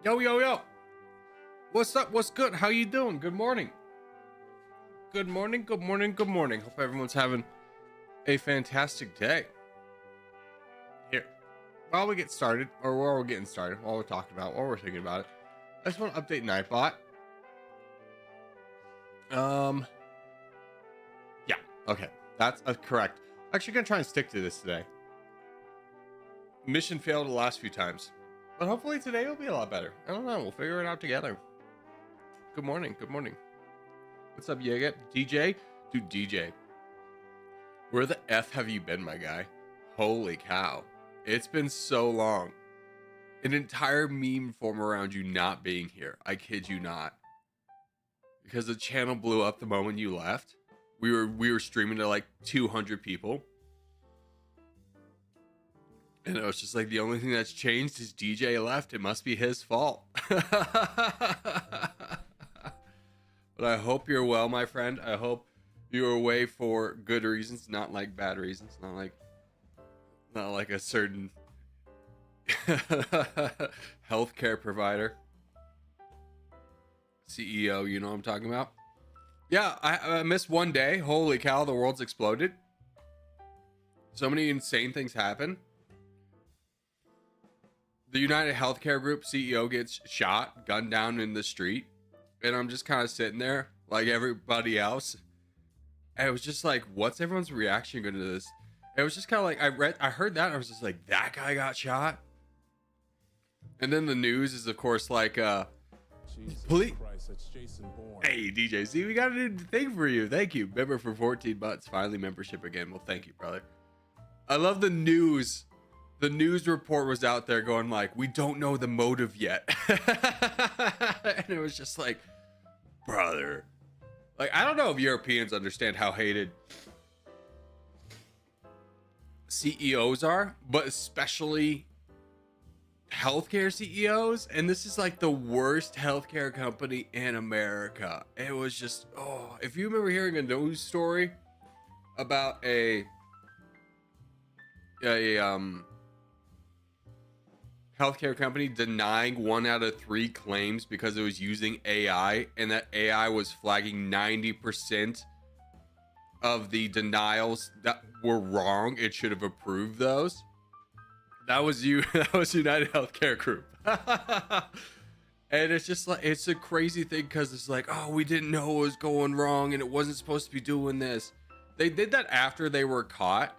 Yo, yo, yo. What's up? What's good? How you doing? Good morning. Good morning. Good morning. Good morning. Hope everyone's having a fantastic day. Here, while we get started, or while we're getting started, while we're talking about, while we're thinking about it, I just want to update Nightbot. Yeah. Okay. That's correct. Actually, gonna try and stick to this today. Mission failed the last few times, but hopefully today will be a lot better. I don't know. We'll figure it out together. Good morning. Good morning. What's up, Yeget? DJ? Dude, DJ. Where the F have you been, my guy? Holy cow. It's been so long. An entire meme form around you not being here. I kid you not. Because the channel blew up the moment you left. We were streaming to like 200 people. And it was just like, the only thing that's changed is DJ left. It must be his fault. But I hope you're well, my friend. I hope you're away for good reasons, not like bad reasons, not like a certain healthcare provider, CEO. You know what I'm talking about? Yeah, I missed one day. Holy cow, the world's exploded. So many insane things happen. The United Healthcare Group CEO gets shot, gunned down in the street. And I'm just kind of sitting there like everybody else. And it was just like, what's everyone's reaction going to this? It was just kind of like, I heard that and I was just like, that guy got shot. And then the news is of course like, police. Hey DJ, see, we got a new thing for you. Thank you. Member for 14 months. Finally membership again. Well, thank you, brother. I love the news. The news report was out there going like, we don't know the motive yet. And it was just like, brother, like, I don't know if Europeans understand how hated CEOs are, but especially healthcare CEOs. And this is like the worst healthcare company in America. It was just, oh, if you remember hearing a news story about a healthcare company denying 1 out of 3 claims because it was using AI, and that AI was flagging 90% of the denials that were wrong. It should have approved those. That was that was United Healthcare Group. And it's just like, it's a crazy thing because it's like, oh, we didn't know what was going wrong and it wasn't supposed to be doing this. They did that after they were caught.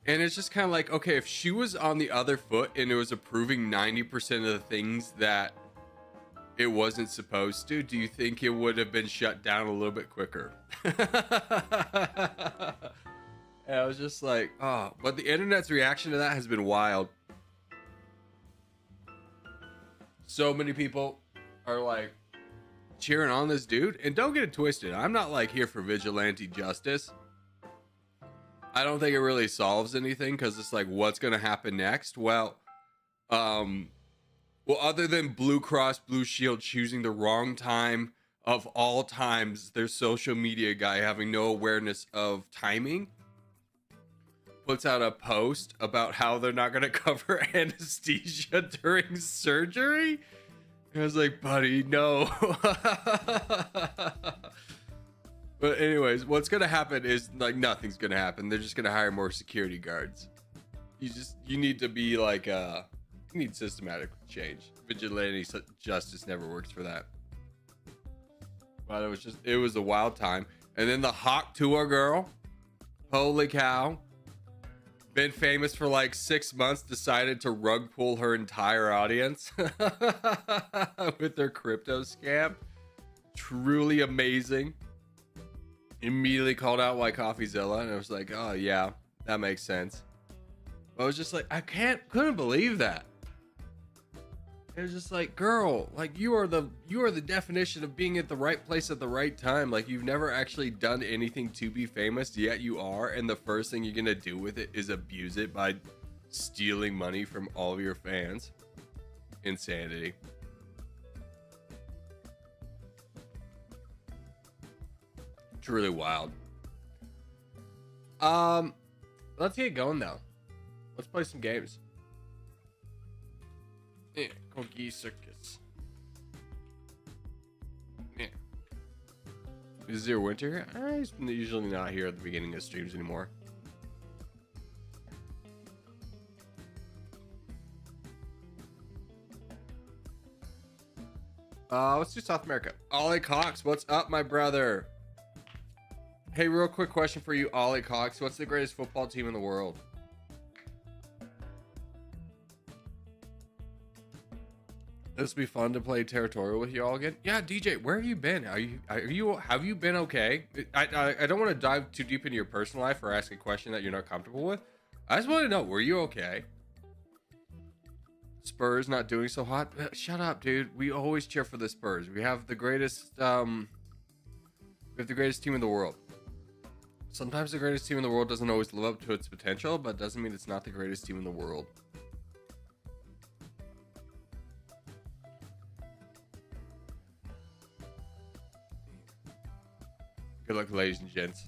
And it's just kind of like, okay, if she was on the other foot and it was approving 90% of the things that it wasn't supposed to, do you think it would have been shut down a little bit quicker? And I was just like, oh, but the internet's reaction to that has been wild. So many people are like cheering on this dude. And don't get it twisted. I'm not like here for vigilante justice. I don't think it really solves anything because it's like, what's going to happen next? Well, other than Blue Cross Blue Shield choosing the wrong time of all times, their social media guy having no awareness of timing puts out a post about how they're not going to cover anesthesia during surgery. And I was like, buddy, no. But anyways, what's going to happen is like nothing's going to happen. They're just going to hire more security guards. You need to be like, you need systematic change. Vigilante justice never works for that. But it was a wild time. And then the Hawk Tour girl, holy cow, been famous for like 6 months, decided to rug pull her entire audience with their crypto scam. Truly amazing. Immediately called out White Coffeezilla, and I was like, oh yeah, that makes sense. But I was just like, couldn't believe that. It was just like, girl, like you are the definition of being at the right place at the right time. Like you've never actually done anything to be famous, yet you are, and the first thing you're gonna do with it is abuse it by stealing money from all of your fans. Insanity. Truly wild. Let's get going though. Let's play some games. Yeah, Corgi Circus. Is there winter here? He's usually not here at the beginning of streams anymore. Let's do South America. Ollie Cox, what's up, my brother? Hey, real quick question for you, Ollie Cox. What's the greatest football team in the world? This would be fun to play Territorial with you all again. Yeah, DJ, where have you been? Have you been okay? I don't want to dive too deep into your personal life or ask a question that you're not comfortable with. I just want to know, were you okay? Spurs not doing so hot. Shut up, dude. We always cheer for the Spurs. We have the greatest team in the world. Sometimes the greatest team in the world doesn't always live up to its potential, but doesn't mean it's not the greatest team in the world. Good luck, ladies and gents.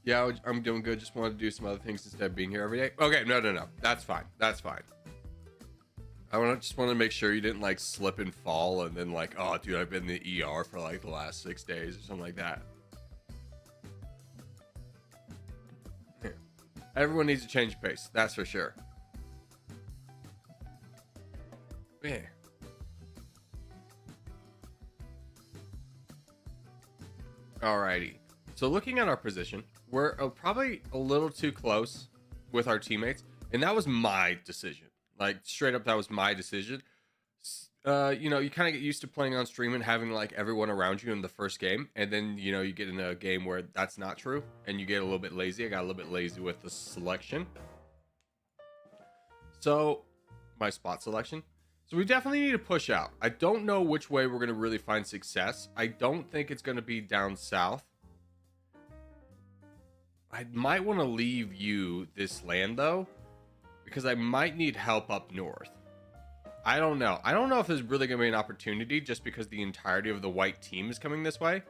Yeah, I'm doing good. Just wanted to do some other things instead of being here every day. Okay, no. That's fine. That's fine. Just want to make sure you didn't like slip and fall and then like, oh, dude, I've been in the ER for like the last 6 days or something like that. Yeah. Everyone needs to change pace. That's for sure. Yeah. Alrighty. So looking at our position, we're probably a little too close with our teammates, and that was my decision. Like straight up, that was my decision. You know, you kind of get used to playing on stream and having like everyone around you in the first game, and then you know you get in a game where that's not true, and you get a little bit lazy. I got a little bit lazy with the selection. So my spot selection. So we definitely need to push out. I don't know which way we're going to really find success. I don't think it's going to be down south. I might want to leave you this land though, because I might need help up north. I don't know. I don't know if there's really going to be an opportunity just because the entirety of the white team is coming this way.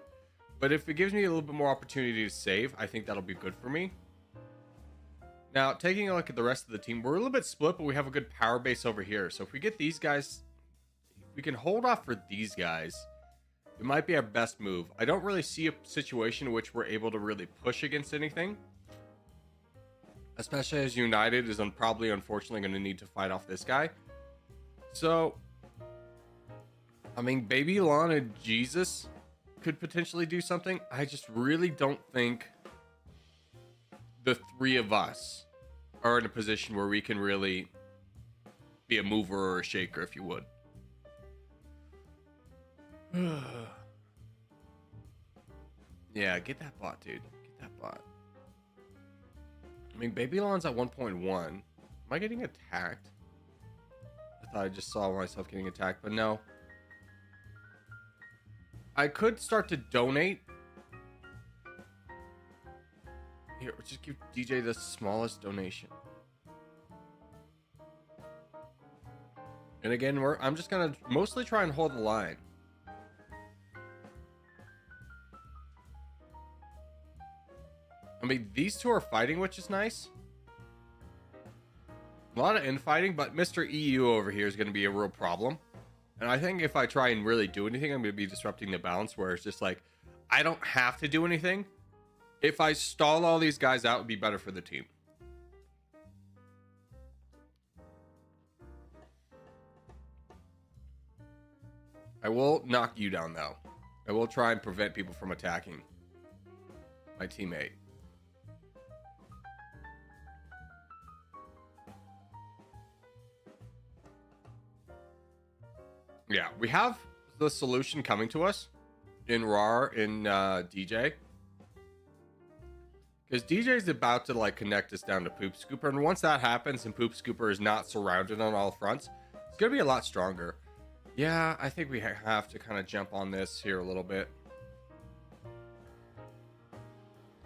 But if it gives me a little bit more opportunity to save, I think that'll be good for me. Now, taking a look at the rest of the team, we're a little bit split, but we have a good power base over here. So if we get these guys, we can hold off for these guys. It might be our best move. I don't really see a situation in which we're able to really push against anything. Especially as United is probably, unfortunately, going to need to fight off this guy. So, I mean, Baby Lana Jesus could potentially do something. I just really don't think the three of us are in a position where we can really be a mover or a shaker, if you would. Yeah, get that bot, dude. Get that bot. I mean, Babylon's at 1.1. Am I getting attacked? I thought I just saw myself getting attacked, but no. I could start to donate. Here, just give DJ the smallest donation. And again, I'm just gonna mostly try and hold the line. I mean, these two are fighting, which is nice. A lot of infighting, but Mr. EU over here is going to be a real problem. And I think if I try and really do anything, I'm going to be disrupting the balance where it's just like, I don't have to do anything. If I stall all these guys out, it would be better for the team. I will knock you down, though. I will try and prevent people from attacking my teammate. Yeah, we have the solution coming to us in RAR in DJ. Because DJ is about to like connect us down to Poop Scooper. And once that happens and Poop Scooper is not surrounded on all fronts, it's going to be a lot stronger. Yeah, I think we have to kind of jump on this here a little bit.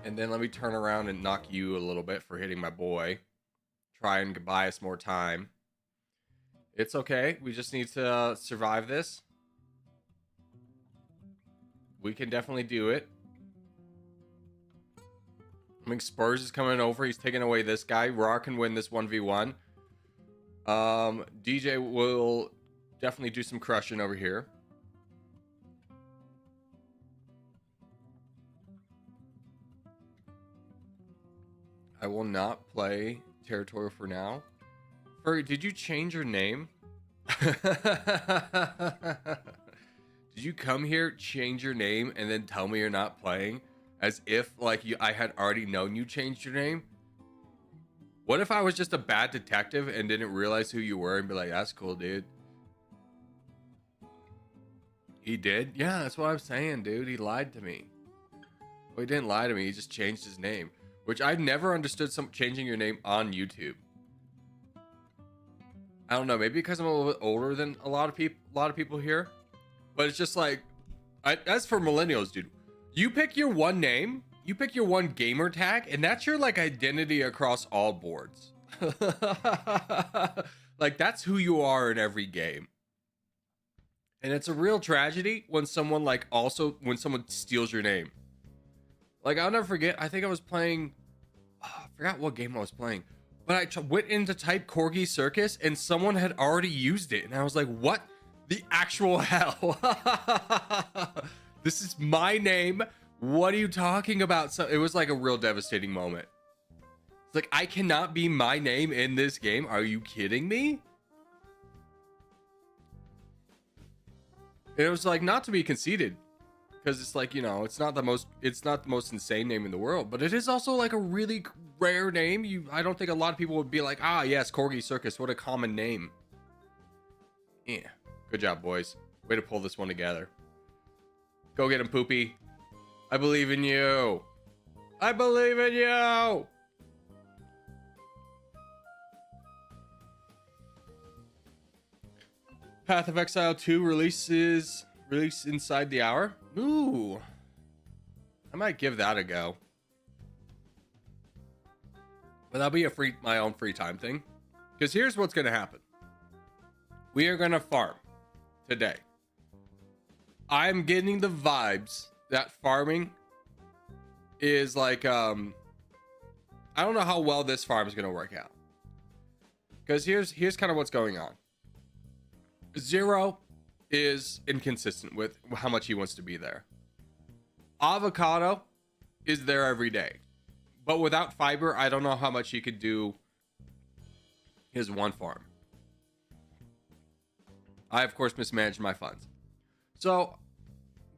And then let me turn around and knock you a little bit for hitting my boy. Try and buy us more time. It's okay. We just need to survive this. We can definitely do it. I mean, Spurs is coming over. He's taking away this guy. Raw can win this 1v1. DJ will definitely do some crushing over here. I will not play Territorial for now. Furry, did you change your name? Did you come here, change your name, and then tell me you're not playing? As if, like, I had already known you changed your name? What if I was just a bad detective and didn't realize who you were and be like, that's cool, dude? He did? Yeah, that's what I'm saying, dude. He lied to me. Well, he didn't lie to me. He just changed his name. Which I never understood changing your name on YouTube. I don't know, maybe because I'm a little bit older than a lot of people here. But it's just like, as for millennials, dude, you pick your one name, you pick your one gamer tag, and that's your like identity across all boards. Like that's who you are in every game. And it's a real tragedy when someone when someone steals your name. Like I'll never forget, I think I was playing, I forgot what game I was playing. But I went in to type Corgi Circus and someone had already used it. And I was like, what the actual hell? This is my name. What are you talking about? So it was like a real devastating moment. It's like, I cannot be my name in this game. Are you kidding me? And it was like, not to be conceited. Because it's like, you know, it's not the most insane name in the world, but it is also like a really rare name. I don't think a lot of people would be like, ah, yes, Corgi Circus, what a common name. Yeah, good job, boys. Way to pull this one together. Go get him, Poopy. I believe in you. I believe in you. Path of Exile 2 released inside the hour. Ooh, I might give that a go. But that'll be my own free time thing. Because here's what's going to happen. We are going to farm today. I'm getting the vibes that farming is like, I don't know how well this farm is going to work out. Because here's kind of what's going on. Zero is inconsistent with how much he wants to be there. Avocado is there every day, but without fiber, I don't know how much he could do his one farm. I of course mismanaged my funds, so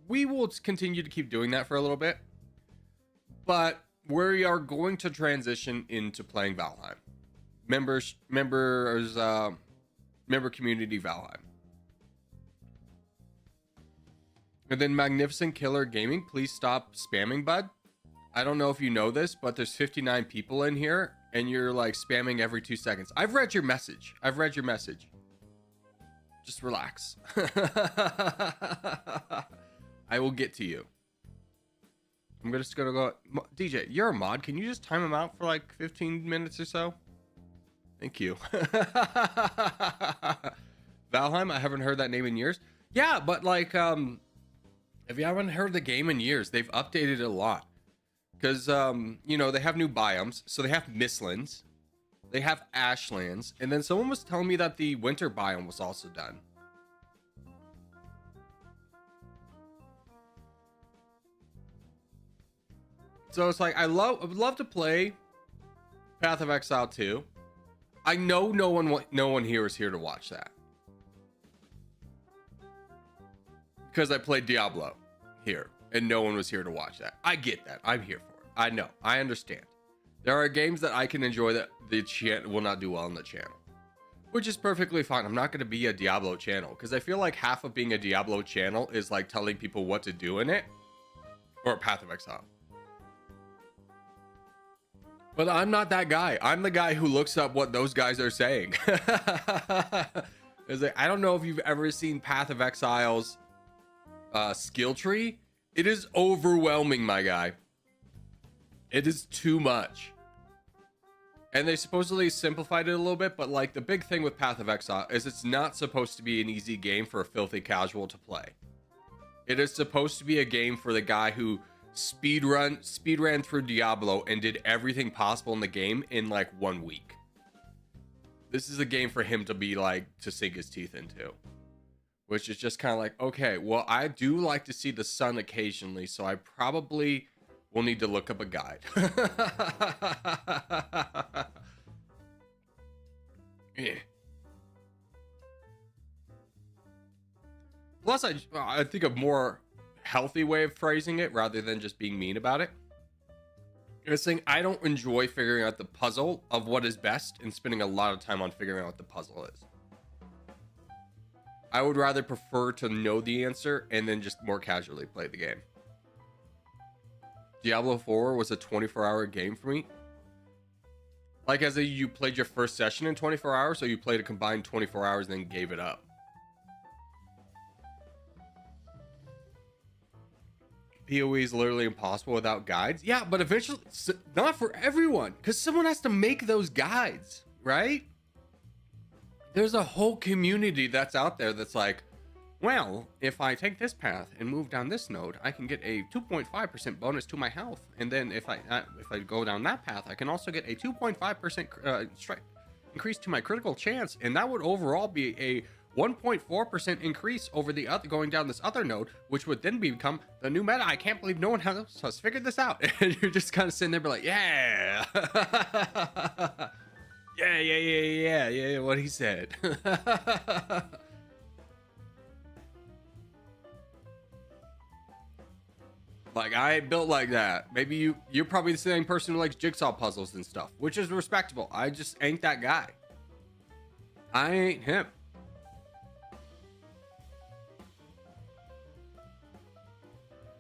we will continue to keep doing that for a little bit, but we are going to transition into playing Valheim. Member community Valheim. And then Magnificent Killer Gaming, please stop spamming, bud. I don't know if you know this, but there's 59 people in here and you're like spamming every 2 seconds. I've read your message. Just relax. I will get to you. I'm just gonna go. DJ, you're a mod. Can you just time him out for like 15 minutes or so? Thank you. Valheim, I haven't heard that name in years. Yeah, but like, if you haven't heard the game in years, they've updated it a lot. Because, you know, they have new biomes. So they have Mistlands. They have Ashlands. And then someone was telling me that the winter biome was also done. So it's like, I would love to play Path of Exile 2. I know no one here is here to watch that. Because I played Diablo here and no one was here to watch that. I get that. I'm here for it. I know. I understand. There are games that I can enjoy that the channel will not do well on the channel, which is perfectly fine. I'm not going to be a Diablo channel because I feel like half of being a Diablo channel is like telling people what to do in it, or Path of Exile. But I'm not that guy. I'm the guy who looks up what those guys are saying. It's like, I don't know if you've ever seen Path of Exile's skill tree. It is overwhelming, my guy. It is too much. And they supposedly simplified it a little bit, but like the big thing with Path of Exile is it's not supposed to be an easy game for a filthy casual to play. It is supposed to be a game for the guy who speed ran through Diablo and did everything possible in the game in like 1 week. This is a game for him to be like, to sink his teeth into, which is just kind of like, okay, well, I do like to see the sun occasionally, so I probably will need to look up a guide. Yeah. Plus, I think a more healthy way of phrasing it, rather than just being mean about it, is saying I don't enjoy figuring out the puzzle of what is best and spending a lot of time on figuring out what the puzzle is. I would rather prefer to know the answer and then just more casually play the game. Diablo 4 was a 24-hour game for me. Like, as you played your first session in 24 hours, or you played a combined 24 hours and then gave it up? PoE is literally impossible without guides. Yeah, but eventually, not for everyone, because someone has to make those guides, right? There's a whole community that's out there that's like, well, if I take this path and move down this node, I can get a 2.5% bonus to my health. And then if I go down that path, I can also get a 2.5% increase to my critical chance. And that would overall be a 1.4% increase over the other going down this other node, which would then become the new meta. I can't believe no one has figured this out. And you're just kind of sitting there, be like, yeah, yeah, what he said. Like, I ain't built like that. Maybe you're probably the same person who likes jigsaw puzzles and stuff, which is respectable. I just ain't that guy. I ain't him.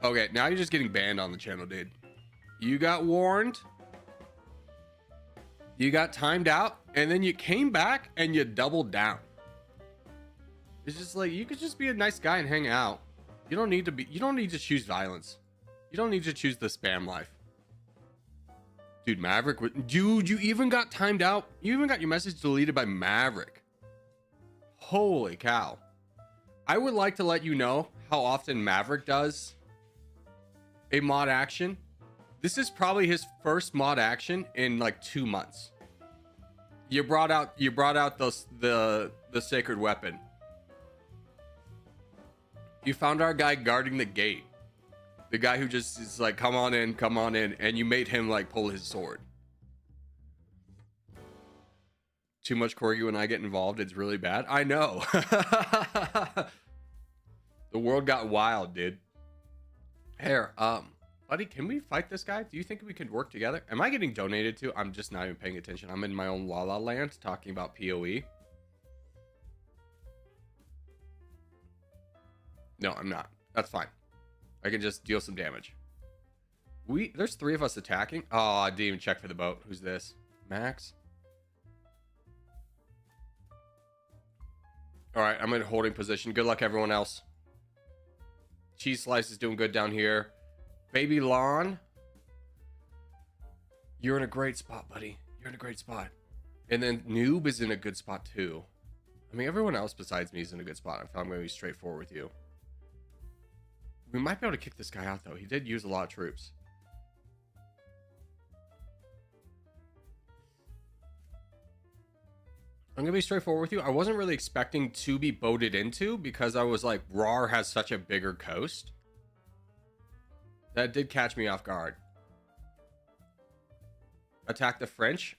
Okay, now you're just getting banned on the channel, dude. You got warned. You got timed out, and then you came back and you doubled down. It's just like, you could just be a nice guy and hang out. You don't need to choose violence. You don't need to choose the spam life. Dude, Maverick, dude, you even got timed out. You even got your message deleted by Maverick. Holy cow. I would like to let you know how often Maverick does a mod action. This is probably his first mod action in like 2 months. You brought out the sacred weapon. You found our guy guarding the gate. The guy who just is like, come on in, and you made him like pull his sword. Too much Corgi when I get involved, it's really bad. I know. The world got wild, dude. Here, buddy, can we fight this guy? Do you think we could work together? Am I getting donated to? I'm just not even paying attention. I'm in my own la la land talking about PoE. No, I'm not. That's fine. I can just deal some damage. There's 3 of us attacking. Oh, I didn't even check for the boat. Who's this? Max? All right, I'm in holding position. Good luck, everyone else. Cheese Slice is doing good down here. Baby Lawn, you're in a great spot, buddy. You're in a great spot. And then Noob is in a good spot too. I mean, everyone else besides me is in a good spot. I'm going to be straightforward with you. We might be able to kick this guy out, though. He did use a lot of troops. I'm going to be straightforward with you. I wasn't really expecting to be boated into because I was like, RAR has such a bigger coast. That did catch me off guard. Attack the French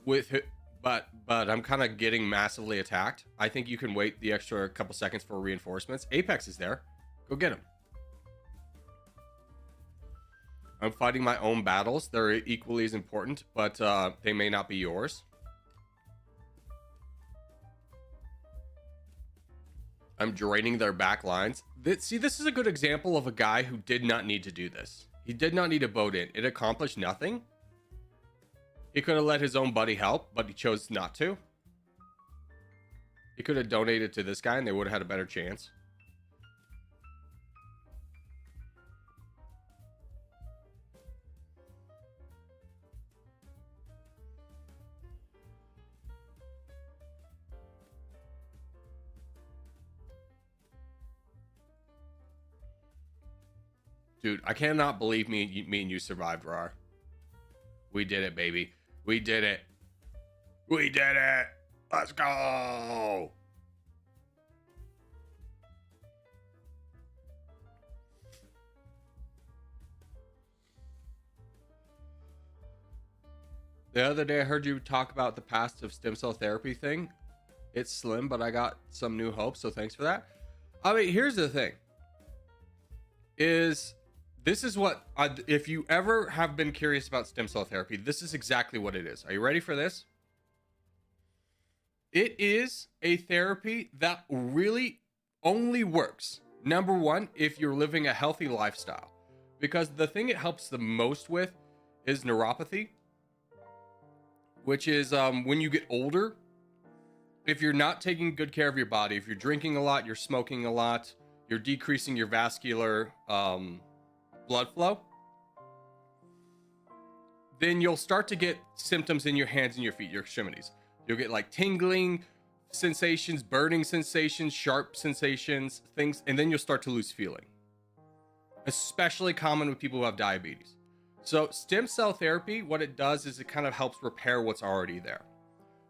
with it, but I'm kind of getting massively attacked. I think you can wait the extra couple seconds for reinforcements. Apex is there. Go get him. I'm fighting my own battles. They're equally as important, but they may not be yours. I'm draining their back lines. See, this is a good example of a guy who did not need to do this. He did not need to boat in. It accomplished nothing. He could have let his own buddy help, but he chose not to. He could have donated to this guy and they would have had a better chance. Dude, I cannot believe me and you survived, RAR. We did it, baby. We did it. We did it. Let's go. The other day I heard you talk about the past of stem cell therapy thing. It's slim, but I got some new hope, so thanks for that. I mean, here's the thing. This is what, if you ever have been curious about stem cell therapy, this is exactly what it is. Are you ready for this? It is a therapy that really only works, number one, if you're living a healthy lifestyle. Because the thing it helps the most with is neuropathy, which is when you get older, if you're not taking good care of your body, if you're drinking a lot, you're smoking a lot, you're decreasing your vascular blood flow, then you'll start to get symptoms in your hands and your feet, your extremities. You'll get like tingling sensations, burning sensations, sharp sensations, things, and then you'll start to lose feeling. Especially common with people who have diabetes. So stem cell therapy, what it does is it kind of helps repair what's already there.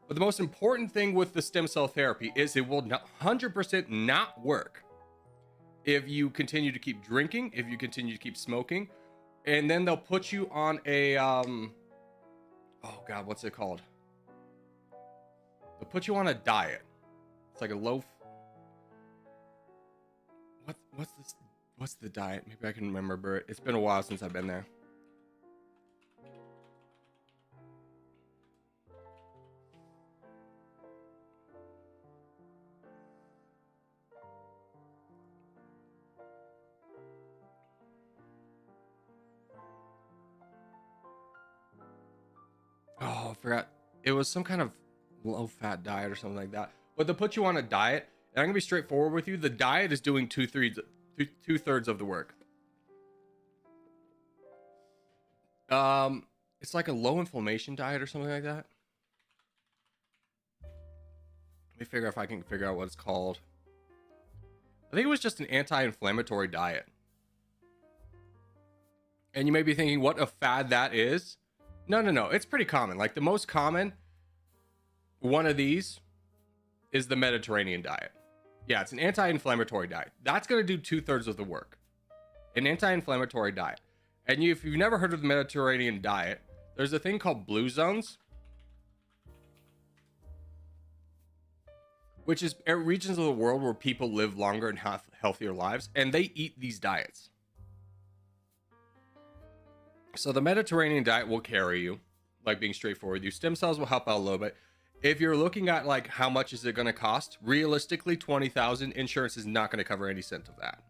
But the most important thing with the stem cell therapy is it will 100% not work if you continue to keep drinking, if you continue to keep smoking, and then they'll put you on a, oh God, what's it called? They'll put you on a diet. It's like a low, what's this? What's the diet? Maybe I can remember it. It's been a while since I've been there. Oh, I forgot. It was some kind of low-fat diet or something like that. But they'll put you on a diet, and I'm gonna be straightforward with you. The diet is doing two-thirds of the work. It's like a low inflammation diet or something like that. Let me figure if I can figure out what it's called. I think it was just an anti-inflammatory diet. And you may be thinking what a fad that is. No, it's pretty common. Like the most common one of these is the Mediterranean diet. Yeah, it's an anti-inflammatory diet. That's going to do two-thirds of the work. An anti-inflammatory diet. And if you've never heard of the Mediterranean diet, there's a thing called blue zones, which is regions of the world where people live longer and have healthier lives, and they eat these diets. So the Mediterranean diet will carry you, like being straightforward. Your stem cells will help out a little bit. If you're looking at like how much is it going to cost, realistically, $20,000. Insurance is not going to cover any cent of that.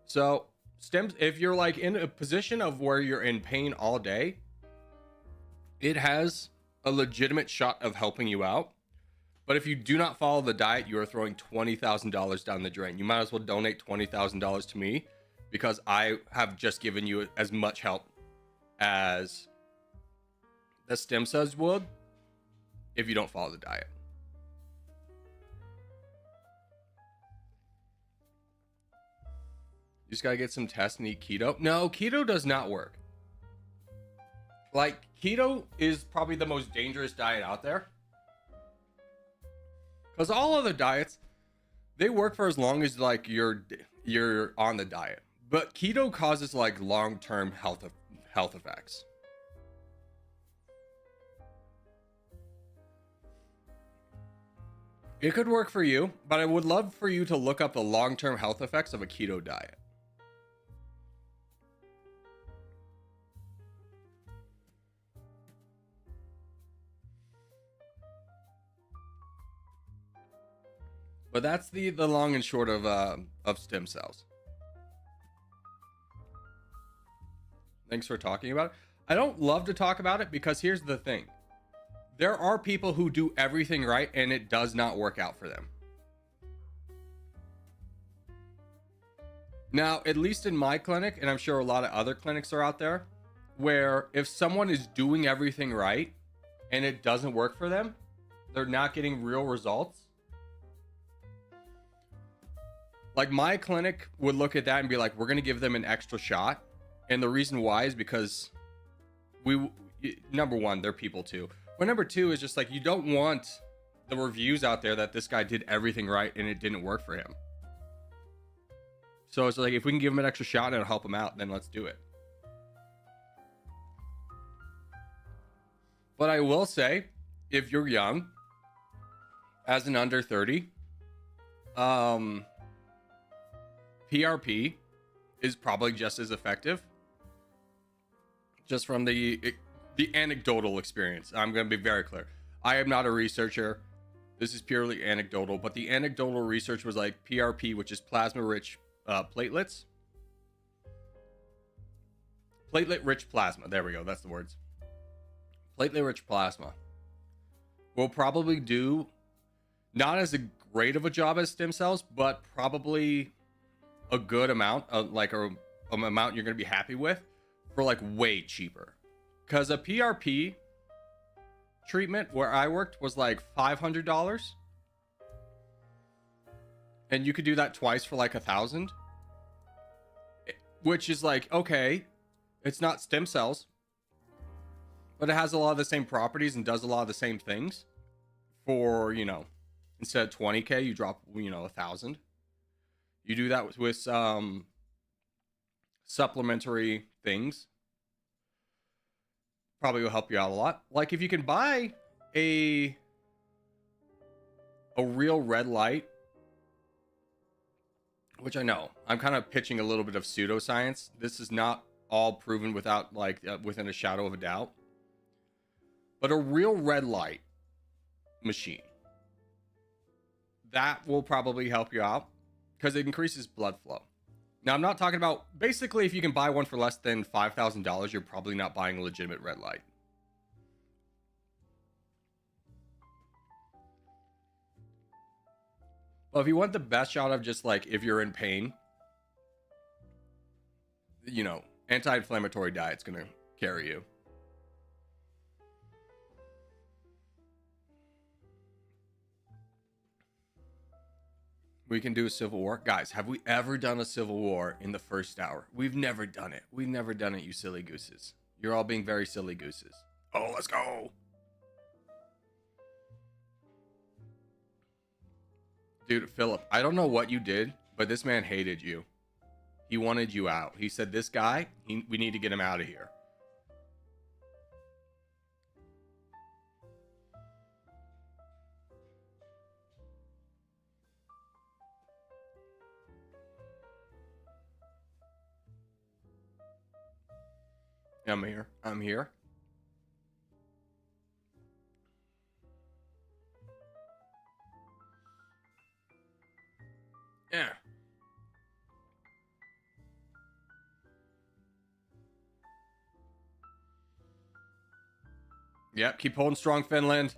So if you're like in a position of where you're in pain all day, it has a legitimate shot of helping you out. But if you do not follow the diet, you are throwing $20,000 down the drain. You might as well donate $20,000 to me, because I have just given you as much help as the stem cells would if you don't follow the diet. You just gotta get some tests and eat keto. No, keto does not work. Like, keto is probably the most dangerous diet out there. Because all other diets, they work for as long as like you're on the diet. But keto causes like long-term health effects. It could work for you, but I would love for you to look up the long-term health effects of a keto diet. But that's the long and short of stem cells. Thanks for talking about it. I don't love to talk about it because here's the thing. There are people who do everything right and it does not work out for them. Now, at least in my clinic, and I'm sure a lot of other clinics are out there, where if someone is doing everything right and it doesn't work for them, they're not getting real results. Like my clinic would look at that and be like, we're going to give them an extra shot. And the reason why is because number one, they're people too. But number two is just like, you don't want the reviews out there that this guy did everything right and it didn't work for him. So it's like, if we can give him an extra shot and it'll help him out, then let's do it. But I will say, if you're young, as an under 30, PRP is probably just as effective. Just from the anecdotal experience. I'm going to be very clear. I am not a researcher. This is purely anecdotal, but the anecdotal research was like PRP, which is plasma-rich platelets. Platelet-rich plasma. There we go. That's the words. Platelet-rich plasma will probably do not as a great of a job as stem cells, but probably a good amount of like an amount you're going to be happy with for like way cheaper. Because a PRP treatment where I worked was like $500, and you could do that twice for like $1,000, which is like, okay, it's not stem cells, but it has a lot of the same properties and does a lot of the same things. For, you know, instead of 20K, you drop, you know, 1,000. You do that with supplementary things. Probably will help you out a lot. Like if you can buy a real red light, which I know I'm kind of pitching a little bit of pseudoscience. This is not all proven without like within a shadow of a doubt. But a real red light machine, that will probably help you out because it increases blood flow. Now, I'm not talking about, basically, if you can buy one for less than $5,000, you're probably not buying a legitimate red light. But if you want the best shot of just like, if you're in pain, you know, anti-inflammatory diet's going to carry you. We can do a civil war. Guys, have we ever done a civil war in the first hour? We've never done it. We've never done it, you silly gooses. You're all being very silly gooses. Oh, let's go. Dude, Philip, I don't know what you did, but this man hated you. He wanted you out. He said, this guy, we need to get him out of here. I'm here. I'm here. Yeah. Yep, keep holding strong, Finland.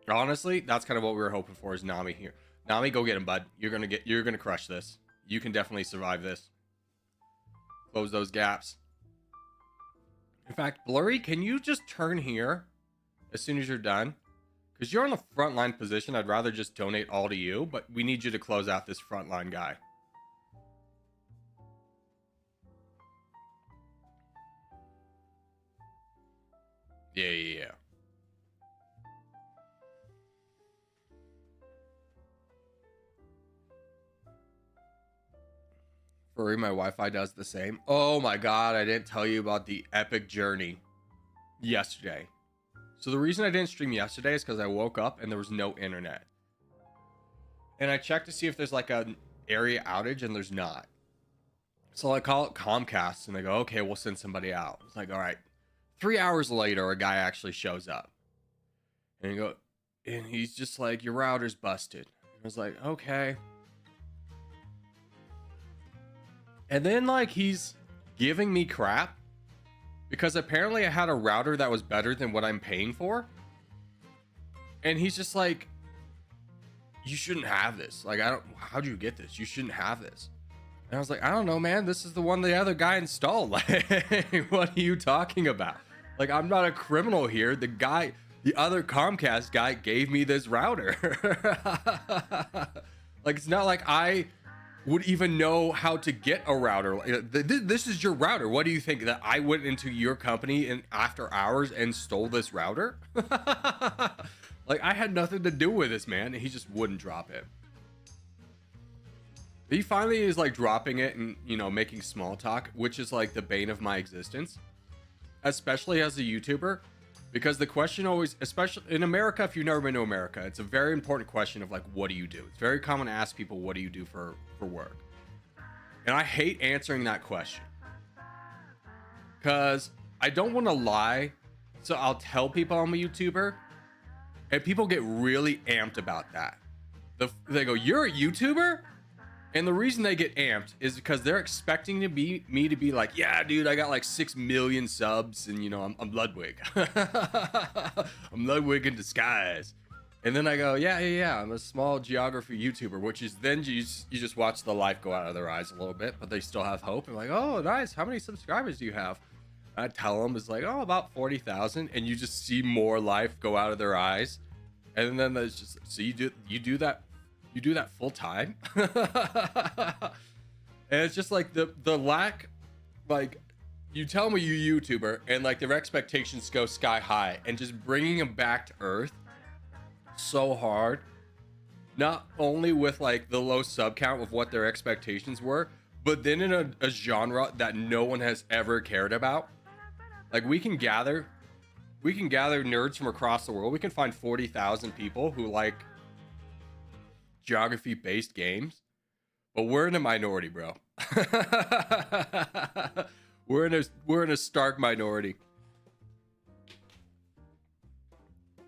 Honestly, that's kind of what we were hoping for, is Nami here. Nami, go get him, bud. You're gonna crush this. You can definitely survive this. Close those gaps. In fact, Blurry, can you just turn here as soon as you're done? Because you're on the front line position. I'd rather just donate all to you, but we need you to close out this front line guy. Yeah. Furry, my Wi-Fi does the same. Oh my god, I didn't tell you about the epic journey yesterday. So the reason I didn't stream yesterday is because I woke up and there was no internet. And I checked to see if there's like an area outage, and there's not. So I call it Comcast and they go, okay, we'll send somebody out. It's like, all right. 3 hours later, a guy actually shows up. And he's just like, your router's busted. I was like, okay. And then like he's giving me crap because apparently I had a router that was better than what I'm paying for. And he's just like, you shouldn't have this. Like, how'd you get this? You shouldn't have this. And I was like, I don't know, man. This is the one the other guy installed. Like, what are you talking about? Like, I'm not a criminal here. The other Comcast guy gave me this router. Like, it's not like I would even know how to get a router. This is your router. What do you think, that I went into your company and after hours and stole this router? Like, I had nothing to do with this, man. And he just wouldn't drop it. He finally is like dropping it and, you know, making small talk, which is like the bane of my existence, especially as a YouTuber, because the question always, especially in America, if you've never been to America, it's a very important question of like, what do you do? It's very common to ask people, what do you do for work? And I hate answering that question because I don't want to lie. So I'll tell people I'm a YouTuber and people get really amped about that. They go, you're a YouTuber? And the reason they get amped is because they're expecting me to be like, yeah, dude, I got like 6 million subs and, you know, I'm Ludwig. I'm Ludwig in disguise. And then I go, yeah, I'm a small geography YouTuber, which is then you just watch the light go out of their eyes a little bit, but they still have hope. And like, oh, nice. How many subscribers do you have? I tell them it's like, oh, about 40,000. And you just see more life go out of their eyes. And then there's just, so you do that. You do that full time. And it's just like the lack, like, you tell me you're a YouTuber and like their expectations go sky high, and just bringing them back to earth so hard, not only with like the low sub count of what their expectations were, but then in a genre that no one has ever cared about. Like, we can gather nerds from across the world. We can find 40,000 people who like geography based games, but we're in a minority, bro. we're in a stark minority.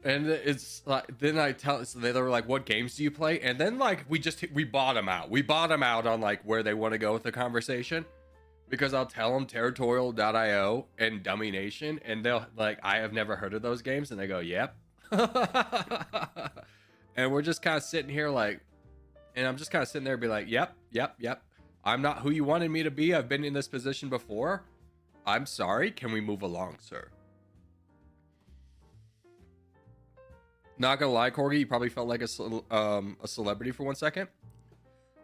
And it's like, then I tell, so they were like, what games do you play? And then like we bottom out on like where they want to go with the conversation, because I'll tell them Territorial.io and Dummy Nation, and they'll like, I have never heard of those games, and they go, yep. And we're just kind of sitting here like, and I'm just kind of sitting there and be like, yep. I'm not who you wanted me to be. I've been in this position before. I'm sorry. Can we move along, sir? Not gonna lie, Corgi, you probably felt like a celebrity for 1 second.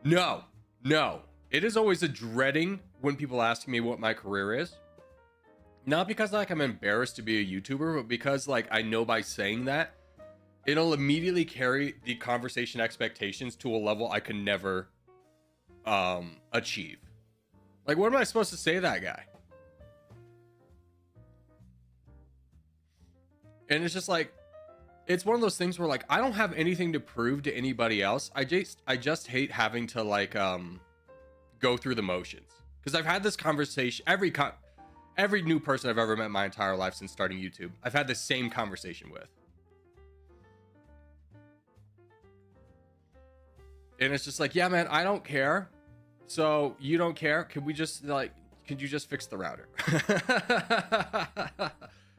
No. It is always a dreading when people ask me what my career is. Not because like I'm embarrassed to be a YouTuber, but because like I know by saying that, it'll immediately carry the conversation expectations to a level I can never achieve. Like, what am I supposed to say to that guy? And it's just like, it's one of those things where like, I don't have anything to prove to anybody else. I just hate having to like go through the motions, because I've had this conversation every new person I've ever met in my entire life since starting YouTube, I've had the same conversation with. And it's just like, yeah, man, I don't care. So you don't care. Could you just fix the router?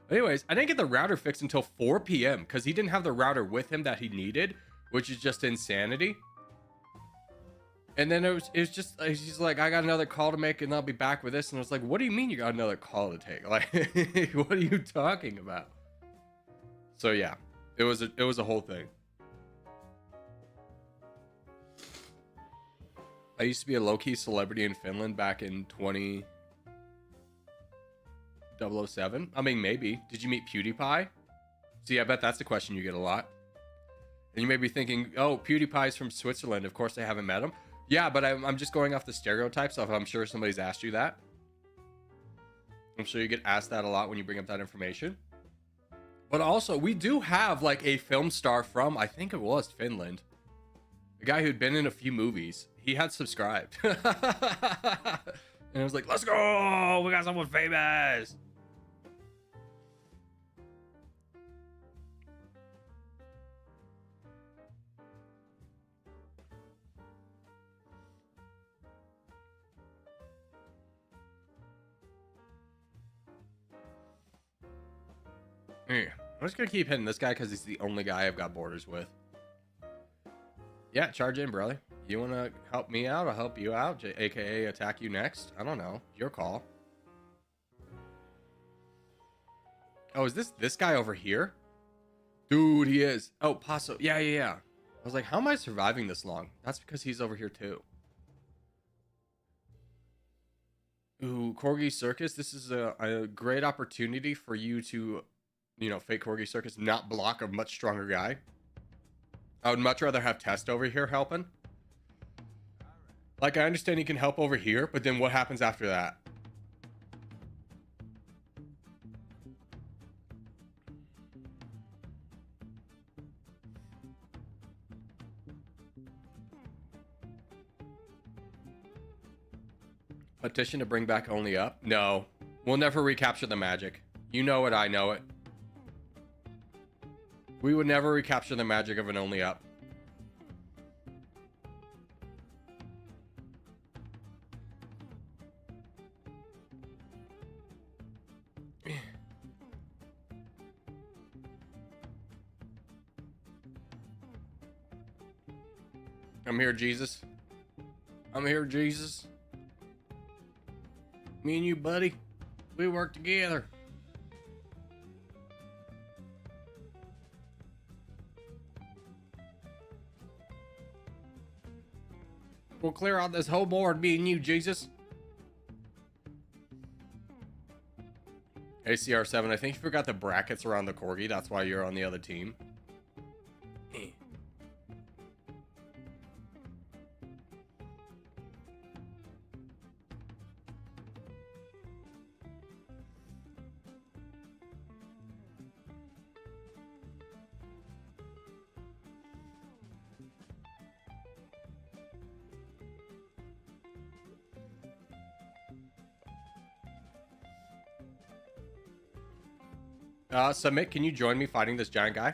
Anyways, I didn't get the router fixed until 4 p.m. because he didn't have the router with him that he needed, which is just insanity. And then it was just, he's like, I got another call to make and I'll be back with this. And I was like, what do you mean you got another call to take? Like, what are you talking about? So yeah, it was a whole thing. I used to be a low-key celebrity in Finland back in 2007. I mean, maybe. Did you meet PewDiePie? See, I bet that's the question you get a lot. And you may be thinking, oh, PewDiePie's from Switzerland. Of course, I haven't met him. Yeah, but I'm just going off the stereotypes of, I'm sure somebody's asked you that. I'm sure you get asked that a lot when you bring up that information. But also, we do have like a film star from, I think it was Finland. A guy who'd been in a few movies. He had subscribed. And I was like, let's go! We got someone famous! I'm just gonna keep hitting this guy because he's the only guy I've got borders with. Yeah, charge in, brother. You want to help me out? I'll help you out, aka attack you next. I don't know. Your call. Oh, is this guy over here? Dude, he is. Oh, Paso. Yeah. I was like, how am I surviving this long? That's because he's over here too. Ooh, Corgi Circus. This is a great opportunity for you to, fake Corgi Circus, not block a much stronger guy. I would much rather have Test over here helping. Like, I understand he can help over here, but then what happens after that? Petition to bring back only up? No. We'll never recapture the magic. You know it, I know it. We would never recapture the magic of an only up. I'm here, Jesus. I'm here, Jesus. Me and you, buddy. We work together. We'll clear out this whole board, me and you, Jesus. ACR7, I think you forgot the brackets around the Corgi. That's why you're on the other team. Submit, can you join me fighting this giant guy?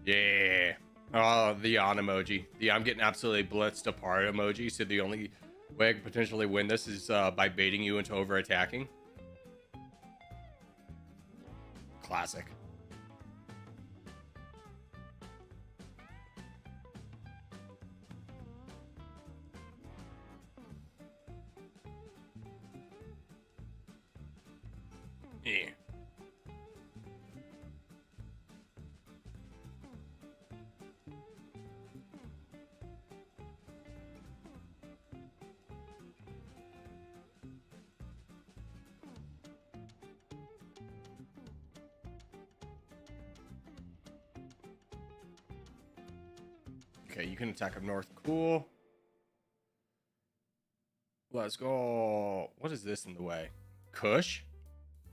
Yeah. Oh, the yawn emoji. The I'm getting absolutely blitzed apart emoji. So the only way I can potentially win this is by baiting you into over attacking. Classic. Yeah. Okay, you can attack up north. Cool. Let's go. What is this in the way? Kush?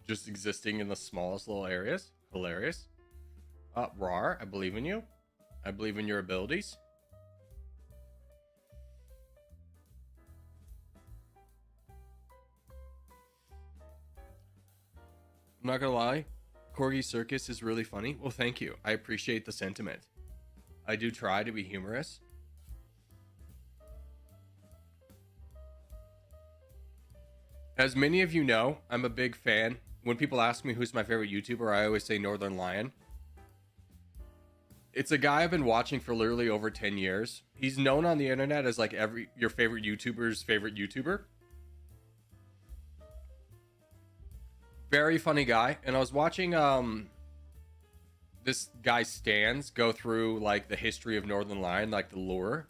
Just existing in the smallest little areas. Hilarious. Rar, I believe in you. I believe in your abilities. I'm not gonna lie. Corgi Circus is really funny. Well, thank you. I appreciate the sentiment. I do try to be humorous. As many of you know, I'm a big fan. When people ask me who's my favorite YouTuber, I always say Northern Lion. It's a guy I've been watching for literally over 10 years. He's known on the internet as like your favorite YouTuber's favorite YouTuber. Very funny guy. And I was watching this guy Stans go through like the history of Northern Lion, like the lore.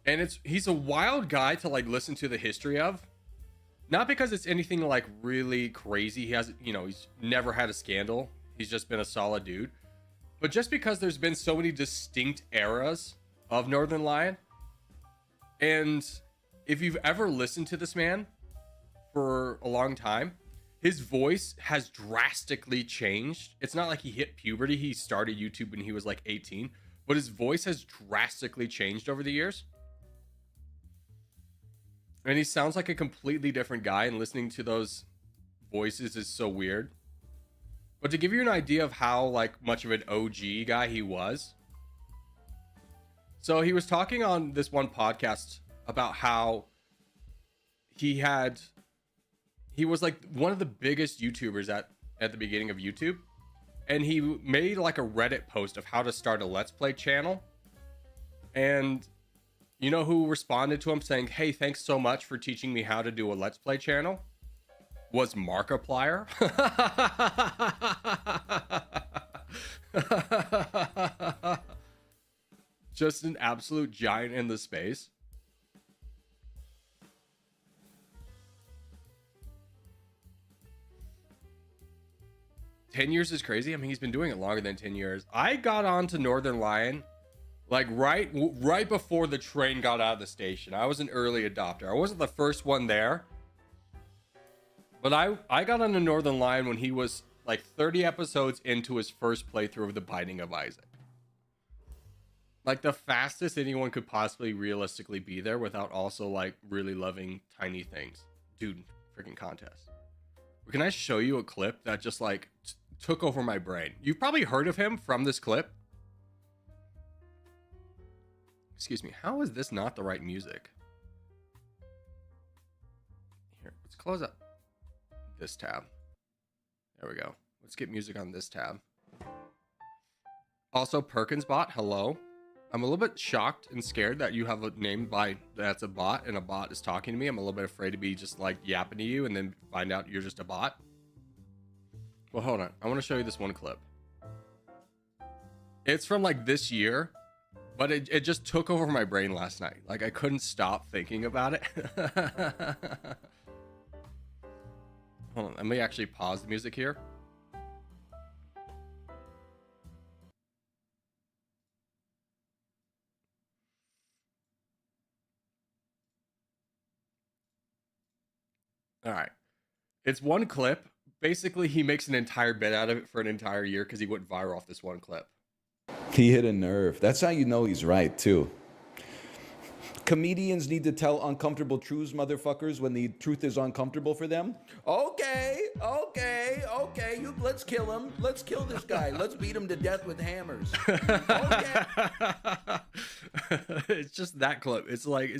And he's a wild guy to like listen to the history of. Not because it's anything like really crazy. He has, he's never had a scandal. He's just been a solid dude. But just because there's been so many distinct eras of Northern Lion. And if you've ever listened to this man for a long time, his voice has drastically changed. It's not like he hit puberty. He started YouTube when he was like 18, but his voice has drastically changed over the years. And he sounds like a completely different guy, and listening to those voices is so weird. But to give you an idea of how like much of an OG guy he was. So he was talking on this one podcast about how he was like one of the biggest YouTubers at the beginning of YouTube. And he made like a Reddit post of how to start a Let's Play channel. And you know who responded to him saying, "Hey, thanks so much for teaching me how to do a Let's Play channel?" Was Markiplier. Just an absolute giant in the space. $10 is crazy. I mean, he's been doing it longer than 10 years. I got on to Northern Lion like right before the train got out of the station. I was an early adopter. I wasn't the first one there, but I got on to Northern Lion when he was like 30 episodes into his first playthrough of The Binding of Isaac. Like the fastest anyone could possibly realistically be there without also like really loving tiny things. Dude, freaking contest. Can I show you a clip that just like took over my brain? You've probably heard of him from this clip. Excuse me, how is this not the right music? Here, let's close up this tab. There we go. Let's get music on this tab. Also, Perkins bot, hello. I'm a little bit shocked and scared that you have a name by that's a bot and a bot is talking to me. I'm a little bit afraid to be just like yapping to you and then find out you're just a bot. Well, hold on. I want to show you this one clip. It's from like this year, but it just took over my brain last night. Like I couldn't stop thinking about it. Hold on. Let me actually pause the music here. All right. It's one clip. Basically, he makes an entire bit out of it for an entire year because he went viral off this one clip. He hit a nerve. That's how you know he's right, too. Comedians need to tell uncomfortable truths, motherfuckers, when the truth is uncomfortable for them. Okay. Let's kill him. Let's kill this guy. Let's beat him to death with hammers. Okay. It's just that clip. It's like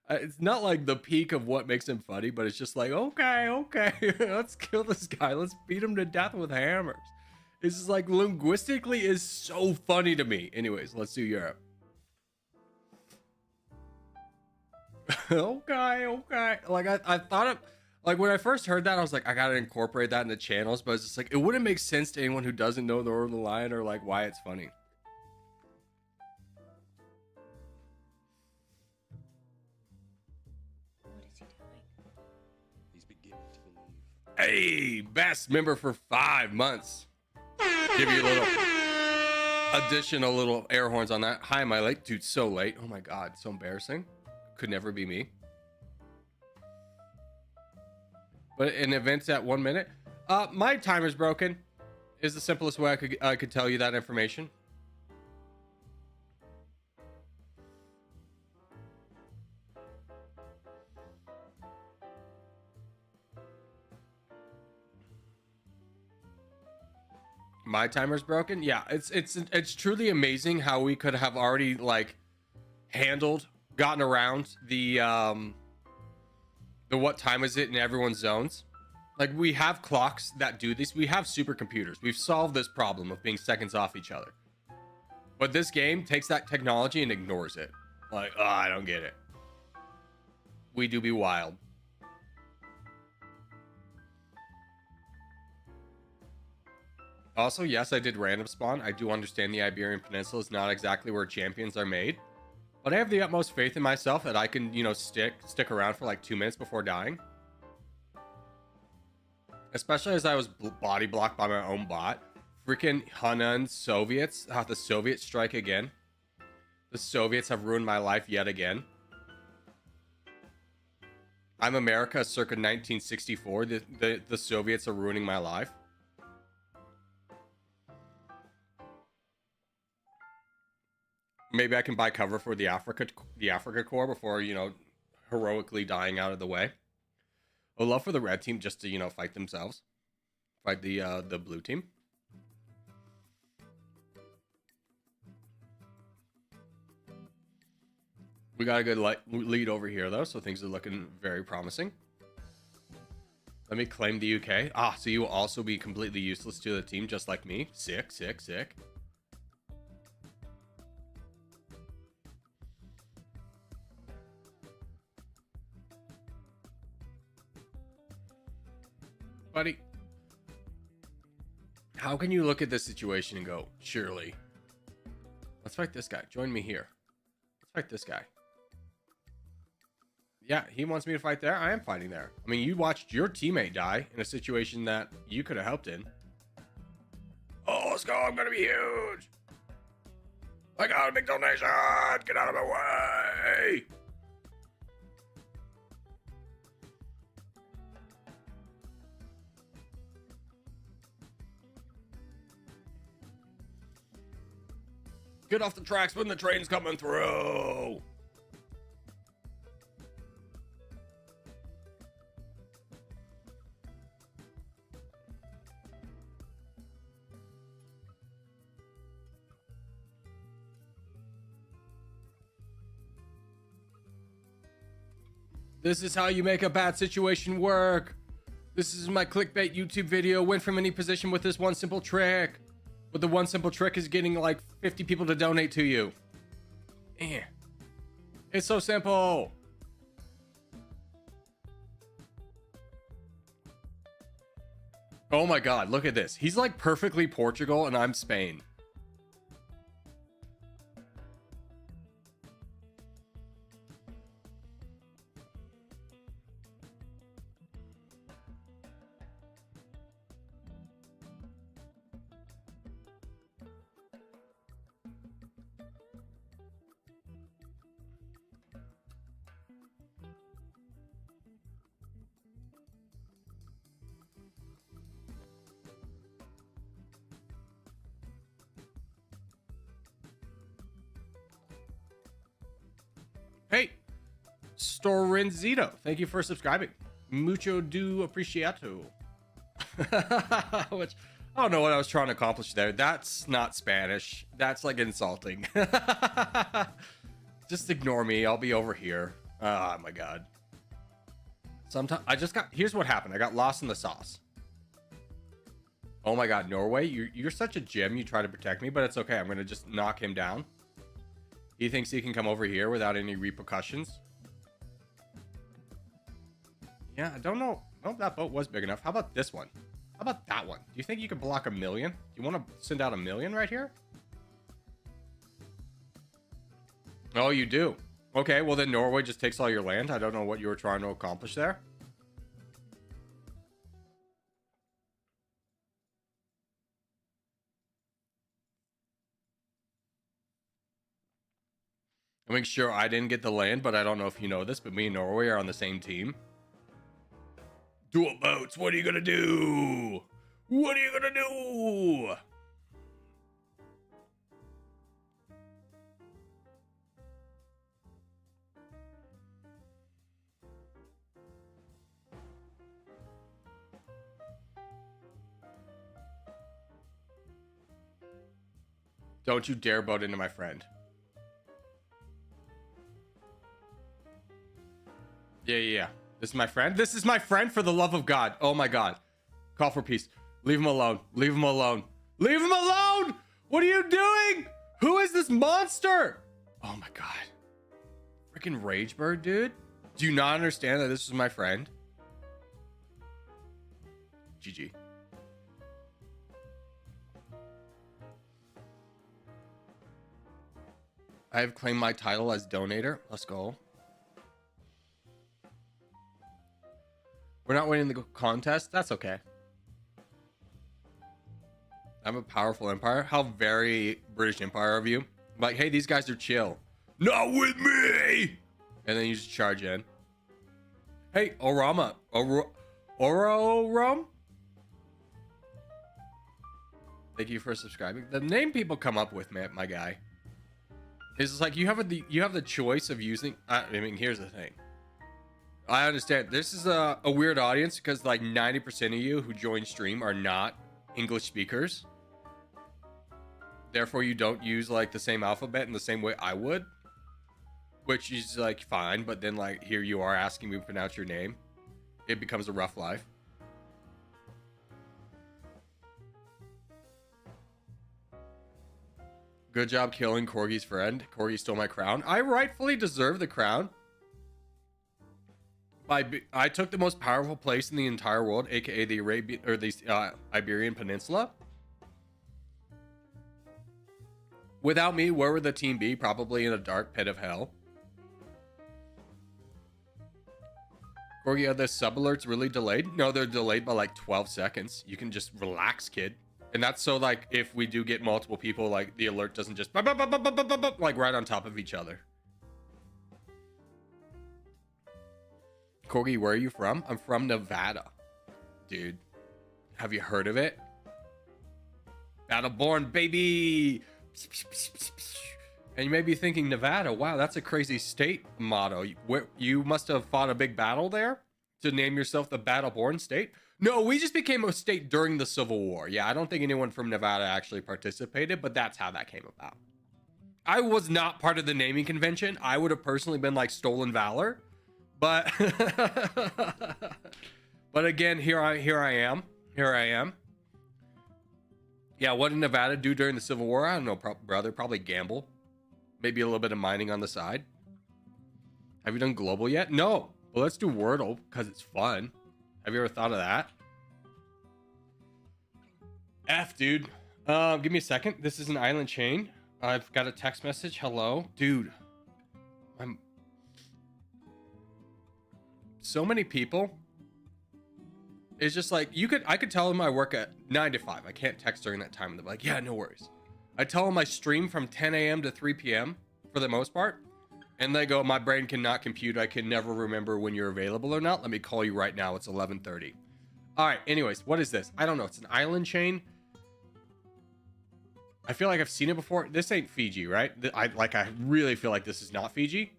it's not like the peak of what makes him funny, but it's just like, okay, let's kill this guy. Let's beat him to death with hammers. It's just like linguistically is so funny to me. Anyways, let's do Europe. Okay. Like I thought of, like when I first heard that, I was like, I gotta incorporate that in the channels, but it's just like, it wouldn't make sense to anyone who doesn't know the Northern Lion or like why it's funny. Hey, best member for 5 months. Give you a little additional little air horns on that. Hi, am I late? Dude, so late. Oh my God, so embarrassing. Could never be me. But in events at 1 minute, my timer's broken. Is the simplest way I could tell you that information. My timer's broken. Yeah, it's truly amazing how we could have already like gotten around the what time is it in everyone's zones. Like we have clocks that do this. We have supercomputers. We've solved this problem of being seconds off each other. But this game takes that technology and ignores it. Like, oh, I don't get it. We do be wild. Also, yes, I did random spawn. I do understand the Iberian Peninsula is not exactly where champions are made, but I have the utmost faith in myself that I can, you know, stick around for like 2 minutes before dying. Especially as I was body blocked by my own bot. Freaking Hunan Soviets. The Soviets strike again. The Soviets have ruined my life yet again. I'm America circa 1964. The Soviets are ruining my life. Maybe I can buy cover for the Africa Corps before, you know, heroically dying out of the way. I would love for the red team just to, you know, fight themselves. Fight the blue team. We got a good lead over here, though, so things are looking very promising. Let me claim the UK. Ah, so you will also be completely useless to the team, just like me. Sick. Buddy, how can you look at this situation and go, surely? Let's fight this guy. Join me here. Fight this guy. Yeah, he wants me to fight there. I am fighting there. I mean, you watched your teammate die in a situation that you could have helped in. Oh, let's go. I'm going to be huge. I got a big donation. Get out of my way. Get off the tracks when the train's coming through. This is how you make a bad situation work. This is my clickbait YouTube video. Win from any position with this one simple trick. But the one simple trick is getting like 50 people to donate to you. It's so simple. Oh my God, look at this. He's like perfectly Portugal and I'm Spain. Hey, Storenzito, thank you for subscribing. Mucho do apreciato. Which, I don't know what I was trying to accomplish there. That's not Spanish. That's like insulting. Just ignore me. I'll be over here. Oh my God. Sometimes here's what happened. I got lost in the sauce. Oh my God, Norway, you're such a gem. You try to protect me, but it's okay. I'm going to just knock him down. He thinks he can come over here without any repercussions. Yeah, I don't know. I don't know if that boat was big enough. How about this one? How about that one? Do you think you could block 1 million? Do you want to send out 1 million right here? Oh, you do? Okay, well then Norway just takes all your land. I don't know what you were trying to accomplish there. I make sure I didn't get the land, but I don't know if you know this, but me and Norway are on the same team. Dual boats, what are you gonna do? What are you gonna do? Don't you dare boat into my friend. Yeah. This is my friend. This is my friend, for the love of God. Oh my God. Call for peace. Leave him alone. Leave him alone. Leave him alone! What are you doing? Who is this monster? Oh my God. Freaking rage bird, dude. Do you not understand that this is my friend? GG. I have claimed my title as donator. Let's go. We're not winning the contest. That's okay. I'm a powerful empire. How very British Empire of you. Like, hey, these guys are chill. Not with me! And then you just charge in. Hey, Orama. Ororam? Thank you for subscribing. The name people come up with, man, my guy, is like you have the choice of using. I mean, here's the thing. I understand this is a weird audience because like 90% of you who join stream are not English speakers. Therefore, you don't use like the same alphabet in the same way I would, which is like fine. But then like here you are asking me to pronounce your name. It becomes a rough life. Good job killing Corgi's friend. Corgi stole my crown. I rightfully deserve the crown. I took the most powerful place in the entire world, aka the Iberian Peninsula, Without me, where would the team be? Probably in a dark pit of hell. Or yeah, the sub alerts really delayed? No, they're delayed by like 12 seconds. You can just relax, kid. And that's so like if we do get multiple people, like the alert doesn't just like right on top of each other. Corgi, where are you from? I'm from Nevada. Dude, have you heard of it? Battleborn, baby! And you may be thinking, Nevada, wow, that's a crazy state motto. You must have fought a big battle there to name yourself the Battleborn state? No, we just became a state during the Civil War. Yeah, I don't think anyone from Nevada actually participated, but that's how that came about. I was not part of the naming convention. I would have personally been like Stolen Valor, but but again, here I am. Yeah, what did Nevada do during the Civil War? I don't know, brother. Probably gamble. Maybe a little bit of mining on the side. Have you done global yet? No. Well, let's do Wordle because it's fun. Have you ever thought of that? F, dude. Give me a second. This is an island chain. I've got a text message. Hello, dude. I'm so many people. It's just like I could tell them I work at 9 to 5. I can't text during that time, and they're like, yeah, no worries. I tell them I stream from 10 a.m. to 3 p.m. for the most part, and they go, my brain cannot compute. I can never remember when you're available or not. Let me call you right now. It's 11:30. All right. Anyways, what is this? I don't know. It's an island chain. I feel like I've seen it before. This ain't Fiji, right? I really feel like this is not Fiji.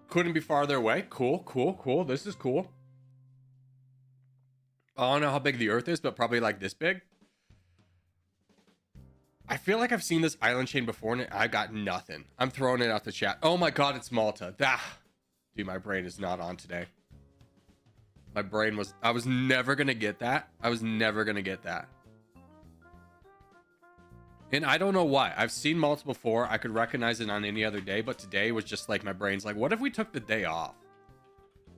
Couldn't be farther away. Cool. This is cool. I don't know how big the Earth is, but probably like this big. I feel like I've seen this island chain before, and I got nothing. I'm throwing it out the chat. Oh my god, it's Malta. Dude, my brain is not on today. My brain was... I was never going to get that. And I don't know why. I've seen Malta before. I could recognize it on any other day, but today was just like my brain's like, what if we took the day off?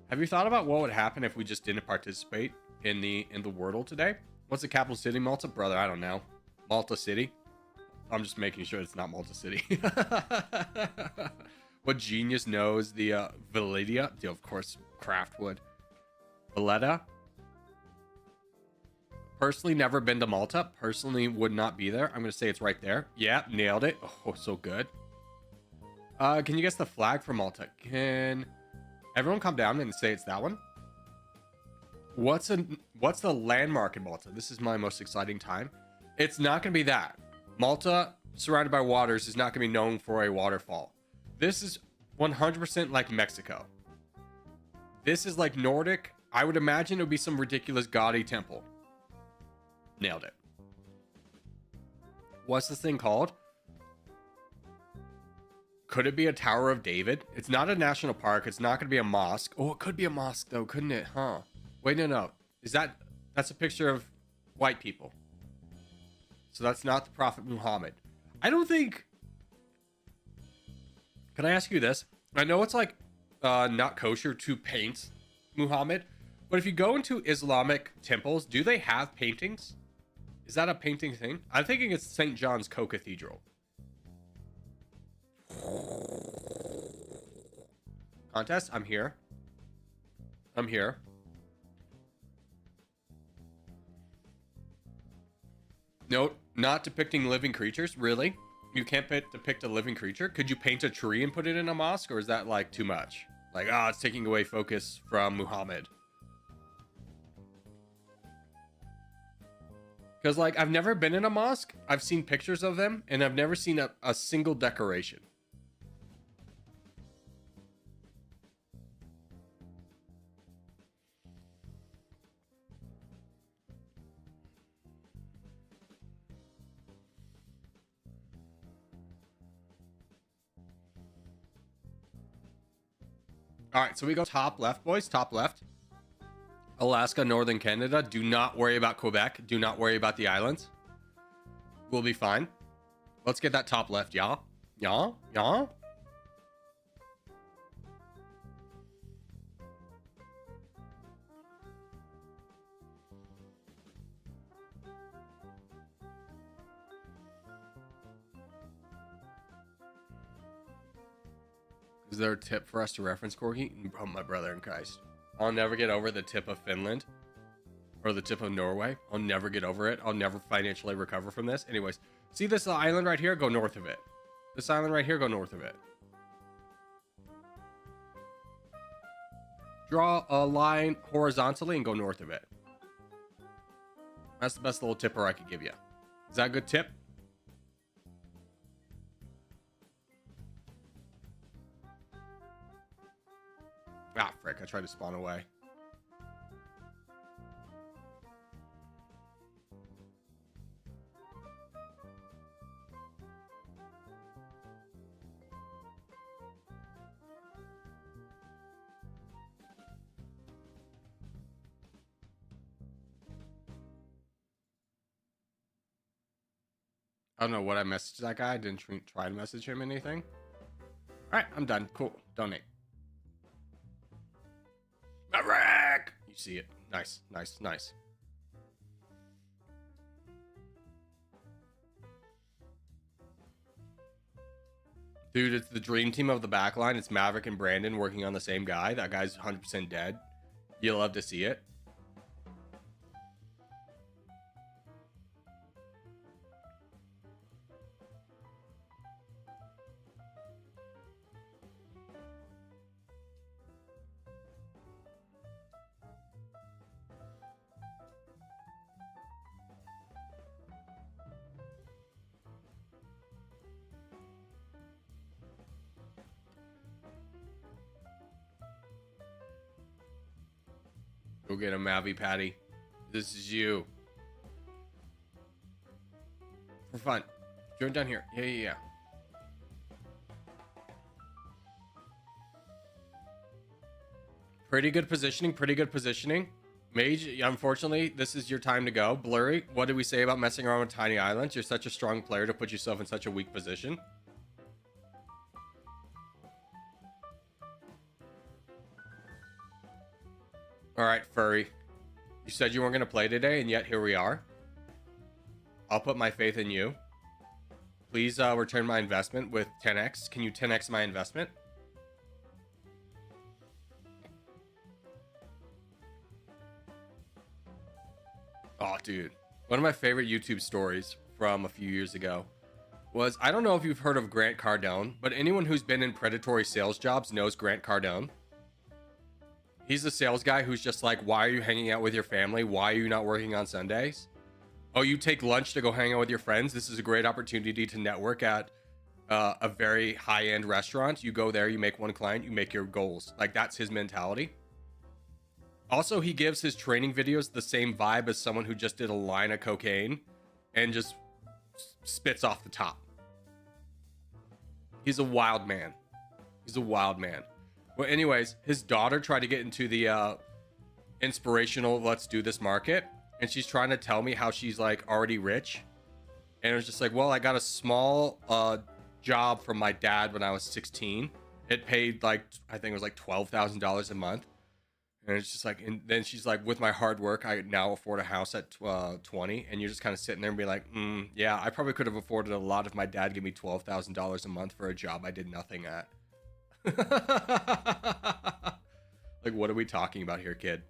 Have you thought about what would happen if we just didn't participate in the Wordle today? What's the capital city, Malta? Brother, I don't know. Malta City? I'm just making sure it's not Malta City. What genius knows the Validia? Of course, Craftwood. Valletta? Personally, never been to Malta. Personally, would not be there. I'm going to say it's right there. Yeah, nailed it. Oh, so good. Can you guess the flag for Malta? Can everyone come down and say it's that one? What's the landmark in Malta? This is my most exciting time. It's not going to be that. Malta, surrounded by waters, is not going to be known for a waterfall. This is 100% like Mexico. This is like Nordic. I would imagine it would be some ridiculous gaudy temple. Nailed it. What's this thing called? Could it be a Tower of David? It's not a national park. It's not going to be a mosque. Oh, it could be a mosque though, couldn't it? Huh? Wait, no. That's a picture of white people. So that's not the Prophet Muhammad. I don't think... Can I ask you this? I know it's like not kosher to paint Muhammad, but if you go into Islamic temples, do they have paintings? Is that a painting thing? I'm thinking it's St. John's Co-Cathedral. Contest? I'm here. Note, not depicting living creatures. Really? You can't depict a living creature? Could you paint a tree and put it in a mosque? Or is that like too much? Like, it's taking away focus from Muhammad. Because, like, I've never been in a mosque. I've seen pictures of them, and I've never seen a single decoration. All right, so we go top left, boys. Top left. Alaska, Northern Canada. Do not worry about Quebec. Do not worry about the islands. We'll be fine. Let's get that top left, y'all. Y'all? Is there a tip for us to reference, Corky? Oh, my brother in Christ. I'll never get over the tip of Finland or the tip of Norway. I'll never get over it. I'll never financially recover from this. Anyways, see this island right here? Go north of it. This island right here, go north of it. Draw a line horizontally and go north of it. That's the best little tipper I could give you. Is that a good tip? Ah, frick. I tried to spawn away. I don't know what I messaged that guy. I didn't try to message him anything. All right, I'm done. Cool. Donate. Maverick! You see it. Nice, nice, nice. Dude, it's the dream team of the backline. It's Maverick and Brandon working on the same guy. That guy's 100% dead. You'll love to see it. Go get him, Mavi Patty. This is you. For fun. Join down here. Yeah. Pretty good positioning. Mage, unfortunately, this is your time to go. Blurry, what did we say about messing around with tiny islands? You're such a strong player to put yourself in such a weak position. All right, Furry. You said you weren't going to play today, and yet here we are. I'll put my faith in you. Please return my investment with 10x. Can you 10x my investment? Oh, dude. One of my favorite YouTube stories from a few years ago was, I don't know if you've heard of Grant Cardone, but anyone who's been in predatory sales jobs knows Grant Cardone. He's the sales guy who's just like, why are you hanging out with your family? Why are you not working on Sundays? Oh, you take lunch to go hang out with your friends? This is a great opportunity to network at a very high-end restaurant. You go there, you make one client, you make your goals. Like, that's his mentality. Also, he gives his training videos the same vibe as someone who just did a line of cocaine and just spits off the top. He's a wild man. He's a wild man. Well, anyways, his daughter tried to get into the inspirational let's do this market, and she's trying to tell me how she's like already rich. And it was just like, well, I got a small job from my dad when I was 16. It paid like, I think it was like $12,000 a month. And it's just like, and then she's like, with my hard work, I now afford a house at 20. And you're just kind of sitting there and be like, yeah, I probably could have afforded a lot if my dad gave me $12,000 a month for a job I did nothing at. Like, what are we talking about here, kid?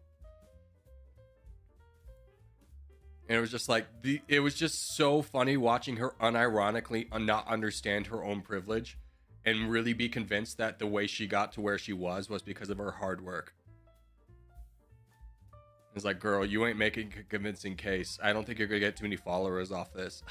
And it was just like, it was just so funny watching her unironically not understand her own privilege and really be convinced that the way she got to where she was because of her hard work. It's like, girl, you ain't making a convincing case. I don't think you're gonna get too many followers off this.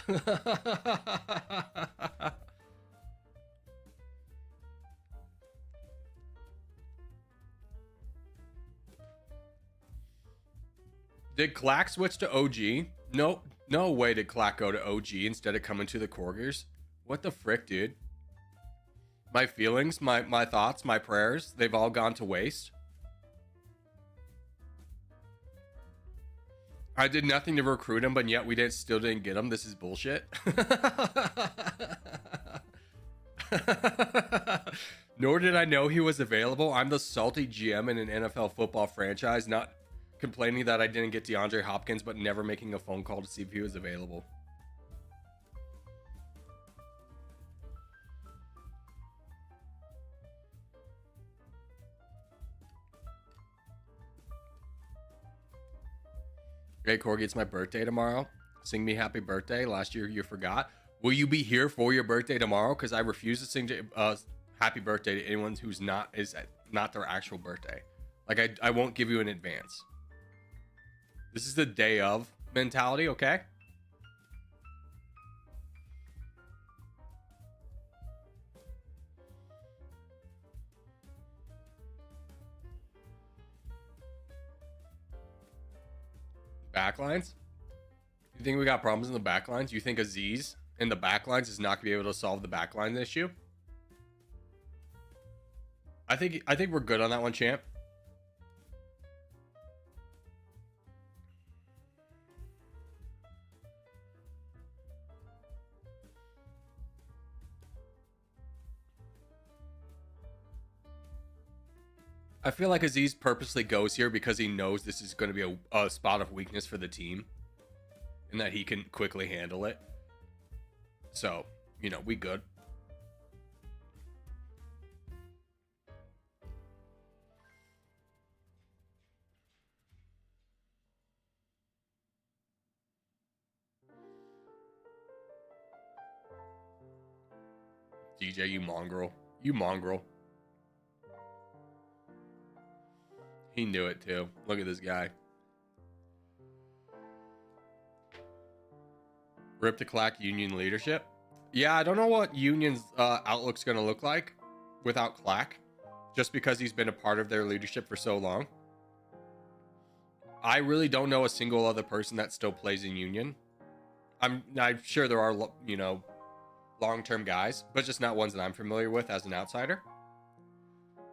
Did Clack switch to OG? No way did Clack go to OG instead of coming to the Corgers. What the frick, dude? My feelings, my thoughts, my prayers, they've all gone to waste. I did nothing to recruit him, but yet we still didn't get him. This is bullshit. Nor did I know he was available. I'm the salty GM in an NFL football franchise, not complaining that I didn't get DeAndre Hopkins, but never making a phone call to see if he was available. Hey, Corgi, it's my birthday tomorrow. Sing me happy birthday. Last year you forgot. Will you be here for your birthday tomorrow? Because I refuse to sing happy birthday to anyone who's not their actual birthday. Like I won't give you an advance. This is the day of mentality, okay? Backlines? You think we got problems in the backlines? You think Aziz in the backlines is not gonna be able to solve the backline issue? I think we're good on that one, champ. I feel like Aziz purposely goes here because he knows this is going to be a spot of weakness for the team and that he can quickly handle it. So, you know, we good. DJ, you mongrel. You mongrel. He knew it too. Look at this guy. Rip to Clack Union leadership. Yeah, I don't know what Union's outlook's going to look like without Clack, just because he's been a part of their leadership for so long. I really don't know a single other person that still plays in Union. I'm sure there are, you know, long-term guys, but just not ones that I'm familiar with as an outsider.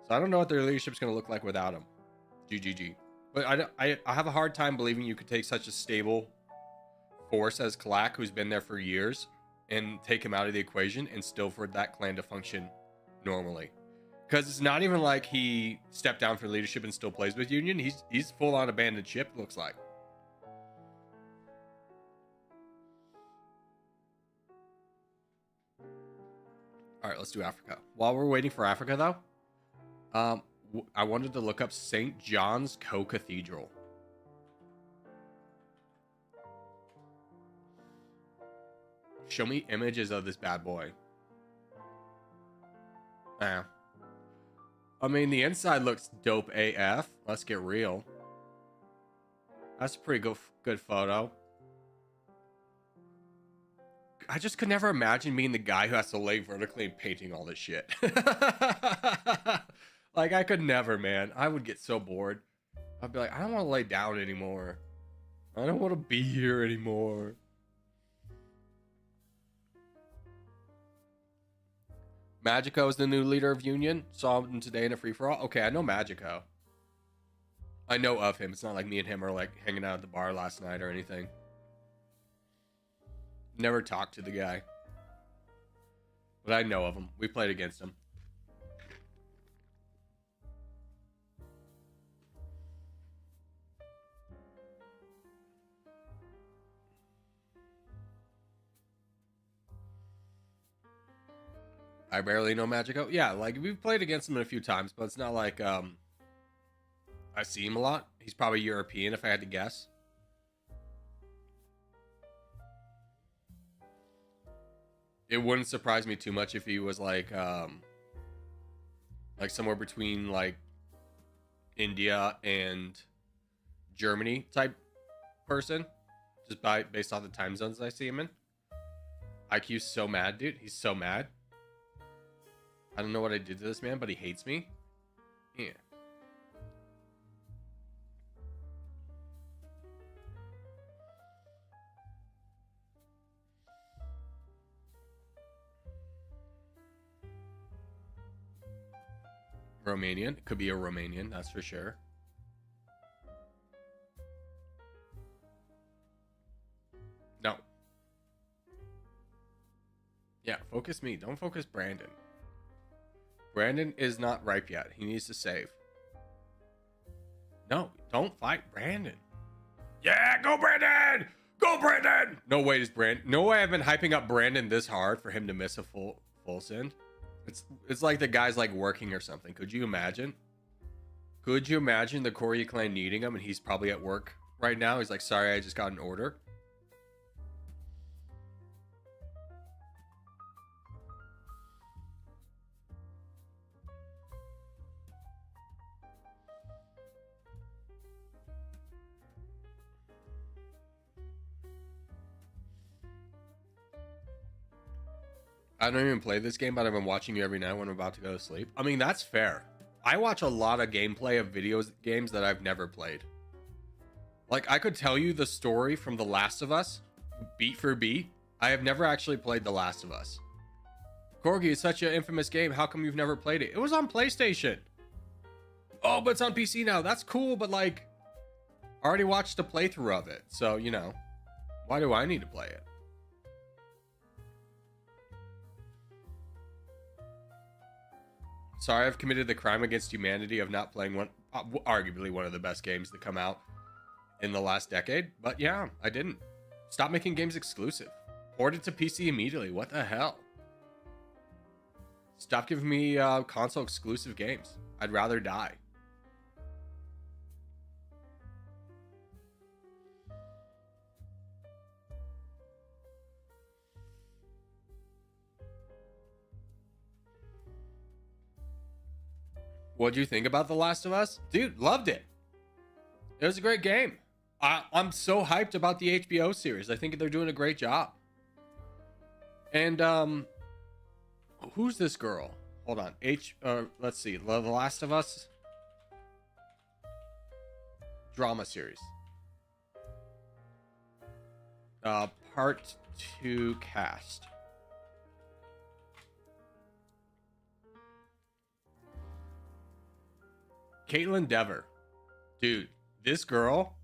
So I don't know what their leadership's going to look like without him. GGG. But I have a hard time believing you could take such a stable force as Clack, who's been there for years, and take him out of the equation and still for that clan to function normally. Because it's not even like he stepped down for leadership and still plays with Union. He's full on abandoned ship, looks like. All right, let's do Africa. While we're waiting for Africa, though, I wanted to look up St. John's Co-Cathedral. Show me images of this bad boy. I mean, the inside looks dope AF. Let's get real. That's a pretty good photo. I just could never imagine being the guy who has to lay vertically and painting all this shit. Like, I could never, man. I would get so bored. I'd be like, I don't want to lay down anymore. I don't want to be here anymore. Magico is the new leader of Union. Saw him today in a free-for-all. Okay, I know Magico. I know of him. It's not like me and him are like hanging out at the bar last night or anything. Never talked to the guy. But I know of him. We played against him. I barely know Magico. Yeah, like we've played against him a few times, but it's not like I see him a lot. He's probably European if I had to guess. It wouldn't surprise me too much if he was like somewhere between like India and Germany type person, just based off the time zones I see him in. IQ's so mad, dude. He's so mad. I don't know what I did to this man, but he hates me. Yeah. Romanian. It could be a Romanian, that's for sure. No. Yeah, focus me. Don't focus Brandon. Brandon is not ripe yet. He needs to save. No, don't fight Brandon. Yeah, go Brandon! Go Brandon! No way is Brandon. No way I've been hyping up Brandon this hard for him to miss a full send. It's like the guy's like working or something. Could you imagine? Could you imagine the Koryu clan needing him and he's probably at work right now. He's like, sorry, I just got an order. I don't even play this game, but I've been watching you every night when I'm about to go to sleep. I mean, that's fair. I watch a lot of gameplay of games that I've never played. Like, I could tell you the story from The Last of Us, beat for beat. I have never actually played The Last of Us. Corgi, it's such an infamous game. How come you've never played it? It was on PlayStation. Oh, but it's on PC now. That's cool, but like, I already watched a playthrough of it. So, you know, why do I need to play it? Sorry, I've committed the crime against humanity of not playing arguably one of the best games to come out in the last decade. But yeah, I didn't. Stop making games exclusive. Port it to PC immediately. What the hell? Stop giving me console exclusive games. I'd rather die. What'd you think about The Last of Us? Dude, loved it. It was a great game. I'm so hyped about the HBO series. I think they're doing a great job. And who's this girl? Hold on. Let's see. The Last of Us drama series. Part 2 cast. Caitlin Dever. Dude, this girl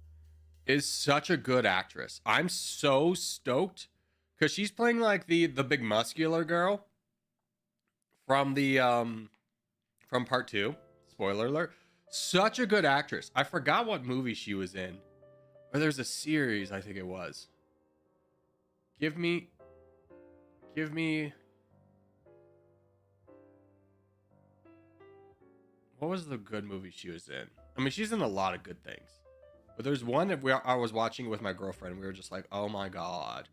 is such a good actress. I'm so stoked because she's playing like the big muscular girl from the from part 2. Spoiler alert. Such a good actress. I forgot what movie she was in. Or there's a series, I think it was. Give me what was the good movie she was in? I mean, she's in a lot of good things. But there's one that I was watching with my girlfriend. We were just like, oh my God.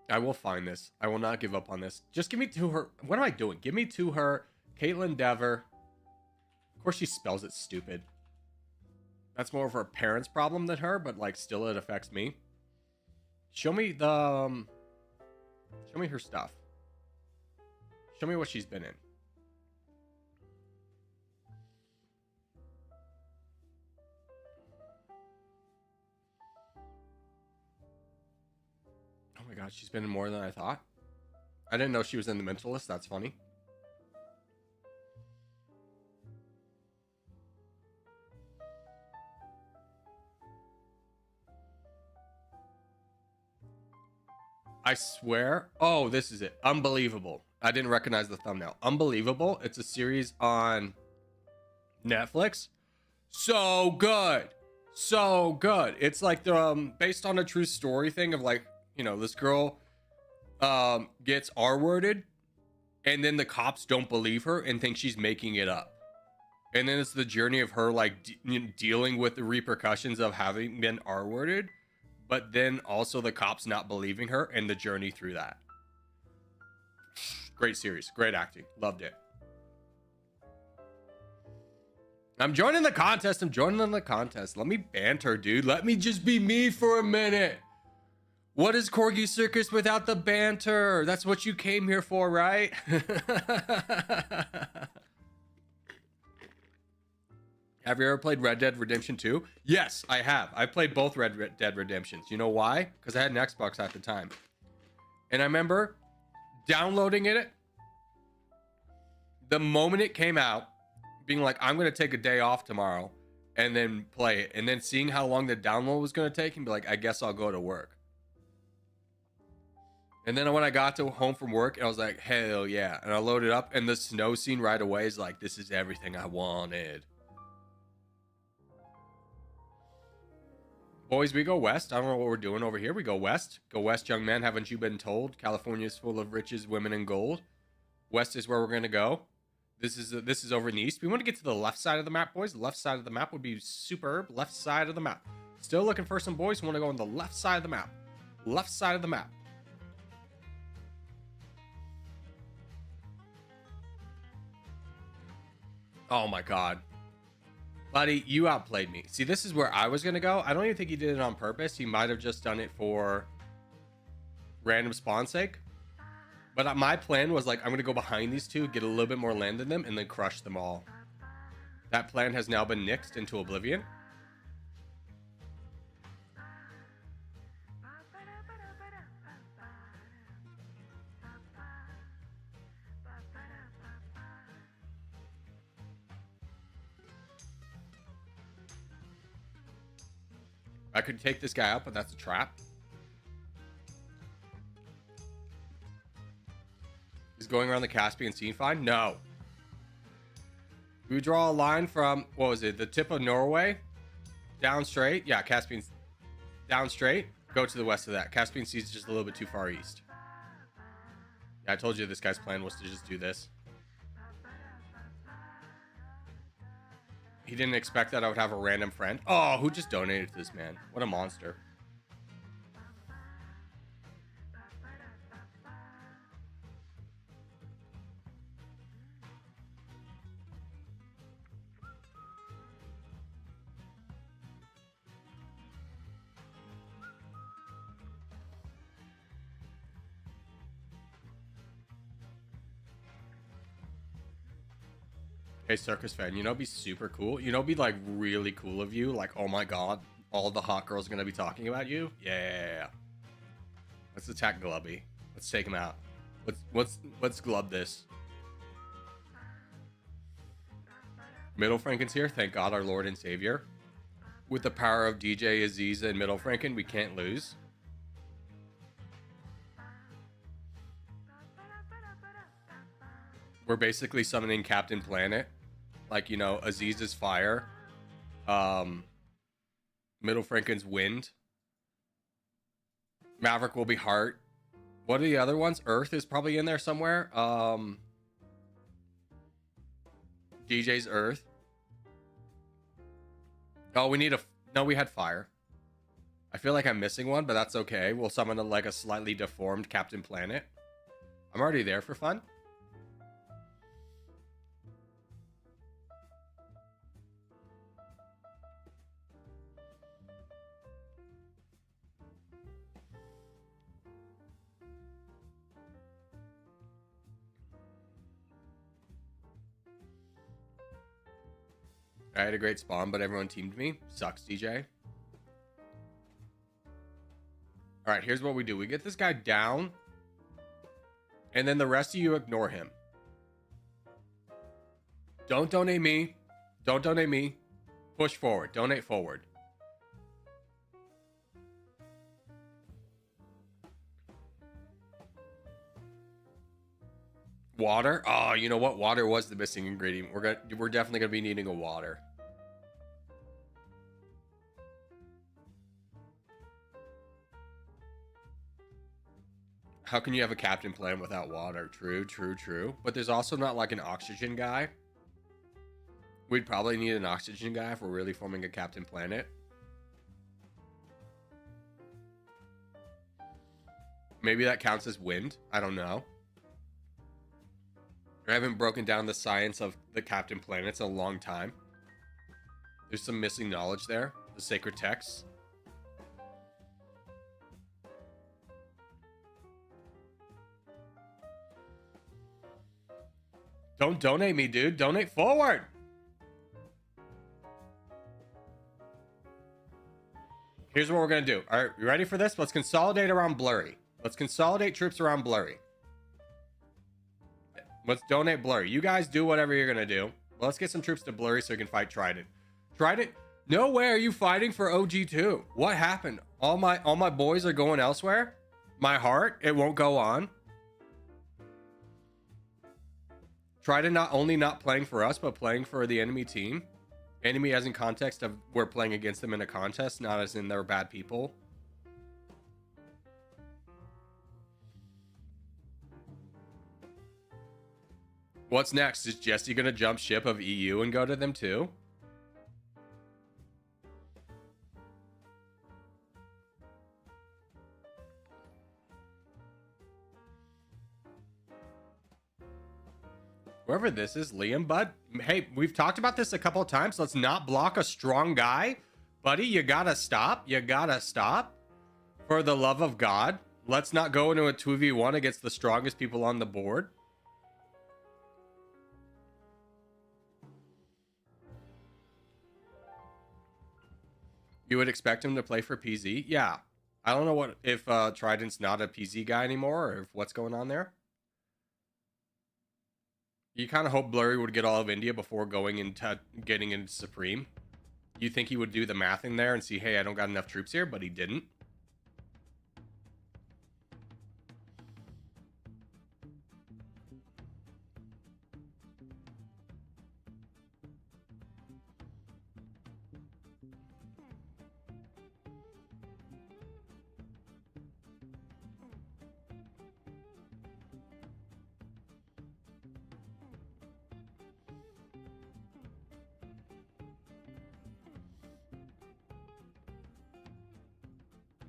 I will find this. I will not give up on this. Just give me to her. What am I doing? Give me to her. Caitlin Dever. Of course, she spells it stupid. That's more of her parents' problem than her, but like still it affects me. Show me the... show me her stuff. Show me what she's been in. Oh my God, she's been in more than I thought. I didn't know she was in The Mentalist. That's funny. I swear. Oh, this is it. Unbelievable. I didn't recognize the thumbnail. Unbelievable. It's a series on Netflix. So good. So good. It's like the based on a true story thing of like, you know, this girl gets R-worded and then the cops don't believe her and think she's making it up. And then it's the journey of her like dealing with the repercussions of having been R-worded, but then also the cops not believing her and the journey through that. Great series. Great acting. Loved it. I'm joining the contest. I'm joining in the contest. Let me banter, dude. Let me just be me for a minute. What is Corgi Circus without the banter? That's what you came here for, right? Have you ever played Red Dead Redemption 2? Yes, I have. I played both Red Dead Redemptions. You know why? Because I had an Xbox at the time. And I remember downloading it the moment it came out, being like, I'm going to take a day off tomorrow and then play it. And then seeing how long the download was going to take and be like, I guess I'll go to work. And then when I got to home from work, I was like, hell yeah. And I loaded up and the snow scene right away is like, this is everything I wanted. Boys, we go west. I don't know what we're doing over here. We go west. Go west, young man. Haven't you been told? California is full of riches, women, and gold. West is where we're going to go. This is over in the east. We want to get to the left side of the map, boys. The left side of the map would be superb. Left side of the map. Still looking for some boys who want to go on the left side of the map. Left side of the map. Oh my god. Buddy, you outplayed me. See, this is where I was going to go. I don't even think he did it on purpose. He might have just done it for random spawn sake. But my plan was like, I'm going to go behind these two, get a little bit more land than them, and then crush them all. That plan has now been nixed into oblivion. I could take this guy out, but that's a trap. Is going around the Caspian Sea fine? No. We draw a line from, what was it, the tip of Norway down straight. Yeah, Caspian down straight. Go to the west of that. Caspian Sea is just a little bit too far east. Yeah, I told you this guy's plan was to just do this. He didn't expect that I would have a random friend. Oh, who just donated to this man? What a monster. Hey, Circus fan, you know, it'd be super cool. You know, it'd be like really cool of you. Like, oh my god, all the hot girls are gonna be talking about you. Yeah. Let's attack Glubby. Let's take him out. Let's glub this. Middle Franken's here. Thank God, our Lord and Savior. With the power of DJ Aziza and Middle Franken, we can't lose. We're basically summoning Captain Planet. Like, you know, Aziz is fire. Middle Franken's wind. Maverick will be heart. What are the other ones? Earth is probably in there somewhere. DJ's Earth. Oh, we need a... No, we had fire. I feel like I'm missing one, but that's okay. We'll summon like a slightly deformed Captain Planet. I'm already there for fun. I had a great spawn, but everyone teamed me. Sucks, DJ. All right, here's what we do. We get this guy down, and then the rest of you ignore him. Don't donate me. Don't donate me. Push forward. Donate forward. Water? Oh, you know what? Water was the missing ingredient. We're definitely gonna be needing a water. How can you have a captain plan without water? True, true, true. But there's also not like an oxygen guy. We'd probably need an oxygen guy if we're really forming a captain planet. Maybe that counts as wind. I don't know. I haven't broken down the science of the captain planets in a long time. There's some missing knowledge there. The sacred texts. Don't donate me, dude. Donate forward. Here's what we're going to do. All right, you ready for this? Let's consolidate around Blurry. Let's consolidate troops around Blurry. Let's donate Blurry. You guys do whatever you're going to do. Let's get some troops to Blurry so we can fight Trident. Trident? No way are you fighting for OG2. What happened? All my boys are going elsewhere? My heart? It won't go on. Trident not only not playing for us, but playing for the enemy team. Enemy as in context of we're playing against them in a contest, not as in they're bad people. What's next? Is Jesse gonna jump ship of EU and go to them too? Whoever this is, Liam, bud. Hey, we've talked about this a couple of times. Let's not block a strong guy. Buddy, you gotta stop. You gotta stop. For the love of God. Let's not go into a 2v1 against the strongest people on the board. You would expect him to play for PZ? Yeah. I don't know what if Trident's not a PZ guy anymore or if what's going on there. You kind of hope Blurry would get all of India before going into getting into Supreme. You think he would do the math in there and see, hey, I don't got enough troops here, but he didn't.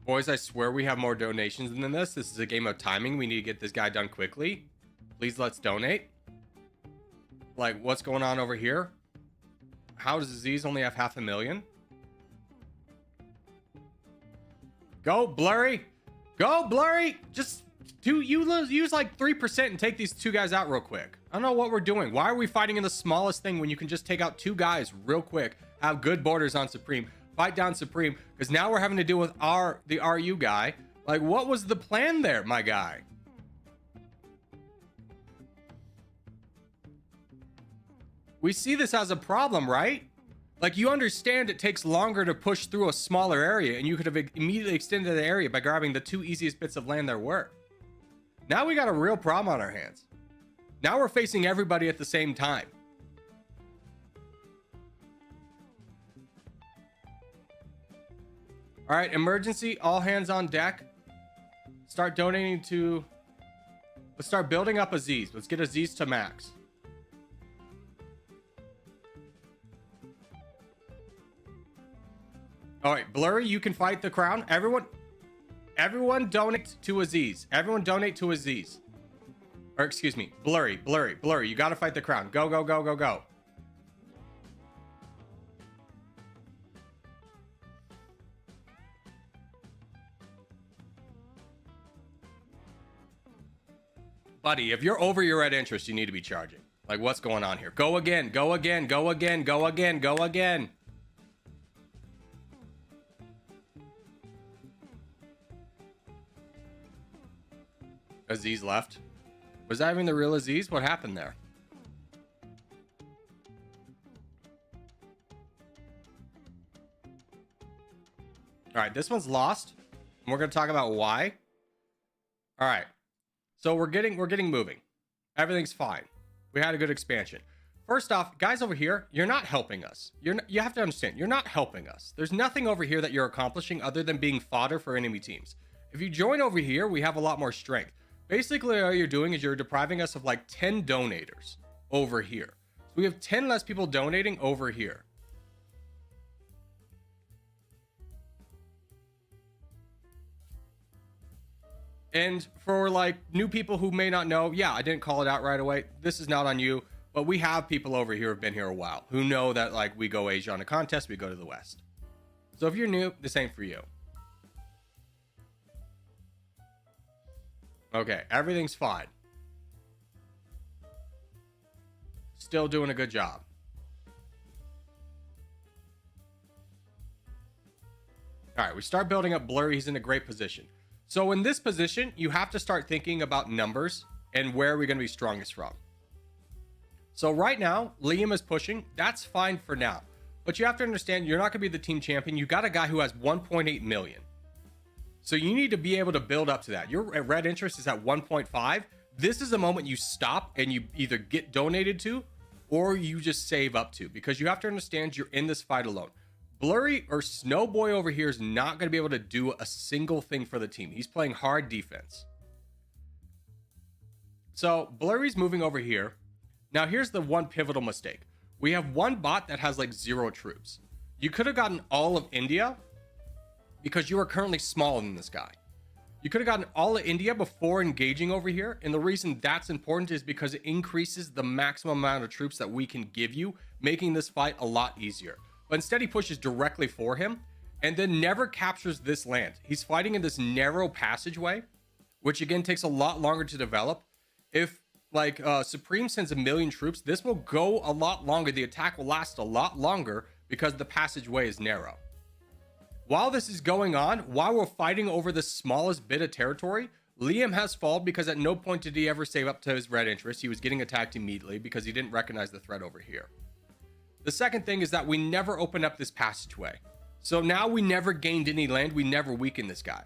Boys, I swear we have more donations than this. This is a game of timing. We need to get this guy done quickly. Please, let's donate. Like, what's going on over here? How does Aziz only have 500,000? Go, Blurry. Go, Blurry. Just use like 3% and take these two guys out real quick. I don't know what we're doing. Why are we fighting in the smallest thing when you can just take out two guys real quick, have good borders on Supreme, fight down Supreme, because now we're having to deal with the RU guy. Like, what was the plan there, my guy? We see this as a problem, right? Like, you understand it takes longer to push through a smaller area, and you could have immediately extended the area by grabbing the two easiest bits of land there were. Now we got a real problem on our hands. Now we're facing everybody at the same time. All right, emergency, all hands on deck. Start donating to... Let's start building up Aziz. Let's get Aziz to max. All right, Blurry, you can fight the crown. Everyone donate to Aziz. Everyone donate to Aziz. Or excuse me, Blurry, you gotta fight the crown. Go, go, go, go, go. Buddy, if you're over your red interest, you need to be charging. Like, what's going on here? Go again, go again, go again, go again, go again. Aziz left. Was that even the real Aziz? What happened there? All right, this one's lost. And we're going to talk about why. All right. So we're getting moving. Everything's fine. We had a good expansion. First off, guys over here, you're not helping us. You have to understand, you're not helping us. There's nothing over here that you're accomplishing other than being fodder for enemy teams. If you join over here, we have a lot more strength. Basically, all you're doing is you're depriving us of like 10 donators over here. So we have 10 less people donating over here. And for like new people who may not know, yeah, I didn't call it out right away. This is not on you, but we have people over here who've been here a while who know that like we go Asia on a contest, we go to the West. So if you're new, this ain't for you. Okay, everything's fine. Still doing a good job. All right, we start building up Blurry. He's in a great position. So in this position, you have to start thinking about numbers and where are we going to be strongest from. So right now, Liam is pushing. That's fine for now. But you have to understand, you're not going to be the team champion. You got a guy who has 1.8 million. So you need to be able to build up to that. Your red interest is at 1.5. This is the moment you stop and you either get donated to or you just save up to, because you have to understand you're in this fight alone. Blurry or Snowboy over here is not going to be able to do a single thing for the team. He's playing hard defense. So Blurry's moving over here. Now, here's the one pivotal mistake. We have one bot that has like 0 troops. You could have gotten all of India because you are currently smaller than this guy. You could have gotten all of India before engaging over here. And the reason that's important is because it increases the maximum amount of troops that we can give you, making this fight a lot easier. But instead, he pushes directly for him and then never captures this land. He's fighting in this narrow passageway, which again takes a lot longer to develop. If like Supreme sends 1,000,000 troops, this will go a lot longer. The attack will last a lot longer because the passageway is narrow. While this is going on, while we're fighting over the smallest bit of territory, Liam has fallen because at no point did he ever save up to his red interest. He was getting attacked immediately because he didn't recognize the threat over here. The second thing is that we never opened up this passageway. So now we never gained any land. We never weakened this guy.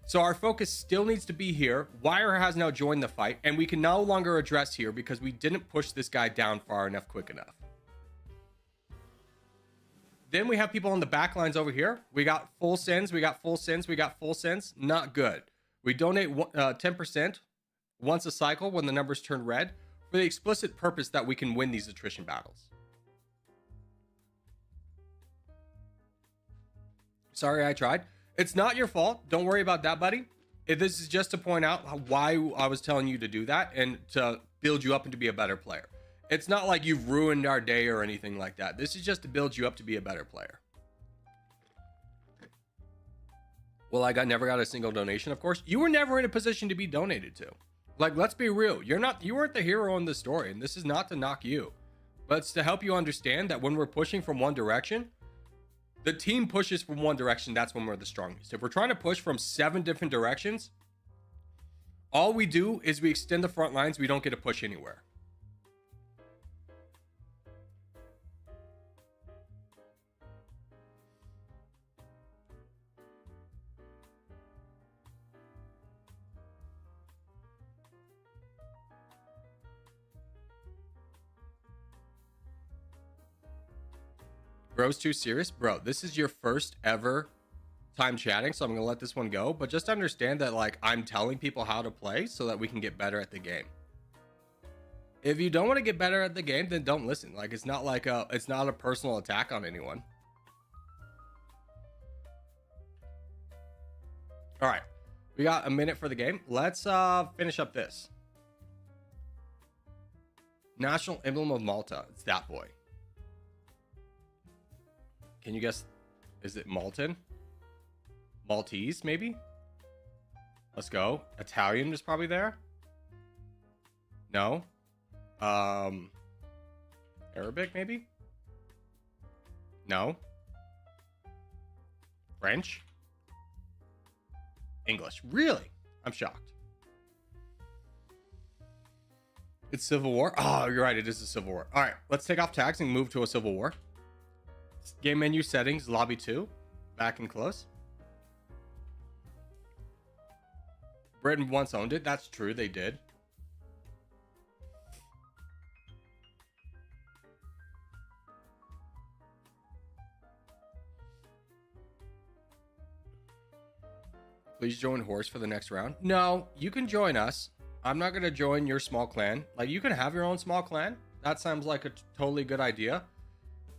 So our focus still needs to be here. Wire has now joined the fight, and we can no longer address here because we didn't push this guy down far enough quick enough. Then we have people on the back lines over here. We got full sends, we got full sends, we got full sends. Not good. We donate 10% once a cycle when the numbers turn red for the explicit purpose that we can win these attrition battles. Sorry, I tried. It's not your fault. Don't worry about that, buddy. This is just to point out why I was telling you to do that and to build you up and to be a better player. It's not like you've ruined our day or anything like that. This is just to build you up to be a better player. Well, never got a single donation, of course. You were never in a position to be donated to. Like, let's be real. You weren't the hero in this story, and this is not to knock you. But it's to help you understand that when we're pushing from one direction, the team pushes from one direction. That's when we're the strongest. If we're trying to push from 7 different directions, all we do is we extend the front lines. We don't get to push anywhere. Bro's too serious? Bro, this is your first ever time chatting, so I'm gonna let this one go. But just understand that, like, I'm telling people how to play so that we can get better at the game. If you don't want to get better at the game, then don't listen. Like, it's not a personal attack on anyone. All right, we got a minute for the game. Let's finish up this. National emblem of Malta. It's that boy. Can you guess? Is it Malton? Maltese, maybe? Let's go. Italian is probably there. No. Arabic, maybe? No. French? English. Really? I'm shocked. It's Civil War. Oh, you're right. It is a Civil War. All right. Let's take off tags and move to a Civil War. Game menu settings, lobby 2. Back and close. Britain once owned it. That's true. They did. Please join Horse for the next round. No, you can join us. I'm not going to join your small clan. Like, you can have your own small clan. That sounds like a totally good idea.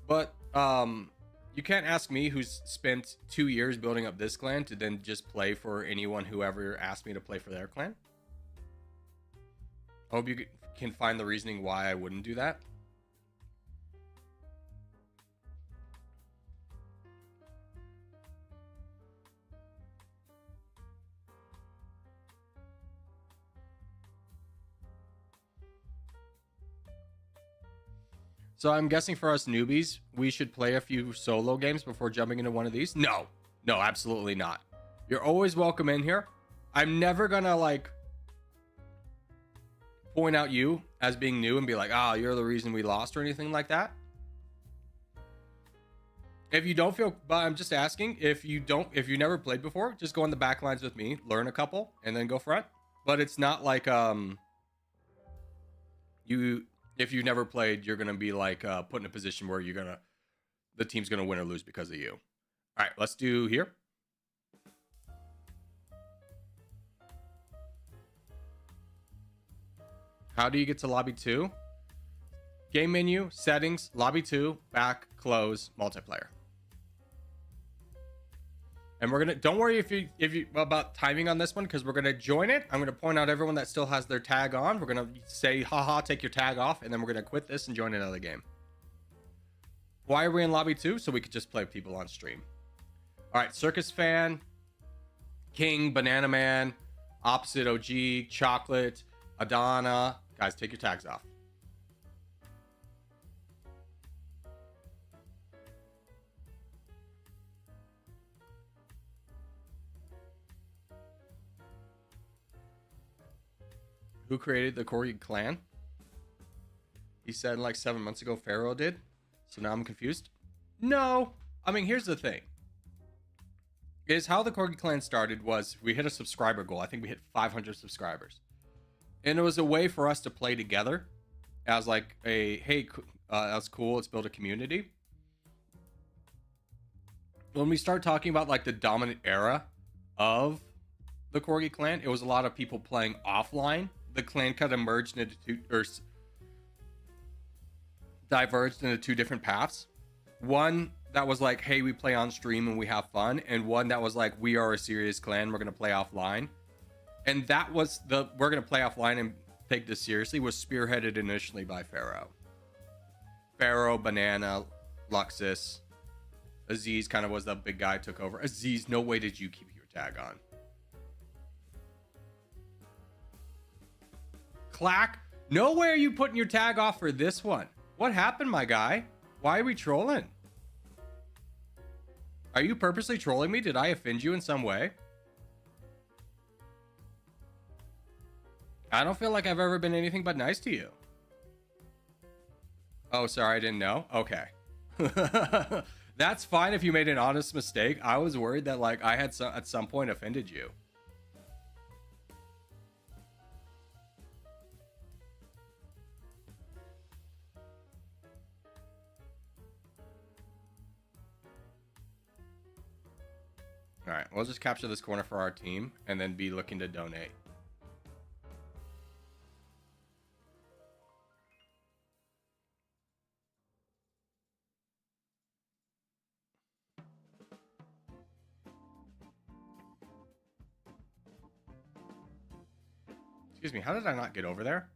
But you can't ask me, who's spent 2 years building up this clan, to then just play for anyone who ever asked me to play for their clan. I hope you can find the reasoning why I wouldn't do that. So I'm guessing for us newbies, we should play a few solo games before jumping into one of these. No, absolutely not. You're always welcome in here. I'm never gonna like point out you as being new and be like, oh, you're the reason we lost or anything like that. If you don't feel, but I'm just asking, if you never played before, just go on the back lines with me, learn a couple, and then go front. But it's not like if you never played, you're gonna be like put in a position where the team's gonna win or lose because of you. All right, let's do here. How do you get to lobby 2? Game menu, settings, lobby 2, back, close, multiplayer. And we're gonna, don't worry if you about timing on this one, because we're gonna join it. I'm gonna point out everyone that still has their tag on. We're gonna say, haha, take your tag off, and then we're gonna quit this and join another game. Why are we in lobby 2? So we could just play with people on stream. All right, Circus Fan, King, Banana Man, Opposite OG, Chocolate, Adana. Guys, take your tags off. Who created the Corgi clan? He said like 7 months ago Pharaoh did. So now I'm confused. No. I mean, here's the thing. Is how the Corgi clan started was we hit a subscriber goal. I think we hit 500 subscribers. And it was a way for us to play together as like a, hey, that's cool. Let's build a community. When we start talking about like the dominant era of the Corgi clan, it was a lot of people playing offline. The clan kind of merged into two, or diverged into two different paths. One that was like, hey, we play on stream and we have fun, and one that was like, we are a serious clan, we're gonna play offline. And that was the we're gonna play offline and take this seriously was spearheaded initially by Pharaoh, Banana, Luxus. Aziz kind of was the big guy, took over. Aziz, no way did you keep your tag on. Clack, no way are you putting your tag off for this one. What happened, my guy? Why are we trolling? Are you purposely trolling me? Did I offend you in some way? I don't feel like I've ever been anything but nice to you. Oh, sorry, I didn't know. Okay. That's fine if you made an honest mistake. I was worried that like I had at some point offended you. All right, we'll just capture this corner for our team and then be looking to donate. Excuse me, how did I not get over there?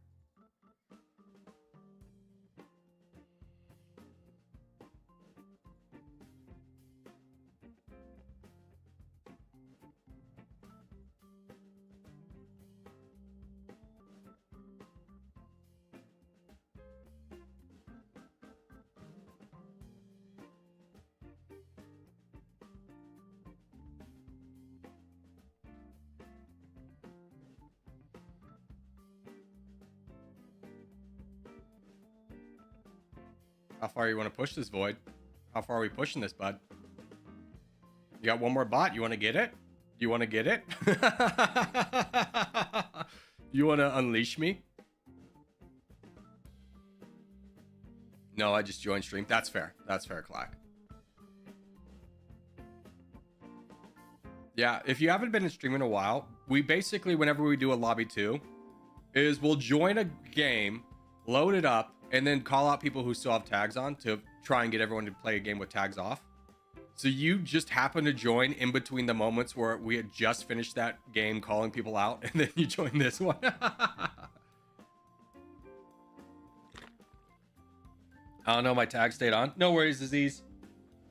How far you want to push this, Void? How far are we pushing this, bud? You got one more bot. You want to get it? You want to get it? You want to unleash me? No, I just joined stream. That's fair. That's fair, Clack. Yeah, if you haven't been in stream in a while, we basically, whenever we do a lobby 2, is we'll join a game, load it up, and then call out people who still have tags on to try and get everyone to play a game with tags off. So you just happen to join in between the moments where we had just finished that game calling people out, and then you join this one. I don't know, my tag stayed on. No worries, Aziz.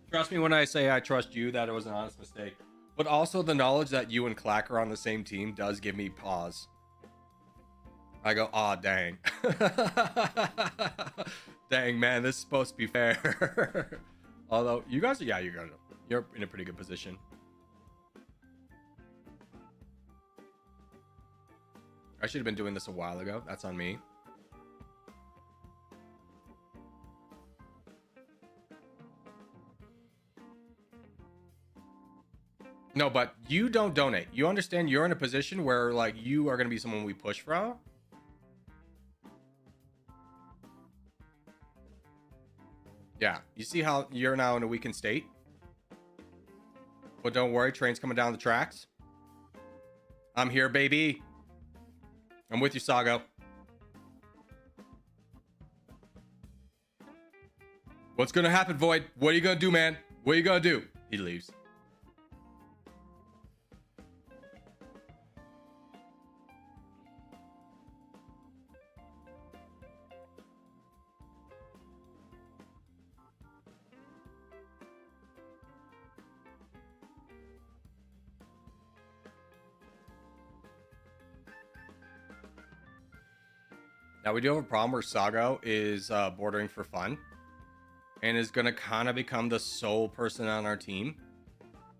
Trust me when I say I trust you that it was an honest mistake. But also the knowledge that you and Clack are on the same team does give me pause. I go, aw, dang. Dang, man, this is supposed to be fair. Although, you guys, yeah, you're in a pretty good position. I should have been doing this a while ago. That's on me. No, but you don't donate. You understand you're in a position where, like, you are going to be someone we push for. Yeah, you see how you're now in a weakened state? But don't worry, train's coming down the tracks. I'm here, baby. I'm with you, Sago. What's gonna happen, Void? What are you gonna do, man? What are you gonna do? He leaves. Now we do have a problem where Sago is bordering for fun and is going to kind of become the sole person on our team,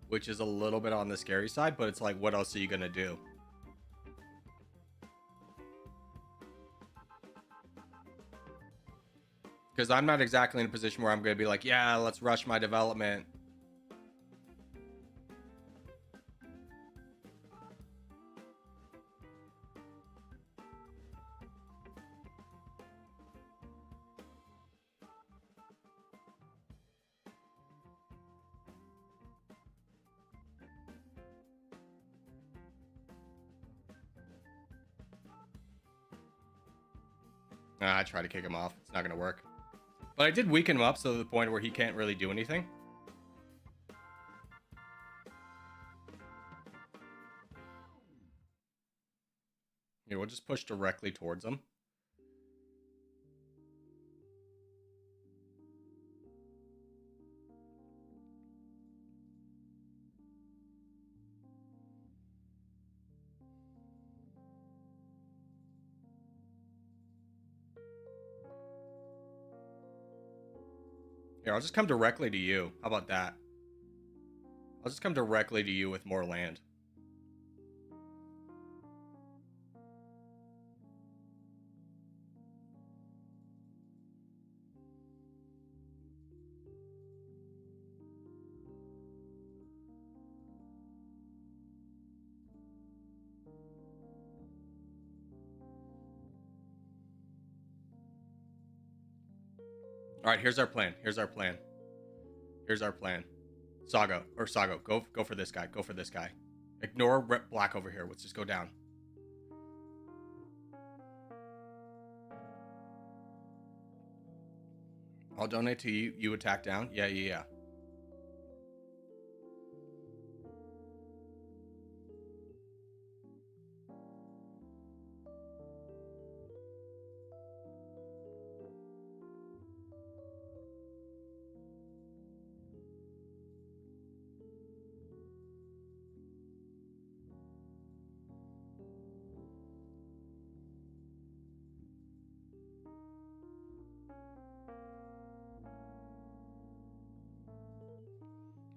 which is a little bit on the scary side, but it's like, what else are you going to do? Because I'm not exactly in a position where I'm going to be like, yeah, let's rush my development. I try to kick him off. It's not going to work. But I did weaken him up so to the point where he can't really do anything. Here, we'll just push directly towards him. Here, I'll just come directly to you. How about that? I'll just come directly to you with more land. All right, here's our plan. Here's our plan. Here's our plan. Sago, go for this guy. Go for this guy. Ignore black over here. Let's just go down. I'll donate to you. You attack down. Yeah.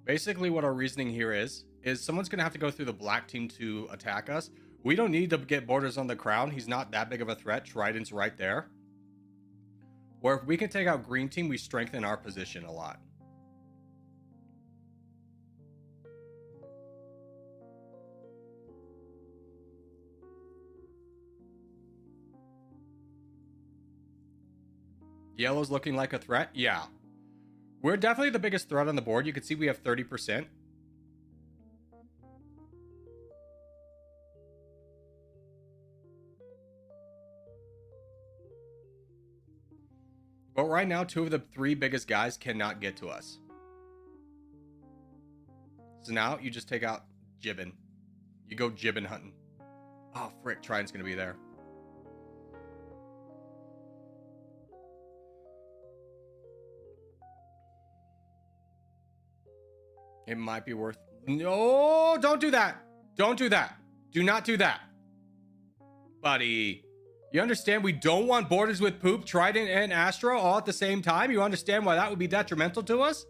Basically, what our reasoning here is someone's going to have to go through the black team to attack us. We don't need to get borders on the crown. He's not that big of a threat. Trident's right there. Where if we can take out green team, we strengthen our position a lot. Yellow's looking like a threat? Yeah. We're definitely the biggest threat on the board. You can see we have 30%. But right now, 2 of the 3 biggest guys cannot get to us. So now you just take out Gibbon. You go Gibbon hunting. Oh, frick. Trident's going to be there. It might be worth... No, don't do that. Don't do that. Do not do that. Buddy. You understand we don't want borders with Poop, Trident, and Astra all at the same time? You understand why that would be detrimental to us?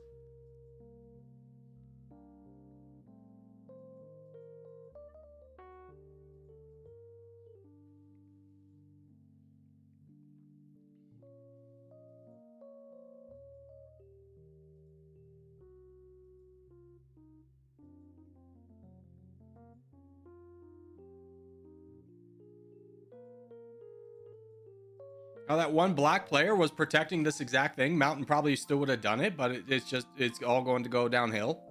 Now that one black player was protecting this exact thing. Mountain probably still would have done it, but it's all going to go downhill.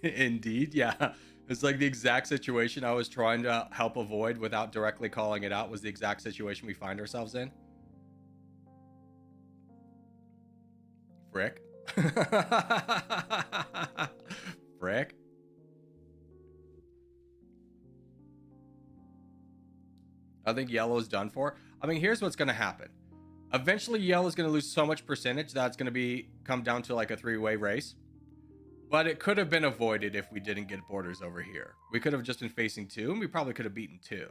Indeed, yeah. It's like the exact situation I was trying to help avoid without directly calling it out was the exact situation we find ourselves in. Frick. Frick. I think yellow is done for. I mean, here's what's going to happen. Eventually, yellow is going to lose so much percentage that it's going to come down to like a three-way race. But it could have been avoided if we didn't get borders over here. We could have just been facing 2, and we probably could have beaten 2.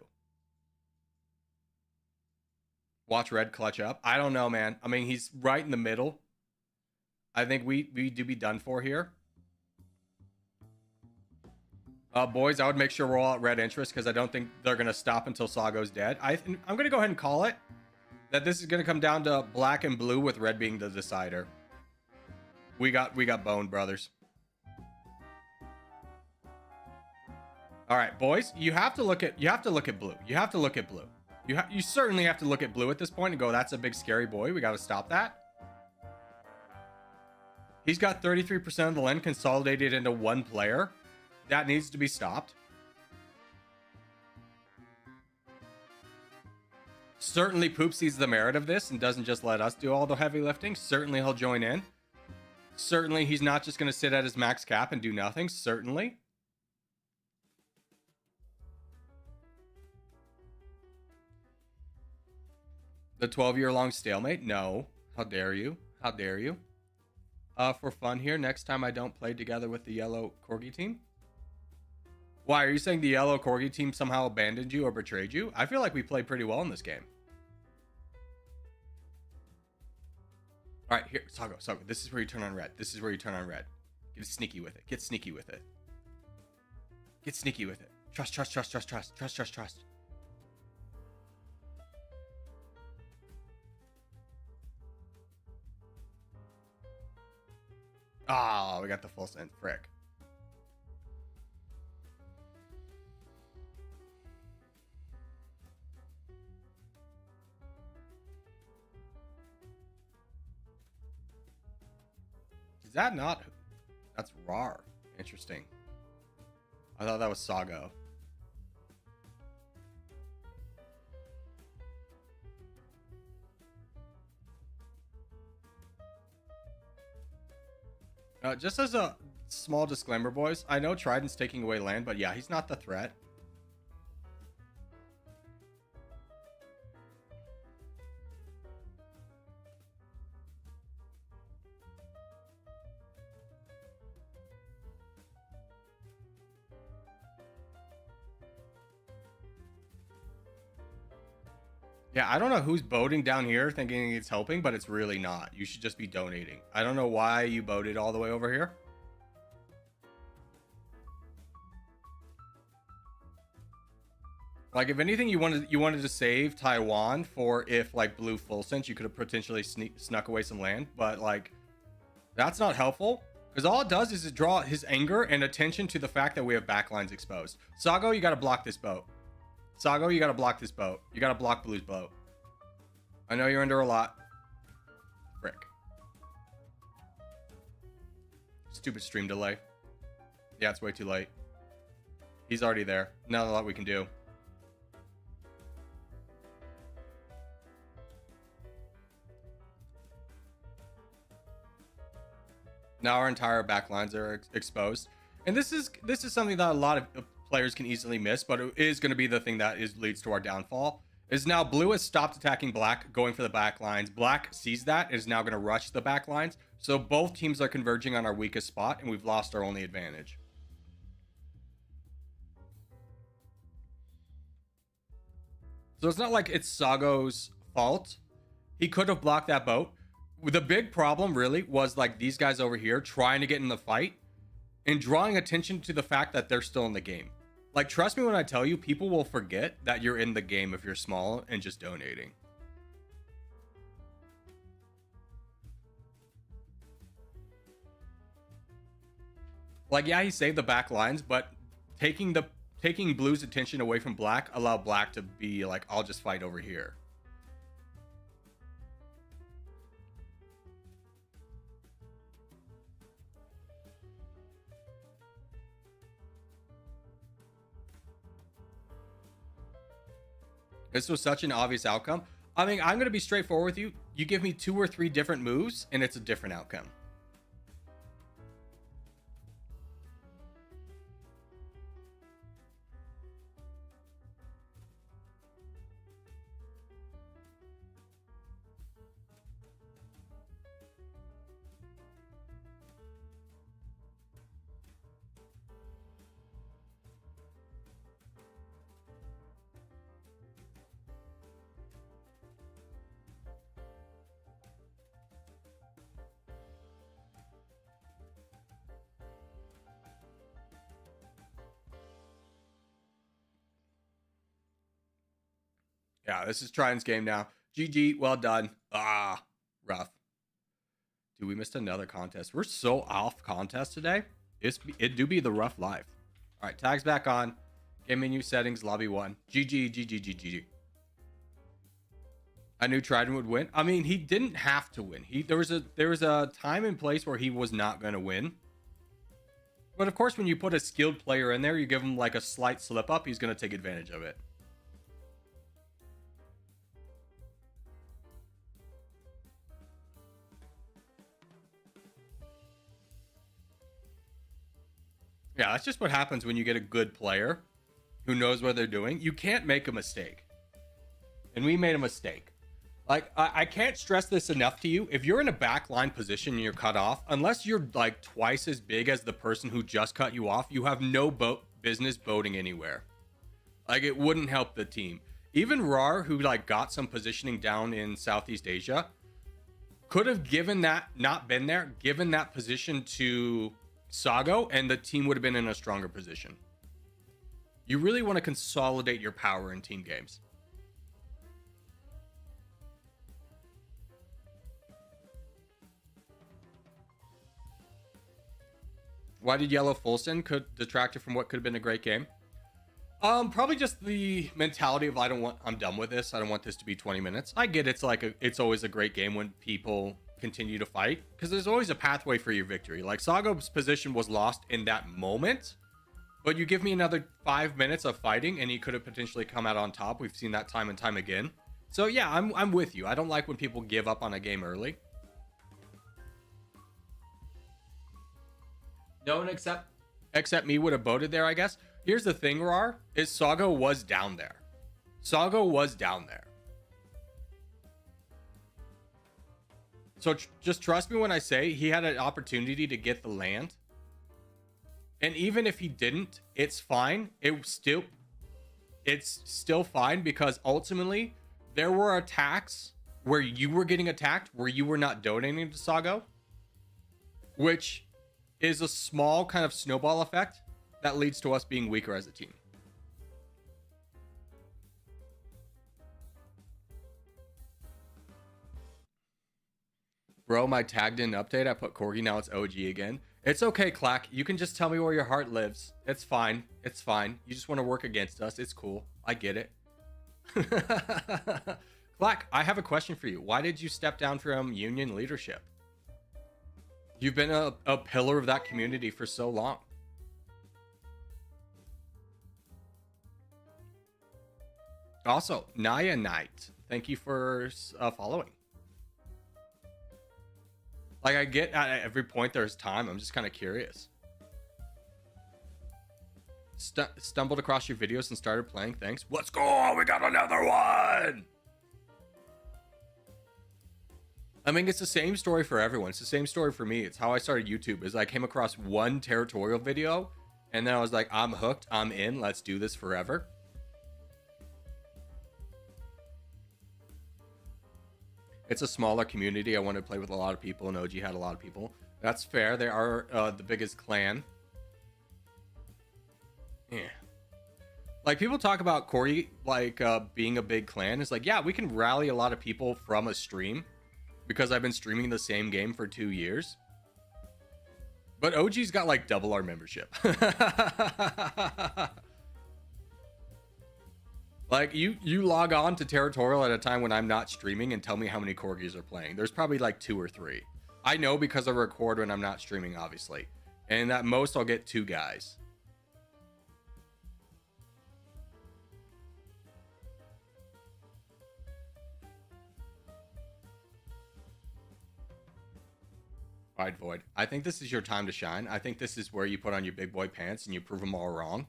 Watch red clutch up. I don't know, man. I mean, he's right in the middle. I think we do be done for here. Boys, I would make sure we're all at red interest because I don't think they're going to stop until Sago's dead. I'm going to go ahead and call it that this is going to come down to black and blue with red being the decider. We got boned, brothers. All right, boys, you have to look at blue. You have to look at blue. You certainly have to look at blue at this point and go, that's a big scary boy. We got to stop that. He's got 33% of the land consolidated into one player. That needs to be stopped. Certainly Poop sees the merit of this and doesn't just let us do all the heavy lifting. Certainly he'll join in. Certainly he's not just going to sit at his max cap and do nothing. Certainly. The 12-year-long stalemate? No. How dare you? How dare you? For fun here, next time I don't play together with the yellow corgi team. Why, are you saying the yellow corgi team somehow abandoned you or betrayed you? I feel like we played pretty well in this game. All right, here, Sago, this is where you turn on red. This is where you turn on red. Get sneaky with it. Get sneaky with it. Get sneaky with it. Trust. Ah, we got the full send. Frick. Is that not? That's rar. Interesting. I thought that was Sago. Just as a small disclaimer, boys, I know Trident's taking away land, but yeah, he's not the threat. Yeah, I don't know who's boating down here thinking it's helping, but it's really not. You should just be donating. I don't know why you boated all the way over here. Like, if anything, you wanted to save Taiwan for if, like, blue full sent, you could have potentially snuck away some land. But, like, that's not helpful. Because all it does is it draw his anger and attention to the fact that we have backlines exposed. Sago, you got to block this boat. Sago, you gotta block this boat. You gotta block Blue's boat. I know you're under a lot. Frick. Stupid stream delay. Yeah, it's way too late. He's already there. Not a lot we can do. Now our entire backlines are exposed. And this is something that a lot of players can easily miss, but it is going to be the thing that leads to our downfall. Is now blue has stopped attacking black, going for the back lines. Black sees that and is now going to rush the back lines. So both teams are converging on our weakest spot, and we've lost our only advantage. So it's not like it's Sago's fault. He could have blocked that boat. The big problem really was like these guys over here trying to get in the fight and drawing attention to the fact that they're still in the game. Like, trust me when I tell you, people will forget that you're in the game if you're small and just donating. Like, yeah, he saved the back lines, but taking Blue's attention away from black allowed black to be like, I'll just fight over here. This was such an obvious outcome. I mean, I'm going to be straightforward with you. You give me 2 or 3 different moves and it's a different outcome. Yeah, this is Triton's game now. GG, well done. Ah, rough. Dude, we missed another contest. We're so off contest today. It do be the rough life. All right, tags back on. Game menu settings, lobby 1. GG, GG, GG. I knew Triton would win. I mean, he didn't have to win. There was a time and place where he was not going to win. But of course, when you put a skilled player in there, you give him like a slight slip up, he's going to take advantage of it. Yeah, that's just what happens when you get a good player who knows what they're doing. You can't make a mistake. And we made a mistake. Like, I can't stress this enough to you. If you're in a backline position and you're cut off, unless you're like twice as big as the person who just cut you off, you have no business boating anywhere. Like, it wouldn't help the team. Even Rar, who like got some positioning down in Southeast Asia, could have given that, not been there, given that position to Sago, and the team would have been in a stronger position. You really want to consolidate your power in team games. Why did Yellow Fulson could detract from what could have been a great game? Probably just the mentality of I'm done with this. I don't want this to be 20 minutes. I get it's always a great game when people continue to fight, because there's always a pathway for your victory. Like, Sago's position was lost in that moment, but you give me another 5 minutes of fighting and he could have potentially come out on top. We've seen that time and time again. So yeah, I'm with you. I don't like when people give up on a game early. No one except me would have voted there, I guess. Here's the thing, Rar, is Sago was down there. Sago was down there. So just trust me when I say he had an opportunity to get the land. And even if he didn't, it's fine. It's still fine, because ultimately there were attacks where you were getting attacked, where you were not donating to Sago, which is a small kind of snowball effect that leads to us being weaker as a team. Bro, my tagged in update, I put Corgi, now it's OG again. It's okay, Clack. You can just tell me where your heart lives. It's fine. It's fine. You just want to work against us. It's cool. I get it. Clack, I have a question for you. Why did you step down from union leadership? You've been a pillar of that community for so long. Also, Naya Knight, thank you for following. Like, I get at every point there's time. I'm just kind of curious. Stumbled across your videos and started playing. Thanks. Let's go. We got another one. I mean, it's the same story for everyone. It's the same story for me. It's how I started YouTube. Is I came across one Territorial video, and then I was like, I'm hooked. I'm in. Let's do this forever. It's a smaller community. I wanted to play with a lot of people, and OG had a lot of people. That's fair. They are the biggest clan. Yeah. Like, people talk about Corey, like, being a big clan. It's like, yeah, we can rally a lot of people from a stream, because I've been streaming the same game for 2 years. But OG's got, like, double our membership. Like, you log on to Territorial at a time when I'm not streaming and tell me how many corgis are playing. There's probably like 2 or 3. I know because I record when I'm not streaming, obviously. And at most, I'll get 2 guys. Pride Void. I think this is your time to shine. I think this is where you put on your big boy pants and you prove them all wrong.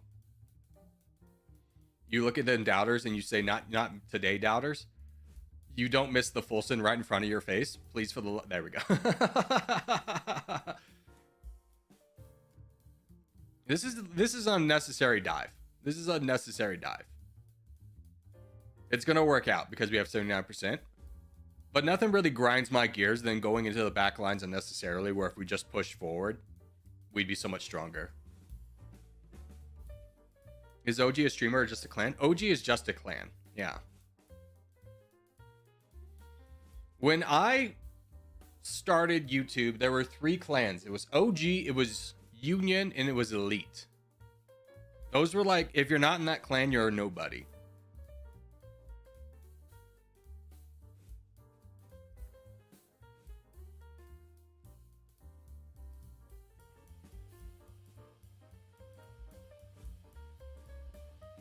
You look at the doubters and you say, not today, doubters. You don't miss the full send right in front of your face. Please, for the... There we go. This is unnecessary dive. This is unnecessary dive. It's going to work out because we have 79%. But nothing really grinds my gears than going into the back lines unnecessarily, where if we just push forward, we'd be so much stronger. Is OG a streamer or just a clan? OG is just a clan. Yeah. When I started YouTube, there were 3 clans. It was OG, it was Union, and it was Elite. Those were like, if you're not in that clan, you're a nobody.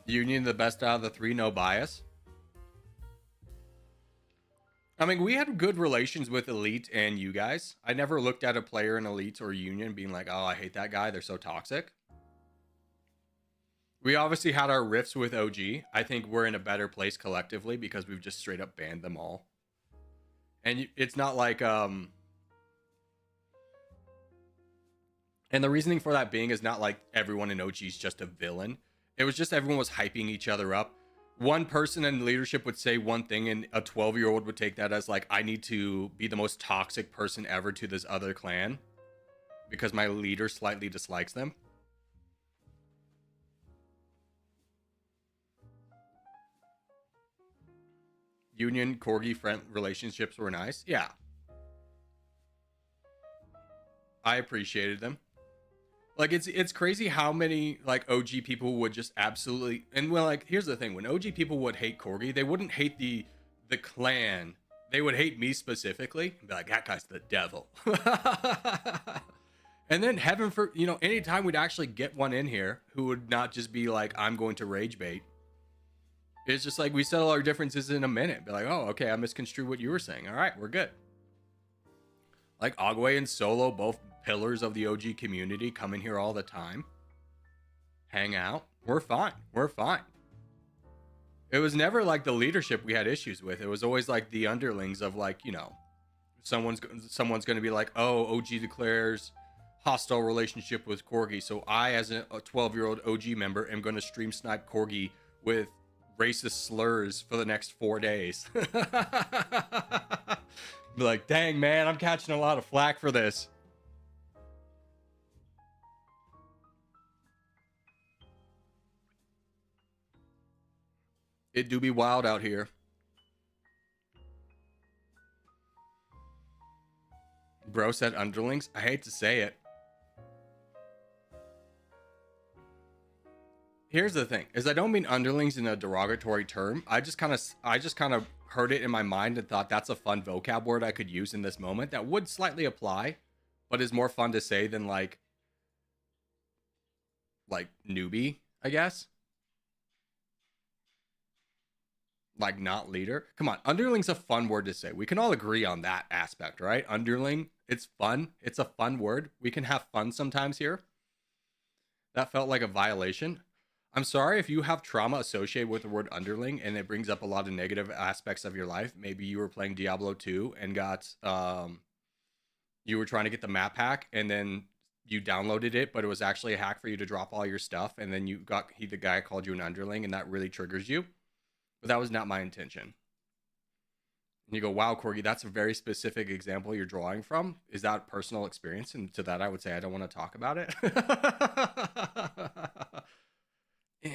Union the best out of the 3, no bias. I mean, we had good relations with Elite and you guys. I never looked at a player in Elite or Union being like, oh, I hate that guy, they're so toxic. We obviously had our rifts with OG. I think we're in a better place collectively because we've just straight up banned them all. And it's not like... And the reasoning for that being is not like everyone in OG is just a villain. It was just everyone was hyping each other up. One person in leadership would say one thing and a 12-year-old would take that as like, I need to be the most toxic person ever to this other clan because my leader slightly dislikes them. Union Corgi friend relationships were nice. Yeah. I appreciated them. Like, it's crazy how many, like, OG people would just absolutely... And, well, like, here's the thing. When OG people would hate Corgi, they wouldn't hate the clan. They would hate me specifically. Be like, that guy's the devil. And then, heaven for... You know, anytime we'd actually get one in here who would not just be like, I'm going to rage bait. It's just like, we settle our differences in a minute. Be like, oh, okay, I misconstrued what you were saying. All right, we're good. Like, Ogway and Solo, both... pillars of the OG community, come in here all the time, hang out. We're fine. We're fine. It was never like the leadership we had issues with. It was always like the underlings of like, you know, someone's going to be like, oh, OG declares hostile relationship with Corgi. So I, as a 12-year-old OG member, am going to stream snipe Corgi with racist slurs for the next 4 days. Be like, dang, man, I'm catching a lot of flack for this. It do be wild out here. Bro said underlings. I hate to say it. Here's the thing, is I don't mean underlings in a derogatory term. I just kind of heard it in my mind and thought that's a fun vocab word I could use in this moment that would slightly apply, but is more fun to say than like newbie, I guess. Like not leader. Come on, underling's a fun word to say. We can all agree on that aspect, right? Underling, it's fun. It's a fun word. We can have fun sometimes here. That felt like a violation. I'm sorry if you have trauma associated with the word underling and it brings up a lot of negative aspects of your life. Maybe you were playing Diablo 2 and got you were trying to get the map hack and then you downloaded it, but it was actually a hack for you to drop all your stuff, and then the guy called you an underling, and that really triggers you. But that was not my intention. And you go, wow, Corgi, that's a very specific example you're drawing from. Is that personal experience? And to that, I would say I don't want to talk about it. Yeah.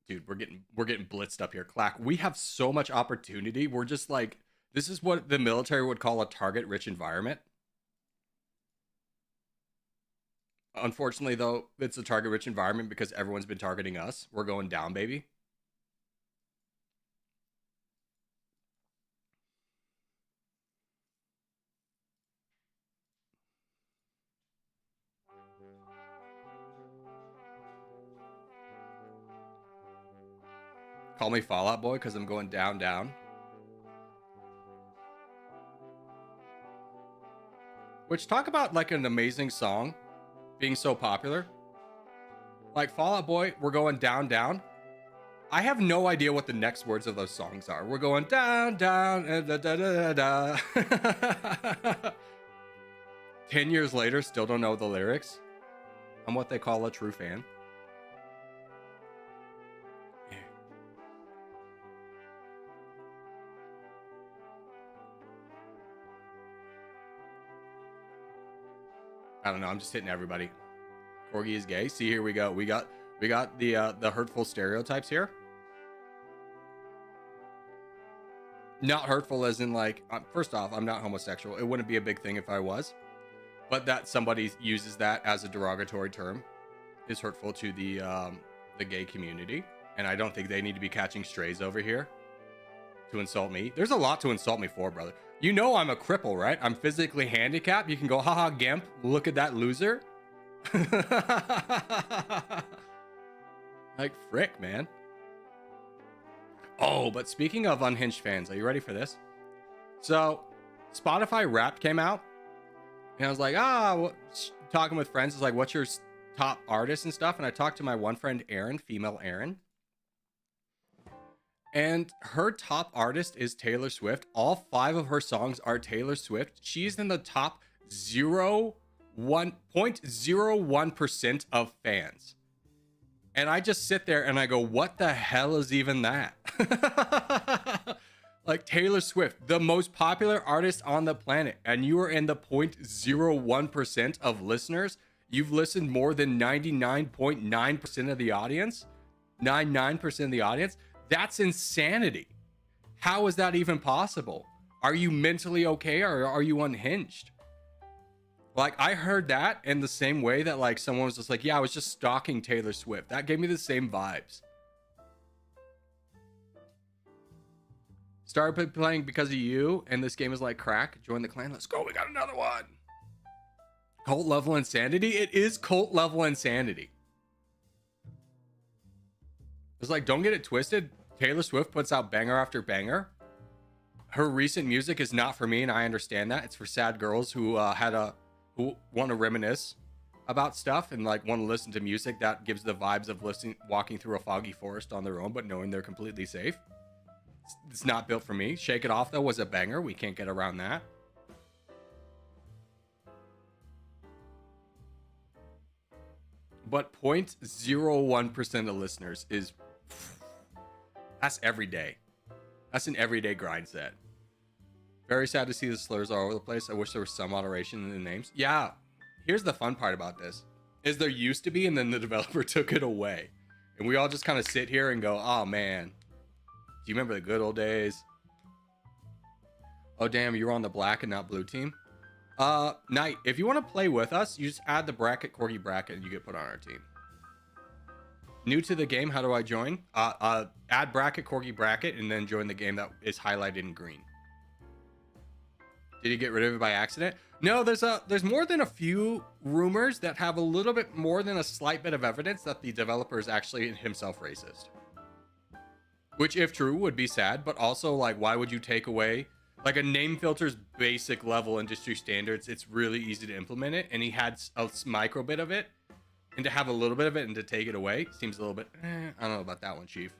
Dude, we're getting blitzed up here. Clack. We have so much opportunity. We're just like, this is what the military would call a target-rich environment. Unfortunately, though, it's a target-rich environment because everyone's been targeting us. We're going down, baby. Call me Fallout Boy because I'm going down, down. Which, talk about like an amazing song being so popular. Like Fallout Boy, we're going down, down. I have no idea what the next words of those songs are. We're going down, down, da, da, da, da, da. 10 years later, still don't know the lyrics. I'm what they call a true fan. Yeah. I don't know. I'm just hitting everybody. Corgi is gay. See, here we go. We got the hurtful stereotypes here. Not hurtful as in like, first off, I'm not homosexual. It wouldn't be a big thing if I was. But that somebody uses that as a derogatory term is hurtful to the gay community. And I don't think they need to be catching strays over here to insult me. There's a lot to insult me for, brother. You know I'm a cripple, right? I'm physically handicapped. You can go, haha, Gimp, look at that loser. Like, frick, man. Oh, but speaking of unhinged fans, are you ready for this? So, Spotify Wrapped came out. And I was like, talking with friends, is like, what's your top artist and stuff? And I talked to my one friend, Erin, female Erin. And her top artist is Taylor Swift. All 5 of her songs are Taylor Swift. She's in the top 0.01% of fans. And I just sit there and I go, what the hell is even that? Like Taylor Swift, the most popular artist on the planet, and you are in the 0.01% of listeners. You've listened more than 99.9% of the audience. 99% of the audience. That's insanity. How is that even possible? Are you mentally okay or are you unhinged? Like, I heard that in the same way that like someone was just like, yeah, I was just stalking Taylor Swift. That gave me the same vibes. Started playing because of you, and this game is like crack. Join the clan. Let's go. We got another one. Cult level insanity. It is cult level insanity. It's like, don't get it twisted. Taylor Swift puts out banger after banger. Her recent music is not for me, and I understand that. It's for sad girls who who want to reminisce about stuff and like want to listen to music that gives the vibes of walking through a foggy forest on their own, but knowing they're completely safe. It's not built for me. Shake It Off, though, was a banger. We can't get around that. But 0.01% of listeners is... That's every day. That's an everyday grind set. Very sad to see the slurs all over the place. I wish there was some moderation in the names. Yeah, here's the fun part about this. Is there used to be, and then the developer took it away. And we all just kind of sit here and go, oh, man. Do you remember the good old days? Oh, damn, you were on the black and not blue team? Knight, if you want to play with us, you just add the bracket, Corgi bracket, and you get put on our team. New to the game, how do I join? Add bracket, Corgi bracket, and then join the game that is highlighted in green. Did you get rid of it by accident? No, there's more than a few rumors that have a little bit more than a slight bit of evidence that the developer is actually himself racist. Which, if true, would be sad, but also, like, why would you take away... Like, a name filter's basic level industry standards, it's really easy to implement it, and he had a micro bit of it, and to have a little bit of it and to take it away seems a little bit... I don't know about that one, Chief.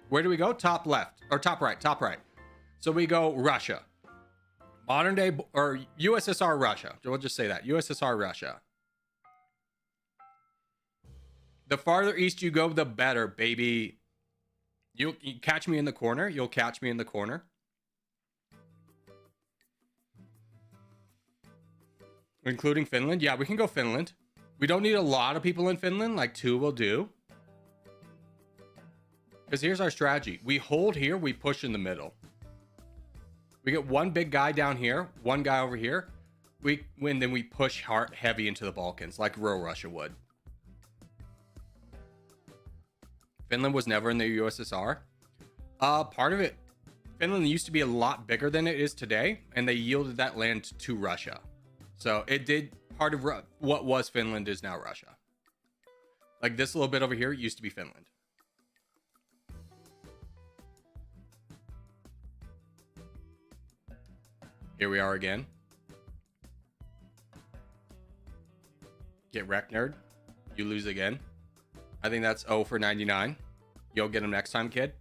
Where do we go? Top left. Or top right. Top right. So we go Russia. Modern day... Or USSR Russia. We'll just say that. USSR Russia. The farther east you go, the better, baby. You catch me in the corner. You'll catch me in the corner. Including Finland. Yeah, we can go Finland. We don't need a lot of people in Finland. Like 2 will do. Because here's our strategy. We hold here. We push in the middle. We get one big guy down here. One guy over here. We win. Then we push hard, heavy into the Balkans. Like real Russia would. Finland was never in the USSR. Part of it, Finland used to be a lot bigger than it is today, and they yielded that land to Russia. So it did, part of what was Finland is now Russia. Like this little bit over here used to be Finland. Here we are again. Get wrecked, nerd. You lose again. I think that's 0 for 99. You'll get him next time, kid.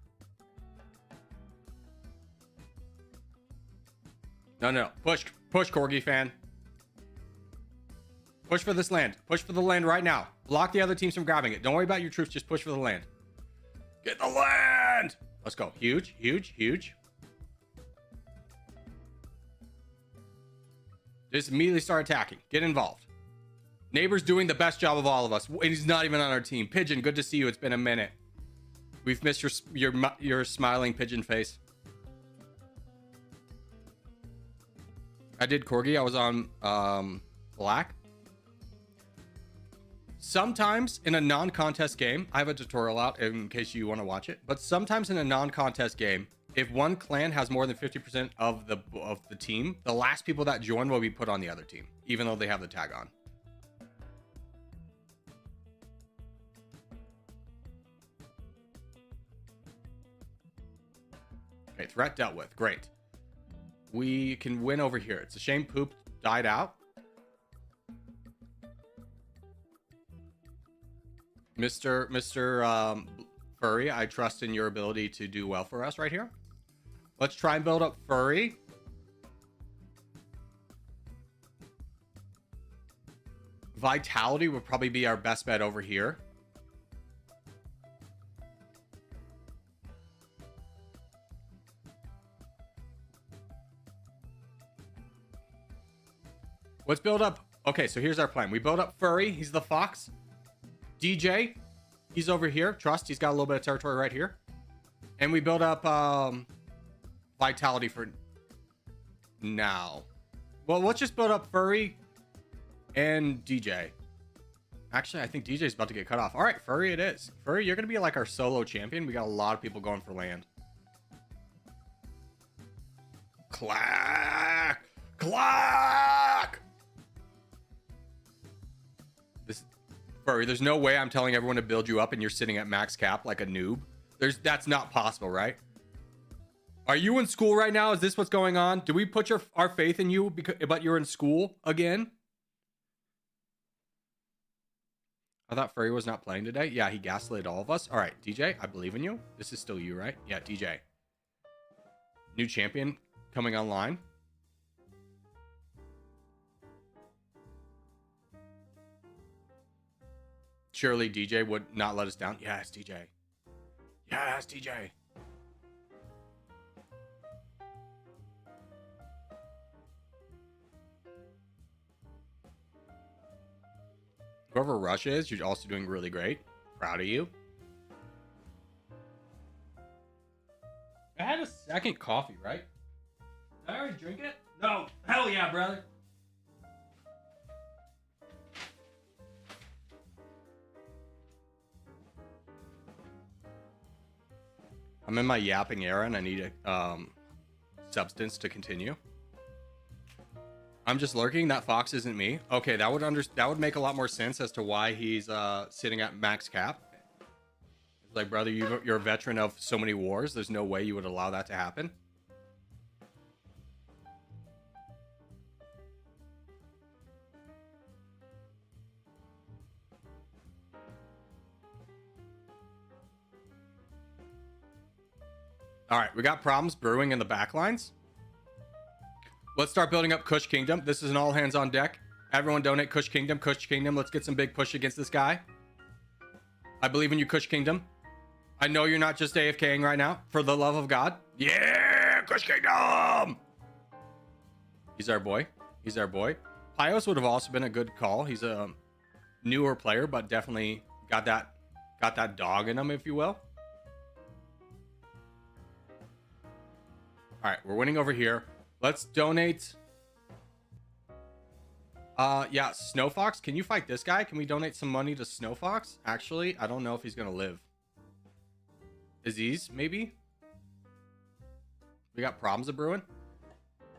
No. Push, Corgi fan. Push for this land. Push for the land right now. Block the other teams from grabbing it. Don't worry about your troops. Just push for the land. Get the land. Let's go. Huge. Just immediately start attacking. Get involved. Neighbor's doing the best job of all of us. He's not even on our team. Pigeon, good to see you. It's been a minute. We've missed your smiling pigeon face. I did Corgi. I was on black. Sometimes in a non-contest game, I have a tutorial out in case you want to watch it. But sometimes in a non-contest game, if one clan has more than 50% of the team, the last people that join will be put on the other team, even though they have the tag on. Okay, threat dealt with. Great. We can win over here. It's a shame Poop died out. Mr. Furry, I trust in your ability to do well for us right here. Let's try and build up Furry. Vitality would probably be our best bet over here. Let's build up. Okay, so here's our plan. We build up Furry. He's the fox. DJ, he's over here. Trust, he's got a little bit of territory right here. And we build up Vitality for now. Well, let's just build up Furry and DJ. Actually, I think DJ's about to get cut off. All right, Furry it is. Furry, you're going to be like our solo champion. We got a lot of people going for land. Clack! Clack! Furry, there's no way I'm telling everyone to build you up and you're sitting at max cap like a noob. That's not possible, right? Are you in school right now? Is this what's going on? Do we put our faith in you but you're in school again? I thought Furry was not playing today. Yeah, he gaslit all of us. All right, DJ, I believe in you. This is still you, right? Yeah, DJ. New champion coming online. Surely DJ would not let us down. Yes, DJ. Yes, DJ. Whoever Rush is, you're also doing really great. Proud of you. I had a second coffee, right? Did I already drink it? No. Hell yeah, brother. I'm in my yapping era and I need a substance to continue. I'm just lurking. That fox isn't me. Okay, that would make a lot more sense as to why he's sitting at max cap. Like, brother, you're a veteran of so many wars. There's no way you would allow that to happen. All right, we got problems brewing in the backlines. Let's start building up Kush Kingdom. This is an all hands on deck. Everyone donate Kush Kingdom. Kush Kingdom. Let's get some big push against this guy. I believe in you, Kush Kingdom. I know you're not just AFKing right now. For the love of God. Yeah, Kush Kingdom. He's our boy. He's our boy. Pios would have also been a good call. He's a newer player, but definitely got that dog in him, if you will. All right, we're winning over here. Let's donate. Yeah, Snowfox. Can you fight this guy? Can we donate some money to Snowfox? Actually, I don't know if he's gonna live. Aziz, maybe? We got problems of brewing.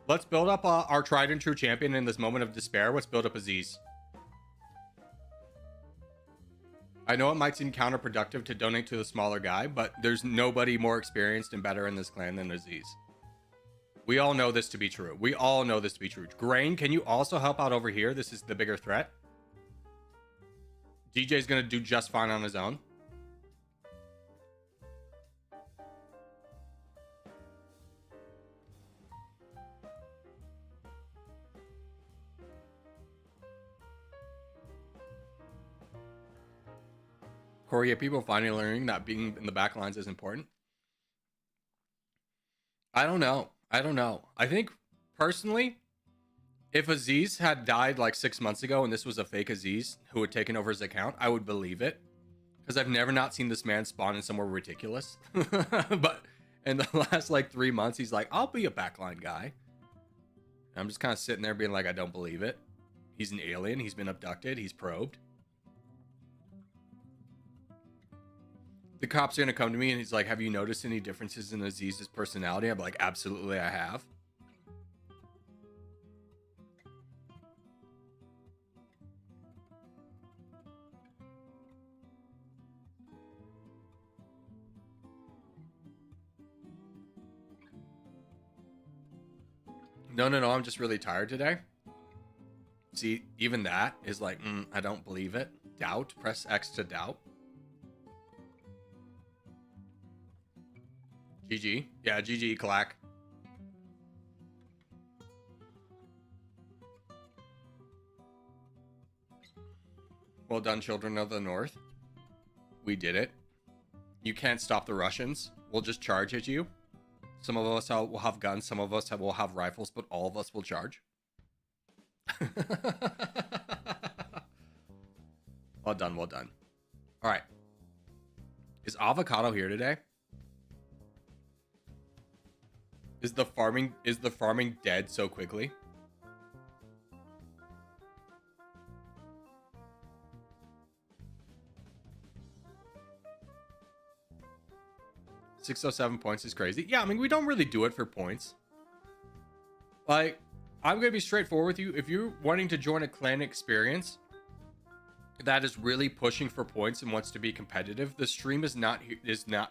Let's build up our tried and true champion in this moment of despair. Let's build up Aziz. I know it might seem counterproductive to donate to the smaller guy, but there's nobody more experienced and better in this clan than Aziz. We all know this to be true. We all know this to be true. Grain, can you also help out over here? This is the bigger threat. DJ's gonna do just fine on his own. Corey, are people finally learning that being in the back lines is important? I don't know. I think personally, if Aziz had died like 6 months ago and this was a fake Aziz who had taken over his account, I would believe it. Because I've never not seen this man spawn in somewhere ridiculous. But in the last like 3 months, he's like, I'll be a backline guy. And I'm just kind of sitting there being like, I don't believe it. He's an alien. He's been abducted. He's probed. The cops are going to come to me and he's like, have you noticed any differences in Aziz's personality? I'm like, absolutely, I have. No, I'm just really tired today. See, even that is like, I don't believe it. Doubt, press X to doubt. GG. Yeah, GG, clack. Well done, children of the North. We did it. You can't stop the Russians. We'll just charge at you. Some of us will have guns, some of us will have rifles, but all of us will charge. Well done, well done. All right. Is Avocado here today? Is the farming dead so quickly? $607 points is crazy. Yeah, I mean, we don't really do it for points. Like, I'm gonna be straightforward with you. If you're wanting to join a clan experience that is really pushing for points and wants to be competitive, the stream is not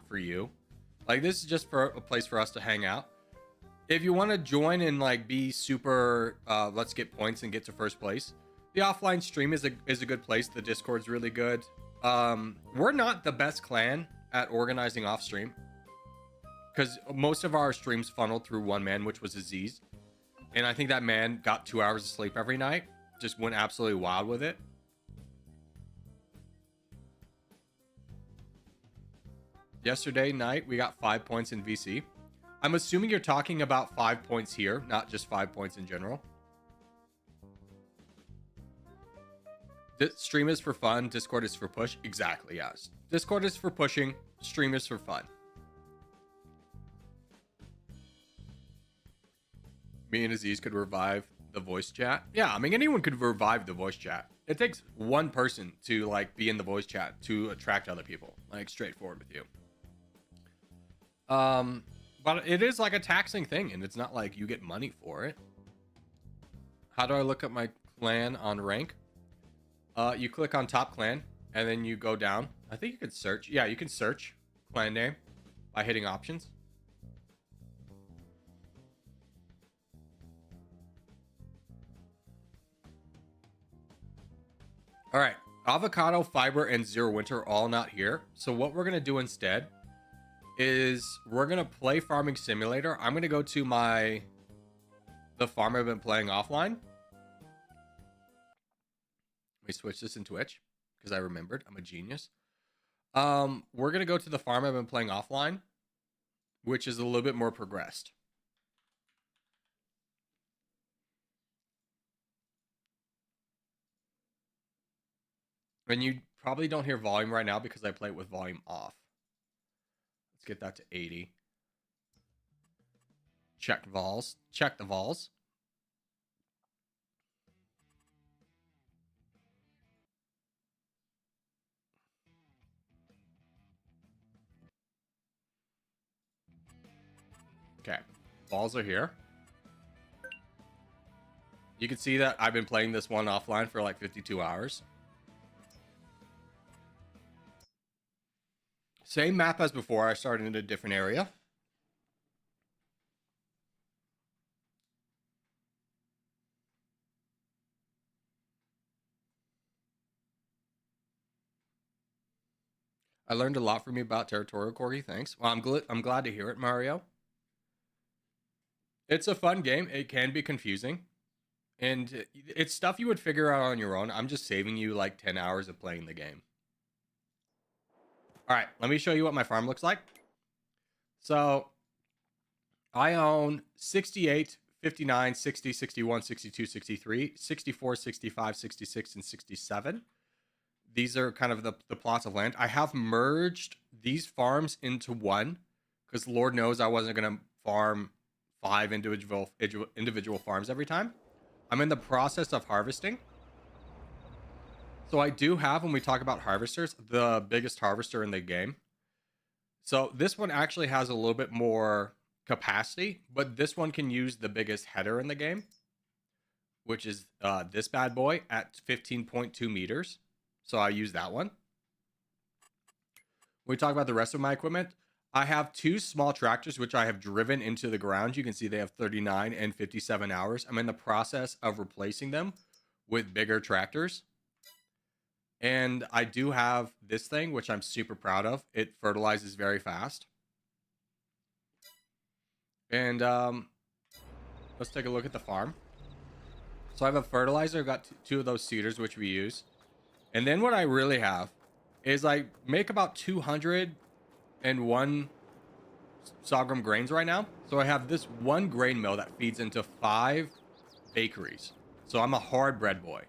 for you. Like, this is just for a place for us to hang out. If you want to join and like be super let's get points and get to first place, the offline stream is a good place. The Discord's really good. We're not the best clan at organizing off stream because most of our streams funneled through one man, which was Aziz, and I think that man got 2 hours of sleep every night, just went absolutely wild with it. Yesterday night we got 5 points in VC. I'm assuming you're talking about 5 points here, not just 5 points in general. This stream is for fun. Discord is for push. Exactly, yes. Discord is for pushing. Stream is for fun. Me and Aziz could revive the voice chat. Yeah, I mean, anyone could revive the voice chat. It takes one person to like be in the voice chat to attract other people. Like, straightforward with you. But it is like a taxing thing, and it's not like you get money for it. How do I look up my clan on rank? You click on top clan, and then you go down. I think you can search. Yeah, you can search clan name by hitting options. All right, Avocado, Fiber, and Zero Winter are all not here. So what we're going to do instead is we're gonna play Farming Simulator. I'm gonna go to the farm I've been playing offline. Let me switch this in Twitch because I remembered. I'm a genius. We're gonna go to the farm I've been playing offline, which is a little bit more progressed. And you probably don't hear volume right now because I play it with volume off. Get that to 80. Check vols. Check the vols. Okay, vols are here. You can see that I've been playing this one offline for like 52 hours. Same map as before. I started in a different area. I learned a lot from you about Territorial, Corgi. Thanks. Well, I'm glad to hear it, Mario. It's a fun game. It can be confusing, and it's stuff you would figure out on your own. I'm just saving you like 10 hours of playing the game. All right, let me show you what my farm looks like. So I own 68, 59, 60, 61, 62, 63, 64, 65, 66, and 67. These are kind of the plots of land. I have merged these farms into one because Lord knows I wasn't going to farm 5 individual farms every time. I'm in the process of harvesting. So I do have, when we talk about harvesters, the biggest harvester in the game. So this one actually has a little bit more capacity, but this one can use the biggest header in the game, which is this bad boy at 15.2 meters. So I use that one. When we talk about the rest of my equipment, I have 2 small tractors, which I have driven into the ground. You can see they have 39 and 57 hours. I'm in the process of replacing them with bigger tractors. And I do have this thing, which I'm super proud of. It fertilizes very fast. And let's take a look at the farm. So I have a fertilizer. I've got 2 of those seeders, which we use. And then what I really have is I make about 201 sorghum grains right now. So I have this one grain mill that feeds into 5 bakeries. So I'm a hard bread boy.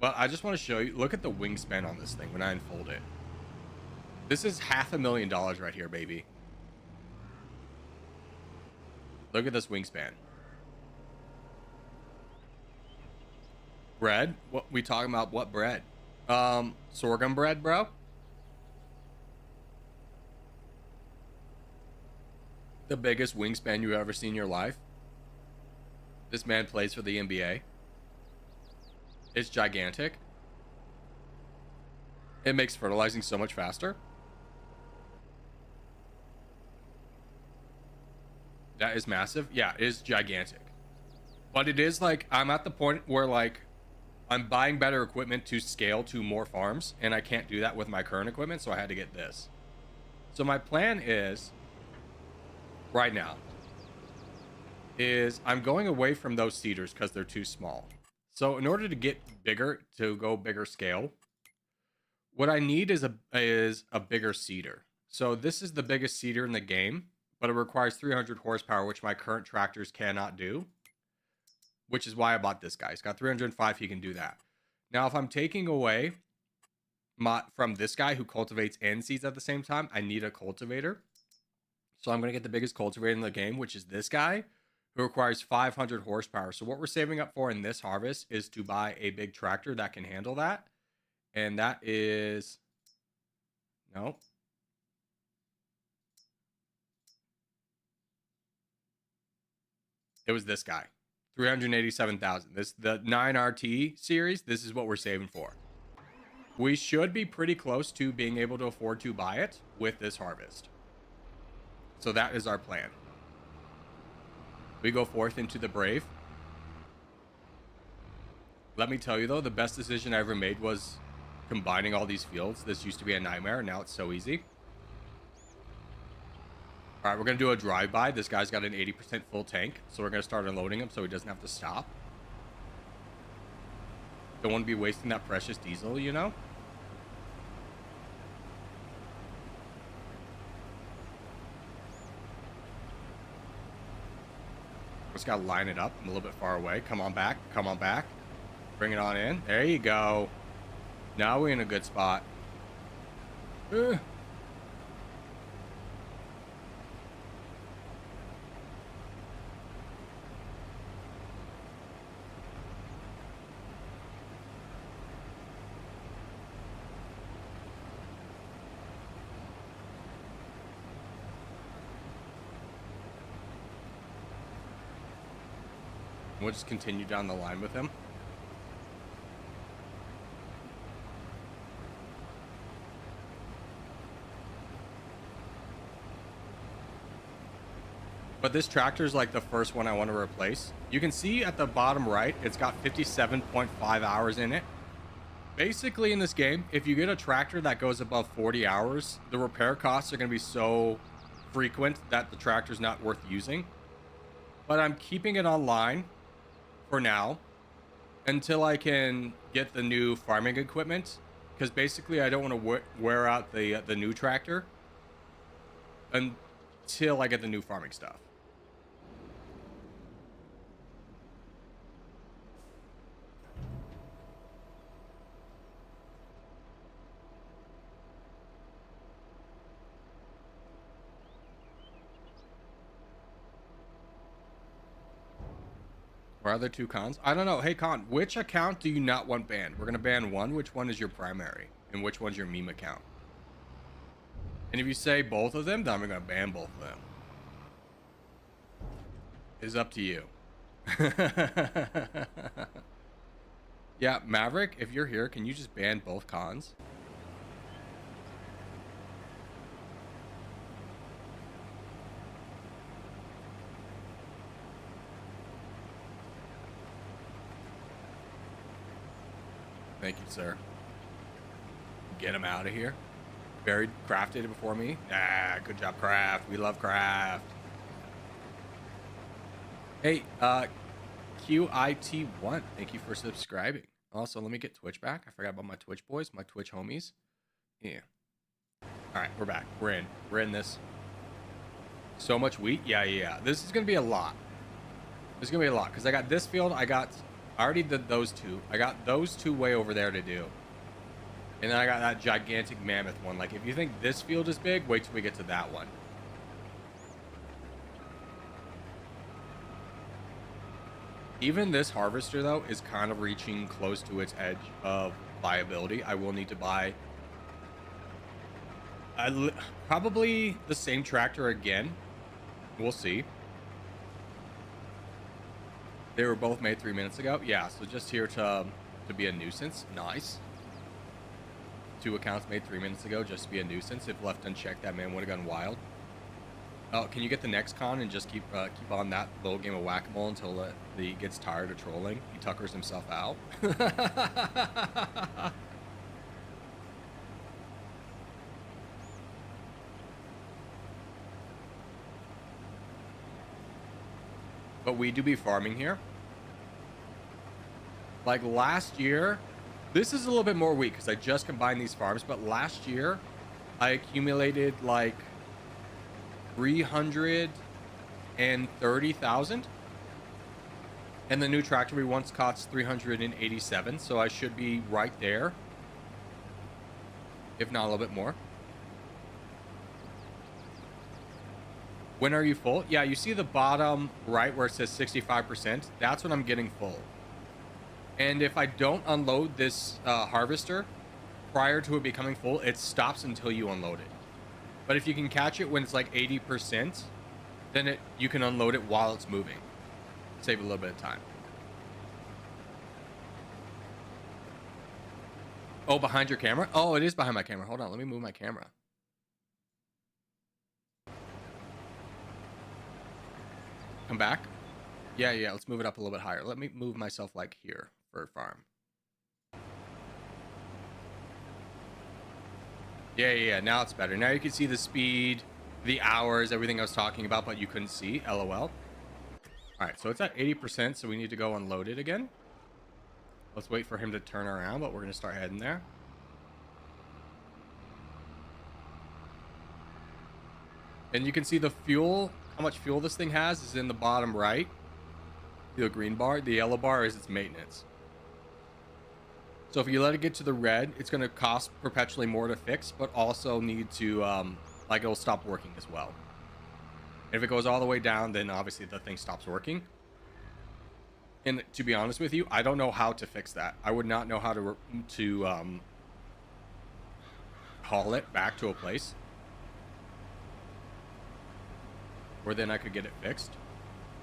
But I just want to show you, look at the wingspan on this thing when I unfold it. This is $500,000 right here, baby. Look at this wingspan. Bread? What we talking about? What bread? Sorghum bread, bro. The biggest wingspan you ever seen in your life. This man plays for the NBA. It's gigantic. It makes fertilizing so much faster. That is massive. Yeah, it is gigantic. But it is like, I'm at the point where like, I'm buying better equipment to scale to more farms, and I can't do that with my current equipment, so I had to get this. So my plan is, right now, is I'm going away from those seeders because they're too small. So in order to get bigger, to go bigger scale, what I need is a bigger seeder. So this is the biggest seeder in the game, but it requires 300 horsepower, which my current tractors cannot do, which is why I bought this guy. He's got 305, he can do that. Now, if I'm taking away from this guy who cultivates and seeds at the same time, I need a cultivator. So I'm going to get the biggest cultivator in the game, which is this guy, who requires 500 horsepower. So what we're saving up for in this harvest is to buy a big tractor that can handle that. And that is... No. It was this guy. 387,000. The 9RT series, this is what we're saving for. We should be pretty close to being able to afford to buy it with this harvest. So that is our plan. We go forth into the brave. Let me tell you though, the best decision I ever made was combining all these fields. This used to be a nightmare, now it's so easy. All right, we're gonna do a drive-by. This guy's got an 80% full tank, so we're gonna start unloading him so he doesn't have to stop. Don't want to be wasting that precious diesel, you know? Just gotta line it up. I'm a little bit far away. Come on back. Come on back. Bring it on in. There you go. Now we're in a good spot. We'll just continue down the line with him. but this tractor is like the first one I want to replace. You can see at the bottom right, it's got 57.5 hours in it. Basically in this game, if you get a tractor that goes above 40 hours, the repair costs are going to be so frequent that the tractor's not worth using. But I'm keeping it online for now until I can get the new farming equipment, because basically I don't want to wear out the new tractor until I get the new farming stuff. Or are there two cons? I don't know. Hey, Con, which account do you not want banned? We're going to ban one. Which one is your primary? And which one's your meme account? And if you say both of them, then I'm going to ban both of them. It's up to you. Yeah, Maverick, if you're here, can you just ban both cons? Thank you, sir. Get him out of here. Buried, crafted it before me. Ah, good job, Craft. We love Craft. Hey, QIT1, thank you for subscribing. Also, let me get Twitch back. I forgot about my Twitch boys, my Twitch homies. Yeah. All right, we're back. We're in this. So much wheat. Yeah. This is gonna be a lot. This is gonna be a lot because I got this field. I already did those two. I got those two way over there to do. And then I got that gigantic mammoth one. Like, if you think this field is big, wait till we get to that one. Even this harvester, though, is kind of reaching close to its edge of viability. I will need to buy probably the same tractor again. We'll see. They were both made 3 minutes ago. Yeah, so just here to be a nuisance. Nice. 2 accounts made 3 minutes ago just to be a nuisance. If left unchecked, that man would have gone wild. Oh, can you get the next con and just keep on that little game of whack-a-mole until he gets tired of trolling? He tuckers himself out. But we do be farming here. Like last year, this is a little bit more weak because I just combined these farms, but last year I accumulated like 330,000, and the new tractor we once costs 387, so I should be right there, if not a little bit more. When are you full? Yeah, you see the bottom right where it says 65%. That's when I'm getting full. And if I don't unload this harvester prior to it becoming full, it stops until you unload it. But if you can catch it when it's like 80%, then you can unload it while it's moving. Save a little bit of time. Oh, behind your camera? Oh, it is behind my camera. Hold on, let me move my camera. Come back. Yeah, let's move it up a little bit higher. Let me move myself like here for farm. Yeah, now it's better. Now you can see the speed, the hours, everything I was talking about, but you couldn't see. LOL. All right, so it's at 80%, so we need to go unload it again. Let's wait for him to turn around, but we're going to start heading there. And you can see the fuel, how much fuel this thing has is in the bottom right. The green bar. The yellow bar is its maintenance. So if you let it get to the red, it's going to cost perpetually more to fix, but also need to, like, it'll stop working as well. And if it goes all the way down, then obviously the thing stops working. And to be honest with you, I don't know how to fix that. I would not know how to haul it back to a place where then I could get it fixed.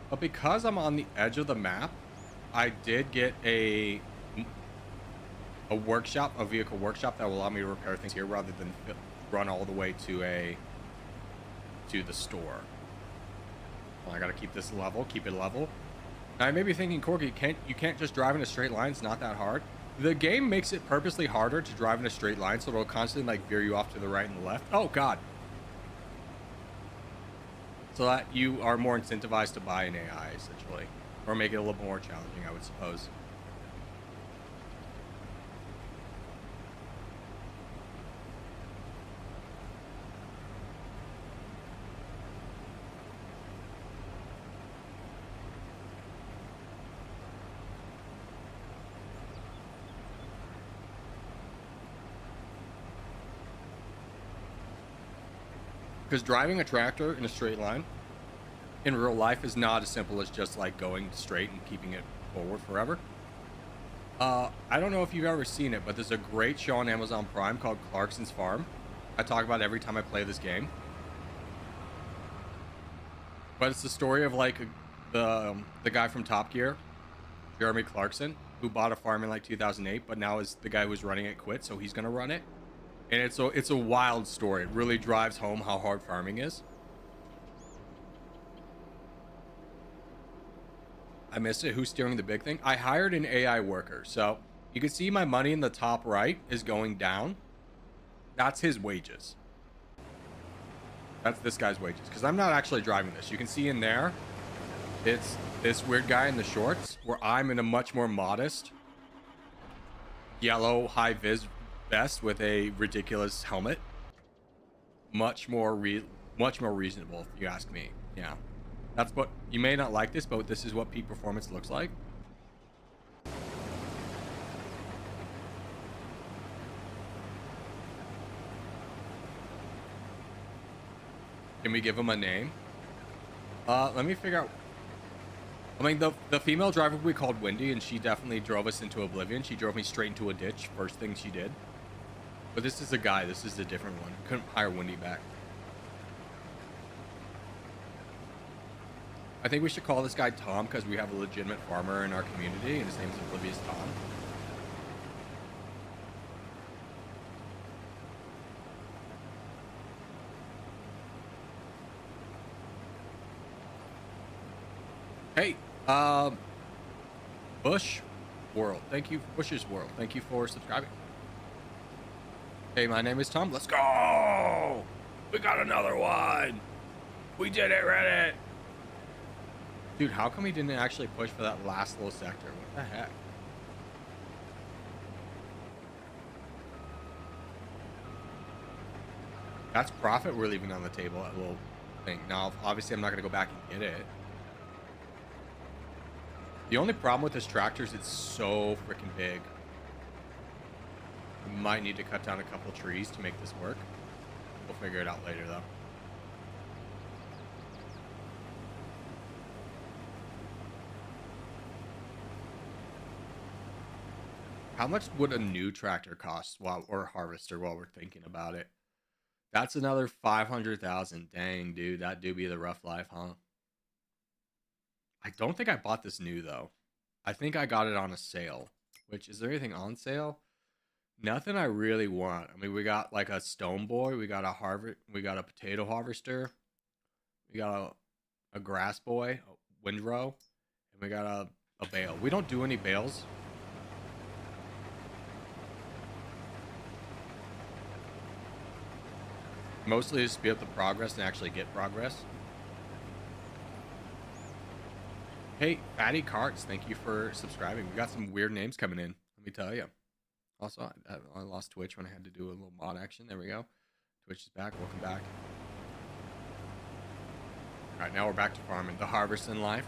But because I'm on the edge of the map, I did get a workshop, a vehicle workshop that will allow me to repair things here rather than run all the way to the store. Oh, I gotta keep this level, keep it level. Now, I may be thinking, Corky, you can't just drive in a straight line. It's not that hard. The game makes it purposely harder to drive in a straight line, so it'll constantly like veer you off to the right and the left. Oh God. So that you are more incentivized to buy an AI, essentially. Or make it a little more challenging, I would suppose. Because driving a tractor in a straight line in real life is not as simple as just like going straight and keeping it forward forever. I don't know if you've ever seen it, but there's a great show on Amazon Prime called Clarkson's Farm. I talk about it every time I play this game. But it's the story of like the guy from Top Gear, Jeremy Clarkson, who bought a farm in like 2008, but now is the guy who's running it quit, so he's gonna run it. And it's a wild story. It really drives home how hard farming is. I missed it. Who's steering the big thing? I hired an AI worker. So you can see my money in the top right is going down. That's his wages. That's this guy's wages. Because I'm not actually driving this. You can see in there, it's this weird guy in the shorts, where I'm in a much more modest yellow high-vis vest with a ridiculous helmet. Much more reasonable, if you ask me. Yeah. That's what, you may not like this, but this is what peak performance looks like. Can we give him a name? Let me figure out. I mean, the female driver we called Wendy, and she definitely drove us into oblivion. She drove me straight into a ditch, first thing she did. But this is a guy. This is a different one. Couldn't hire Wendy back. I think we should call this guy Tom because we have a legitimate farmer in our community, and his name's Oblivious Tom. Hey, Bush World. Thank you, Bush's World. Thank you for subscribing. Hey, my name is Tom. Let's go! We got another one! We did it, Reddit! Dude, how come he didn't actually push for that last little sector? What the heck? That's profit we're leaving on the table, that little thing. Now, obviously, I'm not going to go back and get it. The only problem with this tractor is it's so freaking big. We might need to cut down a couple trees to make this work. We'll figure it out later, though. How much would a new tractor cost or harvester while we're thinking about it? That's another 500,000. Dang, dude, that do be the rough life, huh? I don't think I bought this new though. I think I got it on a sale. Which, is there anything on sale? Nothing I really want. I mean, we got like a stone boy, we got a potato harvester, we got a grass boy, a windrow, and we got a bale. We don't do any bales. Mostly to speed up the progress and actually get progress. Hey, Fatty Carts, thank you for subscribing. We got some weird names coming in, let me tell you. Also, I lost Twitch when I had to do a little mod action. There we go. Twitch is back. Welcome back. All right, now we're back to farming. The harvest in life.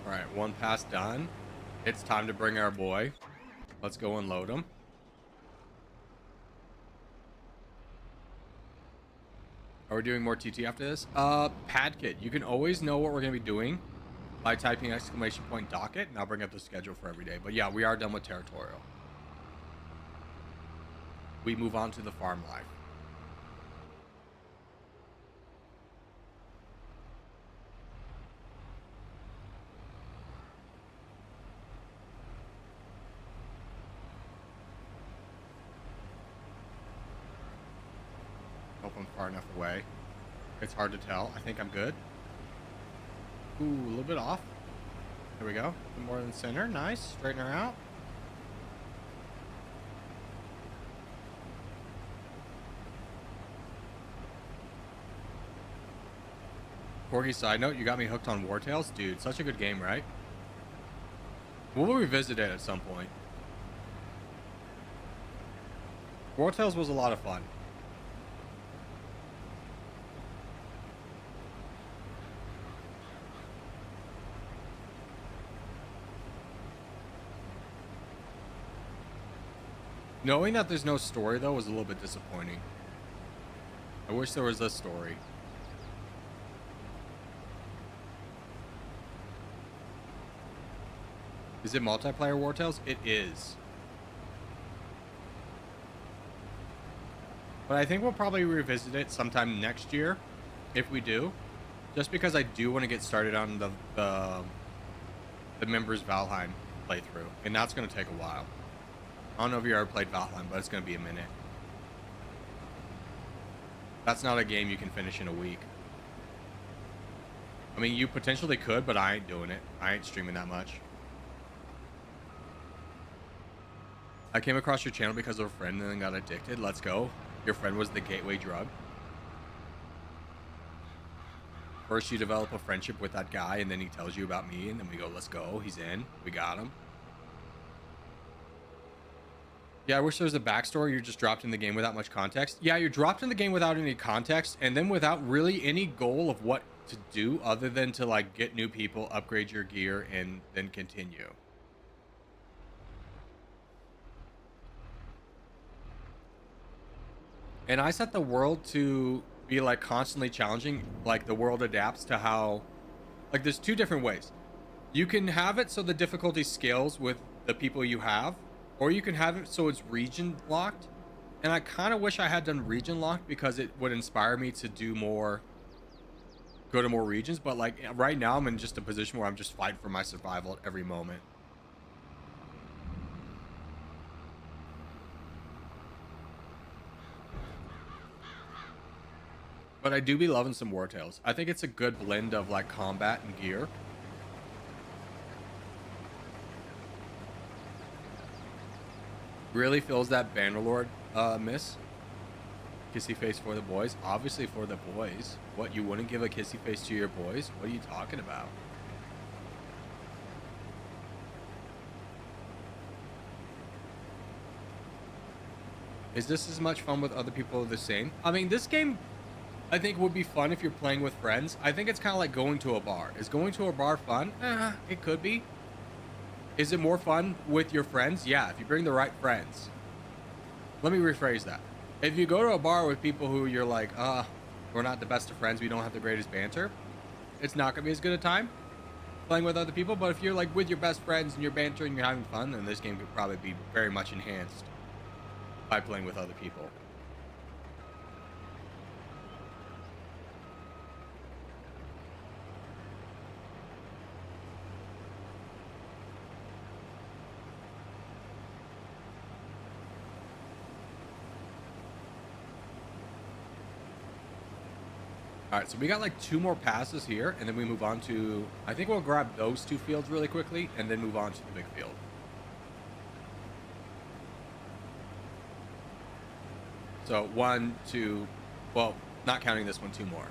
All right, one pass done. It's time to bring our boy. Let's go unload him. Are we doing more TT after this? Pad kit. You can always know what we're going to be doing by typing !! docket, and I'll bring up the schedule for every day. But yeah, we are done with Territorial. We move on to the farm life. Hope I'm far enough away. It's hard to tell. I think I'm good. Ooh, a little bit off. There we go. A bit more than center. Nice. Straighten her out. Corgi side note, you got me hooked on War Tales? Dude, such a good game, right? We'll revisit it at some point. War Tales was a lot of fun. Knowing that there's no story, though, was a little bit disappointing. I wish there was a story. Is it multiplayer War Tales? It is. But I think we'll probably revisit it sometime next year, if we do. Just because I do want to get started on the Members Valheim playthrough. And that's going to take a while. I don't know if you ever played Valheim, but it's going to be a minute. That's not a game you can finish in a week. I mean, you potentially could, but I ain't doing it. I ain't streaming that much. I came across your channel because of a friend and then got addicted. Let's go. Your friend was the gateway drug. First, you develop a friendship with that guy, and then he tells you about me, and then we go, let's go. He's in. We got him. Yeah, I wish there was a backstory. You're just dropped in the game without much context. Yeah, you're dropped in the game without any context, and then without really any goal of what to do other than to, like, get new people, upgrade your gear, and then continue. And I set the world to be, like, constantly challenging. Like, the world adapts to how... Like, there's two different ways. You can have it so the difficulty scales with the people you have, or you can have it so it's region locked. And I kind of wish I had done region locked because it would inspire me to do more... Go to more regions. But, like, right now I'm in just a position where I'm just fighting for my survival at every moment. But I do be loving some War Tales. I think it's a good blend of, like, combat and gear. Really feels that Bannerlord miss. Kissy face for the boys. Obviously for the boys. What, you wouldn't give a kissy face to your boys? What are you talking about? Is this as much fun with other people the same? I mean, this game... I think would be fun if you're playing with friends. I think it's kind of like going to a bar. Is going to a bar fun? It could be. Is it more fun with your friends? Yeah, if you bring the right friends. Let me rephrase that. If you go to a bar with people who you're like, we're not the best of friends, we don't have the greatest banter, it's not going to be as good a time playing with other people. But if you're like with your best friends and you're bantering and you're having fun, then this game could probably be very much enhanced by playing with other people. All right, so we got like 2 more passes here, and then we move on to... I think we'll grab those 2 fields really quickly, and then move on to the big field. So 1, 2... Well, not counting this one, 2 more.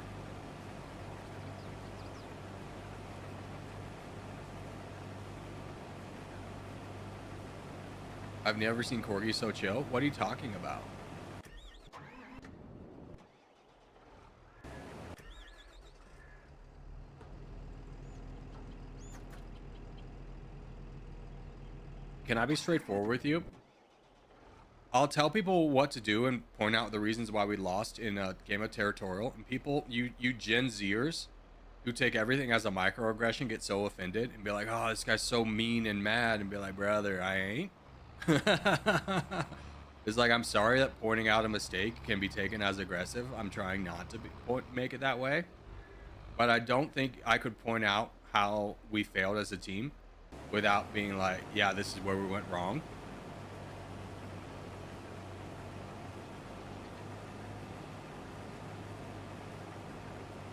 I've never seen Corgi so chill. What are you talking about? Can I be straightforward with you? I'll tell people what to do and point out the reasons why we lost in a game of Territorial. And people, you Gen Zers who take everything as a microaggression get so offended and be like, oh, this guy's so mean and mad, and be like, brother, I ain't. It's like, I'm sorry that pointing out a mistake can be taken as aggressive. I'm trying not to make it that way. But I don't think I could point out how we failed as a team without being like, yeah, this is where we went wrong.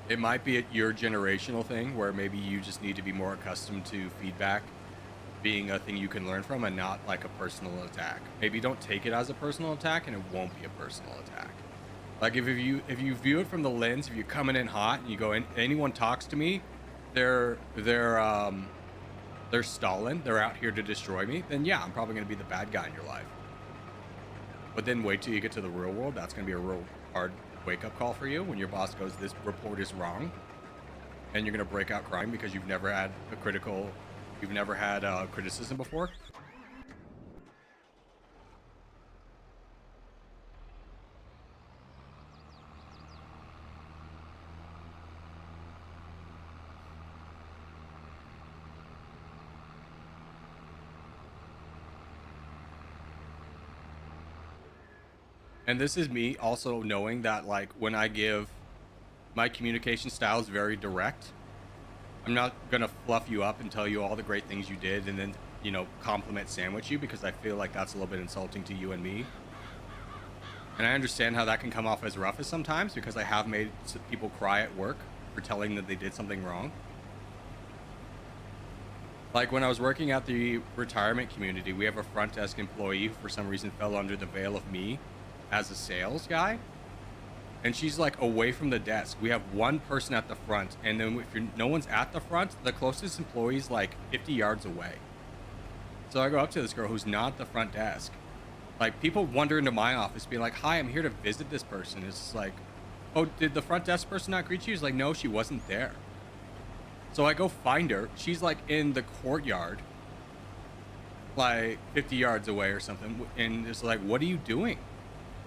It might be your generational thing where maybe you just need to be more accustomed to feedback being a thing you can learn from and not like a personal attack. Maybe don't take it as a personal attack and it won't be a personal attack. Like if you view it from the lens, if you're coming in hot and you go in, anyone talks to me, they're stalling, they're out here to destroy me, then yeah, I'm probably going to be the bad guy in your life. But then wait till you get to the real world. That's going to be a real hard wake-up call for you when your boss goes, this report is wrong, and you're going to break out crying because you've never had criticism before. And this is me also knowing that, like, when I give my communication style is very direct. I'm not gonna fluff you up and tell you all the great things you did and then, you know, compliment sandwich you, because I feel like that's a little bit insulting to you and me. And I understand how that can come off as rough as sometimes, because I have made people cry at work for telling that they did something wrong. Like when I was working at the retirement community, we have a front desk employee who for some reason fell under the veil of me as a sales guy, and she's like away from the desk. We have one person at the front, and then if no one's at the front, the closest employee's like 50 yards away. So I go up to this girl who's not at the front desk. Like, people wander into my office being like, hi, I'm here to visit this person. It's just like, oh, did the front desk person not greet you? She's like, no, she wasn't there. So I go find her. She's like in the courtyard, like 50 yards away or something, and it's like, what are you doing?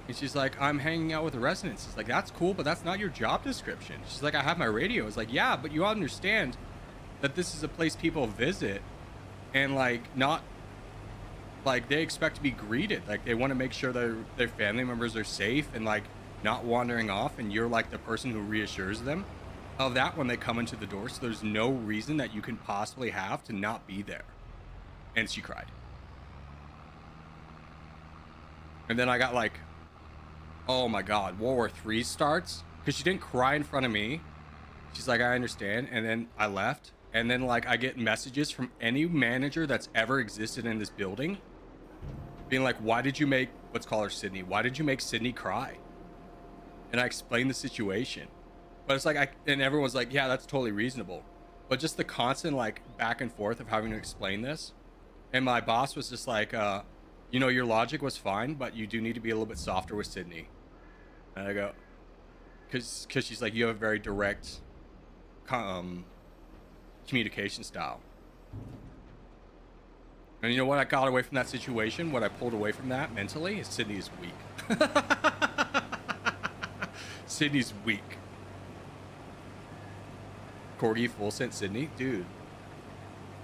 And she's like, I'm hanging out with the residents. It's like, that's cool, but that's not your job description. She's like, I have my radio. It's like, yeah, but you understand that this is a place people visit, and like, not like they expect to be greeted. Like, they want to make sure their family members are safe and like not wandering off, and you're like the person who reassures them of that when they come into the door. So there's no reason that you can possibly have to not be there. And she cried. And then I got like, oh my God, World War III starts, because she didn't cry in front of me. She's like, I understand. And then I left. And then like I get messages from any manager that's ever existed in this building being like, why did you make, let's call her Sydney, why did you make Sydney cry? And I explained the situation. But it's like, and everyone's like, yeah, that's totally reasonable. But just the constant like back and forth of having to explain this. And my boss was just like, you know, your logic was fine, but you do need to be a little bit softer with Sydney. And I go, because she's like, you have a very direct communication style. And you know what I got away from that situation? What I pulled away from that mentally is Sydney is weak. Sydney's weak. Corgi full sent Sydney, dude.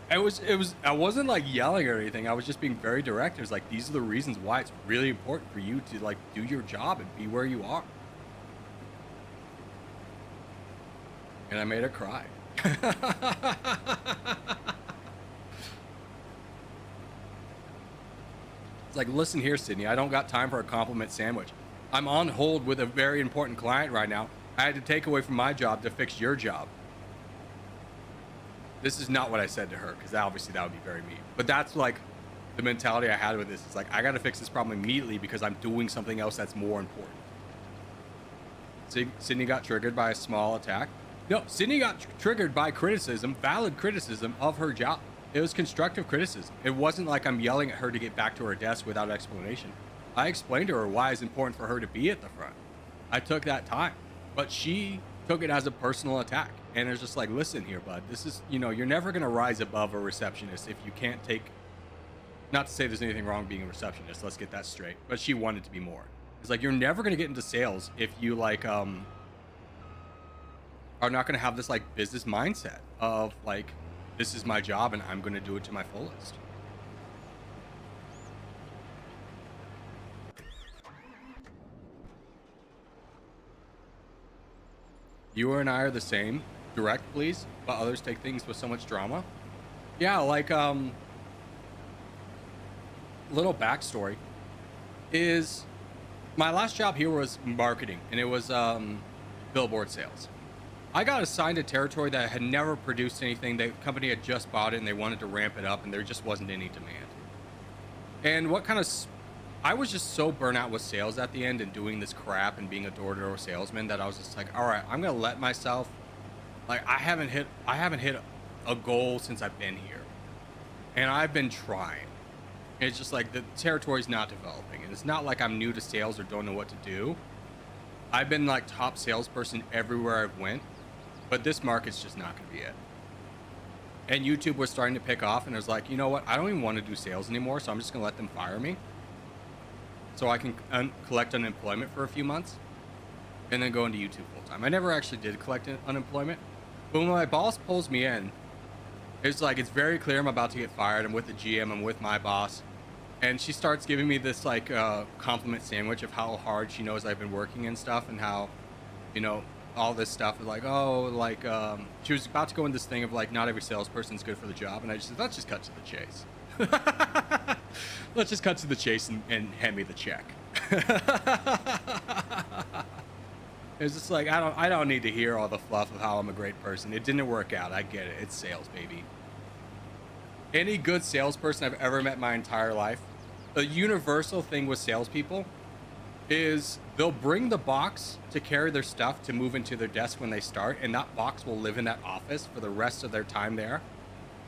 I wasn't like yelling or anything. I was just being very direct. It was like, these are the reasons why it's really important for you to like do your job and be where you are. And I made her cry. It's like, listen here, Sydney, I don't got time for a compliment sandwich. I'm on hold with a very important client right now. I had to take away from my job to fix your job. This is not what I said to her, because obviously that would be very mean. But that's like the mentality I had with this. It's like, I got to fix this problem immediately because I'm doing something else that's more important. Sydney got triggered by a small attack. No, Sydney got triggered by criticism, valid criticism of her job. It was constructive criticism. It wasn't like I'm yelling at her to get back to her desk without explanation. I explained to her why it's important for her to be at the front. I took that time, but she took it as a personal attack. And it's just like, listen here, bud, this is, you know, you're never going to rise above a receptionist if you can't take Not to say there's anything wrong being a receptionist, let's get that straight, but she wanted to be more. It's like, you're never going to get into sales if you like are not going to have this like business mindset of like, this is my job and I'm going to do it to my fullest. You and I are the same. Direct, please, but others take things with so much drama. Yeah, like little backstory is my last job here was marketing, and it was billboard sales. I got assigned a territory that had never produced anything. The company had just bought it and they wanted to ramp it up, and there just wasn't any demand. And I was just so burnt out with sales at the end and doing this crap and being a door-to-door salesman that I was just like, all right, I'm gonna let myself, like, I haven't hit a goal since I've been here, and I've been trying. It's just like the territory's not developing, and it's not like I'm new to sales or don't know what to do. I've been like top salesperson everywhere I've went, but this market's just not going to be it. And YouTube was starting to pick off, and I was like, you know what? I don't even want to do sales anymore, so I'm just going to let them fire me so I can collect unemployment for a few months and then go into YouTube full time. I never actually did collect unemployment, but when my boss pulls me in, it's like, it's very clear I'm about to get fired. I'm with the GM, I'm with my boss. And she starts giving me this like compliment sandwich of how hard she knows I've been working and stuff, and how, you know, all this stuff is like, oh, like she was about to go in this thing of like, not every salesperson's good for the job. And I just said, let's just cut to the chase. Let's just cut to the chase and hand me the check. It's just like, I don't need to hear all the fluff of how I'm a great person. It didn't work out. I get it. It's sales, baby. Any good salesperson I've ever met my entire life, the universal thing with salespeople is they'll bring the box to carry their stuff to move into their desk when they start, and that box will live in that office for the rest of their time there.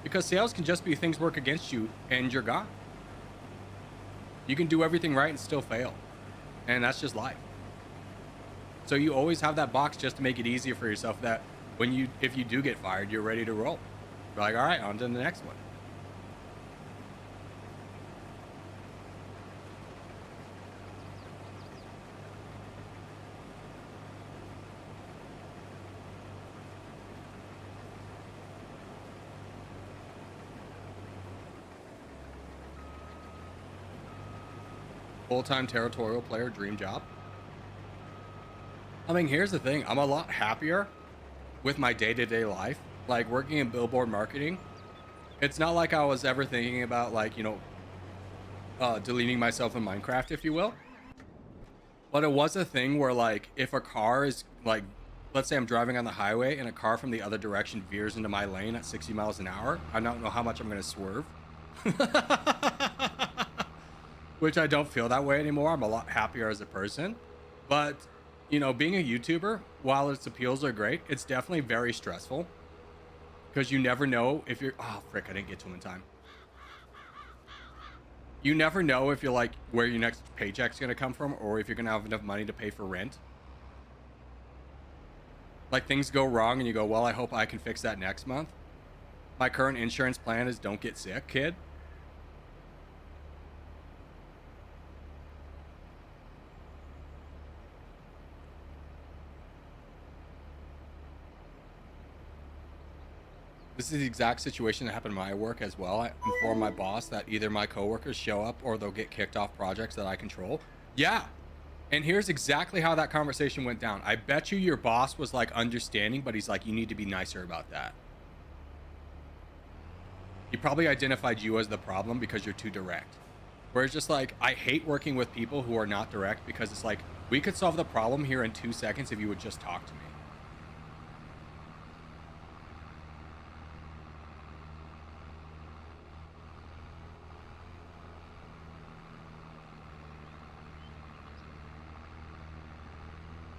Because sales can just be things work against you and you're gone. You can do everything right and still fail. And that's just life. So you always have that box just to make it easier for yourself, that if you do get fired, you're ready to roll. You're like, all right, on to the next one. Full-time territorial player, dream job. I mean, here's the thing. I'm a lot happier with my day-to-day life. Like, working in billboard marketing, it's not like I was ever thinking about, like, you know, deleting myself in Minecraft, if you will. But it was a thing where, like, if a car is, like, let's say I'm driving on the highway and a car from the other direction veers into my lane at 60 miles an hour, I don't know how much I'm going to swerve. Which I don't feel that way anymore. I'm a lot happier as a person. But, you know, being a YouTuber, while its appeals are great, it's definitely very stressful. Because you never know if you're... Oh, frick, I didn't get to him in time. You never know if you're like, where your next paycheck's going to come from, or if you're going to have enough money to pay for rent. Like, things go wrong and you go, well, I hope I can fix that next month. My current insurance plan is don't get sick, kid. This is the exact situation that happened in my work as well. I inform my boss that either my coworkers show up or they'll get kicked off projects that I control. Yeah. And here's exactly how that conversation went down. I bet you your boss was like understanding, but he's like, you need to be nicer about that. He probably identified you as the problem because you're too direct. Where it's just like, I hate working with people who are not direct, because it's like, we could solve the problem here in 2 seconds if you would just talk to me.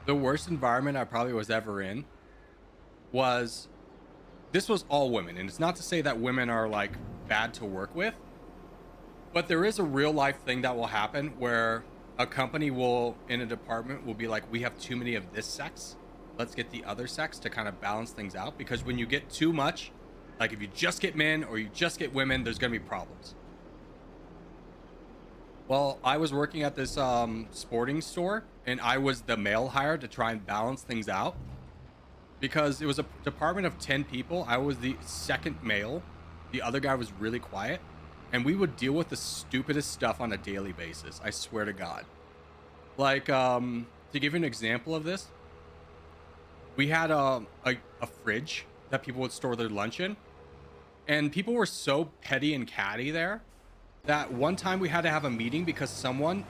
The worst environment I probably was ever in was, this was all women. And it's not to say that women are like bad to work with, but there is a real life thing that will happen where a company will, in a department, will be like, we have too many of this sex. Let's get the other sex to kind of balance things out. Because when you get too much, like if you just get men or you just get women, there's going to be problems. Well, I was working at this sporting store, and I was the male hire to try and balance things out because it was a department of 10 people. I was the second male. The other guy was really quiet, and we would deal with the stupidest stuff on a daily basis. I swear to God. Like, to give you an example of this, we had a fridge that people would store their lunch in, and people were so petty and catty there that one time we had to have a meeting because someone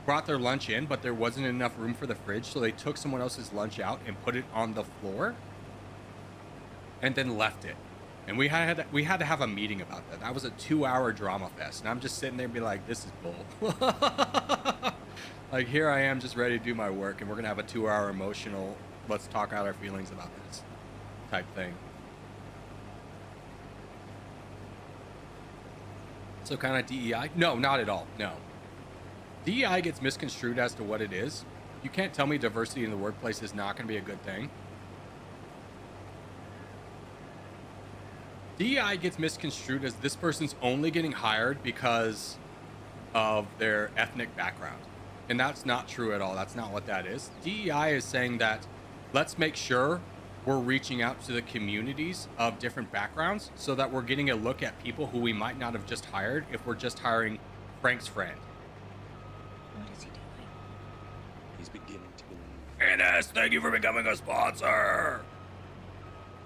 brought their lunch in, but there wasn't enough room for the fridge, so they took someone else's lunch out and put it on the floor and then left it. And we had to have a meeting about that. That was a 2-hour drama fest, and I'm just sitting there and be like, this is bull. Like, here I am just ready to do my work, and we're gonna have a 2-hour emotional, let's talk out our feelings about this type thing. So kind of DEI? No, not at all. No. DEI gets misconstrued as to what it is. You can't tell me diversity in the workplace is not going to be a good thing. DEI gets misconstrued as this person's only getting hired because of their ethnic background. And that's not true at all. That's not what that is. DEI is saying that let's make sure we're reaching out to the communities of different backgrounds so that we're getting a look at people who we might not have just hired if we're just hiring Frank's friend. What is he doing? He's beginning to believe. Enes, thank you for becoming a sponsor.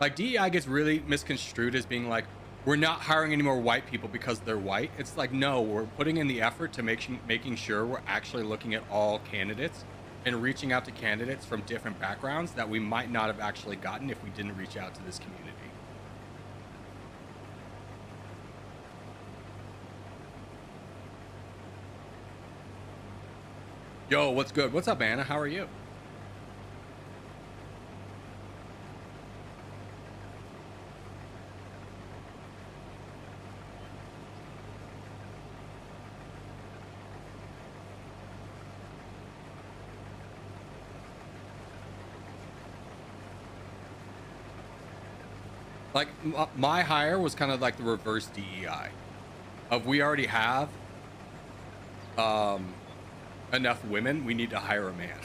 Like, DEI gets really misconstrued as being like, we're not hiring any more white people because they're white. It's like, no, we're putting in the effort to making sure we're actually looking at all candidates and reaching out to candidates from different backgrounds that we might not have actually gotten if we didn't reach out to this community. Yo, what's good? What's up, Anna? How are you? Like, my hire was kind of like the reverse DEI of we already have enough women, we need to hire a man.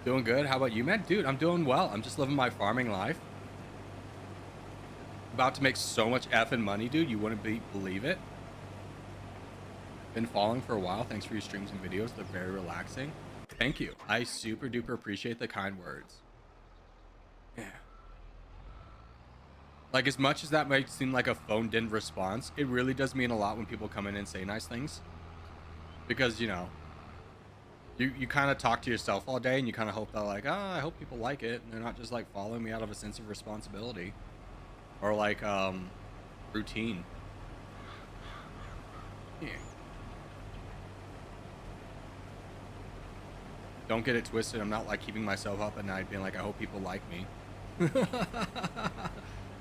Doing good. How about you, man? Dude, I'm doing well. I'm just living my farming life. About to make so much effing money, dude. You wouldn't believe it. Been following for a while. Thanks for your streams and videos. They're very relaxing. Thank you. I super duper appreciate the kind words. Yeah. Like, as much as that might seem like a phoned-in response, it really does mean a lot when people come in and say nice things. Because, you know, you kind of talk to yourself all day and you kind of hope that, like, I hope people like it. And they're not just, like, following me out of a sense of responsibility. Or, like, routine. Yeah. Don't get it twisted. I'm not, like, keeping myself up at night being like, I hope people like me.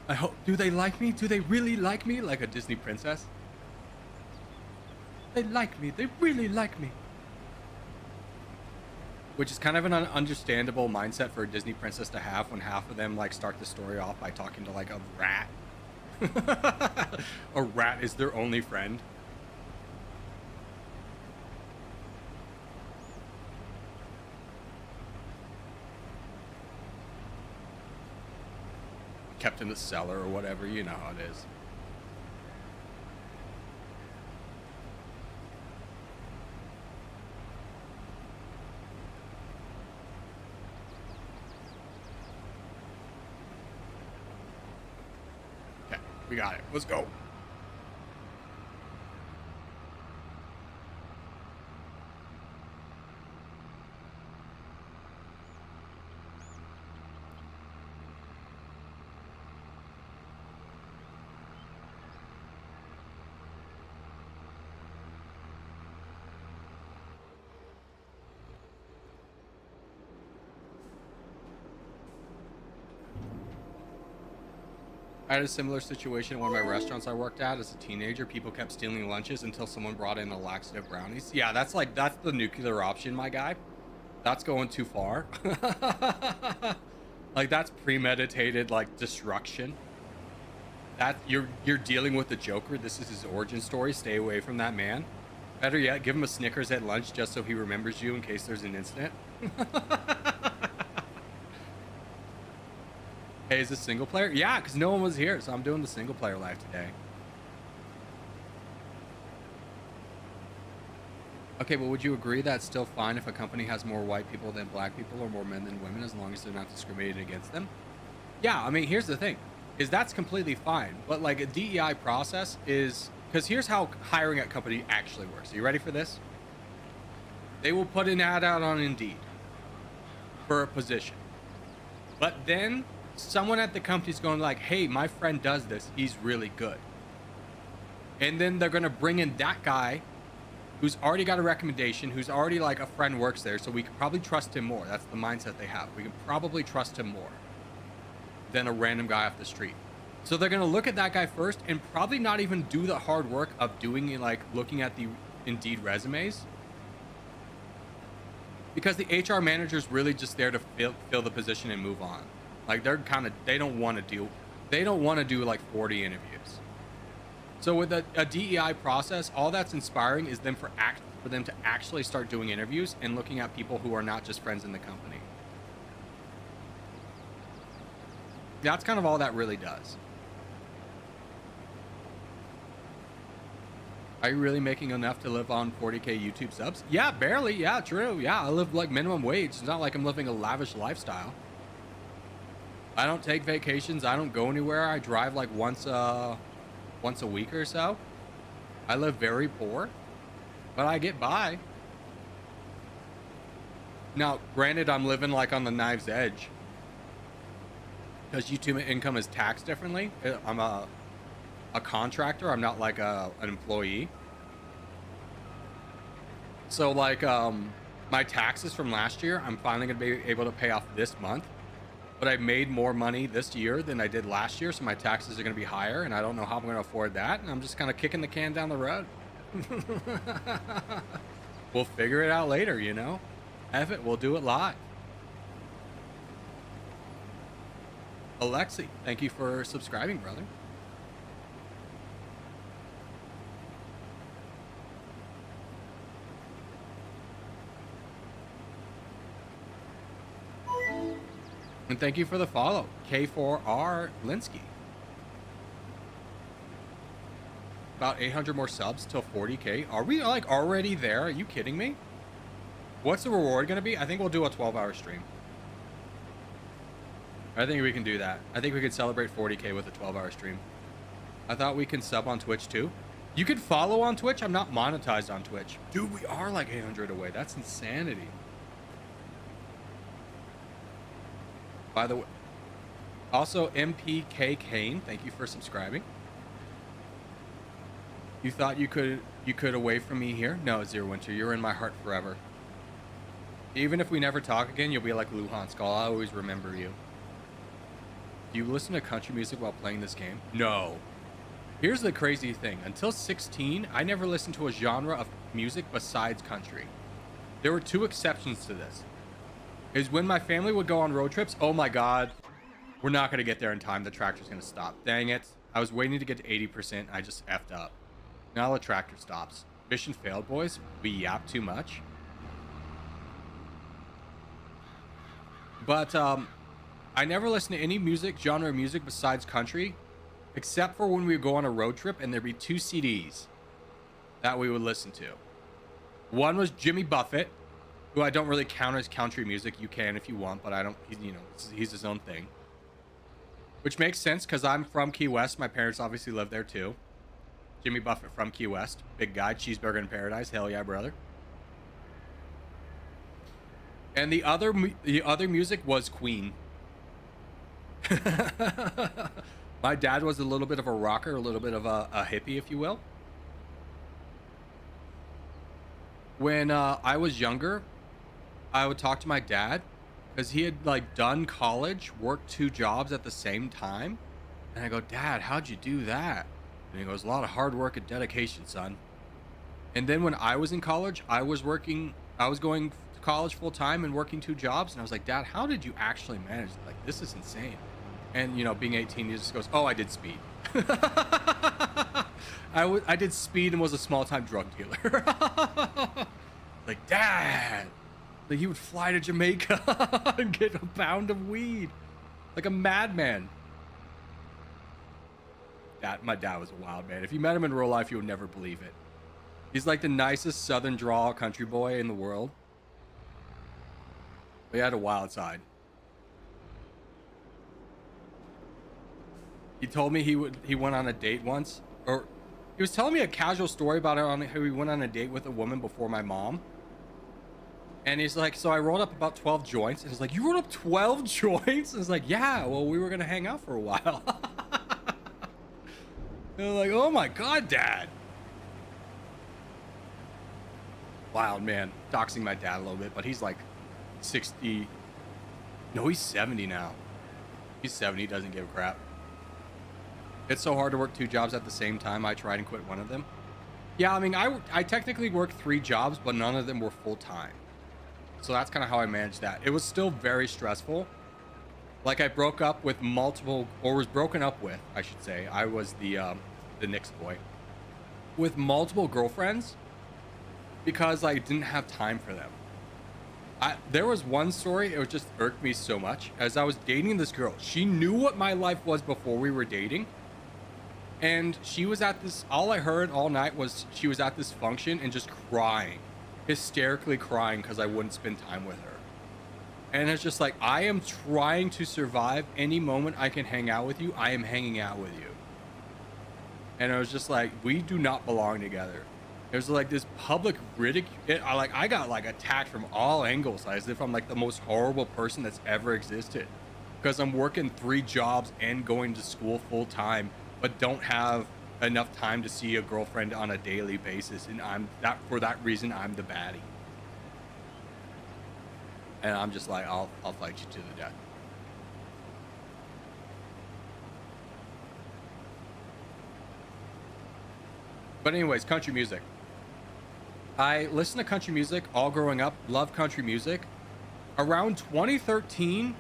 I hope, do they like me? Do they really like me? Like a Disney princess. They like me. They really like me. Which is kind of an understandable mindset for a Disney princess to have when half of them, like, start the story off by talking to, like, a rat. A rat is their only friend. Kept in the cellar or whatever, you know how it is. Okay, we got it. Let's go. I had a similar situation in one of my restaurants I worked at as a teenager. People kept stealing lunches until someone brought in the laxative brownies. Yeah, that's the nuclear option, my guy. That's going too far. Like, that's premeditated, like, destruction. that you're dealing with the Joker. This is his origin story. Stay away from that man. Better yet, give him a Snickers at lunch just so he remembers you in case there's an incident. Hey, is this single player? Yeah, because no one was here, so I'm doing the single player live today. Okay, but would you agree that it's still fine if a company has more white people than black people or more men than women as long as they're not discriminating against them? Yeah, I mean, here's the thing, is that's completely fine. But like a DEI process is, because here's how hiring at company actually works. Are you ready for this? They will put an ad out on Indeed for a position. But then someone at the company's going like, hey, my friend does this. He's really good. And then they're going to bring in that guy who's already got a recommendation, who's already like a friend works there, so we can probably trust him more. That's the mindset they have. We can probably trust him more than a random guy off the street. So they're gonna look at that guy first and probably not even do the hard work of doing like looking at the Indeed resumes, because the HR manager's really just there to fill the position and move on. Like they don't want to do like 40 interviews. So with a DEI process, all that's inspiring is for them to actually start doing interviews and looking at people who are not just friends in the company. That's kind of all that really does. Are you really making enough to live on 40K YouTube subs? Yeah, barely. Yeah, true. Yeah, I live like minimum wage. It's not like I'm living a lavish lifestyle. I don't take vacations. I don't go anywhere. I drive like once a week or so. I live very poor, but I get by. Now, granted, I'm living like on the knife's edge because YouTube income is taxed differently. I'm a contractor. I'm not like an employee. So like my taxes from last year, I'm finally gonna be able to pay off this month. But I made more money this year than I did last year, so my taxes are going to be higher, and I don't know how I'm going to afford that, and I'm just kind of kicking the can down the road. We'll figure it out later, you know? F it, we'll do it live. Alexi, thank you for subscribing, brother. And thank you for the follow, K4R Linsky. About 800 more subs till 40K. Are we like already there? Are you kidding me? What's the reward going to be? I think we'll do a 12-hour stream. I think we can do that. I think we could celebrate 40K with a 12-hour stream. I thought we can sub on Twitch too. You could follow on Twitch. I'm not monetized on Twitch. Dude, we are like 800 away. That's insanity. By the way, also MPK Kane, thank you for subscribing. You thought you could away from me here? No, Zero Winter, you're in my heart forever. Even if we never talk again, you'll be like Luhan Skull. I'll always remember you. Do you listen to country music while playing this game? No. Here's the crazy thing. Until 16, I never listened to a genre of music besides country. There were two exceptions to this. Is when my family would go on road trips. Oh my God, we're not going to get there in time. The tractor's going to stop. Dang it. I was waiting to get to 80%. I just effed up. Now the tractor stops. Mission failed, boys. We yap too much. But I never listened to any genre of music besides country, except for when we would go on a road trip and there'd be 2 CDs that we would listen to. One was Jimmy Buffett, who I don't really count as country music. You can if you want, but I don't. He's his own thing, which makes sense because I'm from Key West. My parents obviously live there too. Jimmy Buffett from Key West, big guy, cheeseburger in paradise. Hell yeah, brother. And the other music was Queen. My dad was a little bit of a rocker, a little bit of a hippie, if you will. When I was younger, I would talk to my dad because he had like done college, worked 2 jobs at the same time. And I go, Dad, how'd you do that? And he goes, a lot of hard work and dedication, son. And then when I was in college, I was going to college full time and working 2 jobs. And I was like, Dad, how did you actually manage? Like, this is insane. And, being 18, he just goes, oh, I did speed. I did speed and was a small-time drug dealer. Like, Dad, like he would fly to Jamaica and get a pound of weed, like a madman. My dad was a wild man. If you met him in real life, you would never believe it. He's like the nicest southern drawl country boy in the world. But he had a wild side. He told me he went on a date once, or he was telling me a casual story about how he went on a date with a woman before my mom. And he's like, so I rolled up about 12 joints. And he's like, you rolled up 12 joints? And it's like, yeah, well, we were going to hang out for a while. They're like, oh my God, Dad. Wild man. Doxing my dad a little bit, but he's like 60. No, he's 70 now. He's 70, doesn't give a crap. It's so hard to work 2 jobs at the same time. I tried and quit one of them. Yeah, I mean, I technically worked 3 jobs, but none of them were full time. So that's kind of how I managed that. It was still very stressful. Like I broke up with multiple, or was broken up with, I should say. I was the Knicks boy. With multiple girlfriends because I didn't have time for them. There was one story, it just irked me so much. As I was dating this girl, she knew what my life was before we were dating. And she was at this, all I heard all night was she was at this function and just crying. Hysterically crying because I wouldn't spend time with her. And it's just like, I am trying to survive. Any moment I can hang out with you, I am hanging out with you. And it was just like, we do not belong together. There's like this public ridicule. I got like attacked from all angles, as if I'm like the most horrible person that's ever existed. Because I'm working 3 jobs and going to school full time, but don't have enough time to see a girlfriend on a daily basis. And for that reason, I'm the baddie. And I'm just like, I'll fight you to the death. But anyways, country music. I listened to country music all growing up, loved country music. Around 2013,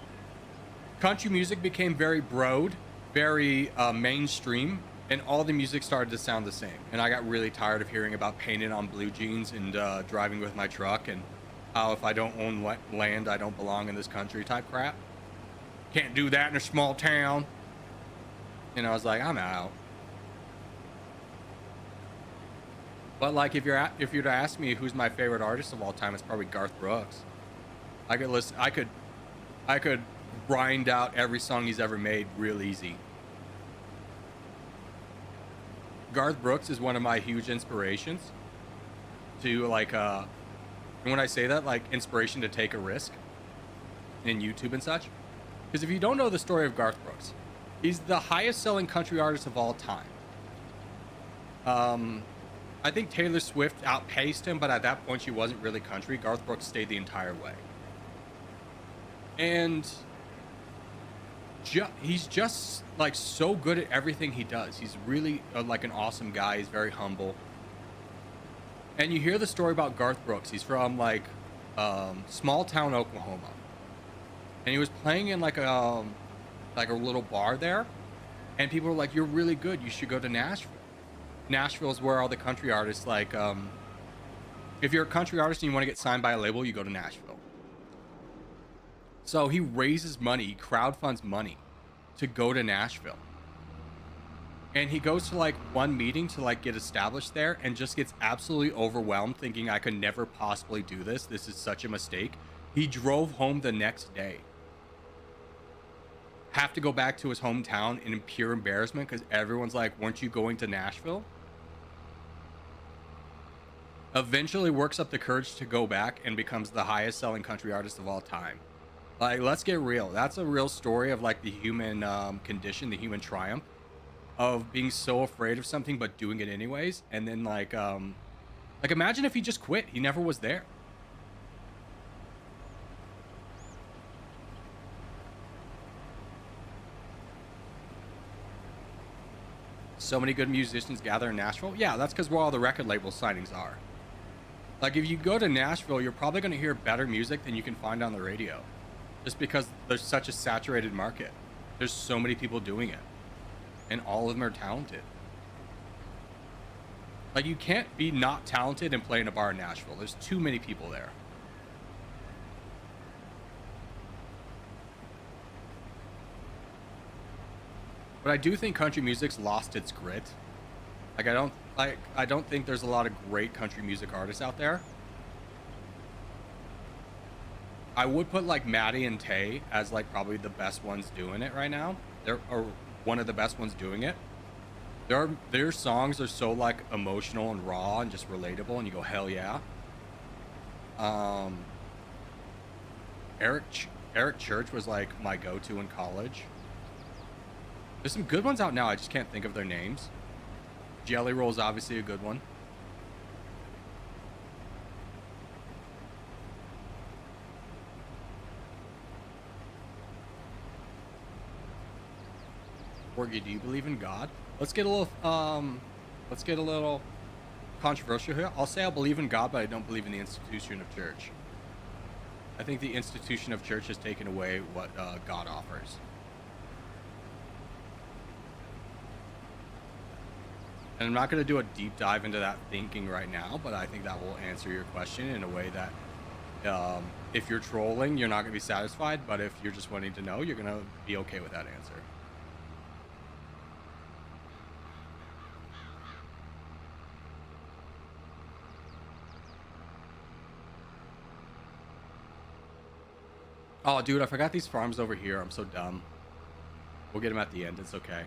country music became very broad, very mainstream, and all the music started to sound the same. And I got really tired of hearing about painted on blue jeans and driving with my truck and how if I don't own land, I don't belong in this country type crap. Can't do that in a small town. And I was like, I'm out. But like, if you're to ask me who's my favorite artist of all time, it's probably Garth Brooks. I could grind out every song he's ever made real easy. Garth Brooks is one of my huge inspirations to like, and when I say that, like inspiration to take a risk in YouTube and such. Because if you don't know the story of Garth Brooks, he's the highest selling country artist of all time. I think Taylor Swift outpaced him, but at that point she wasn't really country. Garth Brooks stayed the entire way. And he's just like so good at everything he does. He's really like an awesome guy. He's very humble. And you hear the story about Garth Brooks. He's from like small town Oklahoma, and he was playing in like a little bar there, and people were like, "You're really good. You should go to Nashville." Nashville is where all the country artists like. If you're a country artist and you want to get signed by a label, you go to Nashville. So he raises money, he crowdfunds money to go to Nashville. And he goes to like one meeting to like get established there and just gets absolutely overwhelmed thinking I could never possibly do this. This is such a mistake. He drove home the next day. Have to go back to his hometown in pure embarrassment because everyone's like, weren't you going to Nashville? Eventually works up the courage to go back and becomes the highest selling country artist of all time. Like, let's get real. That's a real story of like the human condition, the human triumph of being so afraid of something but doing it anyways. And then like imagine if he just quit. He never was there. So many good musicians gather in Nashville. Yeah, that's because where all the record label signings are. Like if you go to Nashville, you're probably going to hear better music than you can find on the radio. Just because there's such a saturated market. There's so many people doing it. and all of them are talented. Like, you can't be not talented and play in a bar in Nashville. There's too many people there. But I do think country music's lost its grit. Like, I don't think there's a lot of great country music artists out there. I would put like Maddie and Tay as like probably the best ones doing it right now. They're one of the best ones doing it. Their songs are so like emotional and raw and just relatable, and you go, hell yeah. Eric Church was like my go-to in college. There's some good ones out now. I just can't think of their names. Jelly Roll's obviously a good one. Porgy, do you believe in God? Let's get a little controversial here. I'll say I believe in God, but I don't believe in the institution of church. I think the institution of church has taken away what God offers. And I'm not going to do a deep dive into that thinking right now, but I think that will answer your question in a way that if you're trolling, you're not going to be satisfied, but if you're just wanting to know, you're going to be okay with that answer. Oh, dude, I forgot these farms over here. I'm so dumb. We'll get them at the end. It's okay.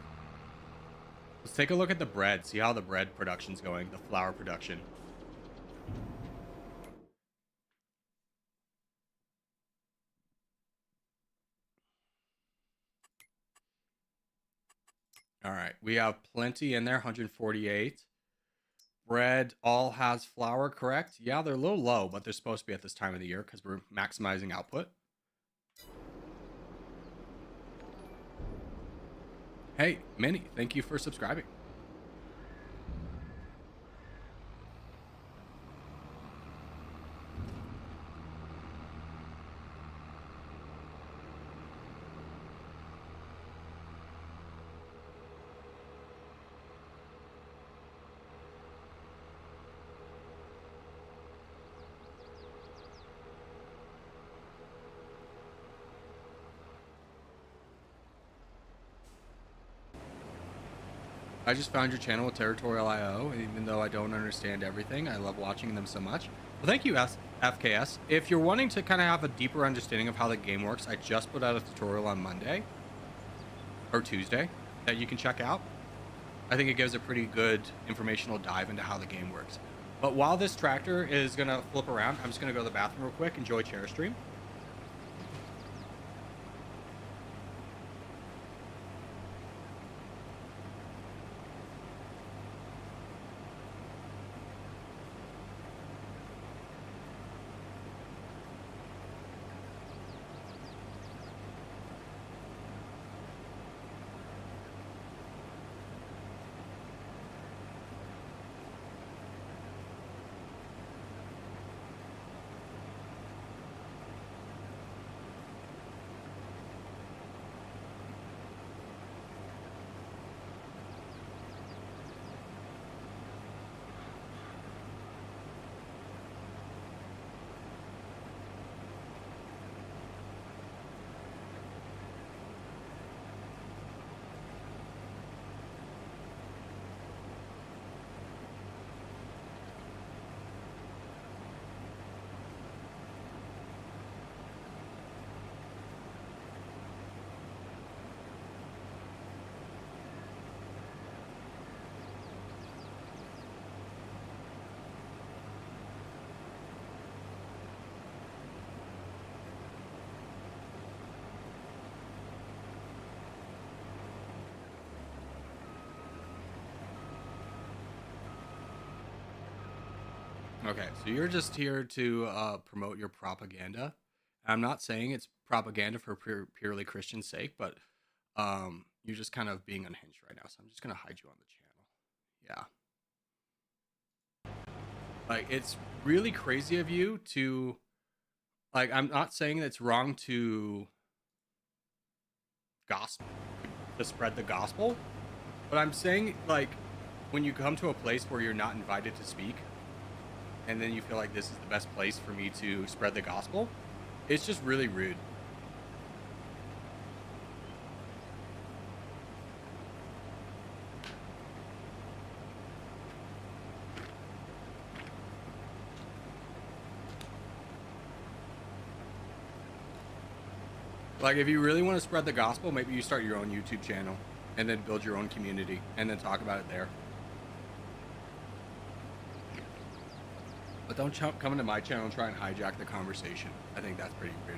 Let's take a look at the bread. See how the bread production's going. The flour production. All right. We have plenty in there. 148. Bread all has flour, correct? Yeah, they're a little low, but they're supposed to be at this time of the year because we're maximizing output. Hey, Minnie, thank you for subscribing. I just found your channel with Territorial IO, and even though I don't understand everything, I love watching them so much. Well, thank you, FKS. If you're wanting to kind of have a deeper understanding of how the game works, I just put out a tutorial on Monday or Tuesday that you can check out. I think it gives a pretty good informational dive into how the game works. But while this tractor is going to flip around, I'm just going to go to the bathroom real quick, enjoy chair stream. Okay, so you're just here to promote your propaganda. I'm not saying it's propaganda for purely Christian sake, but you're just kind of being unhinged right now, so I'm just gonna hide you on the channel. Yeah. Like, it's really crazy of you to, like, I'm not saying that it's wrong to spread the gospel, But I'm saying, like, when you come to a place where you're not invited to speak, and then you feel like this is the best place for me to spread the gospel, it's just really rude. Like, if you really want to spread the gospel, maybe you start your own YouTube channel and then build your own community and then talk about it there. But don't come into my channel and try and hijack the conversation. I think that's pretty rude.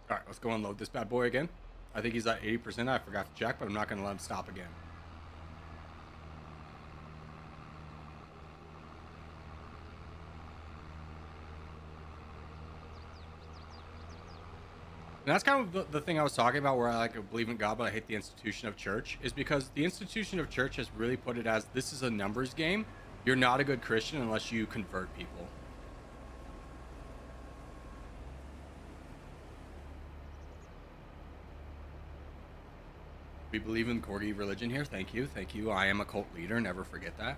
All right, let's go unload this bad boy again. I think he's at 80%. I forgot to check, but I'm not going to let him stop again. And that's kind of the thing I was talking about, where I like believe in God, but I hate the institution of church, is because the institution of church has really put it as, this is a numbers game. You're not a good Christian unless you convert people. We believe in Corgi religion here. Thank you. Thank you. I am a cult leader. Never forget that.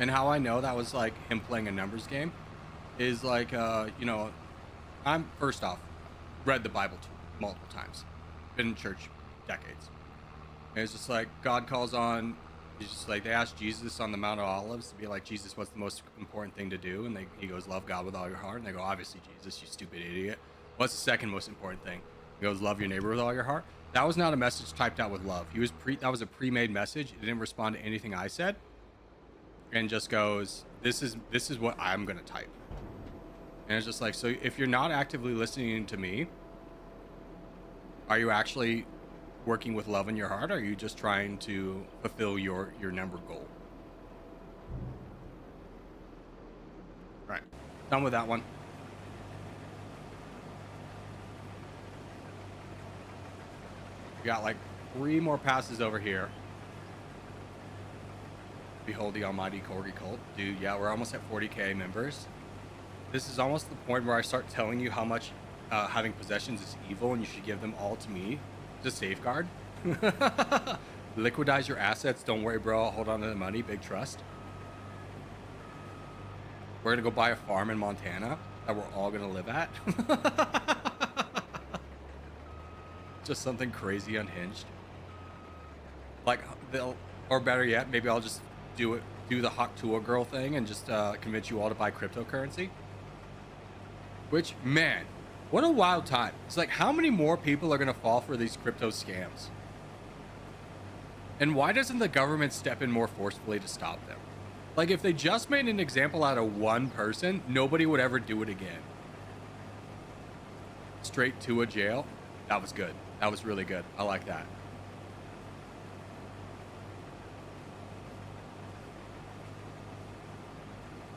And how I know that was like him playing a numbers game is like, you know, I'm first off, read the Bible multiple times, been in church decades. And it's just like God calls on, he's just like, they asked Jesus on the Mount of Olives to be like, Jesus, what's the most important thing to do? And he goes, love God with all your heart. And they go, obviously, Jesus, you stupid idiot. What's the second most important thing? He goes, love your neighbor with all your heart. That was not a message typed out with love. That was a pre-made message. It didn't respond to anything I said. And just goes, this is what I'm gonna type. And it's just like, so if you're not actively listening to me, are you actually working with love in your heart, or are you just trying to fulfill your number goal? Right, done with that one. We got like 3 more passes over here. Behold the almighty Corgi cult. Dude, yeah, we're almost at 40k members. This is almost the point where I start telling you how much having possessions is evil, and you should give them all to me to safeguard. Liquidize your assets. Don't worry, bro. I'll hold on to the money. Big trust. We're gonna go buy a farm in Montana that we're all gonna live at. Just something crazy unhinged. Like, or better yet, maybe I'll just do the Hawk Tua girl thing and just convince you all to buy cryptocurrency. Which, man, what a wild time. It's like, how many more people are gonna fall for these crypto scams? And why doesn't the government step in more forcefully to stop them? Like, if they just made an example out of one person, nobody would ever do it again. Straight to a jail. That was good. That was really good. I like that.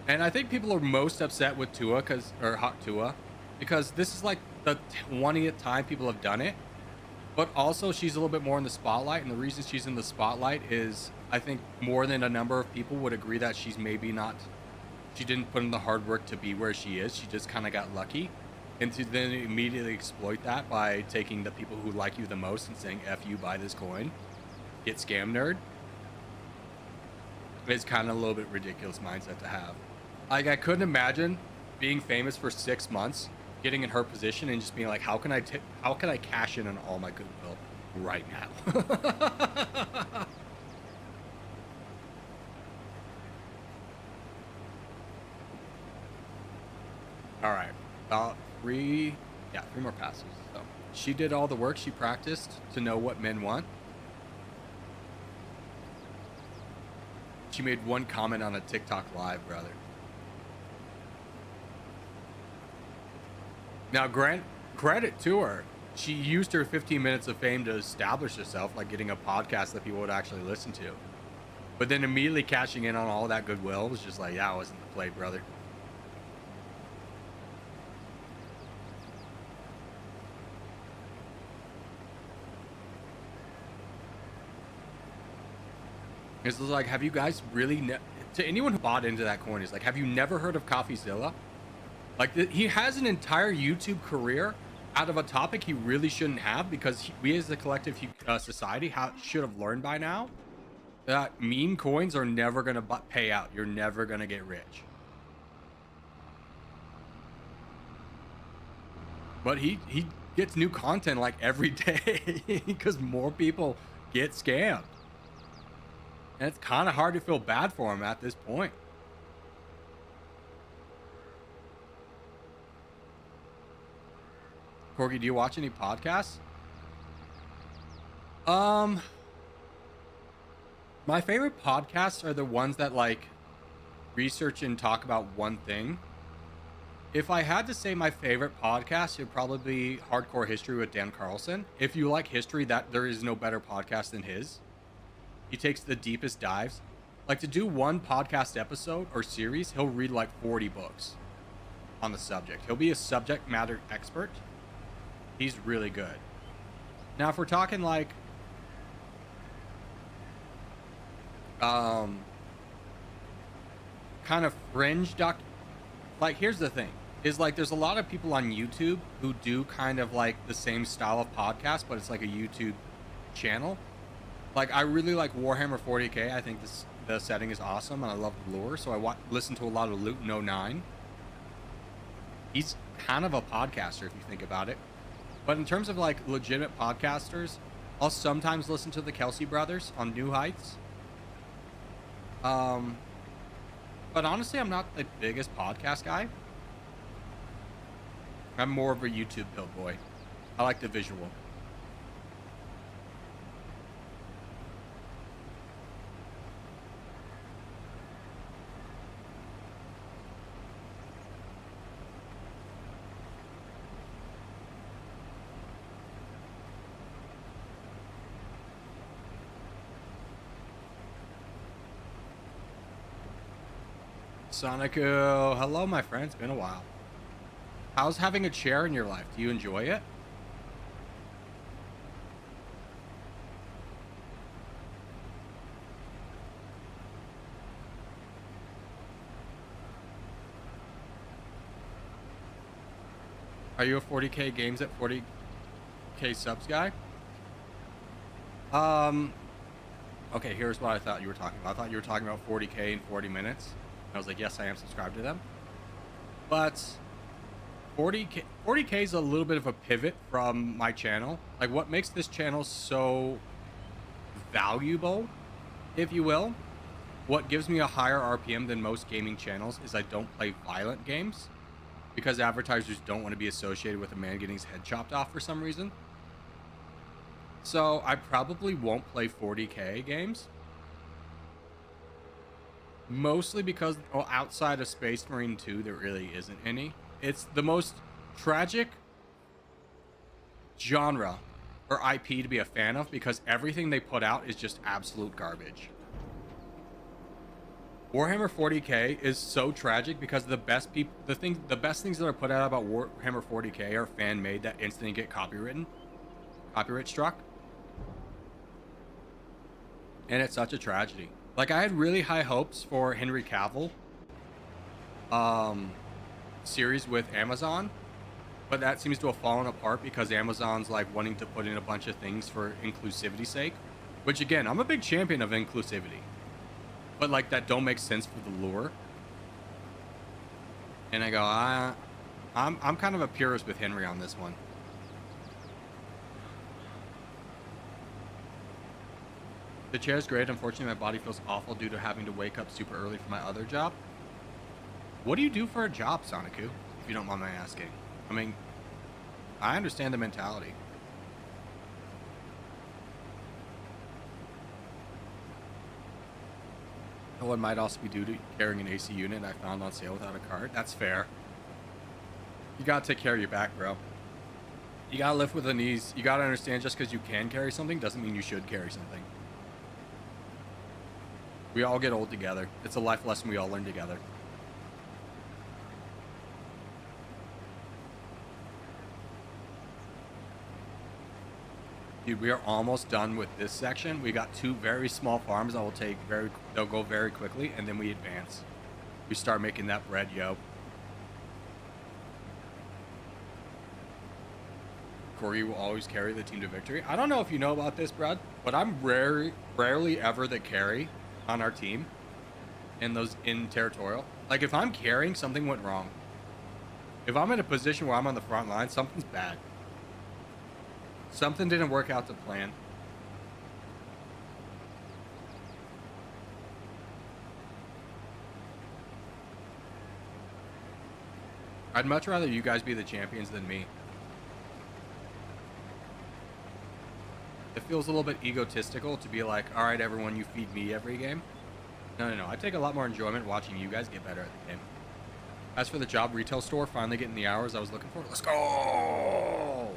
And I think people are most upset with Tua, or Hawk Tua, because this is like the 20th time people have done it. But also, she's a little bit more in the spotlight, and the reason she's in the spotlight is, I think, more than a number of people would agree that she's maybe not, she didn't put in the hard work to be where she is. She just kind of got lucky. And to then immediately exploit that by taking the people who like you the most and saying, F you, buy this coin, get scam nerd, is kind of a little bit ridiculous mindset to have. Like, I couldn't imagine being famous for 6 months, getting in her position and just being like, how can I cash in on all my goodwill right now? All right, about 3 more passes. So she did all the work. She practiced to know what men want. She made one comment on a TikTok live, brother. Now, grant credit to her. she used her 15 minutes of fame to establish herself, like getting a podcast that people would actually listen to. But then immediately cashing in on all that goodwill was just like, that wasn't the play, brother. It's like, have you guys really, to anyone who bought into that coin, is like, have you never heard of CoffeeZilla? Like, he has an entire YouTube career out of a topic he really shouldn't have, because we as a collective society should have learned by now that meme coins are never going to pay out. You're never going to get rich. But he gets new content like every day because more people get scammed. And it's kind of hard to feel bad for him at this point. Corgi, do you watch any podcasts? My favorite podcasts are the ones that like research and talk about one thing. If I had to say my favorite podcast, it'd probably be Hardcore History with Dan Carlson. If you like history, that there is no better podcast than his. He takes the deepest dives. Like, to do one podcast episode or series, he'll read like 40 books on the subject. He'll be a subject matter expert. He's really good. Now, if we're talking like kind of fringe like, here's the thing, is like there's a lot of people on YouTube who do kind of like the same style of podcast, but it's like a YouTube channel. Like, I really like Warhammer 40k. I think the setting is awesome, and I love the lore, so I listen to a lot of Luton 09. He's kind of a podcaster if you think about it. But in terms of like legitimate podcasters, I'll sometimes listen to the Kelsey brothers on New Heights. But honestly, I'm not the biggest podcast guy. I'm more of a YouTube build boy. I like the visual. Sonico, hello my friend, it's been a while. How's having a chair in your life? Do you enjoy it? Are you a 40k games at 40k subs guy? Okay, here's what I thought you were talking about. I thought you were talking about 40k in 40 minutes. I was like, yes, I am subscribed to them. But 40k is a little bit of a pivot from my channel. Like, what makes this channel so valuable, if you will, what gives me a higher RPM than most gaming channels is I don't play violent games, because advertisers don't want to be associated with a man getting his head chopped off for some reason. So I probably won't play 40k games. Mostly because, well, outside of Space Marine 2, there really isn't any. It's the most tragic genre or IP to be a fan of, because everything they put out is just absolute garbage. Warhammer 40k is so tragic because the best things that are put out about Warhammer 40k are fan made that instantly get copyright struck. And it's such a tragedy. Like, I had really high hopes for Henry Cavill series with Amazon, but that seems to have fallen apart because Amazon's like wanting to put in a bunch of things for inclusivity's sake, which again, I'm a big champion of inclusivity, but like that don't make sense for the lore. And I go, I'm kind of a purist with Henry on this one. The chair is great. Unfortunately, my body feels awful due to having to wake up super early for my other job. What do you do for a job, Soniku? If you don't mind my asking. I mean, I understand the mentality. Oh, it might also be due to carrying an AC unit I found on sale without a card. That's fair. You gotta take care of your back, bro. You gotta lift with the knees. You gotta understand just because you can carry something doesn't mean you should carry something. We all get old together. It's a life lesson we all learn together. Dude, we are almost done with this section. We got 2 very small farms that will they'll go very quickly, and then we advance. We start making that bread, yo. Corey will always carry the team to victory. I don't know if you know about this, Brad, but I'm rarely ever the carry on our team in Territorial. Like, if I'm carrying, something went wrong. If I'm in a position where I'm on the front line, something's bad. Something didn't work out to plan. I'd much rather you guys be the champions than me. It feels a little bit egotistical to be like, all right, everyone, you feed me every game. No. I take a lot more enjoyment watching you guys get better at the game. As for the job retail store, finally getting the hours I was looking for. Let's go!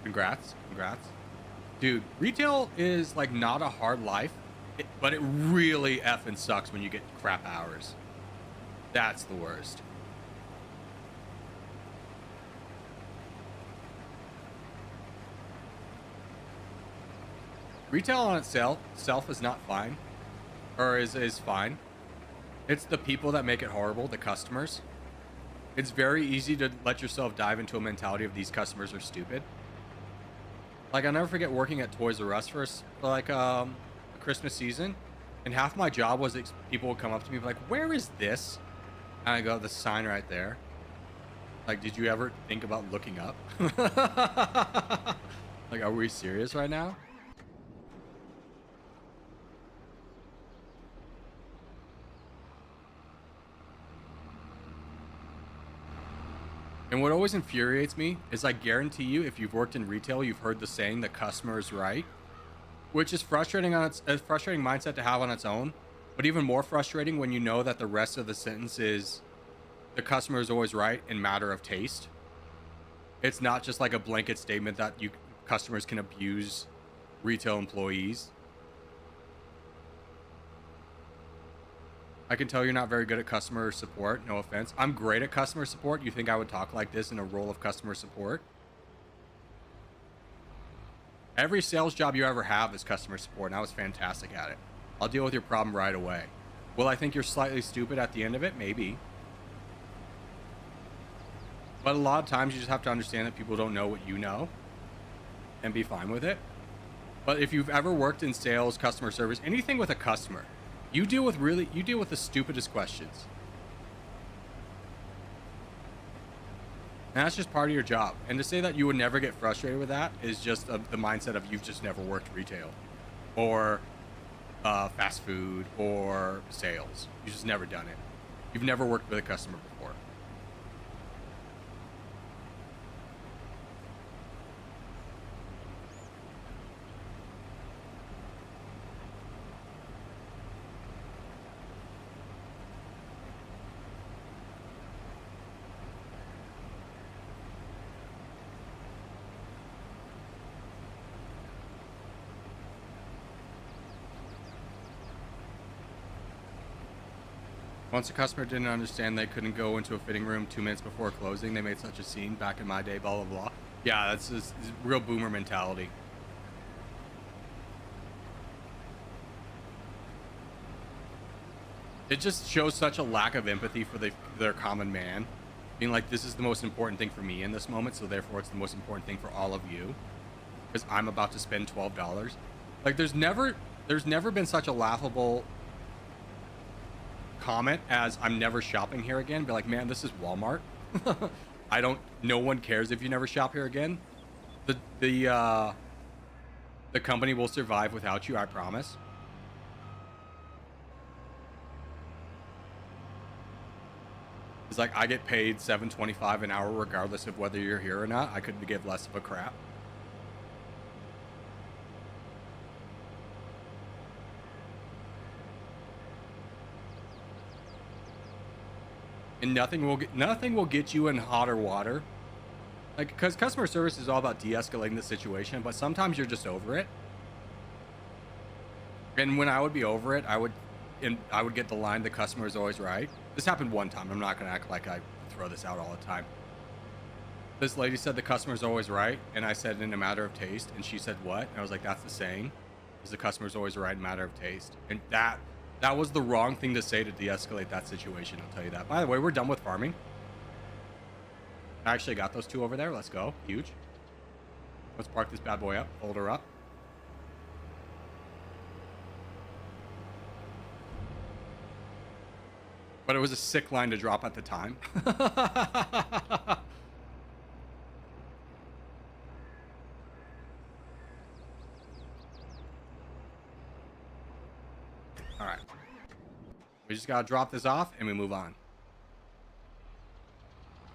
Congrats. Dude, retail is like not a hard life, but it really effing sucks when you get crap hours. That's the worst. Retail on itself is not fine, or is fine. It's the people that make it horrible, the customers. It's very easy to let yourself dive into a mentality of these customers are stupid. Like, I'll never forget working at Toys R Us for like a Christmas season, and half my job was people would come up to me and be like, where is this? And I go, the sign right there. Like, did you ever think about looking up? Like, are we serious right now? And what always infuriates me is I guarantee you, if you've worked in retail, you've heard the saying, the customer is right, which is frustrating a frustrating mindset to have on its own, but even more frustrating when you know that the rest of the sentence is the customer is always right in matter of taste. It's not just like a blanket statement that customers can abuse retail employees. I can tell you're not very good at customer support. No offense. I'm great at customer support. You think I would talk like this in a role of customer support? Every sales job you ever have is customer support, and I was fantastic at it. I'll deal with your problem right away. Will I think you're slightly stupid at the end of it? Maybe. But a lot of times you just have to understand that people don't know what you know and be fine with it. But if you've ever worked in sales, customer service, anything with a customer, you deal with the stupidest questions. And that's just part of your job. And to say that you would never get frustrated with that is just the mindset of you've just never worked retail or fast food or sales. You've just never done it. You've never worked with a customer before. Once a customer didn't understand they couldn't go into a fitting room 2 minutes before closing, they made such a scene back in my day, blah, blah, blah. Yeah, that's just real boomer mentality. It just shows such a lack of empathy for their common man. Being like, this is the most important thing for me in this moment, so therefore it's the most important thing for all of you. Because I'm about to spend $12. Like, there's never been such a laughable comment as I'm never shopping here again. Be like, man, this is Walmart. No one cares if you never shop here again. The company will survive without you, I promise. It's like, I get paid $7.25 an hour regardless of whether you're here or not. I couldn't give less of a crap. and nothing will get you in hotter water. Like, because customer service is all about de-escalating the situation, but sometimes you're just over it. And when I would be over it, I would get the line, "The customer is always right." This happened one time. I'm not gonna act like I throw this out all the time. This lady said the customer's always right, and I said in a matter of taste, and she said what? And I was like, that's the saying, is the customer's always right in a matter of taste. And that was the wrong thing to say to de-escalate that situation, I'll tell you that. By the way, we're done with farming. I actually got those two over there. Let's go. Huge. Let's park this bad boy up, hold her up. But it was a sick line to drop at the time. All right. We just gotta drop this off and we move on.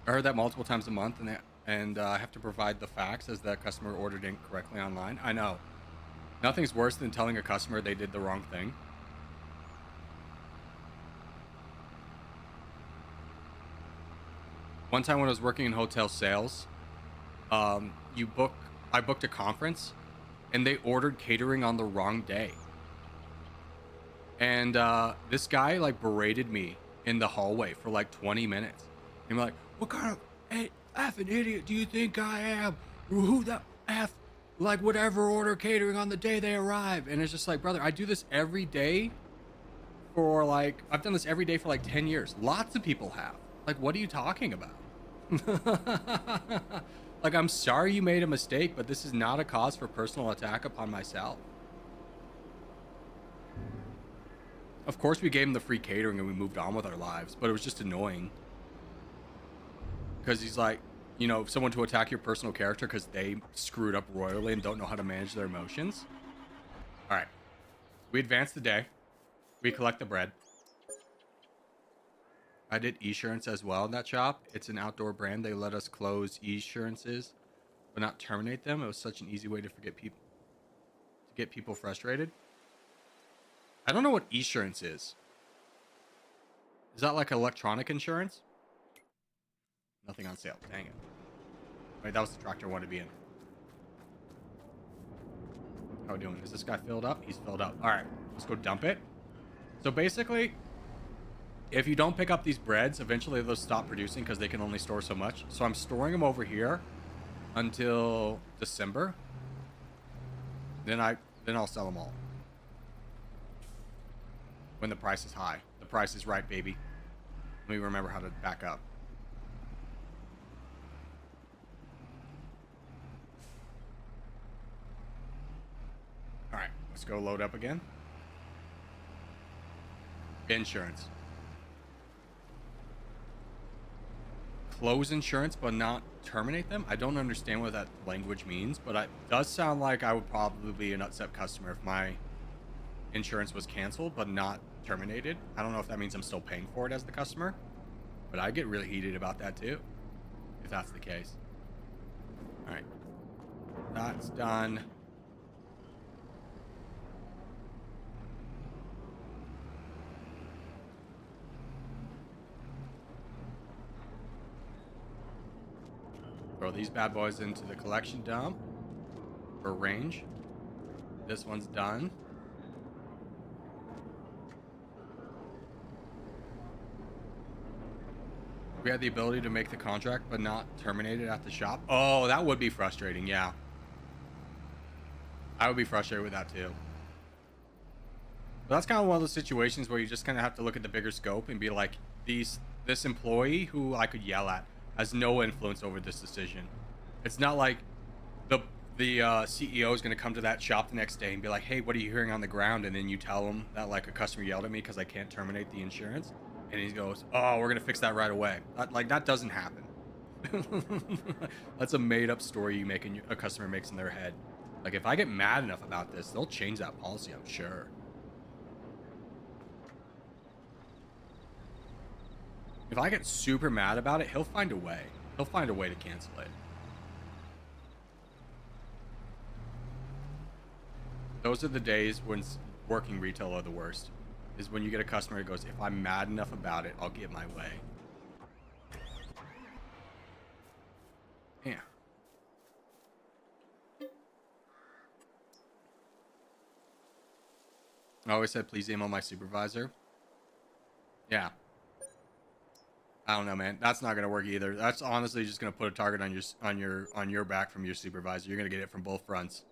I heard that multiple times a month, and I have to provide the facts as the customer ordered incorrectly online. I know. Nothing's worse than telling a customer they did the wrong thing. One time when I was working in hotel sales, I booked a conference, and they ordered catering on the wrong day. And this guy like berated me in the hallway for like 20 minutes. And I'm like, "What kind of effing idiot do you think I am? Who the F, like, whatever, order catering on the day they arrive?" And it's just like, brother, I do this every day for like, I've done this every day for like 10 years. Lots of people have. Like, what are you talking about? Like, I'm sorry you made a mistake, but this is not a cause for personal attack upon myself. Of course, we gave him the free catering and we moved on with our lives, but it was just annoying. Because he's like, you know, someone to attack your personal character because they screwed up royally and don't know how to manage their emotions. All right. We advance the day. We collect the bread. I did esurance as well in that shop. It's an outdoor brand. They let us close esurances, but not terminate them. It was such an easy way to get people frustrated. I don't know what esurance is. Is that like electronic insurance? Nothing on sale. Dang it. Wait, that was the tractor I wanted to be in. How are we doing? Is this guy filled up? He's filled up. All right, let's go dump it. So basically, if you don't pick up these breads, eventually they'll stop producing because they can only store so much. So I'm storing them over here until December. Then I'll sell them all. When the price is high. The price is right, baby. Let me remember how to back up. All right, let's go load up again. Insurance. Close insurance, but not terminate them? I don't understand what that language means, but it does sound like I would probably be an upset customer if my insurance was canceled, but not terminated. I don't know if that means I'm still paying for it as the customer, but I get really heated about that too, if that's the case. All right. That's done. Throw these bad boys into the collection dump for range. This one's done. We had the ability to make the contract but not terminate it at the shop. Oh, that would be frustrating. Yeah, I would be frustrated with that too. But that's kind of one of those situations where you just kind of have to look at the bigger scope and be like, this employee who I could yell at has no influence over this decision. It's not like the CEO is going to come to that shop the next day and be like, "Hey, what are you hearing on the ground?" And then you tell him that like a customer yelled at me because I can't terminate the insurance. And he goes, "Oh, we're going to fix that right away." That doesn't happen. That's a made up story a customer makes in their head. Like, if I get mad enough about this, they'll change that policy, I'm sure. If I get super mad about it, he'll find a way. He'll find a way to cancel it. Those are the days when working retail are the worst. Is when you get a customer who goes, "If I'm mad enough about it, I'll get my way." I always said, please email my supervisor. Yeah. I don't know, man. That's not gonna work either. That's honestly just gonna put a target on your back from your supervisor. You're gonna get it from both fronts.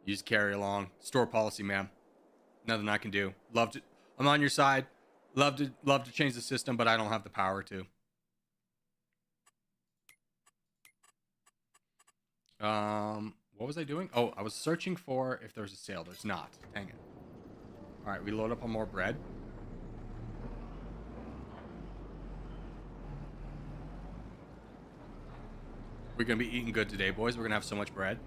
You just carry along. Store policy, man. Nothing I can do. Love to. I'm on your side. Love to change the system, but I don't have the power to. What was I doing? Oh, I was searching for if there's a sale. There's not. Dang it. All right, we load up on more bread. We're gonna be eating good today, boys. We're gonna have so much bread.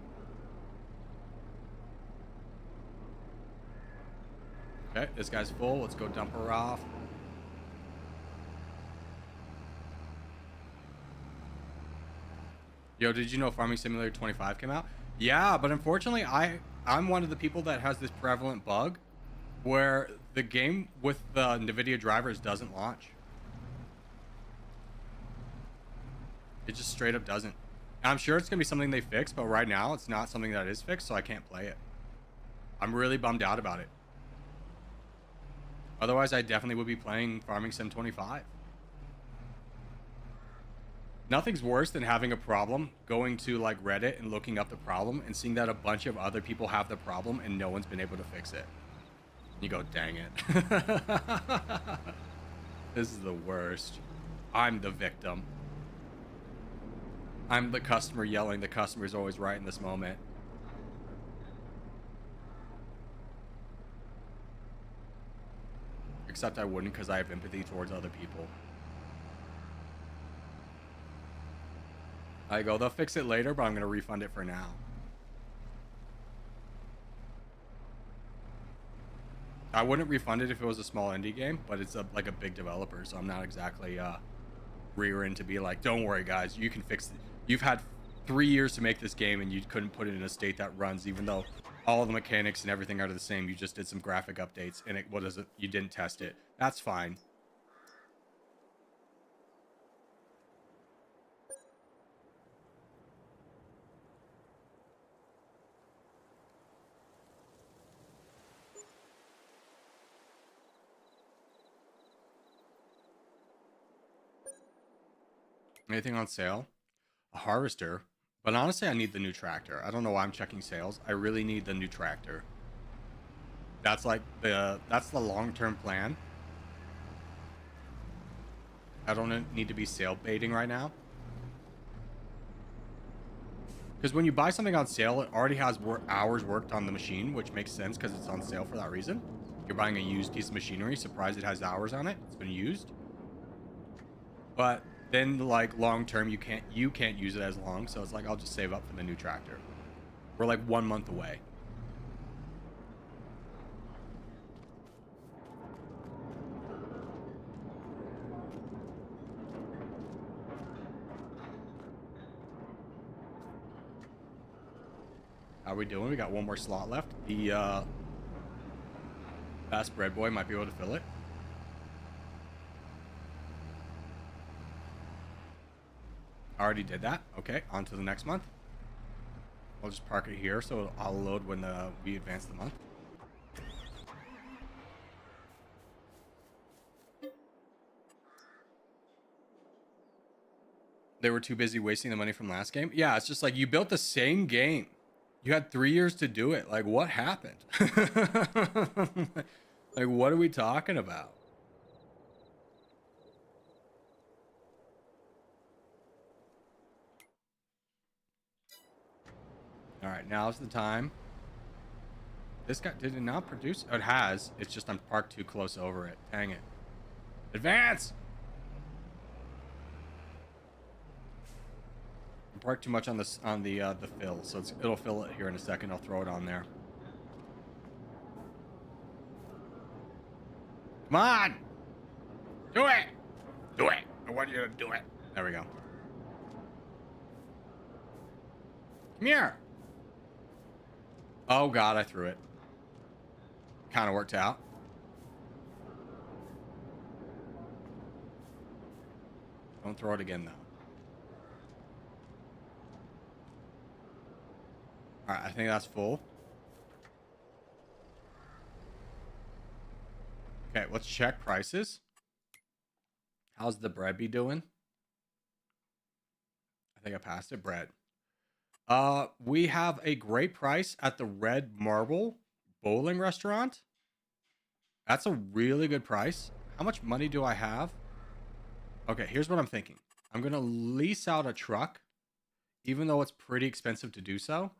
Okay, this guy's full. Let's go dump her off. Yo, did you know Farming Simulator 25 came out? Yeah, but unfortunately, I'm one of the people that has this prevalent bug where the game with the NVIDIA drivers doesn't launch. It just straight up doesn't. And I'm sure it's going to be something they fix, but right now it's not something that is fixed, so I can't play it. I'm really bummed out about it. Otherwise, I definitely would be playing Farming Sim 25. Nothing's worse than having a problem, going to like Reddit and looking up the problem and seeing that a bunch of other people have the problem and no one's been able to fix it. You go, dang it. This is the worst. I'm the victim. I'm the customer yelling. The customer's always right in this moment. Except I wouldn't, because I have empathy towards other people. I go, they'll fix it later, but I'm going to refund it for now. I wouldn't refund it if it was a small indie game, but it's like a big developer, so I'm not exactly rearing to be like, don't worry, guys, you can fix it. You've had 3 years to make this game, and you couldn't put it in a state that runs, even though all the mechanics and everything are the same. You just did some graphic updates, and you didn't test it. That's fine. Anything on sale? A harvester. But honestly, I need the new tractor. I don't know why I'm checking sales. I really need the new tractor. That's like that's the long-term plan. I don't need to be sale baiting right now. Because when you buy something on sale, it already has hours worked on the machine, which makes sense because it's on sale for that reason. You're buying a used piece of machinery, surprised it has hours on it. It's been used. But then, like, long term, you can't use it as long, so it's like I'll just save up for the new tractor. We're like 1 month away. How are we doing? We got one more slot left. The fast bread boy might be able to fill it. Already did that. Okay, on to the next month. I'll just park it here so I'll load when we advance the month. They were too busy wasting the money from last game. Yeah, it's just like you built the same game. You had 3 years to do it. Like, what happened? Like, what are we talking about? All right, now's the time. This guy did it not produce? Oh, it has. It's just I'm parked too close over it. Dang it. Advance! I'm parked too much on the fill, so it'll fill it here in a second. I'll throw it on there. Come on! Do it! Do it! I want you to do it. There we go. Come here! Oh god, I threw it. Kind of worked out. Don't throw it again, though. Alright, I think that's full. Okay, let's check prices. How's the bread be doing? I think I passed it. Bread. We have a great price at the Red Marble Bowling Restaurant. That's a really good price. How much money do I have? Okay, here's what I'm thinking. I'm gonna lease out a truck, even though it's pretty expensive to do so,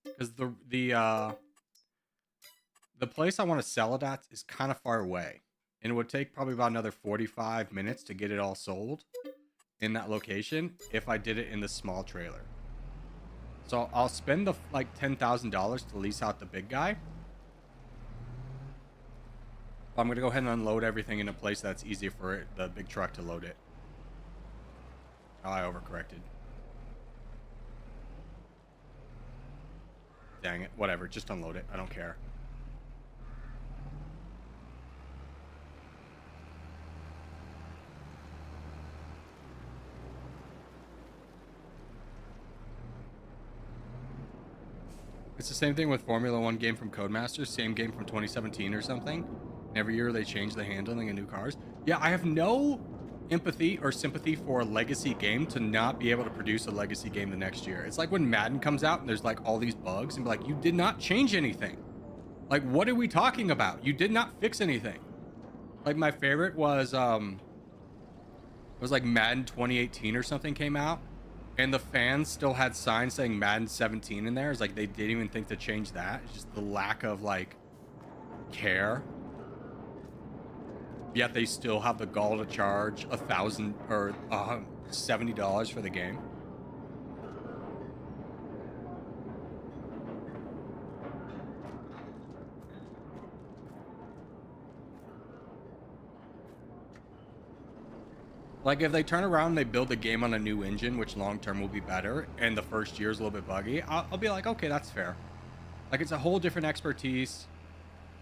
because the place I want to sell it at is kind of far away, and it would take probably about another 45 minutes to get it all sold in that location if I did it in the small trailer. So I'll spend the like $10,000 to lease out the big guy. I'm gonna go ahead and unload everything in a place that's easier for the big truck to load it. Oh, I overcorrected. Dang it. Whatever. Just unload it. I don't care. It's the same thing with Formula One game from Codemasters, same game from 2017 or something. And every year they change the handling of new cars. Yeah, I have no empathy or sympathy for a legacy game to not be able to produce a legacy game the next year. It's like when Madden comes out and there's like all these bugs and be like, you did not change anything. Like, what are we talking about? You did not fix anything. Like my favorite was it was like Madden 2018 or something came out. And the fans still had signs saying Madden 17 in there. It's like they didn't even think to change that. It's just the lack of like care. Yet they still have the gall to charge $1,000 or $70 for the game. Like, if they turn around and they build the game on a new engine, which long-term will be better, and the first year is a little bit buggy, I'll be like, okay, that's fair. Like, it's a whole different expertise.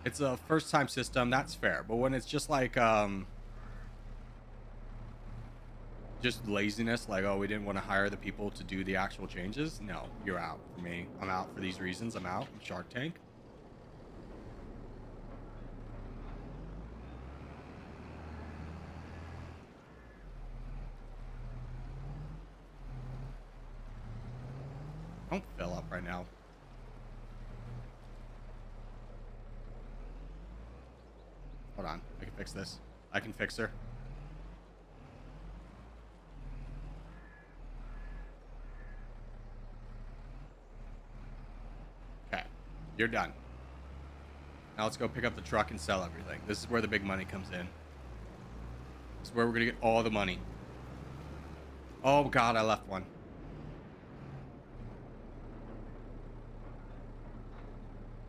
It's a first-time system. That's fair. But when it's just like, just laziness, like, oh, we didn't want to hire the people to do the actual changes, no, you're out for me. I'm out for these reasons. I'm out. I'm Shark Tank. Don't fill up right now. Hold on. I can fix this. I can fix her. Okay. You're done. Now let's go pick up the truck and sell everything. This is where the big money comes in. This is where we're going to get all the money. Oh, God, I left one.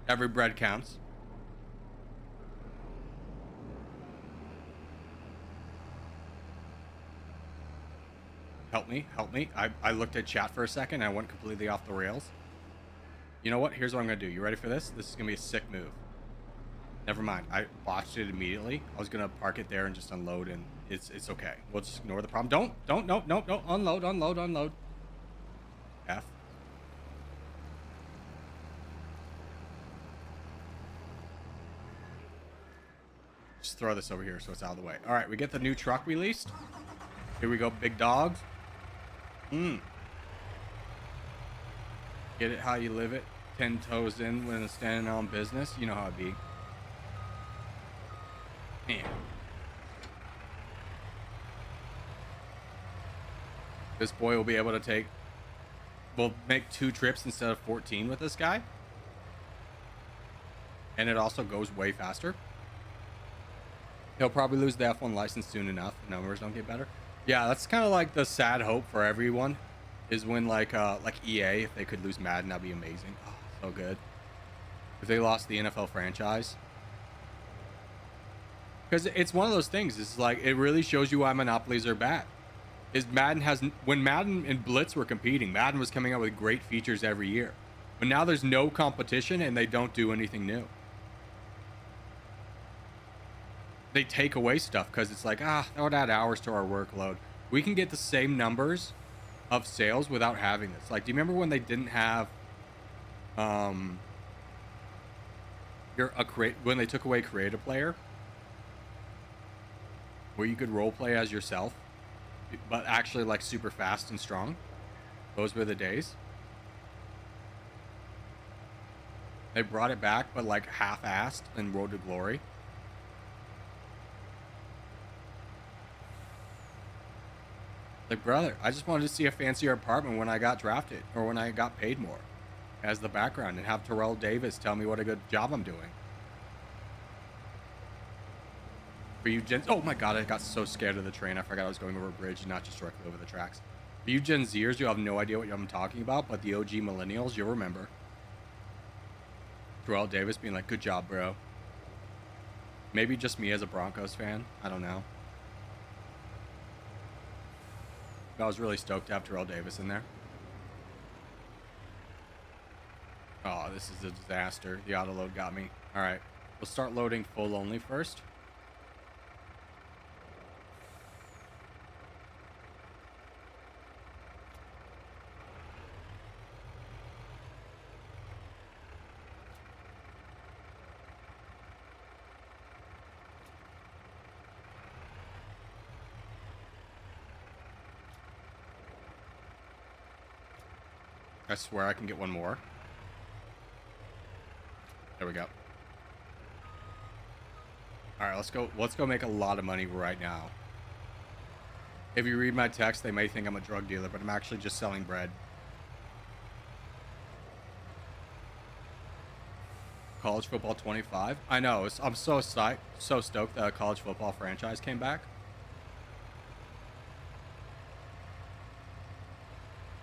Every bread counts. Help me, help me. I looked at chat for a second and I went completely off the rails. You know what? Here's what I'm going to do. You ready for this? This is going to be a sick move. Never mind. I botched it immediately. I was going to park it there and just unload, and it's okay. We'll just ignore the problem. Don't. Unload. F. Just throw this over here so it's out of the way. All right, we get the new truck we leased. Here we go, big dogs. Get it how you live it. 10 toes in when it's standing on business. You know how it be. Man. This boy will be able to we'll make 2 trips instead of 14 with this guy. And it also goes way faster. He'll probably lose the F1 license soon enough. Numbers don't get better. Yeah, that's kind of like the sad hope for everyone, is when like EA, if they could lose Madden, that'd be amazing. Oh, so good. If they lost the NFL franchise. Because it's one of those things. It's like, it really shows you why monopolies are bad. When Madden and Blitz were competing, Madden was coming out with great features every year. But now there's no competition and they don't do anything new. They take away stuff because it's like, that would add hours to our workload. We can get the same numbers of sales without having this. Like, do you remember when they didn't have when they took away Create a Player where you could role play as yourself, but actually like super fast and strong. Those were the days. They brought it back, but like half-assed in Road to Glory. Like, brother, I just wanted to see a fancier apartment when I got drafted or when I got paid more as the background and have Terrell Davis tell me what a good job I'm doing. For you Gen... Oh my god, I got so scared of the train. I forgot I was going over a bridge and not just directly over the tracks. For you Gen Zers, you have no idea what I'm talking about, but the OG millennials, you'll remember. Terrell Davis being like, good job, bro. Maybe just me as a Broncos fan. I don't know. I was really stoked to have Terrell Davis in there. Oh, this is a disaster. The auto load got me. All right, we'll start loading full only first. I swear I can get one more. There we go. All right, let's go make a lot of money right now. If you read my text, they may think I'm a drug dealer, but I'm actually just selling bread. College football 25. I know. I'm so psyched, so stoked that a college football franchise came back.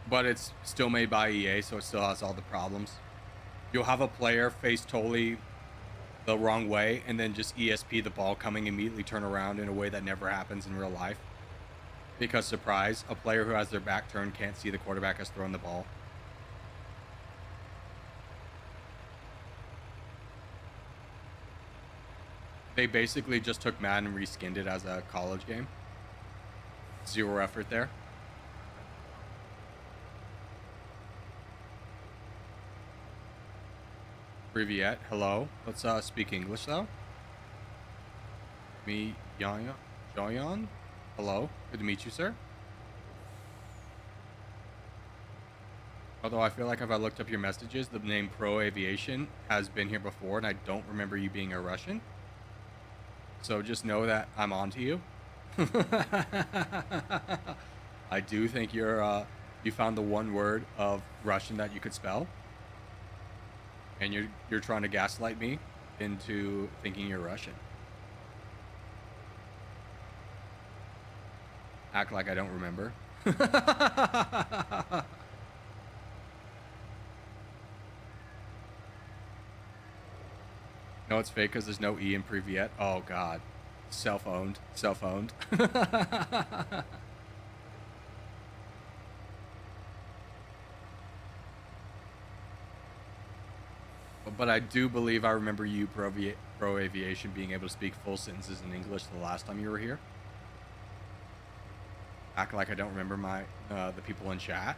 But it's still made by EA, so it still has all the problems. You'll have a player face totally the wrong way, and then just ESP the ball coming immediately turn around in a way that never happens in real life. Because, surprise, a player who has their back turned can't see the quarterback has thrown the ball. They basically just took Madden and reskinned it as a college game. Zero effort there. Privyet, hello. Let's speak English though. Me, Joyan. Hello. Good to meet you, sir. Although I feel like if I looked up your messages, the name Pro Aviation has been here before, and I don't remember you being a Russian. So just know that I'm on to you. I do think you're you found the one word of Russian that you could spell. And you're trying to gaslight me into thinking you're Russian. Act like I don't remember. No, it's fake because there's no E in Privyet. Oh, God. Self-owned. Self-owned. But I do believe I remember you, Pro Aviation, being able to speak full sentences in English the last time you were here. Act like I don't remember my the people in chat.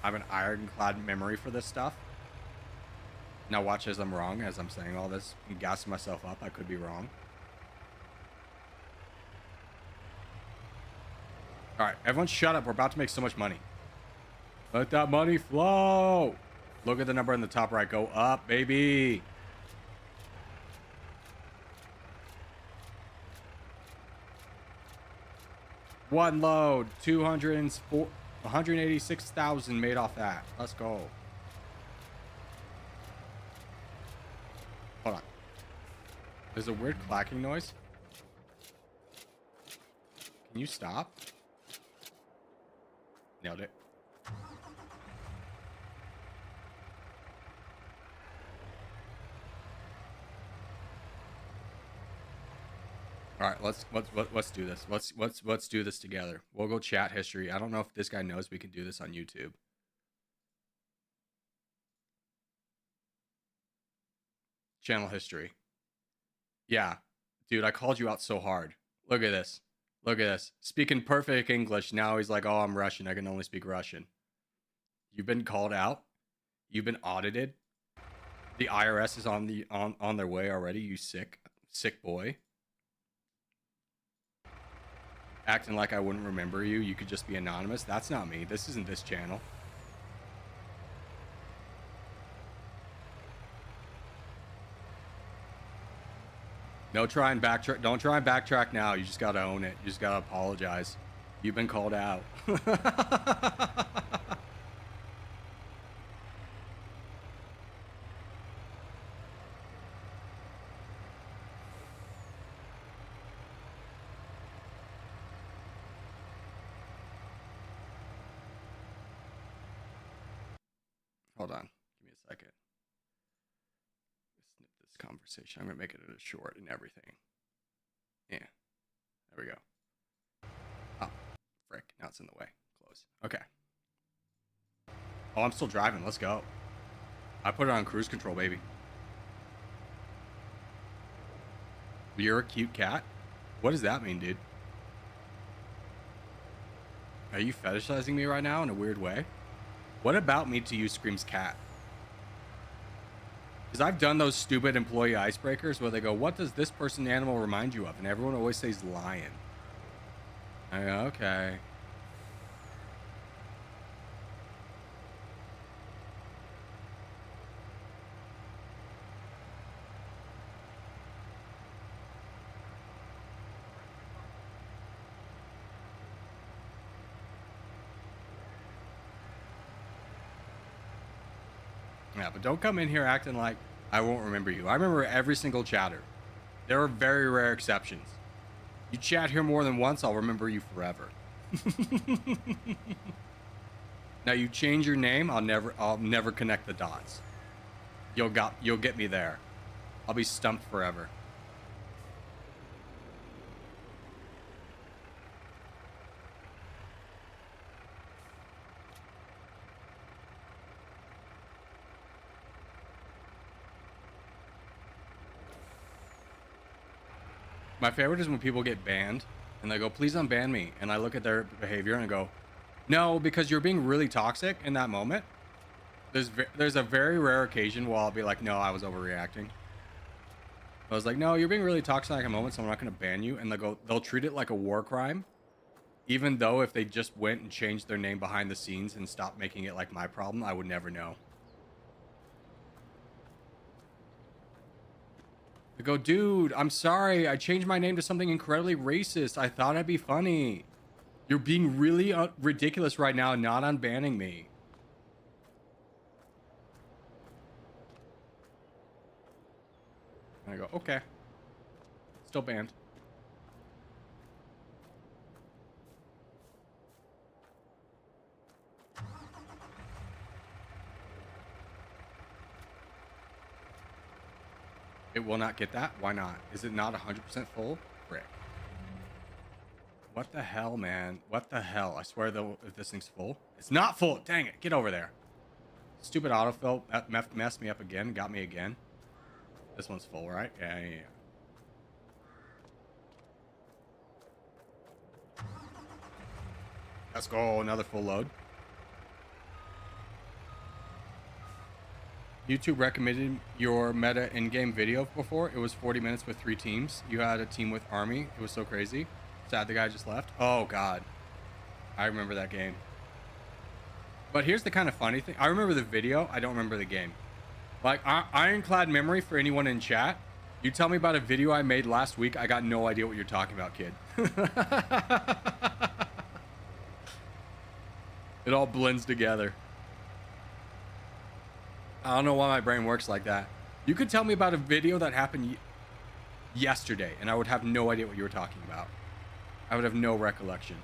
I have an ironclad memory for this stuff. Now watch as I'm wrong, as I'm saying all this. I'm gassing myself up. I could be wrong. All right, everyone shut up. We're about to make so much money. Let that money flow. Look at the number in the top right. Go up, baby. One load. 186,000 made off that. Let's go. Hold on. There's a weird clacking noise. Can you stop? Nailed it. All right, let's do this. Let's do this together. We'll go chat history. I don't know if this guy knows we can do this on YouTube. Channel history. Yeah, dude, I called you out so hard. Look at this. Look at this. Speaking perfect English. Now he's like, "Oh, I'm Russian. I can only speak Russian." You've been called out. You've been audited. The IRS is on their way already. You sick boy. acting like I wouldn't remember you. You could just be anonymous. That's not me. This isn't this channel. No, try and backtrack. Don't try and backtrack now. You just gotta own it. You just gotta apologize. You've been called out. Hold on. Give me a second. Snip this conversation. I'm gonna make it a short and everything. Yeah. There we go. Oh, frick. Now it's in the way. Close. Okay. Oh, I'm still driving. Let's go. I put it on cruise control, baby. You're a cute cat? What does that mean, dude? Are you fetishizing me right now in a weird way? What about me to you screams cat? Because I've done those stupid employee icebreakers where they go, what does this person animal remind you of? And everyone always says lion. I go, okay. Yeah, but don't come in here acting like I won't remember you. I remember every single chatter. There are very rare exceptions. You chat here more than once, I'll remember you forever. Now you change your name, I'll never connect the dots. You'll get me there. I'll be stumped forever. My favorite is when people get banned and they go, please unban me. And I look at their behavior and I go, no, because you're being really toxic in that moment. There's a very rare occasion where I'll be like, no, I was overreacting. I was like, no, you're being really toxic at a moment, so I'm not going to ban you. And they'll treat it like a war crime. Even though if they just went and changed their name behind the scenes and stopped making it like my problem, I would never know. I go, dude, I'm sorry. I changed my name to something incredibly racist. I thought I'd be funny. You're being really ridiculous right now, not unbanning me. And I go, okay. Still banned. It will not get that? Why not? Is it not 100% full? Frick. What the hell, man? What the hell? I swear, though, if this thing's full. It's not full. Dang it. Get over there. Stupid autofill messed me up again. Got me again. This one's full, right? Yeah. Let's go. Another full load. YouTube recommended your meta in-game video before. It was 40 minutes with 3 teams. You had a team with Army. It was so crazy. Sad the guy just left. Oh, God. I remember that game. But here's the kind of funny thing. I remember the video. I don't remember the game. Like, ironclad memory for anyone in chat. You tell me about a video I made last week. I got no idea what you're talking about, kid. It all blends together. I don't know why my brain works like that. You could tell me about a video that happened yesterday, and I would have no idea what you were talking about. I would have no recollection.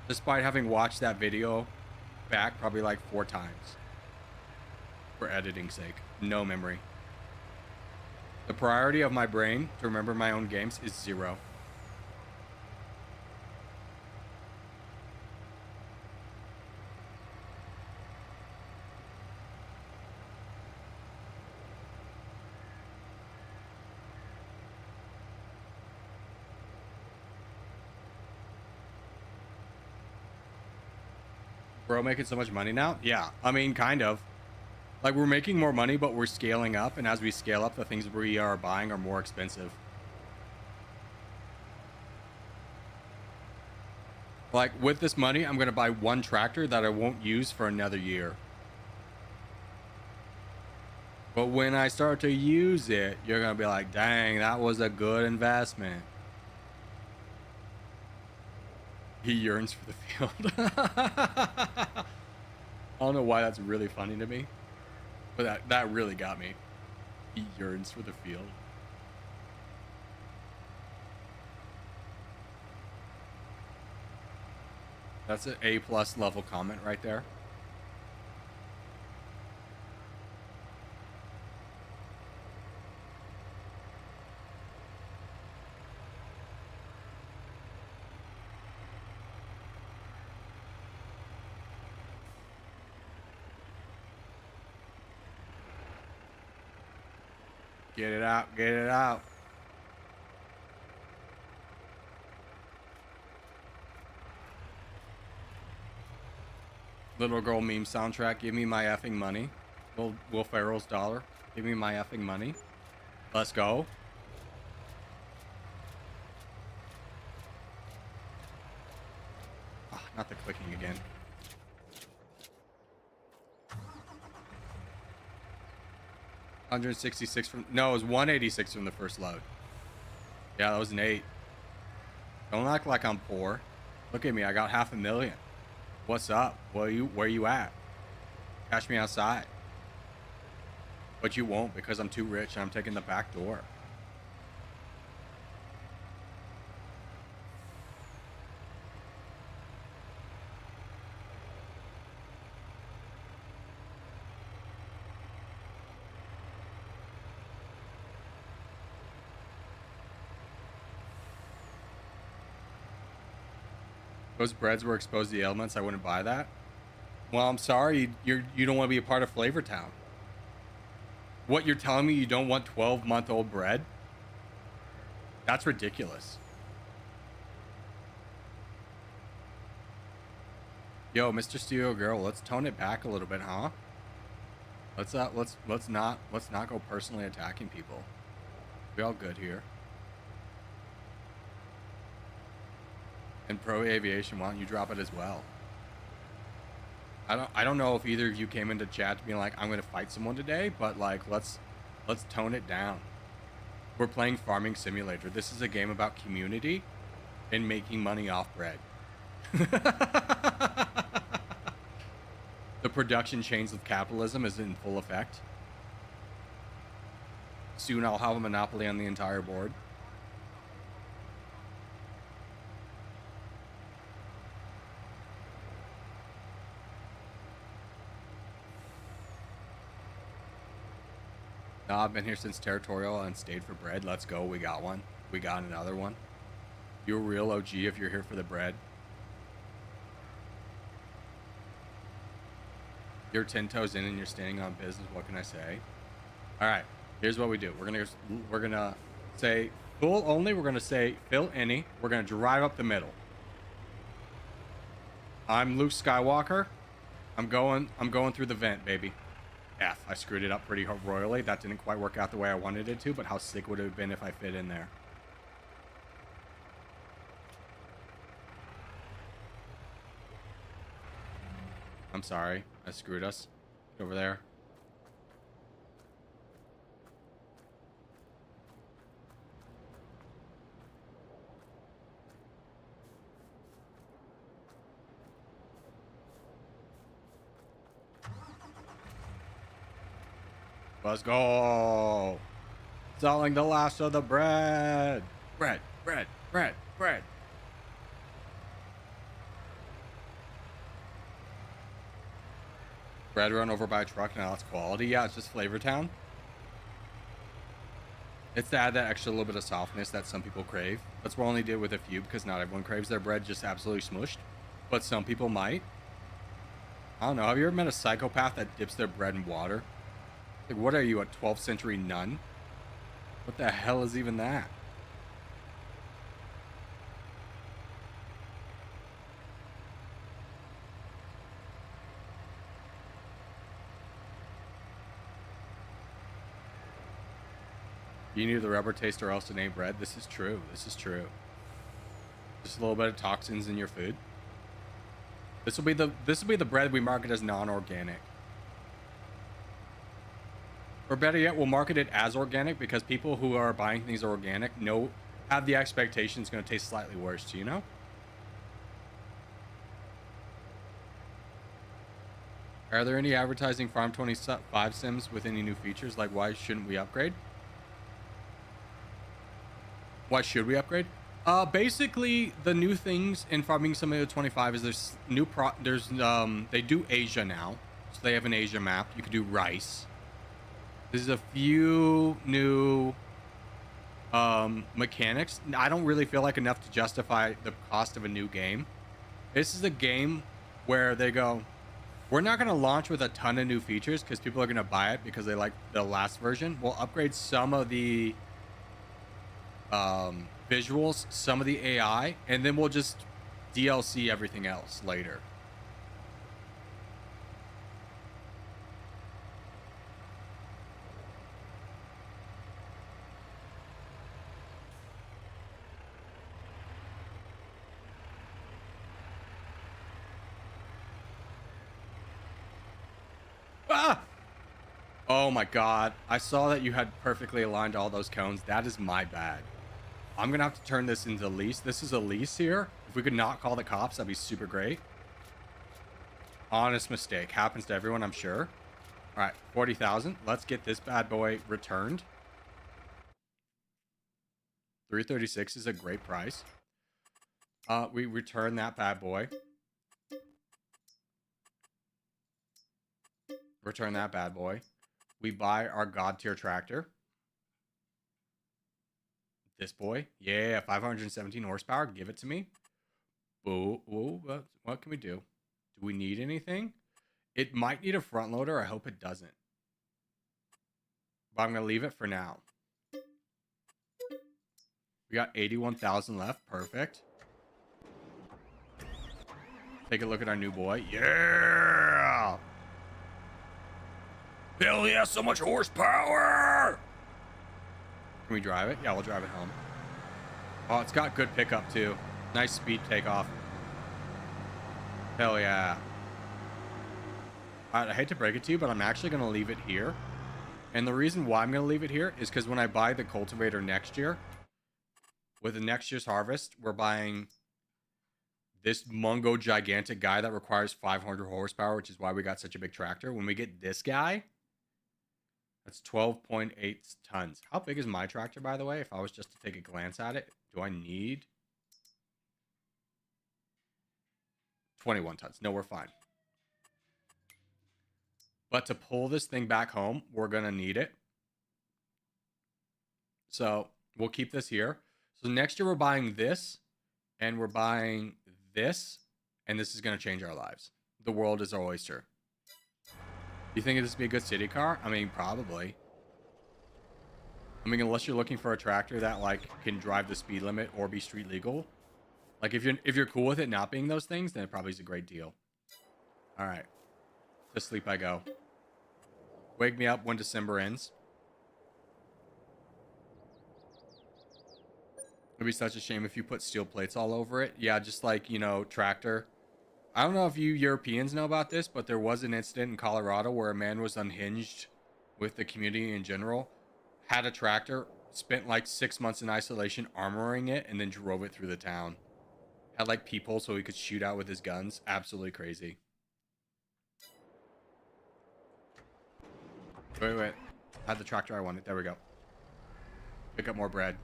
Despite having watched that video back probably like 4 times. For editing's sake. No memory. The priority of my brain to remember my own games is 0. Bro, making so much money now? Yeah, I mean, kind of. Like, we're making more money, but we're scaling up, and as we scale up, the things we are buying are more expensive. Like, with this money, I'm going to buy one tractor that I won't use for another year. But when I start to use it, you're going to be like, dang, that was a good investment. He yearns for the field. I don't know why that's really funny to me, but that really got me. He yearns for the field. That's an A+ level comment right there. Get it out, get it out. Little girl meme soundtrack, give me my effing money. Will Ferrell's dollar, give me my effing money. Let's go. Ah, not the clicking again. $166 from, no, it was 186 from the first load. Yeah, that was an 8. Don't act like I'm poor. Look at me, I got $500,000. What's up? Where you at? Cash me outside. But you won't, because I'm too rich and I'm taking the back door. Those breads were exposed to the elements. I wouldn't buy that. Well, I'm sorry. You don't want to be a part of Flavor Town. What, you're telling me you don't want 12-month-old bread? That's ridiculous. Yo, Mr. Studio Girl, let's tone it back a little bit, huh? Let's not go personally attacking people. We all good here. And Pro Aviation, why don't you drop it as well? I don't know if either of you came into chat to be like, I'm gonna fight someone today, but like let's tone it down. We're playing Farming Simulator. This is a game about community and making money off bread. The production chains of capitalism is in full effect. Soon I'll have a monopoly on the entire board. Nah, I've been here since Territorial and stayed for bread. Let's go. We got one. We got another one. You're a real OG if you're here for the bread. You're 10 toes in and you're standing on business. What can I say? All right. Here's what we do. We're gonna say full only. We're gonna say fill any. We're gonna drive up the middle. I'm Luke Skywalker. I'm going through the vent, baby. F. I screwed it up pretty royally. That didn't quite work out the way I wanted it to, but how sick would it have been if I fit in there? I'm sorry. I screwed us. Over there. Let's go. Selling the last of the bread. Bread, bread, bread, bread. Bread run over by a truck. Now it's quality. Yeah, it's just Flavor Town. It's to add that extra little bit of softness that some people crave. That's what I only did with a few because not everyone craves their bread just absolutely smushed. But some people might. I don't know. Have you ever met a psychopath that dips their bread in water? Like, what are you, a 12th century nun? What the hell is even that? You need the rubber taste or else it ain't bread. This is true. This is true. Just a little bit of toxins in your food. This will be the bread we market as non-organic. Or better yet, we'll market it as organic because people who are buying things organic have the expectation it's going to taste slightly worse, you know? Are there any advertising Farm 25 sims with any new features? Like, why shouldn't we upgrade? Why should we upgrade? Basically, the new things in Farming Simulator 25 is they do Asia now. So they have an Asia map. You can do rice. There's a few new mechanics. I don't really feel like enough to justify the cost of a new game. This is a game where they go, we're not going to launch with a ton of new features because people are going to buy it because they like the last version. We'll upgrade some of the visuals, some of the AI, and then we'll just DLC everything else later. Ah! Oh my god. I saw that you had perfectly aligned all those cones. That is my bad. I'm gonna have to turn this into lease. This is a lease here. If we could not call the cops, that'd be super great. Honest mistake. Happens to everyone, I'm sure. All right, 40,000. Let's get this bad boy returned. 336 is a great price. We return that bad boy. Return that bad boy. We buy our god tier tractor. This boy. Yeah, 517 horsepower. Give it to me. Ooh, what can we do? Do we need anything? It might need a front loader. I hope it doesn't. But I'm going to leave it for now. We got 81,000 left. Perfect. Take a look at our new boy. Yeah! Hell yeah, so much horsepower! Can we drive it? Yeah, we'll drive it home. Oh, it's got good pickup too. Nice speed takeoff. Hell yeah. Alright, I hate to break it to you, but I'm actually going to leave it here. And the reason why I'm going to leave it here is because when I buy the cultivator next year, with the next year's harvest, we're buying this Mungo gigantic guy that requires 500 horsepower, which is why we got such a big tractor. When we get this guy, that's 12.8 tons. How big is my tractor, by the way? If I was just to take a glance at it, do I need 21 tons? No, we're fine. But to pull this thing back home, we're going to need it. So we'll keep this here. So next year we're buying this, and we're buying this, and this is going to change our lives. The world is our oyster. You think this would be a good city car? I mean, probably. I mean, unless you're looking for a tractor that like can drive the speed limit or be street legal. Like if you're cool with it not being those things, then it probably is a great deal. All right. To sleep I go. Wake me up when December ends. It'd be such a shame if you put steel plates all over it. Yeah, just like, you know, tractor. I don't know if you Europeans know about this, but there was an incident in Colorado where a man was unhinged with the community in general, had a tractor, spent like 6 months in isolation armoring it, and then drove it through the town. Had like peepholes so he could shoot out with his guns. Absolutely crazy. Wait. I had the tractor I wanted. There we go. Pick up more bread.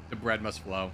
The bread must flow.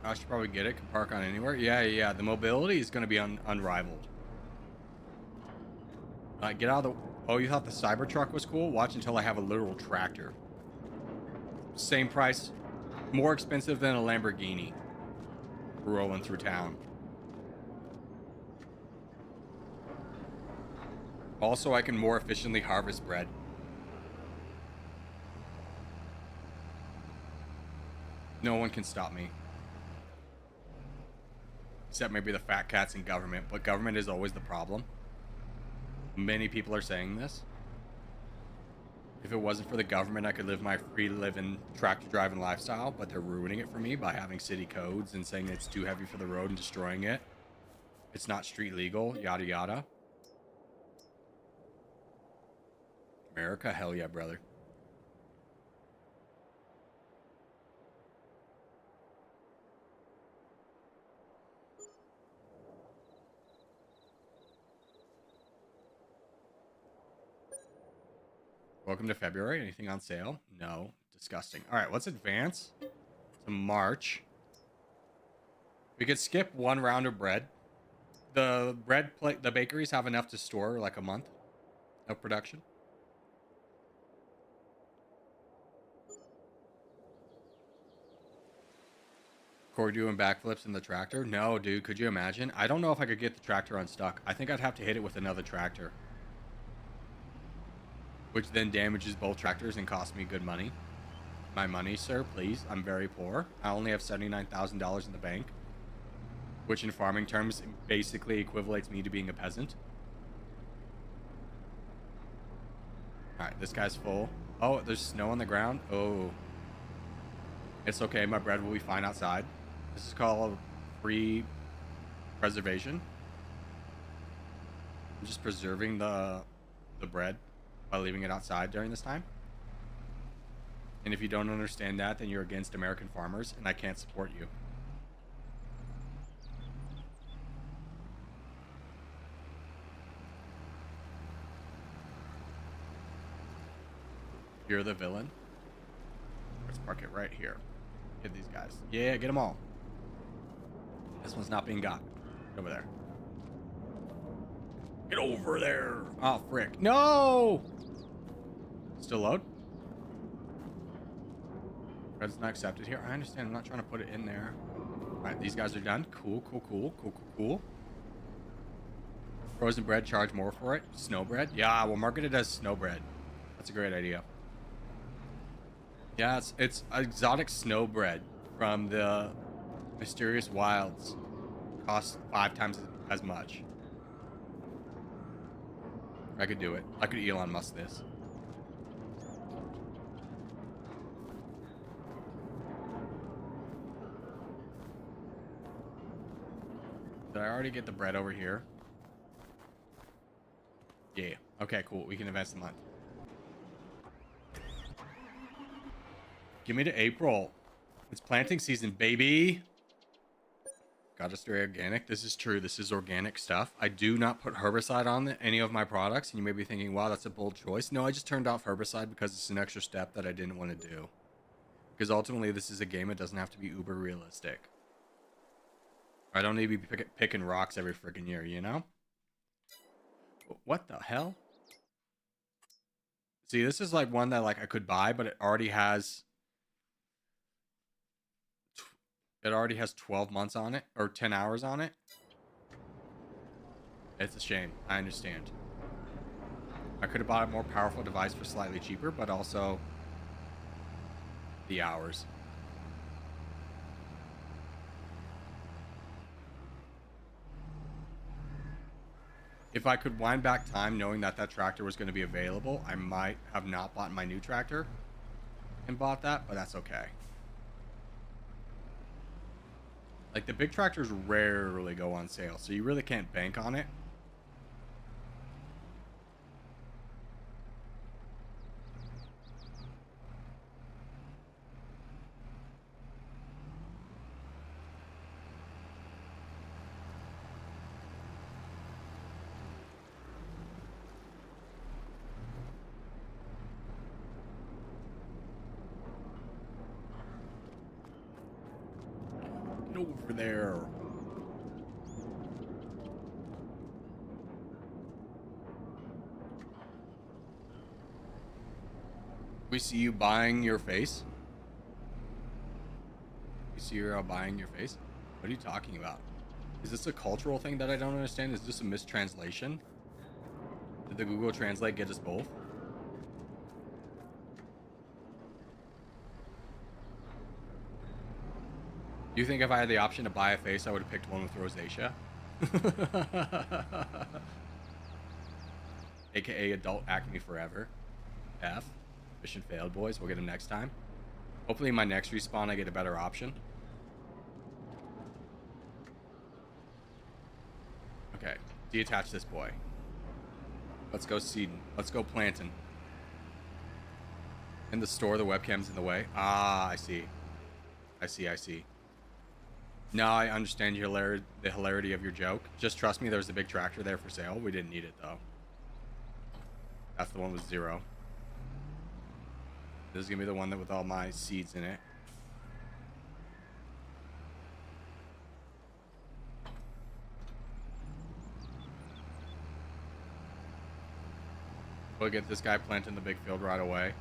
I should probably get it. Can park on anywhere. Yeah. The mobility is going to be unrivaled. Get out of the... Oh, you thought the Cybertruck was cool? Watch until I have a literal tractor. Same price. More expensive than a Lamborghini. Rolling through town. Also, I can more efficiently harvest bread. No one can stop me. Except maybe the fat cats in government, but government is always the problem. Many people are saying this. If it wasn't for the government, I could live my free living tractor driving lifestyle, but they're ruining it for me by having city codes and saying it's too heavy for the road and destroying it. It's not street legal, yada yada. America, hell yeah, brother. Welcome to February. Anything on sale? No. Disgusting. All right, let's advance to March. We could skip one round of bread. The the bakeries have enough to store like a month of production. Corey doing backflips in the tractor? No, dude. Could you imagine? I don't know if I could get the tractor unstuck. I think I'd have to hit it with another tractor, which then damages both tractors and costs me good money. My money, sir, please. I'm very poor. I only have $79,000 in the bank, which in farming terms basically equivalates me to being a peasant. All right, this guy's full. Oh, there's snow on the ground. Oh, it's okay. My bread will be fine outside. This is called free preservation. I'm just preserving the bread by leaving it outside during this time. And if you don't understand that, then you're against American farmers, and I can't support you. You're the villain. Let's park it right here. Hit these guys. Yeah, get them all. This one's not being got. Get over there. Get over there. Oh, frick. No! Still load? Red's not accepted here. I understand. I'm not trying to put it in there. All right, these guys are done. Cool, cool, cool, cool, cool, cool. Frozen bread, charge more for it. Snow bread? Yeah, we'll market it as snow bread. That's a great idea. Yeah, it's exotic snow bread from the mysterious wilds. Costs 5 times as much. I could do it. I could Elon Musk this. Did I already get the bread over here? Yeah. Okay, cool. We can advance the month. Give me to April. It's planting season, baby. Gotta stay organic. This is true. This is organic stuff. I do not put herbicide on any of my products. And you may be thinking, wow, that's a bold choice. No, I just turned off herbicide because it's an extra step that I didn't want to do. Because ultimately, this is a game. It doesn't have to be uber realistic. I don't need to be picking rocks every freaking year, you know? What the hell? See, this is like one that like I could buy, but it already has 12 months on it, or 10 hours on it. It's a shame. I understand. I could have bought a more powerful device for slightly cheaper, but also the hours. If I could wind back time knowing that that tractor was going to be available, I might have not bought my new tractor and bought that, but that's okay. Like, the big tractors rarely go on sale, so you really can't bank on it. Over there. We see you buying your face. We see you buying your face. What are you talking about? Is this a cultural thing that I don't understand? Is this a mistranslation? Did the Google Translate get us both? Do you think if I had the option to buy a face, I would have picked one with rosacea? AKA adult acne forever. F. Mission failed, boys. We'll get him next time. Hopefully in my next respawn I get a better option. Okay. Deattach this boy. Let's go seeding. Let's go planting. In the store, the webcam's in the way. Ah, I see. I see. Now I understand the hilarity of your joke. Just trust me, there's a big tractor there for sale. We didn't need it, though. That's the one with 0. This is going to be the one that with all my seeds in it. We'll get this guy planted in the big field right away.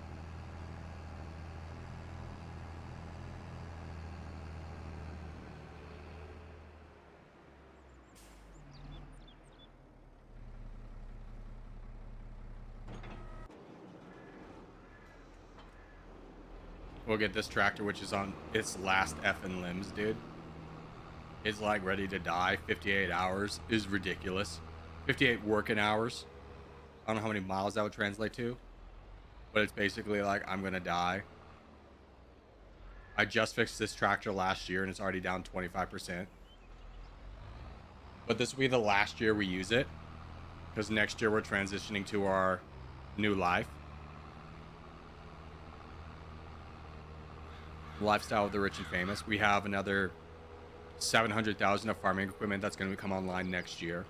We'll get this tractor, which is on its last effing limbs, dude. It's like ready to die. 58 hours is ridiculous. 58 working hours. I don't know how many miles that would translate to, but it's basically like I'm gonna die. I just fixed this tractor last year and it's already down 25%. But this will be the last year we use it, because next year we're transitioning to our new life. Lifestyle of the rich and famous. We have another 700,000 of farming equipment that's going to come online next year.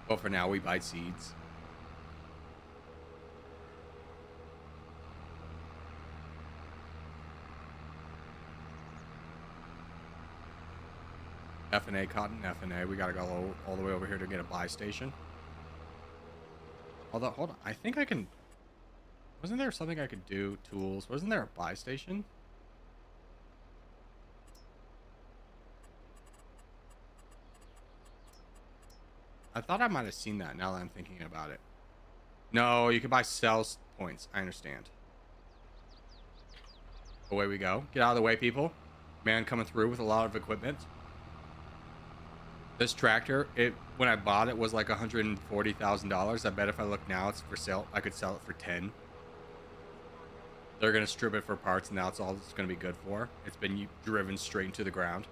But for now, we buy seeds. F&A, cotton F&A. We got to go all the way over here to get a buy station. Although, hold on. I think I can... Wasn't there something I could do? Tools. Wasn't there a buy station? I thought I might have seen that now that I'm thinking about it. No, you can buy sales points. I understand. Away we go. Get out of the way, people. Man coming through with a lot of equipment. This tractor, when I bought it, was like $140,000. I bet if I look now, it's for sale. I could sell it for 10. They're gonna strip it for parts, and that's all it's gonna be good for. It's been driven straight into the ground.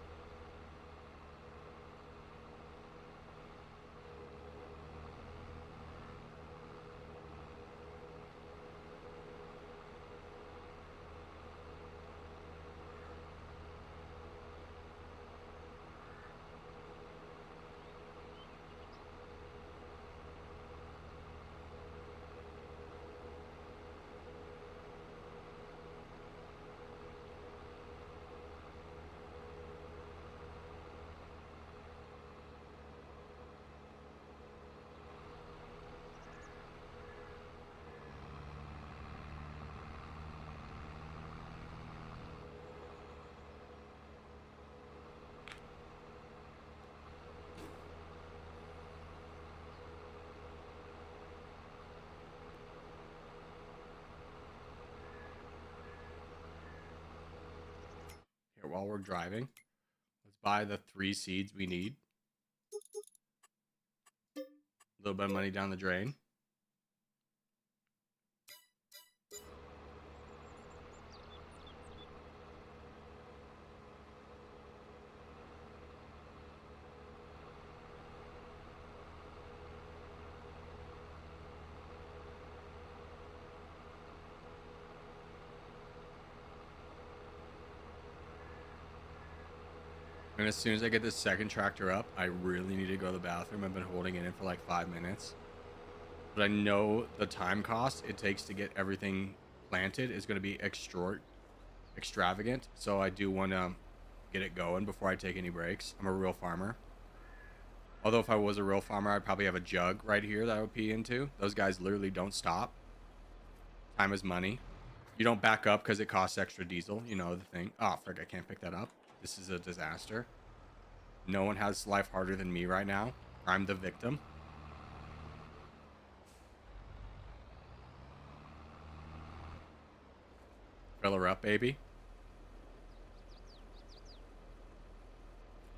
While we're driving, let's buy the 3 seeds we need. A little bit of money down the drain. And as soon as I get this second tractor up, I really need to go to the bathroom. I've been holding it in for like 5 minutes. But I know the time cost it takes to get everything planted is going to be extravagant. So I do want to get it going before I take any breaks. I'm a real farmer. Although if I was a real farmer, I'd probably have a jug right here that I would pee into. Those guys literally don't stop. Time is money. You don't back up because it costs extra diesel. You know the thing. Oh, frick, I can't pick that up. This is a disaster. No one has life harder than me right now. I'm the victim. Fill her up, baby.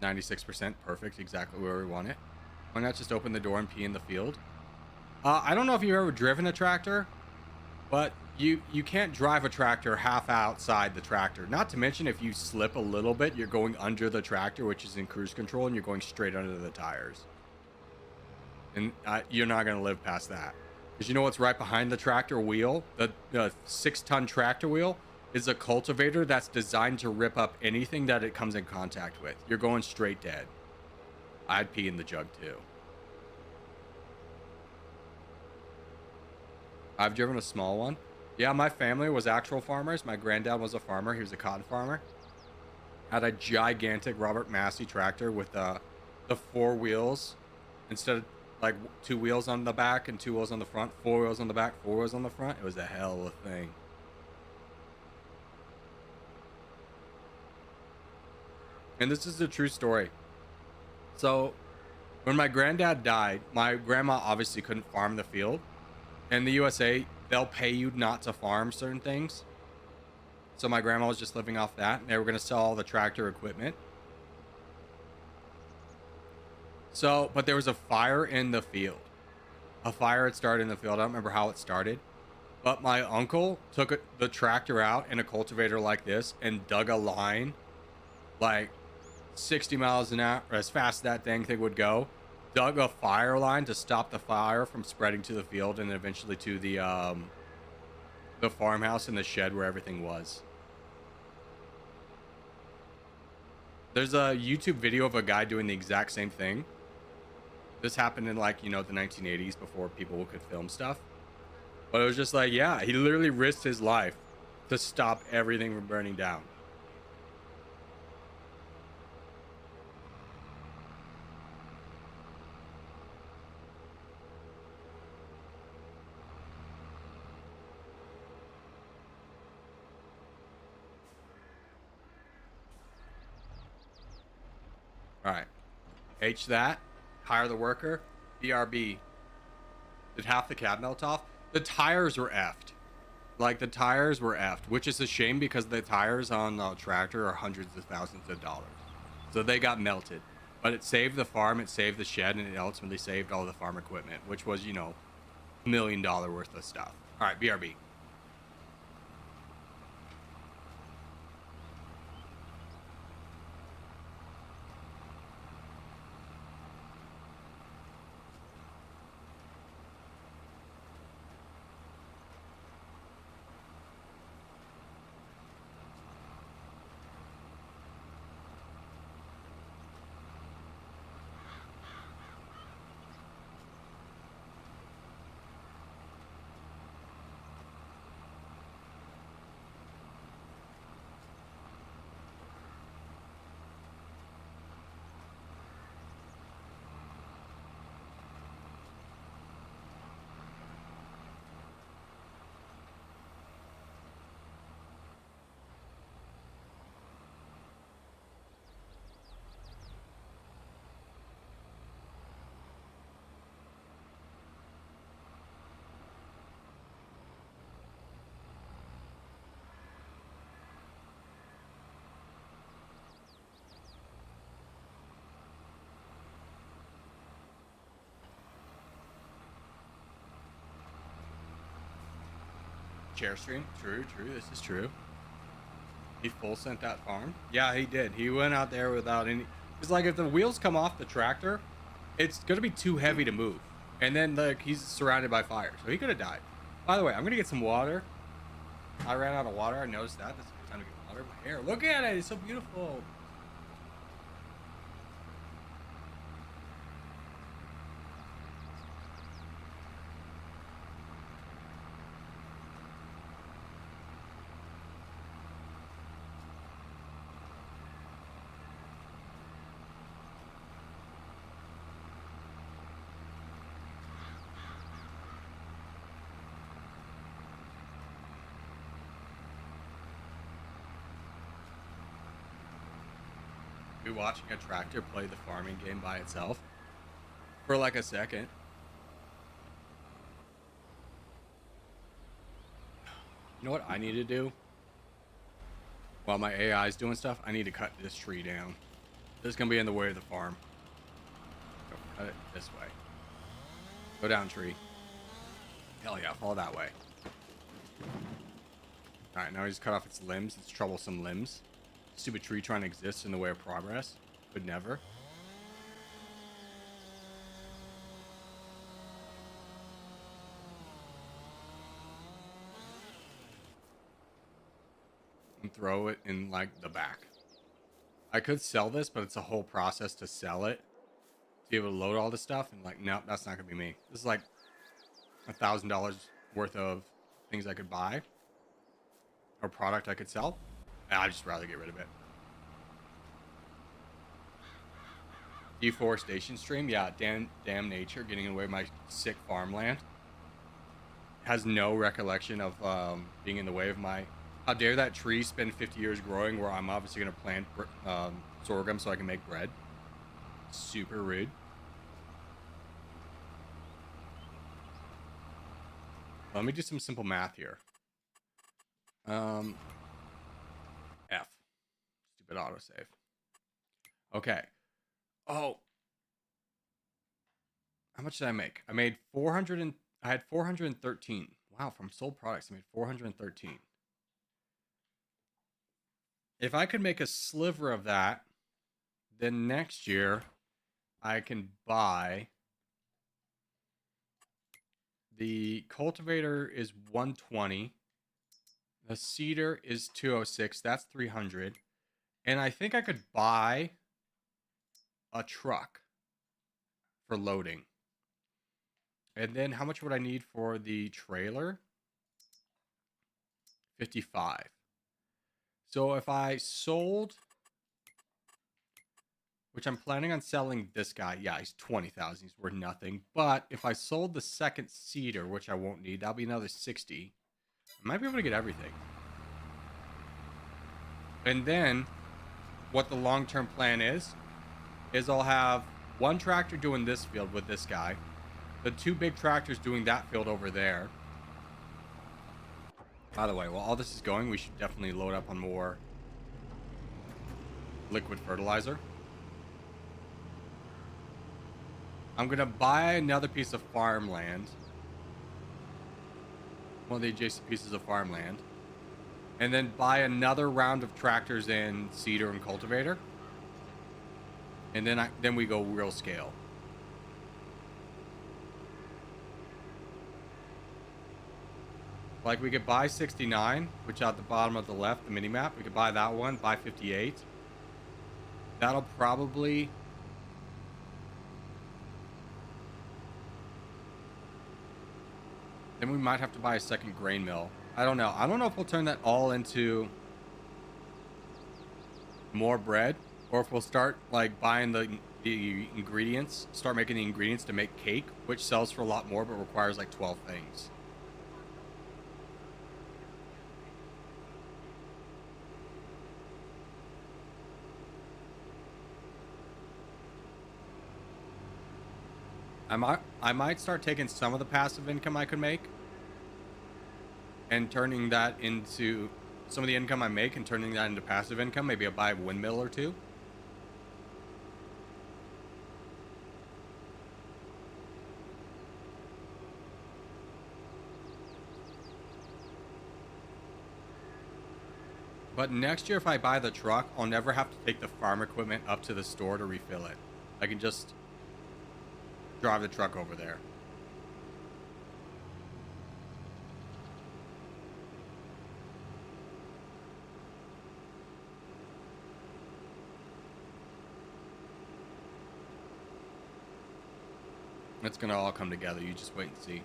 96%, perfect, exactly where we want it. Why not just open the door and pee in the field? I don't know if you've ever driven a tractor, but you can't drive a tractor half outside the tractor. Not to mention, if you slip a little bit, you're going under the tractor, which is in cruise control, and you're going straight under the tires. And you're not going to live past that. Because you know what's right behind the tractor wheel? The 6-ton tractor wheel is a cultivator that's designed to rip up anything that it comes in contact with. You're going straight dead. I'd pee in the jug too. I've driven a small one. Yeah, my family was actual farmers. My granddad was a farmer. He was a cotton farmer. Had a gigantic Robert Massey tractor with the 4 wheels instead of like 2 wheels on the back and 2 wheels on the front, 4 wheels on the back, 4 wheels on the front. It was a hell of a thing. And this is a true story. So when my granddad died, my grandma obviously couldn't farm the field. In the USA, they'll pay you not to farm certain things. So my grandma was just living off that. And they were going to sell all the tractor equipment. So, but there was a fire in the field. A fire had started in the field. I don't remember how it started. But my uncle took the tractor out in a cultivator like this and dug a line like 60 miles an hour, as fast as that thing would go. Dug a fire line to stop the fire from spreading to the field and eventually to the farmhouse and the shed where everything was. There's a YouTube video of a guy doing the exact same thing. This happened in like, you know, the 1980s before people could film stuff. But it was just like, yeah, he literally risked his life to stop everything from burning down. All right. H that. Hire the worker. BRB. Did half the cab melt off? The tires were effed. Like, the tires were effed, which is a shame because the tires on the tractor are hundreds of thousands of dollars. So they got melted. But it saved the farm, it saved the shed, and it ultimately saved all the farm equipment, which was, you know, $1 million worth of stuff. All right, BRB. Chair stream. True. This is true. He full sent that farm. Yeah, he did. He went out there without any. It's like if the wheels come off the tractor, it's gonna be too heavy to move. And then like he's surrounded by fire, so he could have died. By the way, I'm gonna get some water. I ran out of water. I noticed that. This is the time to get water. My hair. Look at it. It's so beautiful. be watching a tractor play the farming game by itself for like a second. You know what I need to do? While my AI is doing stuff, I need to cut this tree down. This is going to be in the way of the farm. So cut it this way. Go down, tree. Hell yeah, fall that way. Alright, now I just cut off its limbs. Its troublesome limbs. Stupid tree trying to exist in the way of progress. Could never. And throw it in, like, the back. I could sell this, but it's a whole process to sell it. To be able to load all this stuff. And, like, no, that's not going to be me. This is, like, $1,000 worth of things I could buy. Or product I could sell. I'd just rather get rid of it. Deforestation stream? Yeah, damn nature getting away my sick farmland. Has no recollection of being in the way of my... How dare that tree spend 50 years growing where I'm obviously going to plant sorghum so I can make bread. Super rude. Let me do some simple math here. F. Stupid autosave. Okay. Oh. How much did I make? I made 400 and I had 413. Wow, from sold products I made 413. If I could make a sliver of that, then next year I can buy the cultivator is 120. The seeder is 206. That's 300. And I think I could buy a truck for loading. And then how much would I need for the trailer? 55. So if I sold, which I'm planning on selling this guy. Yeah, he's 20,000. He's worth nothing. But if I sold the second seeder, which I won't need, that'll be another 60. I might be able to get everything. And then what the long-term plan is I'll have one tractor doing this field with this guy, the two big tractors doing that field over there. By the way, while all this is going, we should definitely load up on more liquid fertilizer. I'm going to buy another piece of farmland. One of the adjacent pieces of farmland. And then buy another round of tractors and seeder and cultivator. And then we go real scale. Like we could buy 69, which at the bottom of the left, the mini map, we could buy that one, buy 58. That'll probably... Then we might have to buy a second grain mill. I don't know. I don't know if we'll turn that all into more bread, or if we'll start like buying the ingredients, start making the ingredients to make cake, which sells for a lot more but requires like 12 things. I might start taking some of the passive income I could make and turning that into some of the income I make and turning that into passive income. Maybe I'll buy a windmill or two. But next year, if I buy the truck, I'll never have to take the farm equipment up to the store to refill it. I can just drive the truck over there. It's gonna all come together. You just wait and see.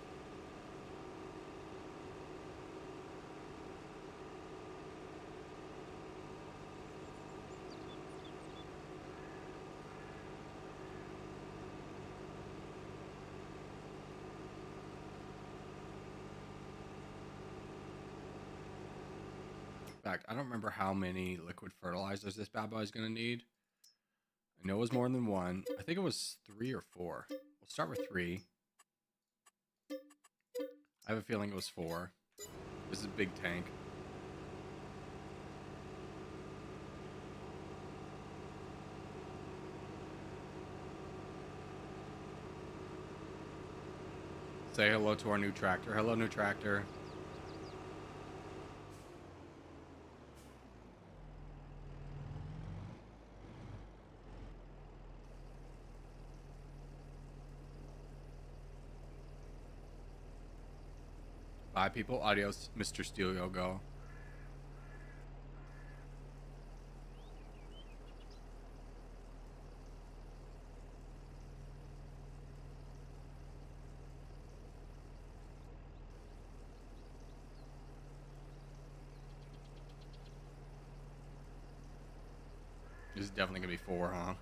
In fact, I don't remember how many liquid fertilizers this bad boy is going to need. I know it was more than one. I think it was 3 or 4. We'll start with 3. I have a feeling it was 4. This is a big tank. Say hello to our new tractor. Hello, new tractor. Bye, people. Adios, Mr. Steelio. Go. This is definitely gonna be 4, huh?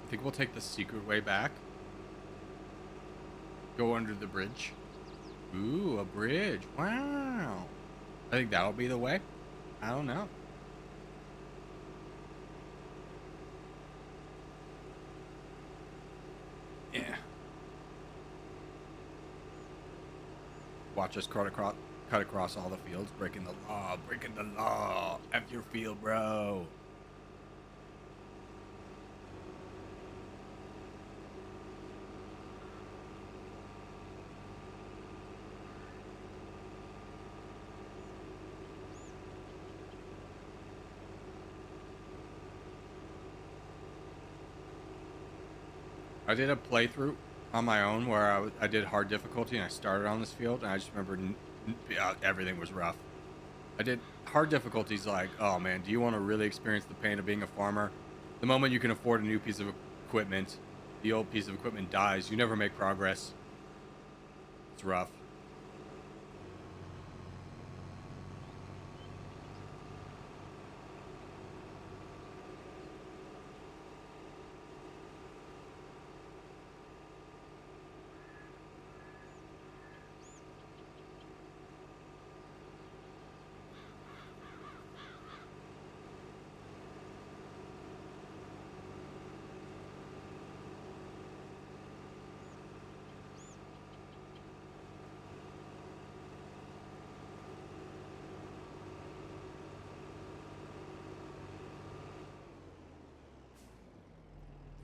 I think we'll take the secret way back. Go under the bridge. Ooh, a bridge. Wow. I think that'll be the way. I don't know. Yeah. Watch us cut across all the fields, breaking the law, breaking the law. F your field, bro. I did a playthrough on my own where I did hard difficulty and I started on this field and I just remember everything was rough. I did hard difficulties like, oh man, do you want to really experience the pain of being a farmer? The moment you can afford a new piece of equipment, the old piece of equipment dies. You never make progress. It's rough.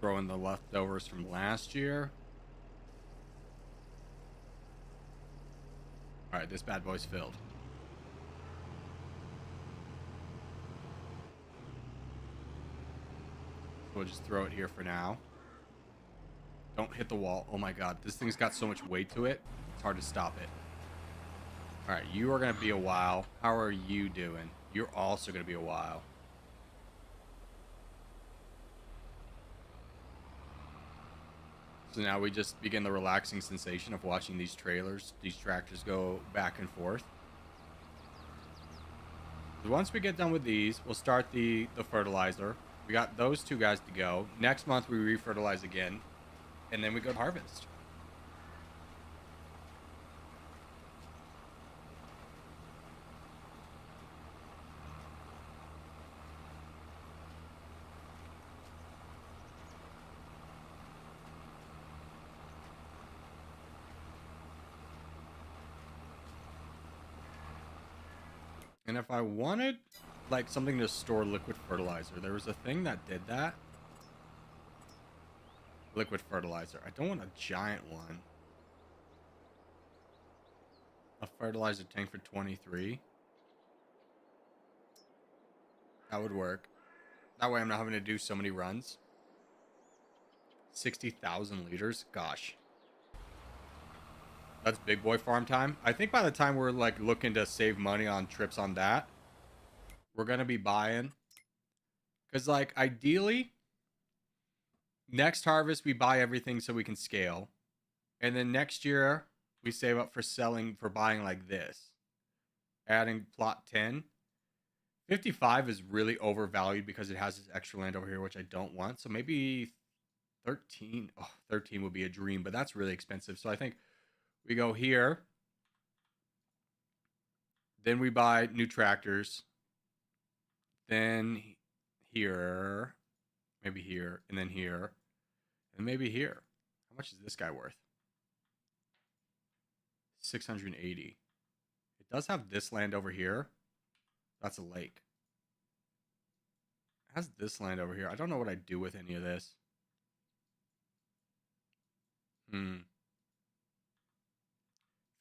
Throw in the leftovers from last year. All right, this bad boy's filled. So we'll just throw it here for now. Don't hit the wall. Oh my god, this thing's got so much weight to it. It's hard to stop it. All right, you are going to be a while. How are you doing? You're also going to be a while. So now we just begin the relaxing sensation of watching these tractors go back and forth. So once we get done with these, we'll start the fertilizer. We got those 2 guys to go. Next month we refertilize again, and then we go to harvest. And if I wanted, like, something to store liquid fertilizer, there was a thing that did that. Liquid fertilizer. I don't want a giant one. A fertilizer tank for 23. That would work. That way I'm not having to do so many runs. 60,000 liters. Gosh. That's big boy farm time. I think by the time we're like looking to save money on trips on that, we're going to be buying. Because like ideally, next harvest we buy everything so we can scale. And then next year we save up for selling, for buying like this. Adding plot 10. 55 is really overvalued because it has this extra land over here, which I don't want. So maybe 13. Oh, 13 would be a dream, but that's really expensive. So I think we go here. Then we buy new tractors. Then here. Maybe here. And then here. And maybe here. How much is this guy worth? 680. It does have this land over here. That's a lake. It has this land over here. I don't know what I'd do with any of this.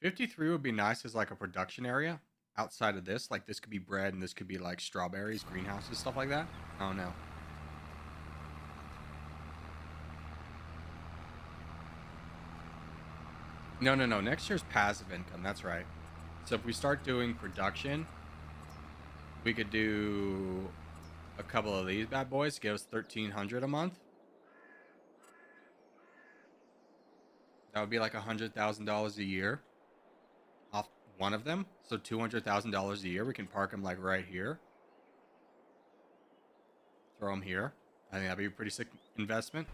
53 would be nice as like a production area outside of this. Like this could be bread and this could be like strawberries, greenhouses, stuff like that. I don't know. No. Next year's passive income. That's right. So if we start doing production, we could do a couple of these bad boys. Give us 1,300 a month. That would be like $100,000 a year off one of them. So $200,000 a year. We can park them like right here. Throw them here. I think that'd be a pretty sick investment.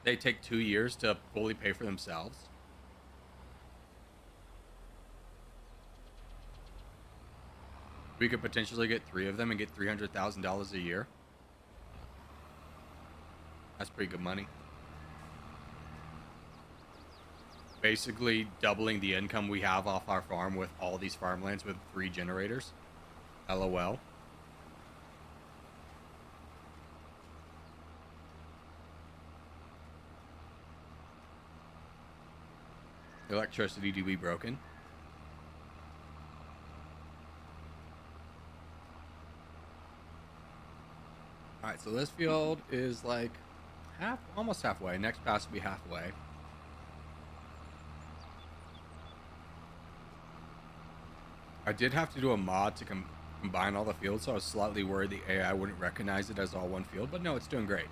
They take 2 years to fully pay for themselves. We could potentially get 3 of them and get $300,000 a year. That's pretty good money. Basically doubling the income we have off our farm with all these farmlands with 3 generators. LOL. Electricity do be broken? Alright, so this field is like almost halfway. Next pass will be halfway. I did have to do a mod to combine all the fields, so I was slightly worried the AI wouldn't recognize it as all one field, but no, it's doing great.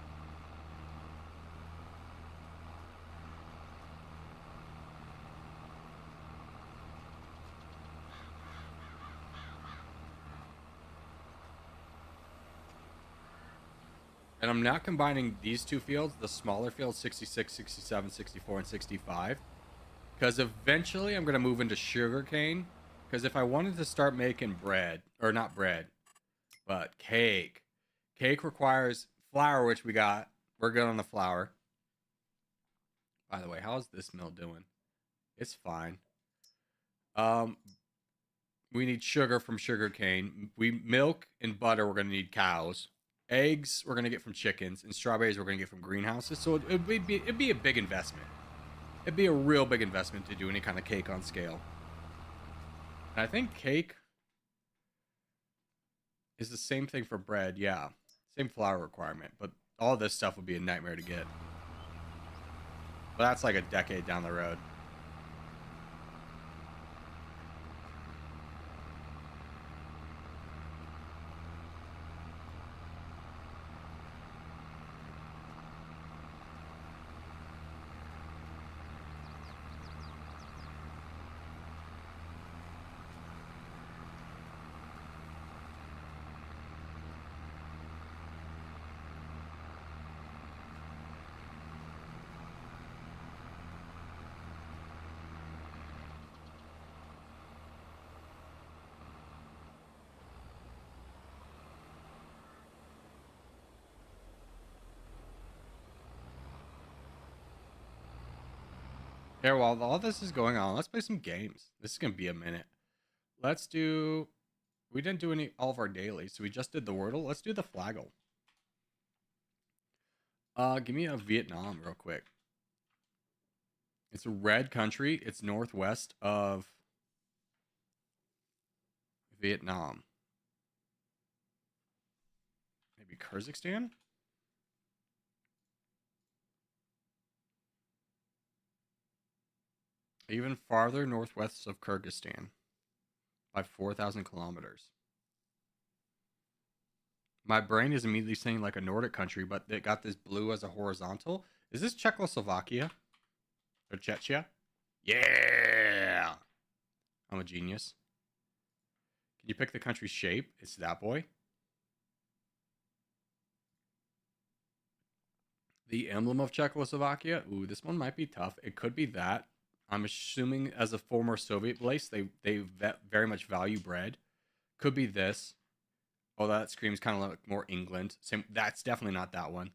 And I'm not combining these 2 fields, the smaller fields, 66, 67, 64, and 65. Because eventually I'm going to move into sugarcane. Because if I wanted to start making bread, or not bread, but cake. Cake requires flour, which we got. We're good on the flour. By the way, how's this mill doing? It's fine. We need sugar from sugarcane. Milk and butter, we're going to need cows. Eggs we're gonna get from chickens, and strawberries we're gonna get from greenhouses. So it'd be a big investment. It'd be a real big investment to do any kind of cake on scale. And I think cake is the same thing for bread. Yeah, same flour requirement, but all this stuff would be a nightmare to get. But that's like a decade down the road. Here, while all this is going on, let's play some games. This is going to be a minute. Let's do... We didn't do all of our dailies, so we just did the Wordle. Let's do the Flaggle. Give me a Vietnam real quick. It's a red country. It's northwest of Vietnam. Maybe Kyrgyzstan? Even farther northwest of Kyrgyzstan by 4,000 kilometers. My brain is immediately saying like a Nordic country, but it got this blue as a horizontal. Is this Czechoslovakia? Or Czechia? Yeah! I'm a genius. Can you pick the country's shape? It's that boy. The emblem of Czechoslovakia? Ooh, this one might be tough. It could be that. I'm assuming as a former Soviet place, they very much value bread. Could be this. Oh, that screams kind of like more England. Same. That's definitely not that one.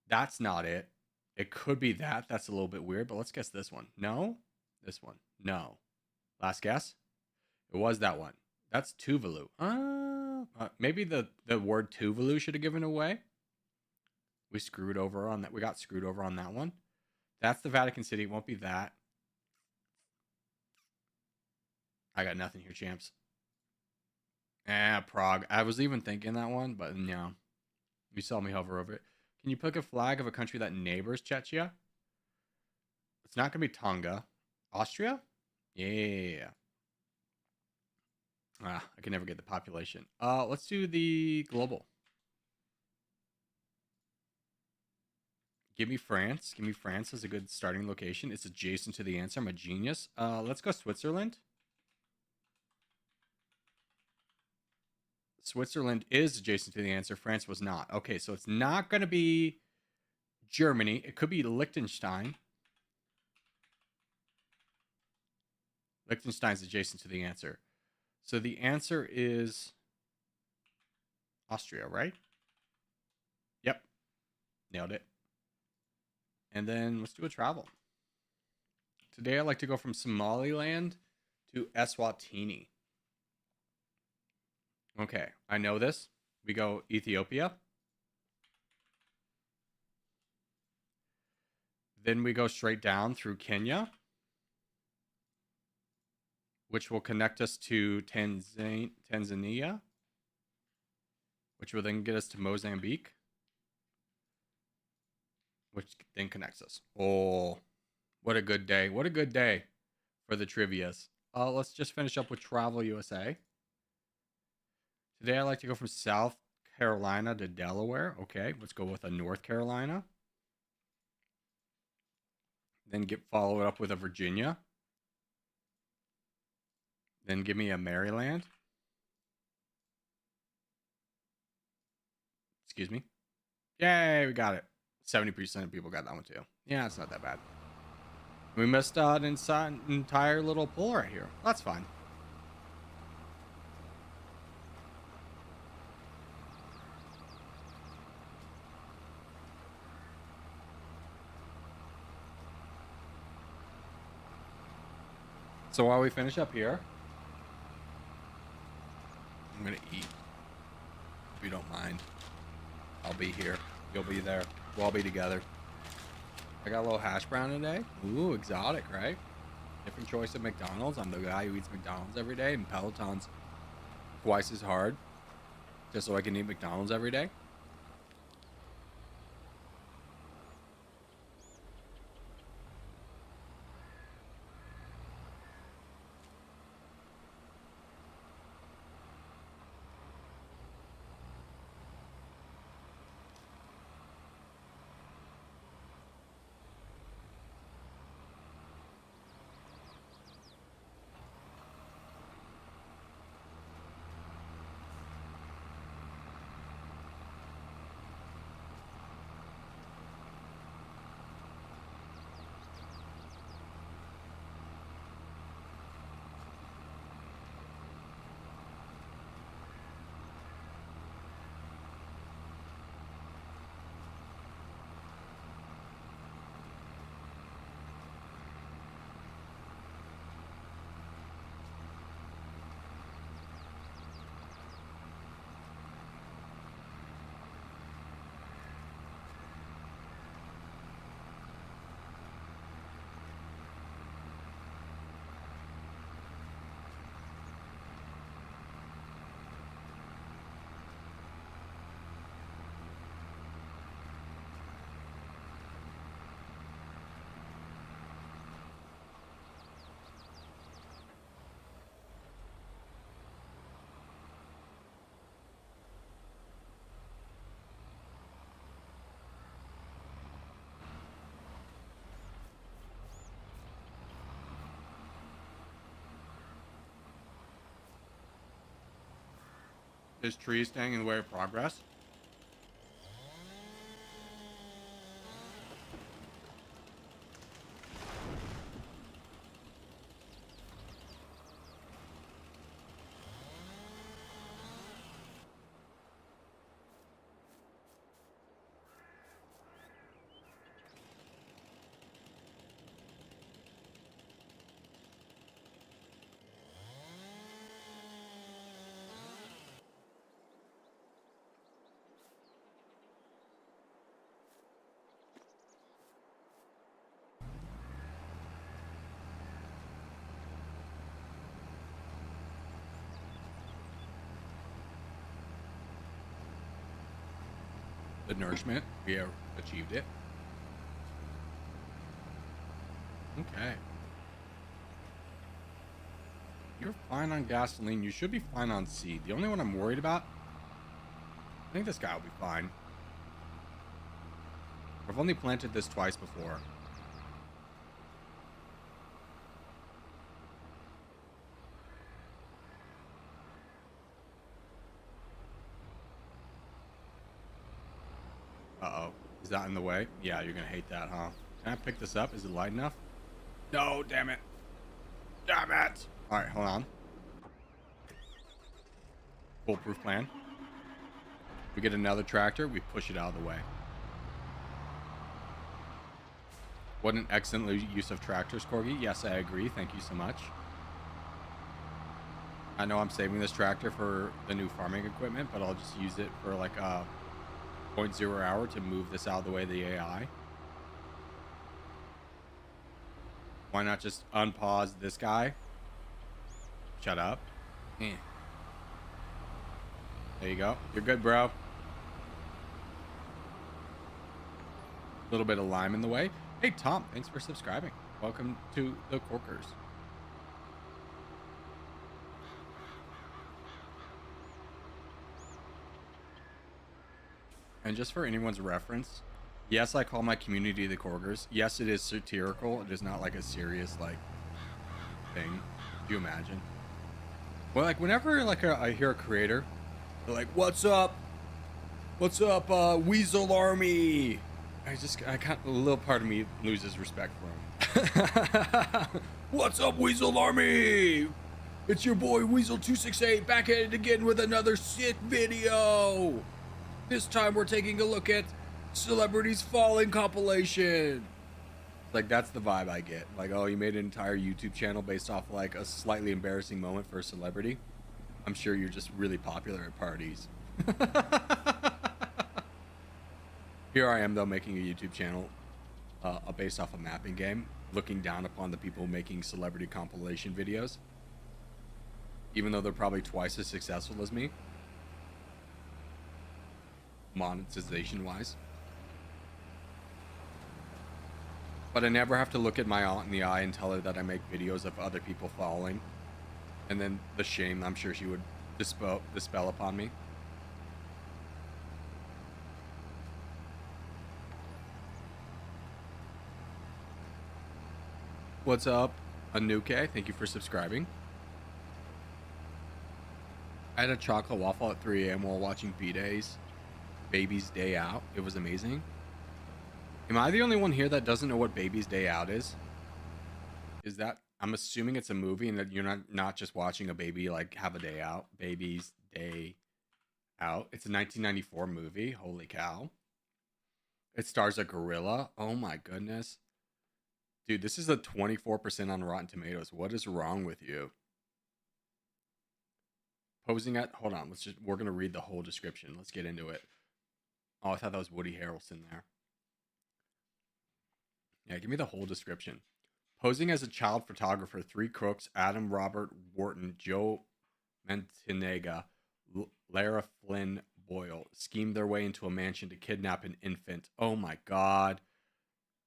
That's not it. It could be that. That's a little bit weird, but let's guess this one. No? This one. No. Last guess? It was that one. That's Tuvalu. Maybe the word Tuvalu should have given away. We screwed over on that. We got screwed over on that one. That's the Vatican City. It won't be that. I got nothing here, champs. Prague. I was even thinking that one, but no. You saw me hover over it. Can you pick a flag of a country that neighbors Czechia? It's not going to be Tonga. Austria? Yeah. I can never get the population. Let's do the global. Give me France. Give me France as a good starting location. It's adjacent to the answer. I'm a genius. Let's go Switzerland. Switzerland is adjacent to the answer. France was not. Okay, so it's not going to be Germany. It could be Liechtenstein. Liechtenstein's adjacent to the answer. So the answer is Austria, right? Yep. Nailed it. And then let's do a travel. Today I'd like to go from Somaliland to Eswatini. Okay, I know this. We go Ethiopia. Then we go straight down through Kenya, which will connect us to Tanzania, which will then get us to Mozambique, which then connects us. Oh, what a good day. What a good day for the trivias. Let's just finish up with Travel USA. Today, I'd like to go from South Carolina to Delaware. Okay, let's go with a North Carolina. Then follow it up with a Virginia. Then give me a Maryland. Excuse me. Yay, we got it. 70% of people got that one too. Yeah, it's not that bad. We missed an entire little pool right here. That's fine. So while we finish up here, I'm going to eat. If you don't mind. I'll be here. You'll be there. We'll all be together. I got a little hash brown today. Ooh, exotic, right? Different choice of McDonald's. I'm the guy who eats McDonald's every day, and Peloton's twice as hard just so I can eat McDonald's every day. This tree is standing in the way of progress. The nourishment, we have achieved it. Okay. You're fine on gasoline. You should be fine on seed. The only one I'm worried about, I think this guy will be fine. I've only planted this twice before. Uh-oh. Is that in the way? Yeah, you're gonna hate that, huh? Can I pick this up? Is it light enough? No, damn it. Damn it! Alright, hold on. Foolproof plan. We get another tractor, we push it out of the way. What an excellent use of tractors, Corgi. Yes, I agree. Thank you so much. I know I'm saving this tractor for the new farming equipment, but I'll just use it for like a 0.0 hour to move this out of the way of the AI. Why not just unpause this guy? Shut up. There you go. You're good, bro. A little bit of lime in the way. Hey, Tom, thanks for subscribing. Welcome to the Corkers. And just for anyone's reference, yes, I call my community the Corkers. Yes, it is satirical. It is not like a serious like thing. Do you imagine? Well, like whenever like I hear a creator, they're like, "What's up? What's up, Weasel Army?" I can't. A little part of me loses respect for him. What's up, Weasel Army? It's your boy Weasel268 back at it again with another sick video. This time we're taking a look at Celebrities Falling compilation. Like, that's the vibe I get. Like, oh, you made an entire YouTube channel based off like a slightly embarrassing moment for a celebrity. I'm sure you're just really popular at parties. Here I am though, making a YouTube channel based off a mapping game, looking down upon the people making celebrity compilation videos, even though they're probably twice as successful as me. Monetization wise, but I never have to look at my aunt in the eye and tell her that I make videos of other people falling, and then the shame I'm sure she would dispel upon me. What's up, Anuke? Thank you for subscribing. I had a chocolate waffle at 3 a.m. while watching B-Days. Baby's Day Out. It was amazing. Am I the only one here that doesn't know what Baby's Day Out is? Is that, I'm assuming it's a movie and that you're not just watching a baby like have a day out. Baby's Day Out. It's a 1994 movie. Holy cow. It stars a gorilla. Oh my goodness. Dude, this is a 24% on Rotten Tomatoes. What is wrong with you? Posing at, hold on, we're going to read the whole description. Let's get into it. Oh, I thought that was Woody Harrelson there. Yeah, give me the whole description. Posing as a child photographer, three crooks, Adam, Robert Wharton, Joe Mantinega, Lara Flynn Boyle, schemed their way into a mansion to kidnap an infant. Oh my God.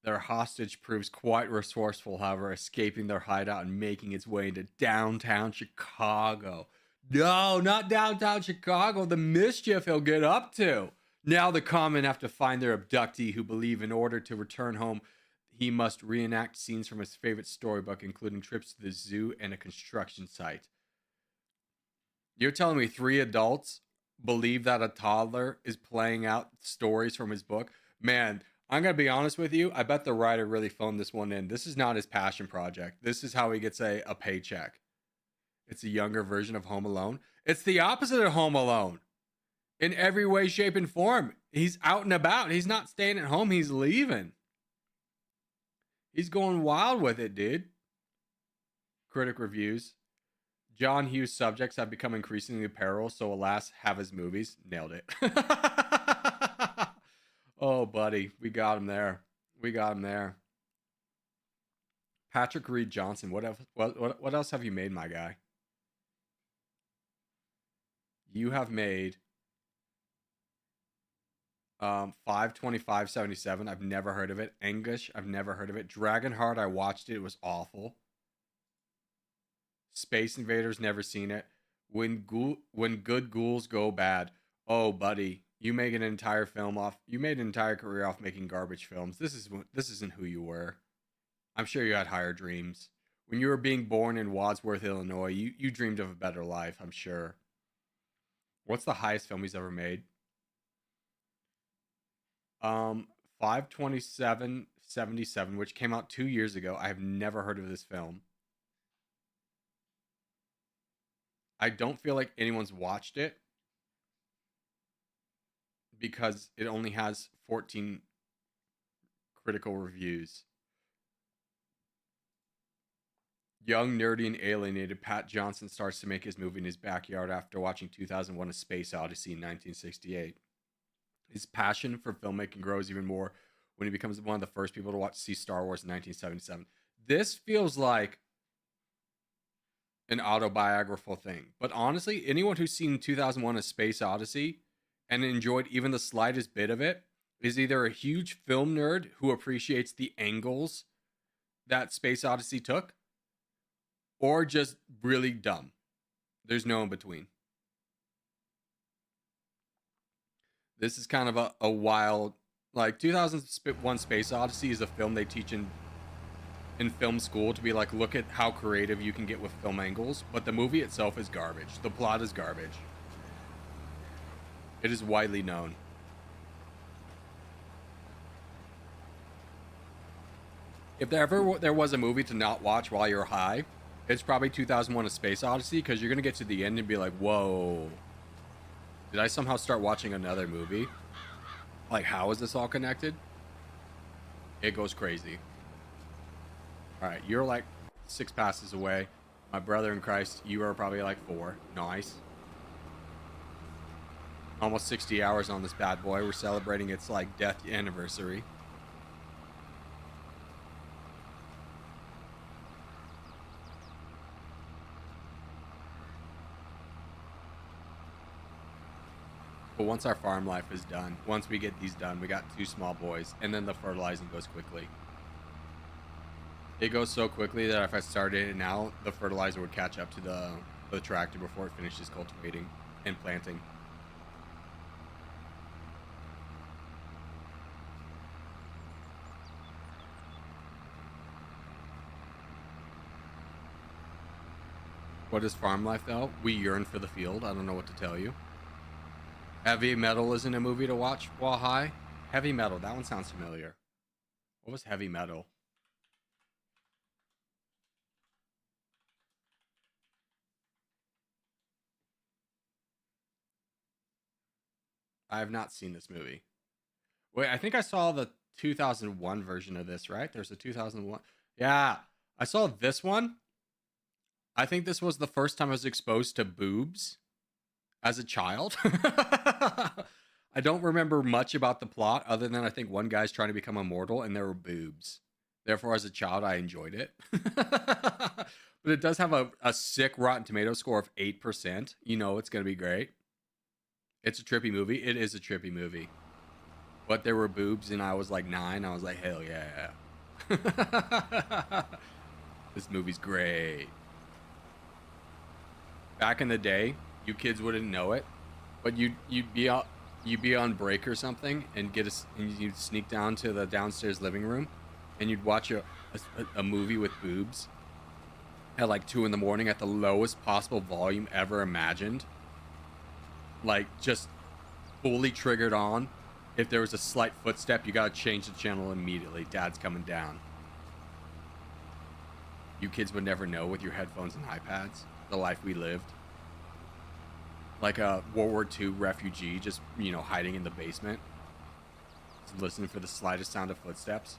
Their hostage proves quite resourceful, however, escaping their hideout and making its way into downtown Chicago. No, not downtown Chicago. The mischief he'll get up to. Now the Common have to find their abductee, who believe in order to return home, he must reenact scenes from his favorite storybook, including trips to the zoo and a construction site. You're telling me 3 adults believe that a toddler is playing out stories from his book. Man, I'm going to be honest with you. I bet the writer really phoned this one in. This is not his passion project. This is how he gets a paycheck. It's a younger version of Home Alone. It's the opposite of Home Alone in every way, shape, and form. He's out and about. He's not staying at home. He's leaving. He's going wild with it, dude. Critic reviews. John Hughes' subjects have become increasingly apparel, so alas, have his movies. Nailed it. Oh, buddy. We got him there. We got him there. Patrick Reed Johnson. What else have you made, my guy? You have made 52577. I've never heard of it. English. I've never heard of it. Dragonheart. I watched it. It was awful. Space Invaders. Never seen it. When good ghouls go bad. Oh, buddy, you make an entire film off. You made an entire career off making garbage films. This isn't who you were. I'm sure you had higher dreams. When you were being born in Wadsworth, Illinois, you dreamed of a better life. I'm sure. What's the highest film he's ever made? 52777, which came out 2 years ago. I have never heard of this film. I don't feel like anyone's watched it because it only has 14 critical reviews. Young, nerdy, and alienated, Pat Johnson starts to make his movie in his backyard after watching 2001: A Space Odyssey in 1968. His passion for filmmaking grows even more when he becomes one of the first people to see Star Wars in 1977. This feels like an autobiographical thing. But honestly, anyone who's seen 2001: A Space Odyssey and enjoyed even the slightest bit of it is either a huge film nerd who appreciates the angles that Space Odyssey took, or just really dumb. There's no in between. This is kind of a wild, like 2001: Space Odyssey is a film they teach in film school to be like, look at how creative you can get with film angles, but the movie itself is garbage. The plot is garbage. It is widely known. If there was a movie to not watch while you're high, it's probably 2001: A Space Odyssey, because you're going to get to the end and be like, whoa, did I somehow start watching another movie? Like, how is this all connected? It goes crazy. All right, you're like 6 passes away. My brother in Christ, you are probably like 4. Nice. Almost 60 hours on this bad boy. We're celebrating its like death anniversary. But once our farm life is done, once we get these done, we got 2 small boys, and then the fertilizing goes quickly. It goes so quickly that if I started it now, the fertilizer would catch up to the tractor before it finishes cultivating and planting. What is farm life though? We yearn for the field. I don't know what to tell you. Heavy Metal isn't a movie to watch while high. Heavy Metal, that one sounds familiar. What was Heavy Metal? I have not seen this movie. Wait, I think I saw the 2001 version of this, right? There's a 2001. Yeah, I saw this one. I think this was the first time I was exposed to boobs as a child. I don't remember much about the plot other than I think one guy's trying to become immortal and there were boobs. Therefore, as a child, I enjoyed it. But it does have a sick Rotten Tomato score of 8%. You know it's going to be great. It's a trippy movie. It is a trippy movie. But there were boobs and I was like 9. I was like, hell yeah. This movie's great. Back in the day, you kids wouldn't know it, but you'd be on break or something and you'd sneak down to the downstairs living room and you'd watch a movie with boobs at like 2 in the morning at the lowest possible volume ever imagined. like just fully triggered on. If there was a slight footstep, you gotta change the channel immediately. Dad's coming down. You kids would never know with your headphones and iPads the life we lived. Like a World War II refugee just, you know, hiding in the basement. Just listening for the slightest sound of footsteps.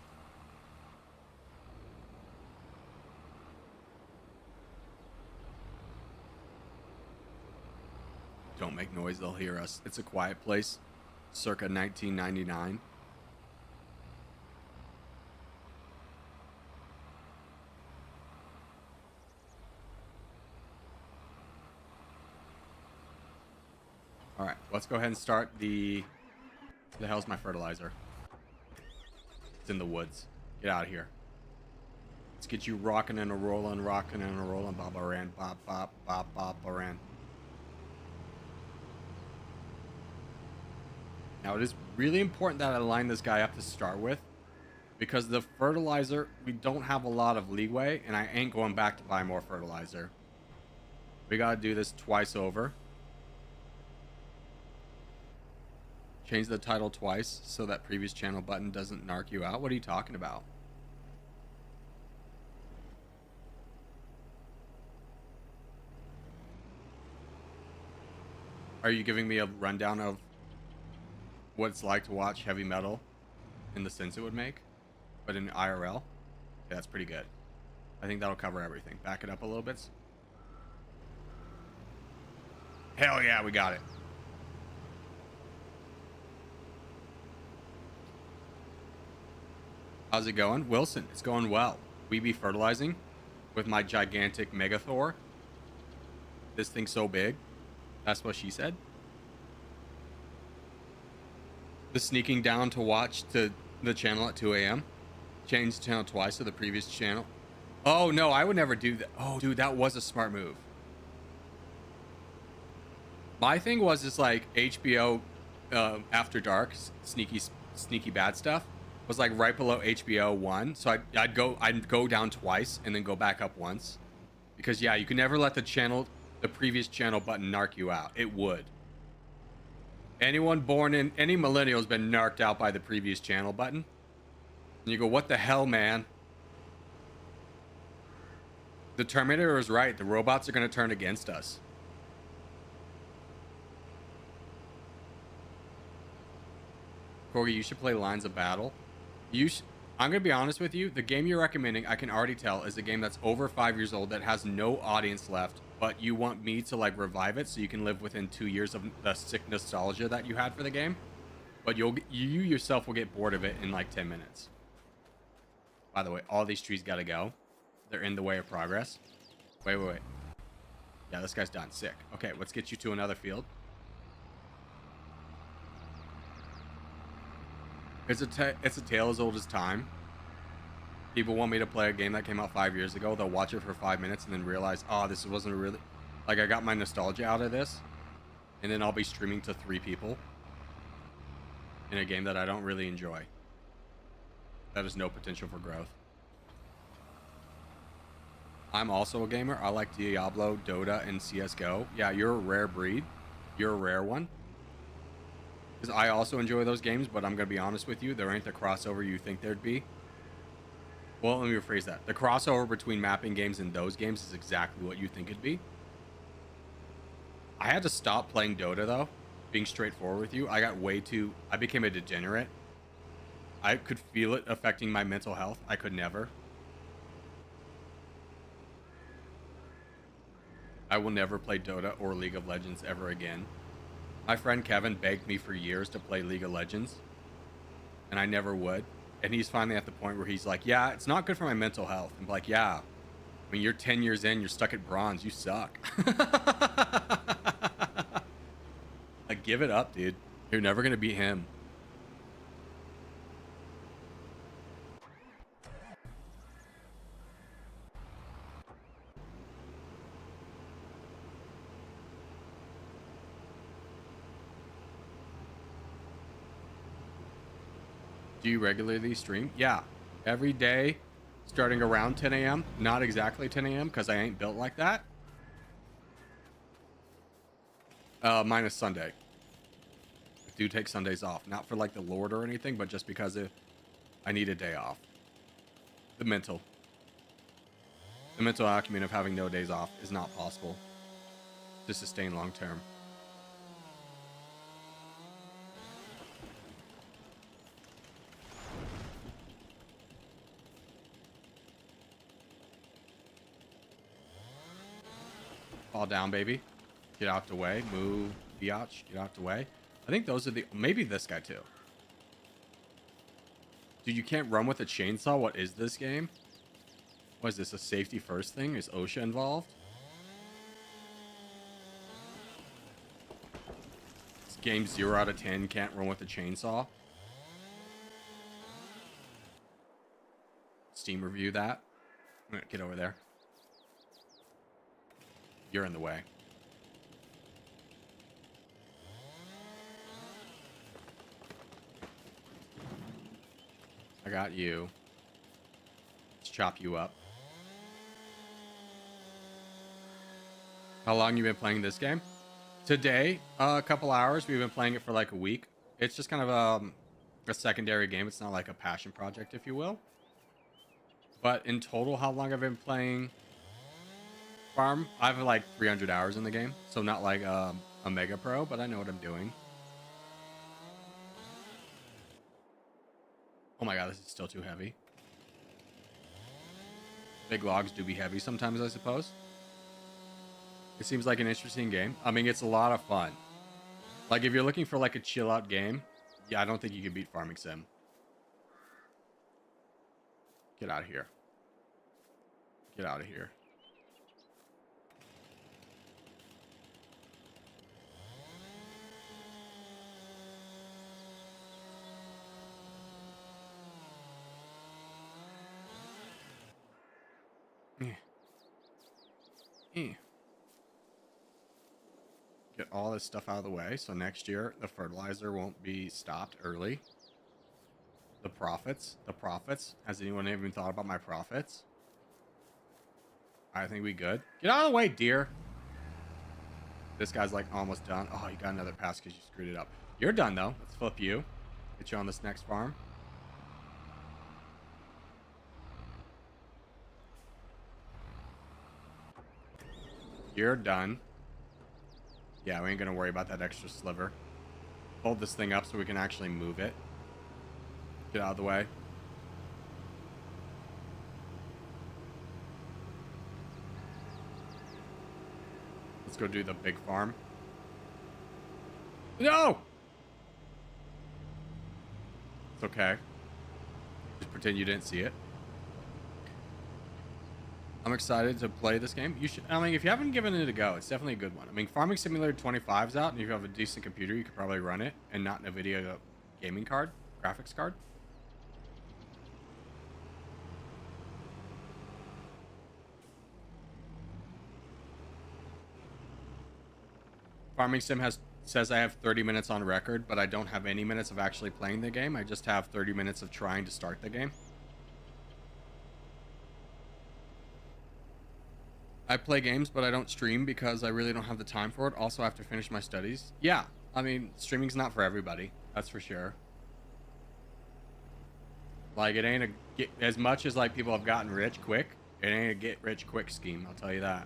Don't make noise, they'll hear us. It's a quiet place. Circa 1999. All right, let's go ahead and start the... Where the hell's my fertilizer? It's in the woods. Get out of here. Let's get you rocking and a rolling, Baba Ran, bop, bop, bop, bop, Ran. Now, it is really important that I line this guy up to start with, because the fertilizer, we don't have a lot of leeway, and I ain't going back to buy more fertilizer. We gotta do this twice over. Change the title twice so that previous channel button doesn't narc you out. What are you talking about? Are you giving me a rundown of what it's like to watch heavy metal in the sense it would make, but in IRL? Yeah, that's pretty good. I think that'll cover everything. Back it up a little bit. Hell yeah, we got it. How's it going? Wilson, it's going well. We be fertilizing with my gigantic Megathor. This thing's so big. That's what she said. The sneaking down to watch to the channel at 2 a.m. Change the channel twice to the previous channel. Oh, no, I would never do that. Oh, dude, that was a smart move. My thing was just like HBO After Dark, sneaky bad stuff. Was like right below HBO 1, so I'd go down twice and then go back up once, because yeah, you can never let the previous channel button narc you out. It would. Anyone born in any millennial has been narked out by the previous channel button, and you go, what the hell, man? The Terminator was right. The robots are going to turn against us. Corgi, you should play Lines of Battle. I'm going to be honest with you. The game you're recommending, I can already tell, is a game that's over 5 years old that has no audience left, but you want me to like revive it so you can live within 2 years of the sick nostalgia that you had for the game. But you yourself will get bored of it in like 10 minutes. By the way, all these trees got to go. They're in the way of progress. Wait. Yeah, this guy's done. Sick. Okay, let's get you to another field. It's a tale as old as time. People want me to play a game that came out 5 years ago. They'll watch it for 5 minutes and then realize, oh, this wasn't really... Like, I got my nostalgia out of this. And then I'll be streaming to 3 people in a game that I don't really enjoy. That has no potential for growth. I'm also a gamer. I like Diablo, Dota, and CSGO. Yeah, you're a rare breed. You're a rare one. Because I also enjoy those games, but I'm going to be honest with you, there ain't the crossover you think there'd be. Well, let me rephrase that. The crossover between mapping games and those games is exactly what you think it'd be. I had to stop playing Dota, though, being straightforward with you. I became a degenerate. I could feel it affecting my mental health. I could never. I will never play Dota or League of Legends ever again. My friend Kevin begged me for years to play League of Legends, and I never would. And he's finally at the point where he's like, yeah, it's not good for my mental health. I'm like, yeah. I mean, you're 10 years in, you're stuck at bronze. You suck. Like, give it up, dude. You're never going to beat him. Do you regularly stream? Yeah, every day, starting around 10 a.m. Not exactly 10 a.m. because I ain't built like that. Minus Sunday. I do take Sundays off, not for like the Lord or anything, but just because I need a day off. The mental acumen of having no days off is not possible to sustain long term. Fall down, baby. Get out the way. Move, biatch. Get out the way. I think those are the... Maybe this guy, too. Dude, you can't run with a chainsaw? What is this game? What is this, a safety first thing? Is OSHA involved? This game 0 out of 10 can't run with a chainsaw. Steam review that. I'm gonna get over there. You're in the way. I got you. Let's chop you up. How long you been playing this game? Today, a couple hours. We've been playing it for like a week. It's just kind of a secondary game. It's not like a passion project, if you will. But in total, how long I've been playing Farm? I have like 300 hours in the game, so not like a mega pro, but I know what I'm doing. Oh my god, this is still too heavy. Big logs do be heavy sometimes, I suppose. It seems like an interesting game. I mean, it's a lot of fun. Like, if you're looking for like a chill out game, yeah, I don't think you can beat Farming Sim. Get out of here. Get out of here. Get all this stuff out of the way so next year the fertilizer won't be stopped early. The profits. Has anyone even thought about my profits? I think we good. Get out of the way, deer. This guy's like almost done. Oh, you got another pass because you screwed it up. You're done though. Let's flip you. Get you on this next farm. You're done. Yeah, we ain't gonna worry about that extra sliver. Hold this thing up so we can actually move it. Get out of the way. Let's go do the big farm. No! It's okay. Just pretend you didn't see it. I'm excited to play this game. You should. I mean, if you haven't given it a go, it's definitely a good one. I mean, Farming Simulator 25's out, and if you have a decent computer, you could probably run it, and not in a video gaming card, graphics card. Farming Sim says I have 30 minutes on record, but I don't have any minutes of actually playing the game. I just have 30 minutes of trying to start the game. I play games, but I don't stream because I really don't have the time for it. Also, I have to finish my studies. Yeah, I mean, streaming's not for everybody. That's for sure. Like, it ain't as much as like people have gotten rich quick. It ain't a get rich quick scheme. I'll tell you that.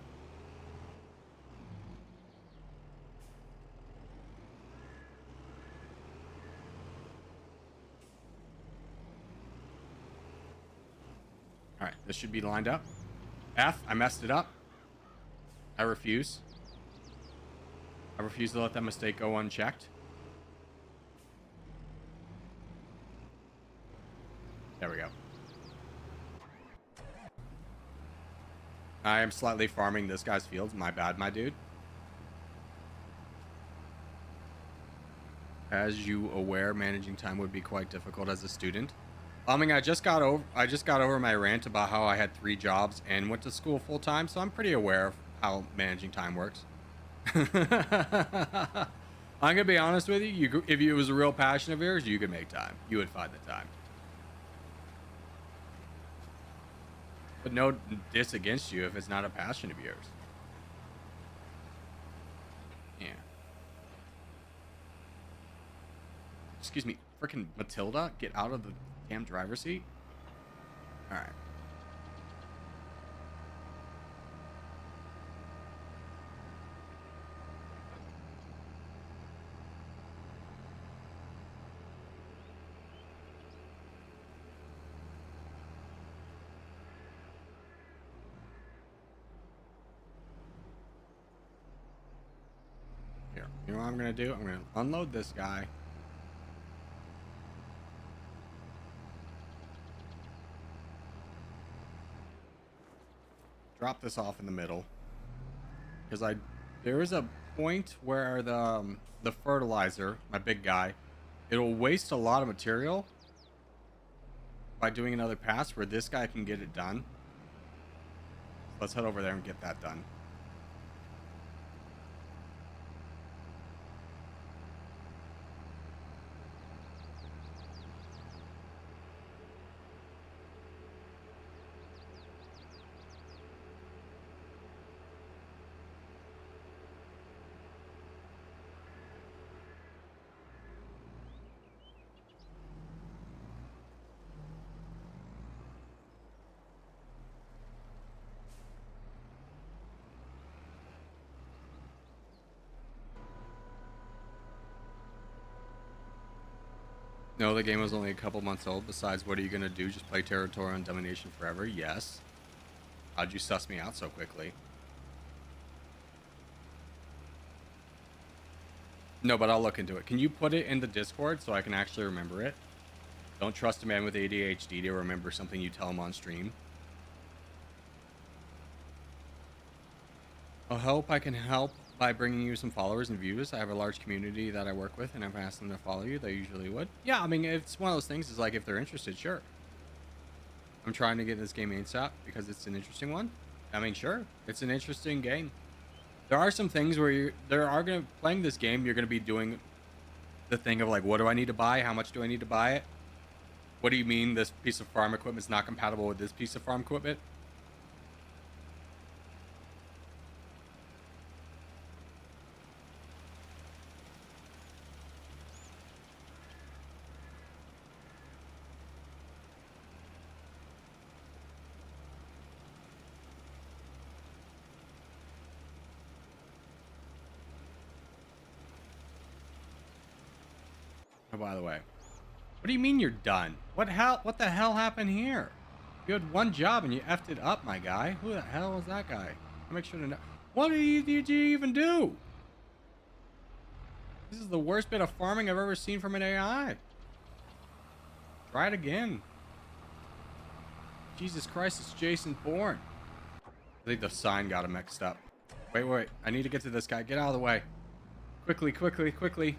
All right, this should be lined up. F, I messed it up. I refuse. I refuse to let that mistake go unchecked. There we go. I am slightly farming this guy's fields. My bad, my dude. As you aware, managing time would be quite difficult as a student. I mean, I just got over my rant about how I had 3 jobs and went to school full time, so I'm pretty aware of how managing time works. I'm gonna be honest with you. If it was a real passion of yours, you could make time. You would find the time. But no diss against you if it's not a passion of yours. Yeah. excuse me, freaking Matilda, get out of the damn driver's seat. All right. Here, you know what I'm gonna do? I'm gonna unload this guy. Drop this off in the middle, because there is a point where the fertilizer, my big guy, it'll waste a lot of material by doing another pass where this guy can get it done. Let's head over there and get that done. No, the game was only a couple months old. Besides, what are you gonna do? Just play Territorial and Domination forever? Yes. How'd you suss me out so quickly? No, but I'll look into it. Can you put it in the Discord so I can actually remember it? Don't trust a man with ADHD to remember something you tell him on stream. I hope I can help by bringing you some followers and views. I have a large community that I work with, and I've asked them to follow you. They usually would. Yeah, I mean, it's one of those things. Is like, if they're interested, sure. I'm trying to get this game ASAP because it's an interesting one. I mean, sure, it's an interesting game. There are some things where playing this game, you're gonna be doing the thing of like, what do I need to buy? How much do I need to buy it? What do you mean this piece of farm equipment is not compatible with this piece of farm equipment? Oh, by the way, what do you mean you're done? What the hell happened here? You had one job and you effed it up, my guy. Who the hell was that guy? I'll make sure to know. What did you even do? This is the worst bit of farming I've ever seen from an AI. Try it again. Jesus Christ, it's Jason Bourne. I think the sign got him mixed up. Wait. I need to get to this guy. Get out of the way. Quickly.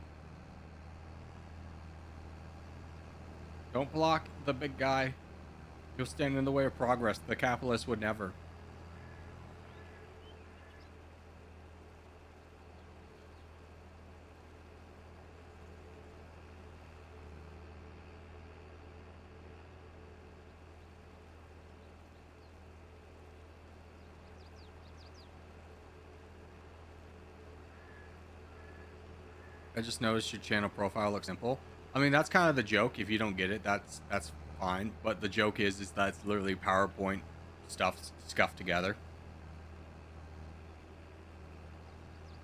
Don't block the big guy. You'll stand in the way of progress. The capitalist would never. I just noticed your channel profile looks simple. I mean, that's kind of the joke. If you don't get it, that's fine. But the joke is that's literally PowerPoint stuff scuffed together.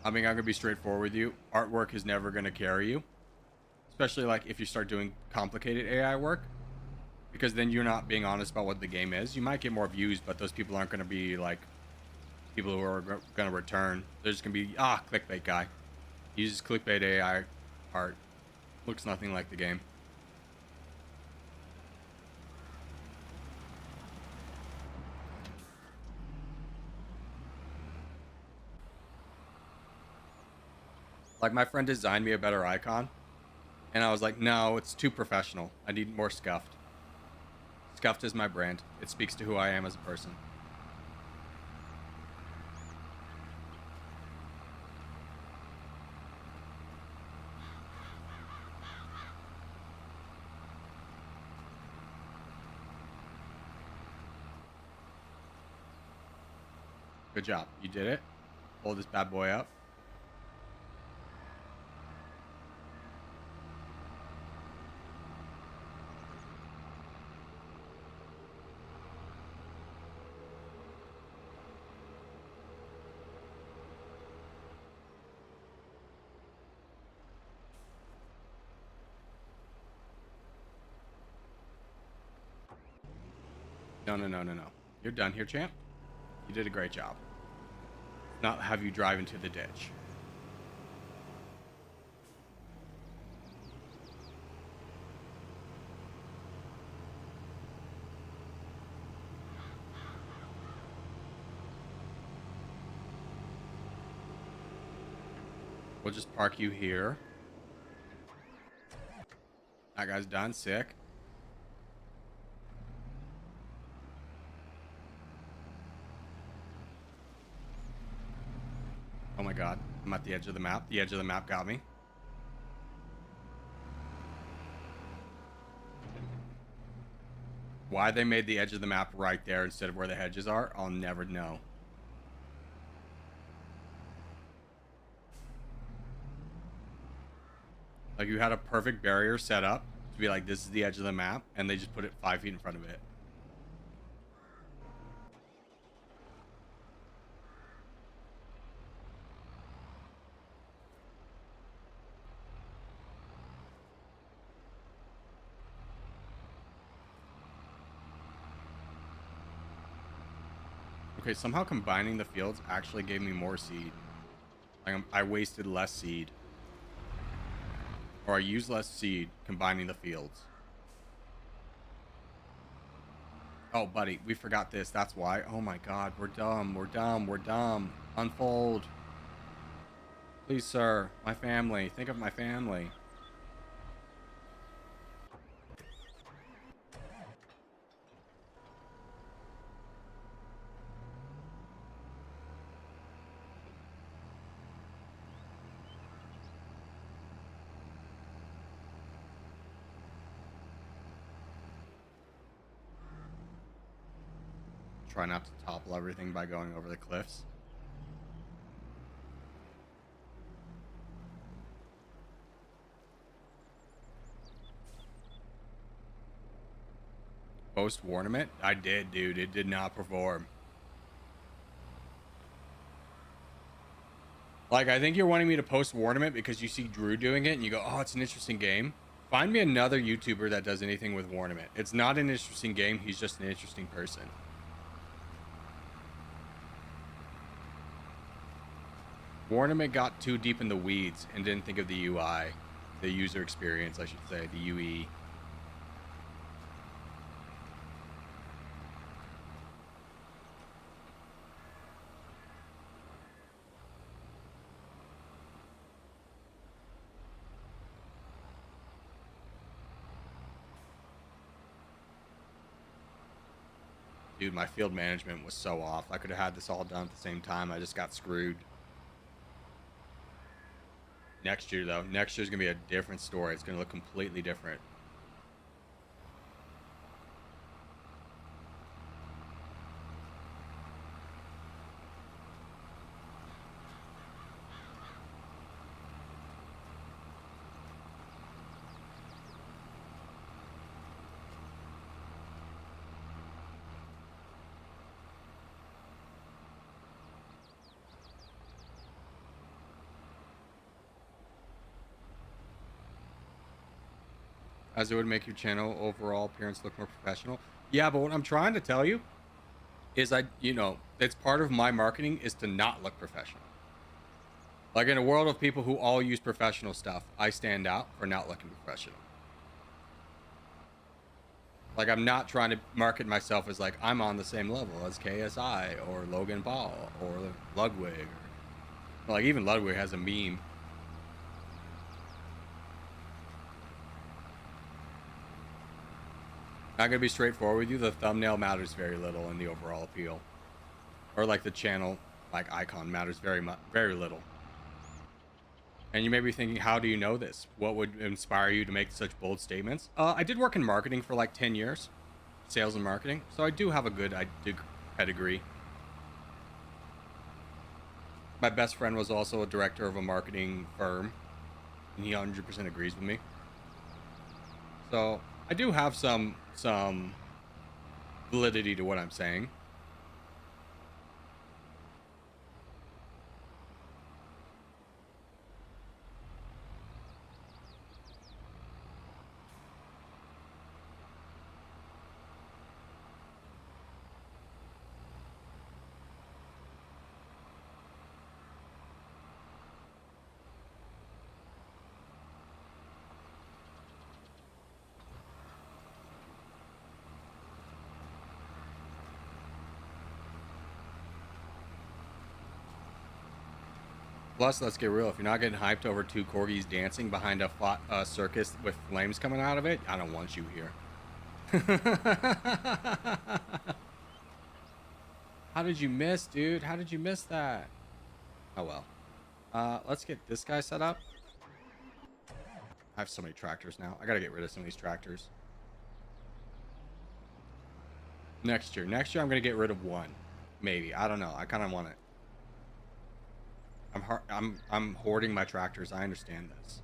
I mean, I'm gonna be straightforward with you. Artwork is never gonna carry you, especially like if you start doing complicated AI work, because then you're not being honest about what the game is. You might get more views, but those people aren't gonna be like people who are gonna return. They're just gonna be clickbait guy. He uses clickbait AI art. Looks nothing like the game. Like, my friend designed me a better icon, and I was like, no, it's too professional. I need more scuffed. Scuffed is my brand. It speaks to who I am as a person. Good job. You did it. Hold this bad boy up. No, no, no, no, no. You're done here, champ. You did a great job. Not have you drive into the ditch. We'll just park you here. That guy's done. Sick. Oh my god. I'm at the edge of the map. The edge of the map got me. Why they made the edge of the map right there instead of where the hedges are, I'll never know. Like, you had a perfect barrier set up to be like, this is the edge of the map, and they just put it 5 feet in front of it. Okay, somehow combining the fields actually gave me more seed. Like, I wasted less seed. Or I used less seed combining the fields. Oh, buddy, we forgot this. That's why. Oh my god, we're dumb. We're dumb. We're dumb. Unfold. Please, sir. My family. Think of my family. Try not to topple everything by going over the cliffs. Post-warnament? I did, dude. It did not perform. Like, I think you're wanting me to post-warnament because you see Drew doing it and you go, oh, it's an interesting game. Find me another YouTuber that does anything with warnament. It's not an interesting game. He's just an interesting person. Warnament got too deep in the weeds and didn't think of the UI, the user experience, I should say, the UE. Dude, my field management was so off. I could have had this all done at the same time. I just got screwed. Next year, though. Next year's going to be a different story. It's going to look completely different. As it would make your channel overall appearance look more professional. Yeah, but what I'm trying to tell you is it's part of my marketing is to not look professional. Like, in a world of people who all use professional stuff, I stand out for not looking professional. Like, I'm not trying to market myself as like, I'm on the same level as KSI or Logan Paul or Ludwig. Or, like, even Ludwig has a meme. I'm gonna be straightforward with you. The thumbnail matters very little in the overall appeal, or like the channel like icon matters very little. And you may be thinking, how do you know this? What would inspire you to make such bold statements? I did work in marketing for like 10 years, sales and marketing, so I do have a good pedigree. My best friend was also a director of a marketing firm, and he 100% agrees with me. So I do have some validity to what I'm saying. Plus, let's get real. If you're not getting hyped over two corgis dancing behind a circus with flames coming out of it, I don't want you here. How did you miss, dude? How did you miss that? Oh, well. Let's get this guy set up. I have so many tractors now. I gotta get rid of some of these tractors. Next year. Next year, I'm gonna get rid of one. Maybe. I don't know. I kind of want it. I'm hoarding my tractors. I understand this.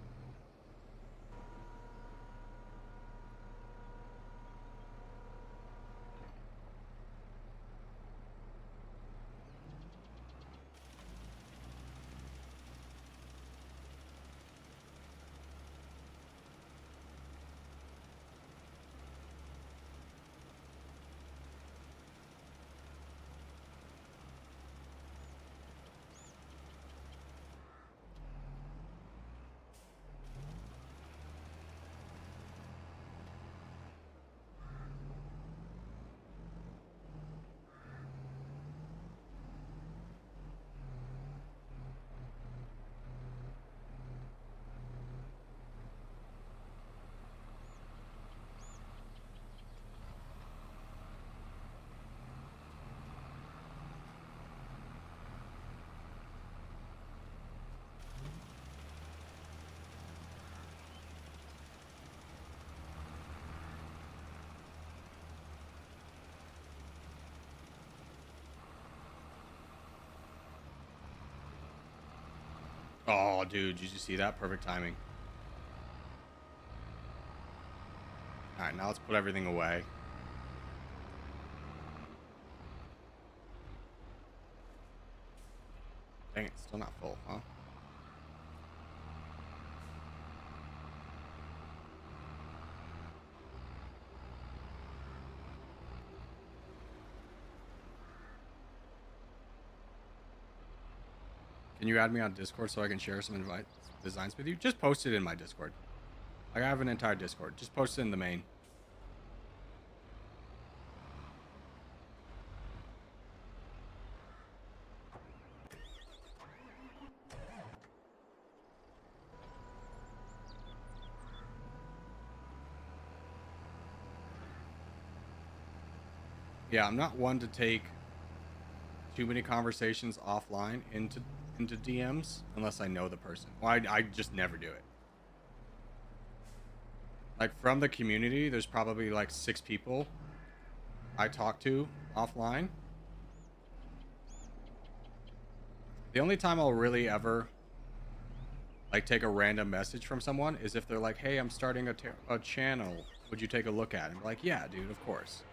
Oh, dude, did you see that? Perfect timing. All right, now let's put everything away. Dang it, still not full, huh? Can you add me on Discord so I can share some designs with you? Just post it in my Discord. Like, I have an entire Discord. Just post it in the main. Yeah, I'm not one to take too many conversations offline into DMs unless I know the person. Well, I just never do it. Like, from the community, there's probably like 6 people I talk to offline. The only time I'll really ever like take a random message from someone is if they're like, "Hey, I'm starting a channel. Would you take a look at it?" I'm like, "Yeah, dude, of course."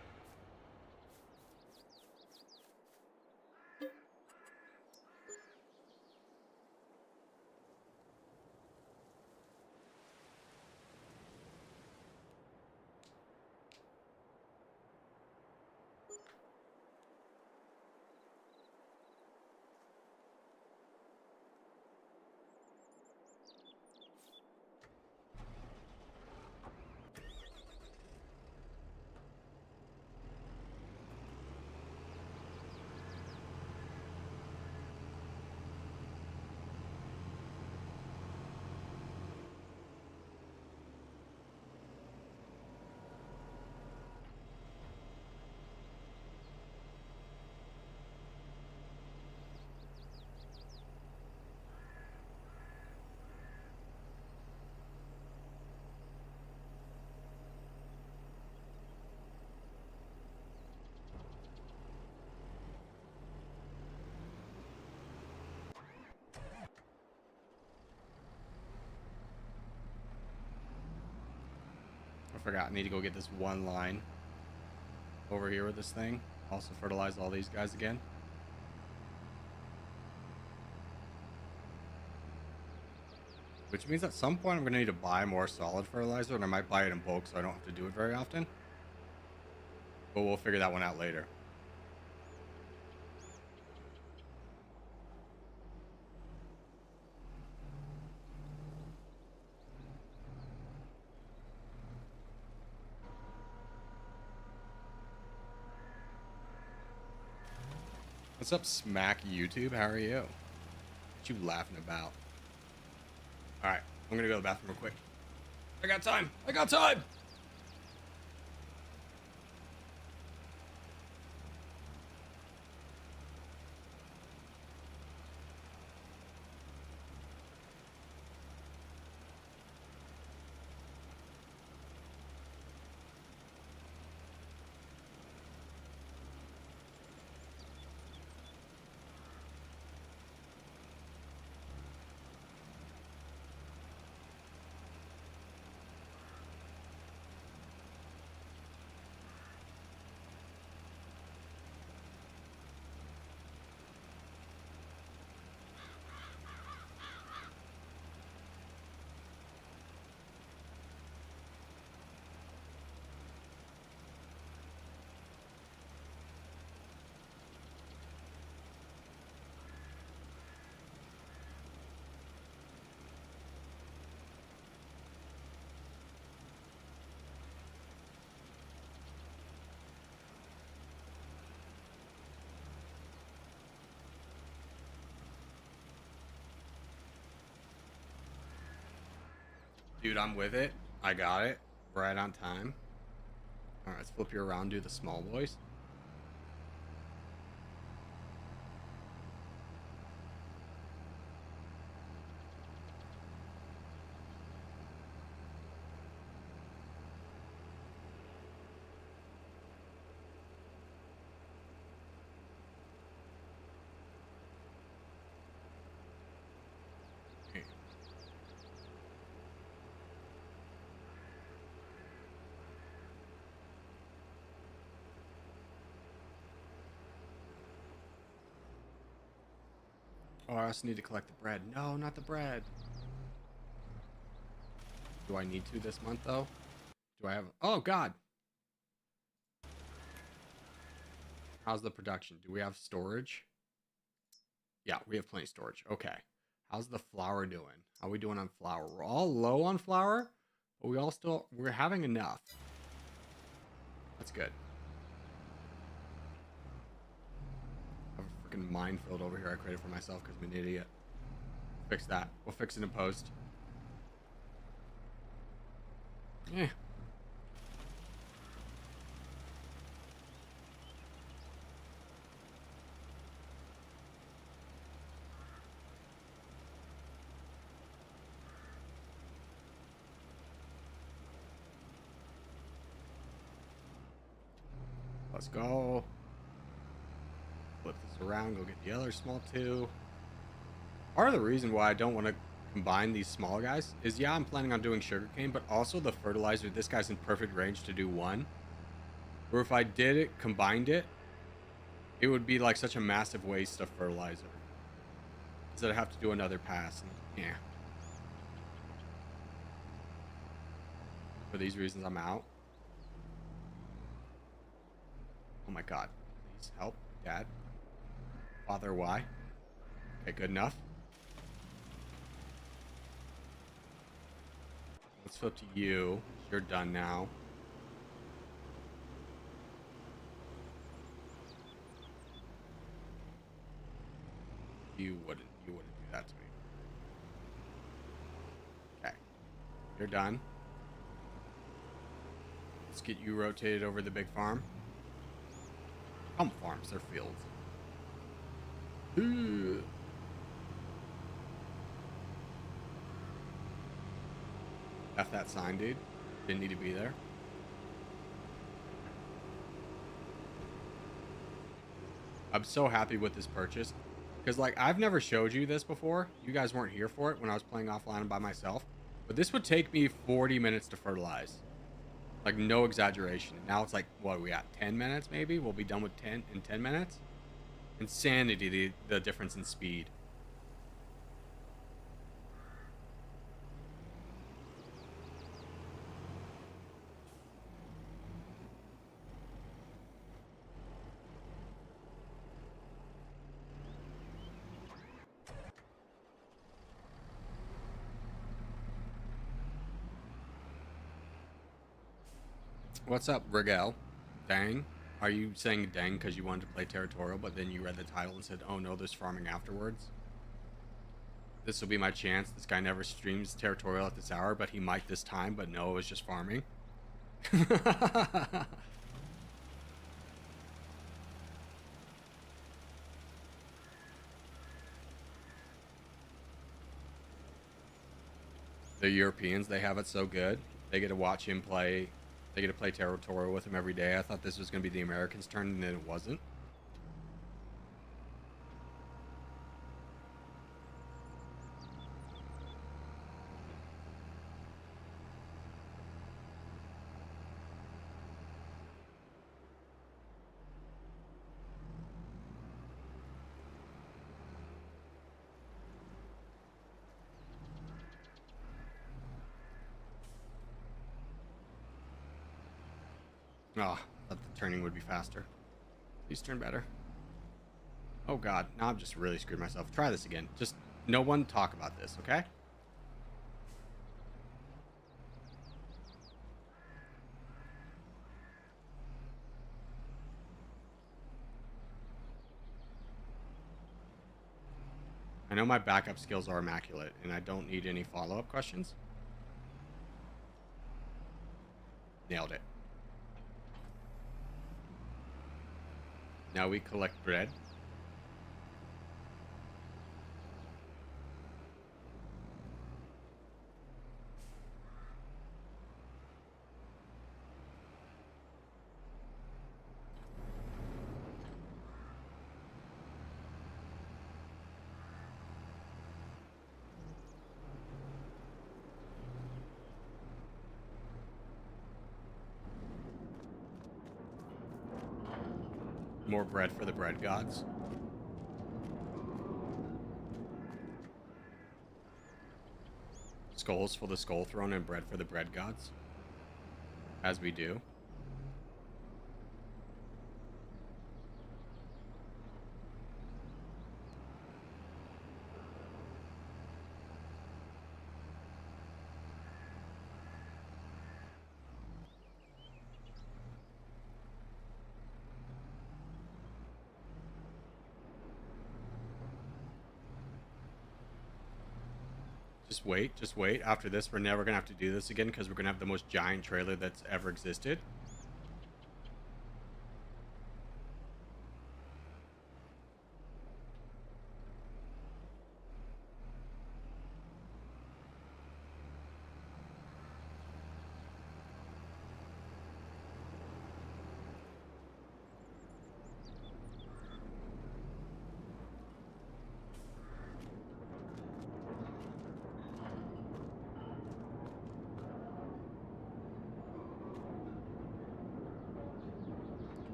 I forgot. I need to go get this one line over here with this thing. Also fertilize all these guys again. Which means at some point I'm going to need to buy more solid fertilizer, and I might buy it in bulk so I don't have to do it very often. But we'll figure that one out later. What's up, Smack YouTube? How are you? What you laughing about? All right, I'm gonna go to the bathroom real quick. I got time. I got time. Dude, I'm with it. I got it. Right on time. Alright, let's flip you around, do the small boys. Oh, I also need to collect the bread. No, not the bread. Do I need to this month, though? Do I have... Oh, God. How's the production? Do we have storage? Yeah, we have plenty of storage. Okay. How's the flour doing? How are we doing on flour? We're all low on flour, but we all still... We're having enough. That's good. I have a freaking minefield over here I created for myself because I'm an idiot. Fix that. We'll fix it in post. Yeah. Let's go. Flip this around, go get the other small two. Part of the reason why I don't want to combine these small guys is, yeah, I'm planning on doing sugarcane, but also the fertilizer, this guy's in perfect range to do one. Or if I did it, combined it, it would be like such a massive waste of fertilizer. Because I'd have to do another pass. And, yeah. For these reasons, I'm out. Oh my God. Please help, Dad. Father, why? Okay, good enough. Let's flip to you. You're done now. You wouldn't do that to me. Okay. You're done. Let's get you rotated over the big farm. Farms, they're fields. F that sign, dude. Didn't need to be there. I'm so happy with this purchase. Because, like, I've never showed you this before. You guys weren't here for it when I was playing offline by myself. But this would take me 40 minutes to fertilize. Like, no exaggeration. Now it's like, what are we at? 10 minutes, maybe? We'll be done with 10 in 10 minutes? Insanity, the difference in speed. What's up, Rigel? Dang. Are you saying dang because you wanted to play Territorial, but then you read the title and said, oh no, there's farming afterwards? This will be my chance. This guy never streams Territorial at this hour, but he might this time. But no, it was just farming. The Europeans, they have it so good. They get to watch him play. They get to play Territorial with him every day. I thought this was going to be the Americans' turn, and then it wasn't. Oh, thought the turning would be faster. Please turn better. Oh god, now I've just really screwed myself. Try this again. Just no one talk about this, okay? I know my backup skills are immaculate, and I don't need any follow-up questions. Nailed it. Now we collect bread. More bread for the bread gods. Skulls for the skull throne and bread for the bread gods. As we do. Just wait. After this, we're never gonna have to do this again because we're gonna have the most giant trailer that's ever existed.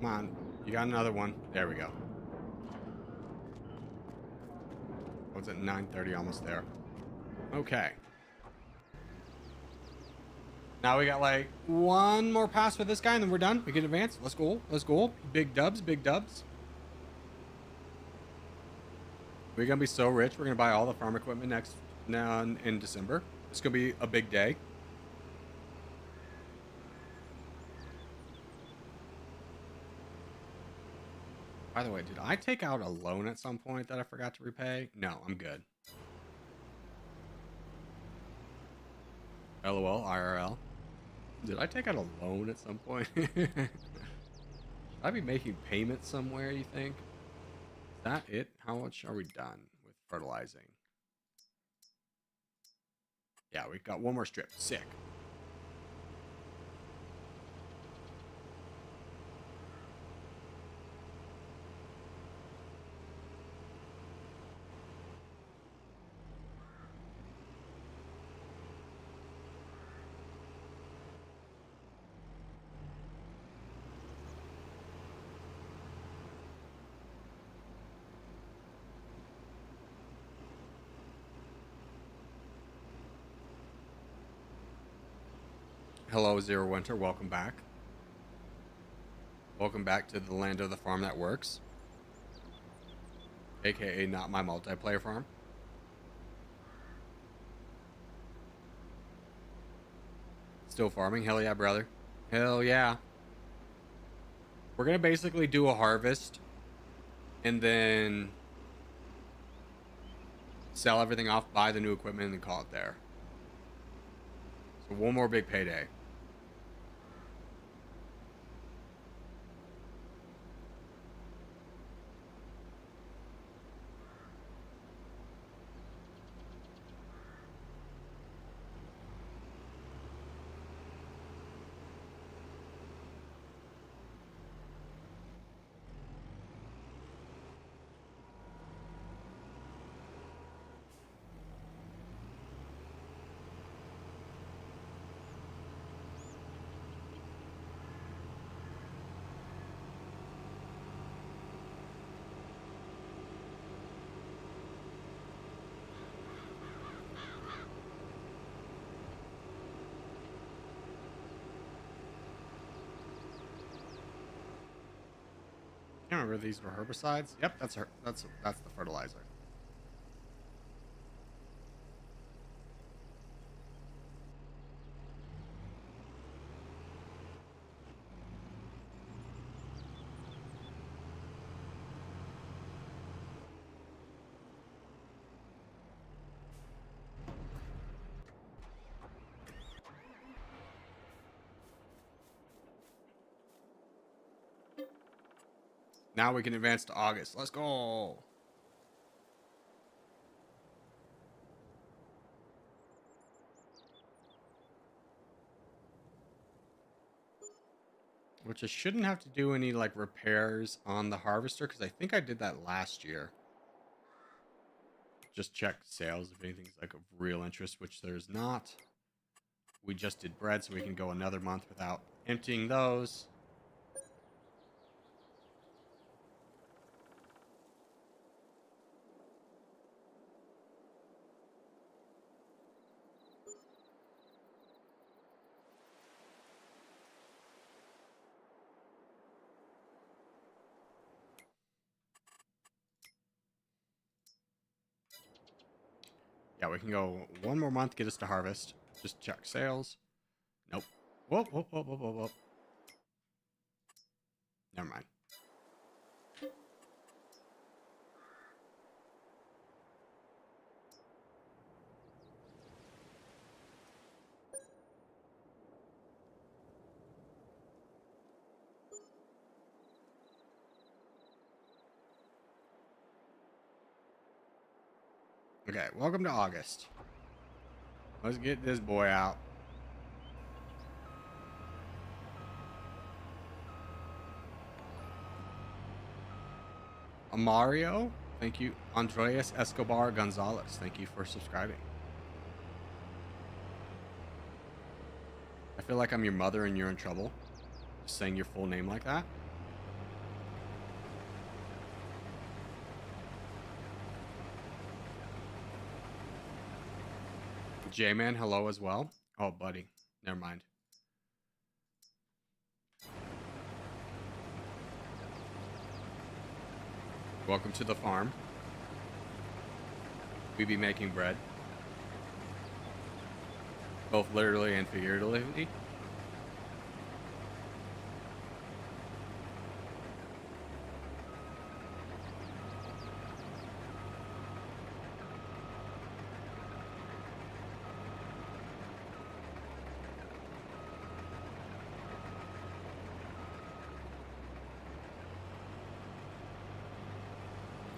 Come on, you got another one. There we go. What's it? 9:30, almost there. Okay. Now we got like one more pass with this guy, and then we're done. We can advance. Let's go. Let's go. Big dubs. Big dubs. We're gonna be so rich. We're gonna buy all the farm equipment next now in December. It's gonna be a big day. By the way, did I take out a loan at some point that I forgot to repay? No, I'm good. LOL, IRL. Did I take out a loan at some point? Should I be making payments somewhere, you think? Is that it? How much are we done with fertilizing? Yeah, we've got one more strip. Sick. Hello, Zero Winter. Welcome back. Welcome back to the land of the farm that works. AKA not my multiplayer farm. Still farming? Hell yeah, brother. Hell yeah. We're going to basically do a harvest. And then sell everything off, buy the new equipment, and then call it there. So one more big payday. I can't remember if these were herbicides. Yep, that's the fertilizer. Now we can advance to August. Let's go. Which I shouldn't have to do any like repairs on the harvester because I think I did that last year. Just check sales if anything's like of real interest, which there's not. We just did bread, so we can go another month without emptying those. Yeah, we can go one more month, get us to harvest. Just check sales. Nope. Whoop, whoop, whoop, whoop, whoop, whoop. Never mind. Okay, welcome to August. Let's get this boy out. Mario, thank you. Andreas Escobar Gonzalez, thank you for subscribing. I feel like I'm your mother and you're in trouble. Just saying your full name like that. J-Man, hello as well. Oh, buddy. Never mind. Welcome to the farm. We be making bread. Both literally and figuratively.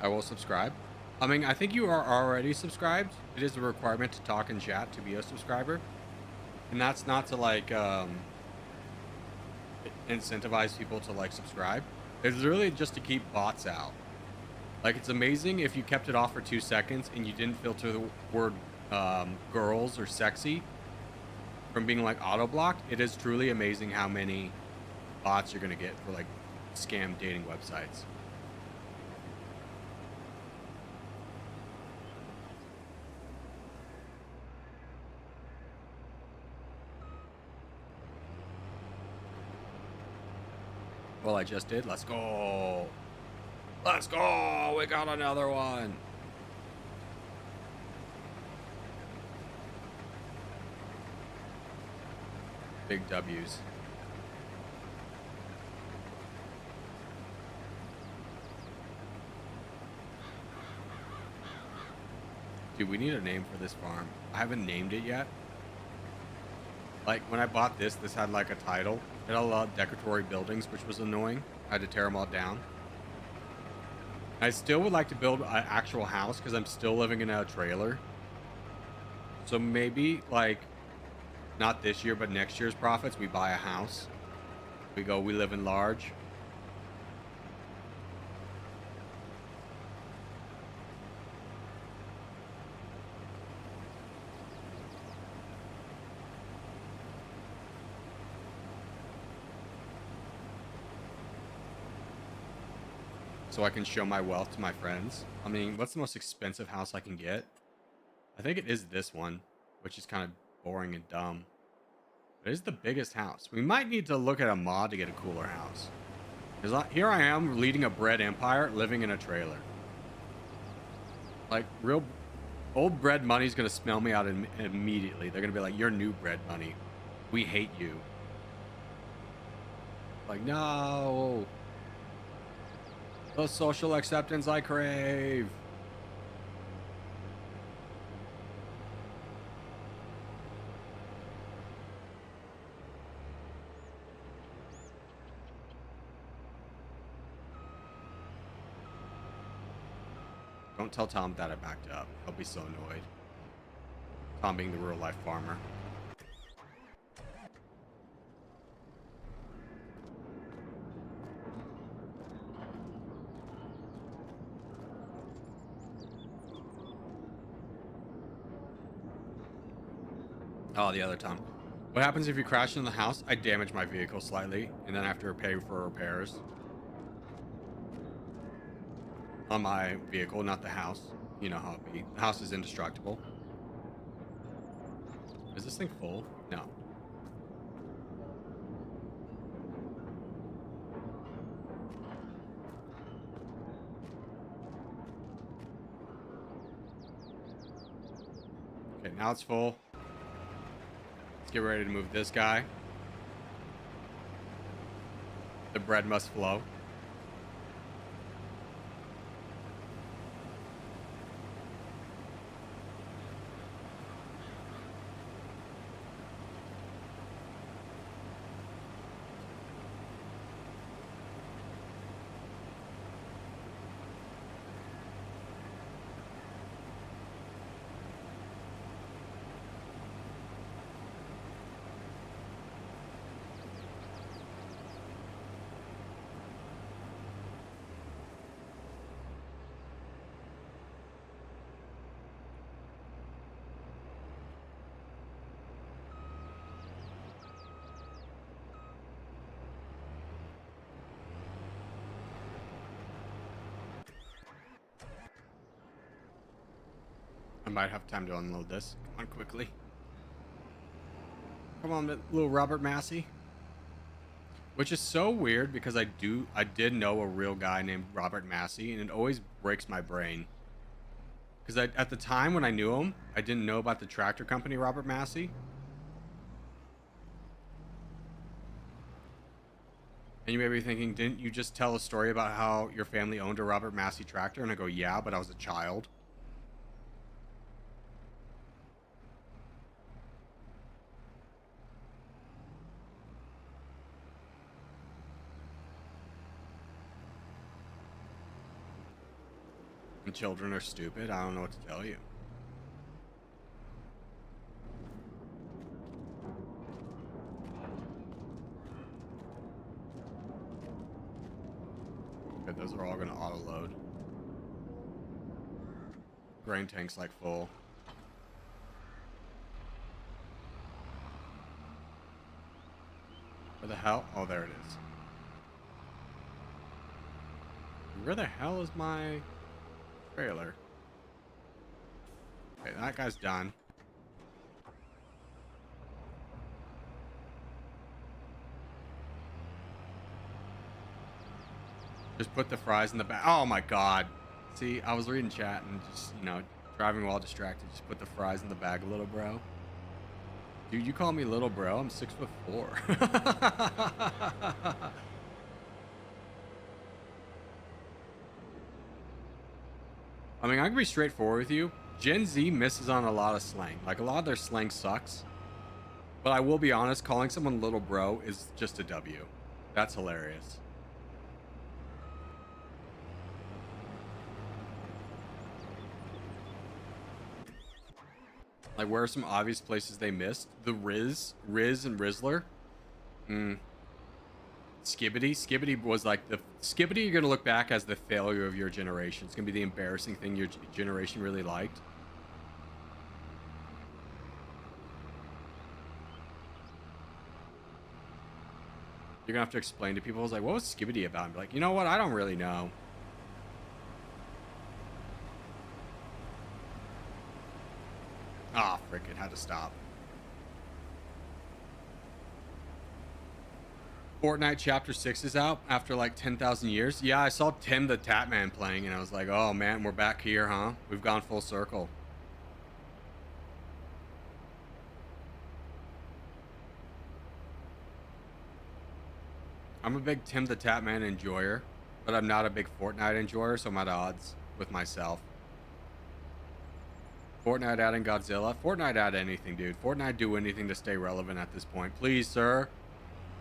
I will subscribe. I mean, I think you are already subscribed. It is a requirement to talk and chat to be a subscriber. And that's not to like incentivize people to like subscribe. It's really just to keep bots out. Like, it's amazing if you kept it off for 2 seconds and you didn't filter the word girls or sexy from being like auto blocked. It is truly amazing how many bots you're gonna get for like scam dating websites. Well, I just did. Let's go. Let's go. We got another one. Big W's. Dude, we need a name for this farm. I haven't named it yet. Like, when I bought this had like a title. It had a lot of decoratory buildings, which was annoying. I had to tear them all down. I still would like to build an actual house because I'm still living in a trailer. So maybe, like, not this year, but next year's profits, we buy a house. We live in large. So I can show my wealth to my friends. I mean, what's the most expensive house I can get? I think it is this one, which is kind of boring and dumb. But it is the biggest house. We might need to look at a mod to get a cooler house. Because here I am leading a bread empire, living in a trailer. Like, real old bread money's going to smell me out immediately. They're going to be like, you're new bread money. We hate you. Like, no. The social acceptance I crave. Don't tell Tom that I backed up. He'll be so annoyed. Tom being the real life farmer. Oh, the other Tom. What happens if you crash into the house? I damage my vehicle slightly, and then I have to pay for repairs. On my vehicle, not the house. You know how it be. The house is indestructible. Is this thing full? No. Okay, now it's full. Let's get ready to move this guy. The bread must flow. I might have time to unload this. Come on, quickly. Come on, little Robert Massey. Which is so weird because I did know a real guy named Robert Massey, and it always breaks my brain. Because at the time when I knew him, I didn't know about the tractor company Robert Massey. And you may be thinking, didn't you just tell a story about how your family owned a Robert Massey tractor? And I go, yeah, but I was a child. And children are stupid. I don't know what to tell you. Okay, those are all going to auto-load. Grain tank's like full. Where the hell? Oh, there it is. Where the hell is my trailer? Okay, that guy's done. Just put the fries in the bag. Oh my god. See, I was reading chat and just, you know, driving while distracted. Just put the fries in the bag, little bro. Dude, you call me little bro? I'm 6'4". I mean, I can be straightforward with you. Gen Z misses on a lot of slang. Like, a lot of their slang sucks. But I will be honest, calling someone little bro is just a W. That's hilarious. Like, where are some obvious places they missed? The Riz and Rizzler. Skibbity was like the Skibbity. You're gonna look back as the failure of your generation. It's gonna be the embarrassing thing your generation really liked. You're gonna have to explain to people. I was like, what was Skibbity about? And be like, you know what? I don't really know. Ah, frick, it had to stop. Fortnite Chapter 6 is out after like 10,000 years. Yeah, I saw Tim the Tatman playing and I was like, oh man, we're back here, huh? We've gone full circle. I'm a big Tim the Tatman enjoyer, but I'm not a big Fortnite enjoyer, so I'm at odds with myself. Fortnite adding Godzilla. Fortnite add anything, dude. Fortnite do anything to stay relevant at this point. Please, sir.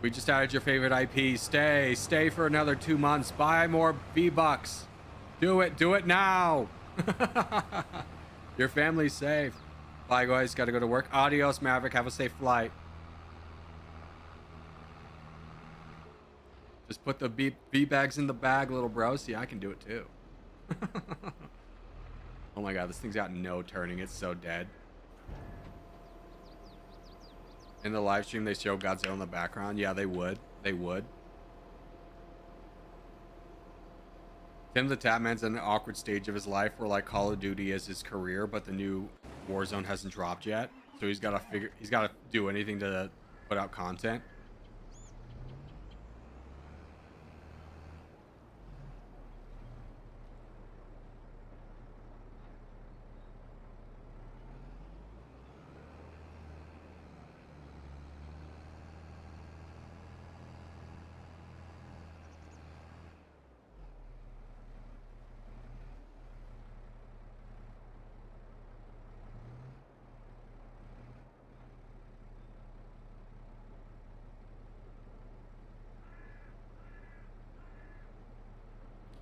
We just added your favorite IP. Stay for another 2 months. Buy more V-Bucks. Do it now. Your family's safe. Bye, guys. Gotta go to work. Adios, Maverick. Have a safe flight. Just put the V-bags in the bag, little bro. See, I can do it too. Oh my god, this thing's got no turning. It's so dead. In the live stream, they show Godzilla in the background. Yeah, they would. They would. Tim the Tatman's in an awkward stage of his life where like Call of Duty is his career, but the new Warzone hasn't dropped yet. So he's got to do anything to put out content.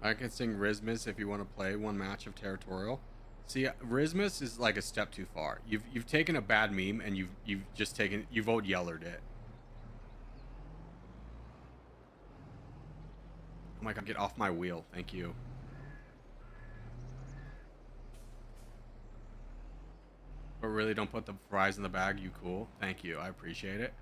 I can sing Rismus if you want to play one match of Territorial. See, Rismus is like a step too far. You've taken a bad meme and you've old yellered it. Oh my god, get off my wheel. Thank you. But really, don't put the fries in the bag. You cool? Thank you. I appreciate it.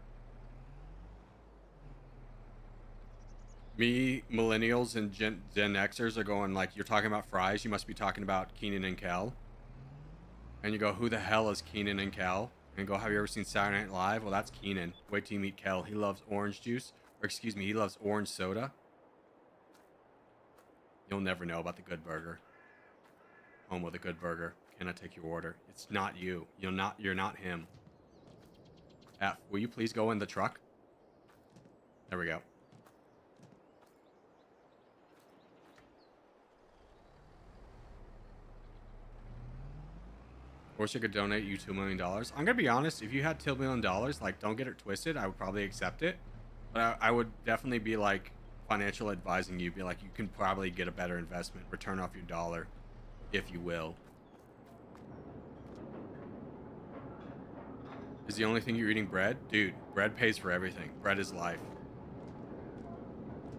Me, millennials and Gen Xers are going like, you're talking about fries, you must be talking about Keenan and Kel. And you go, who the hell is Keenan and Kel? And go, have you ever seen Saturday Night Live? Well, that's Keenan. Wait till you meet Kel. He loves orange juice. Or excuse me, he loves orange soda. You'll never know about the Good Burger. Home with a Good Burger. Can I take your order? It's not you. You're not him. F, will you please go in the truck? There we go. I wish I could donate you $2 million. I'm gonna be honest, if you had $2 million, like, don't get it twisted, I would probably accept it. But I would definitely be like financial advising you, be like, you can probably get a better investment, return off your dollar, if you will. Is the only thing you're eating bread? Dude, bread pays for everything. Bread is life.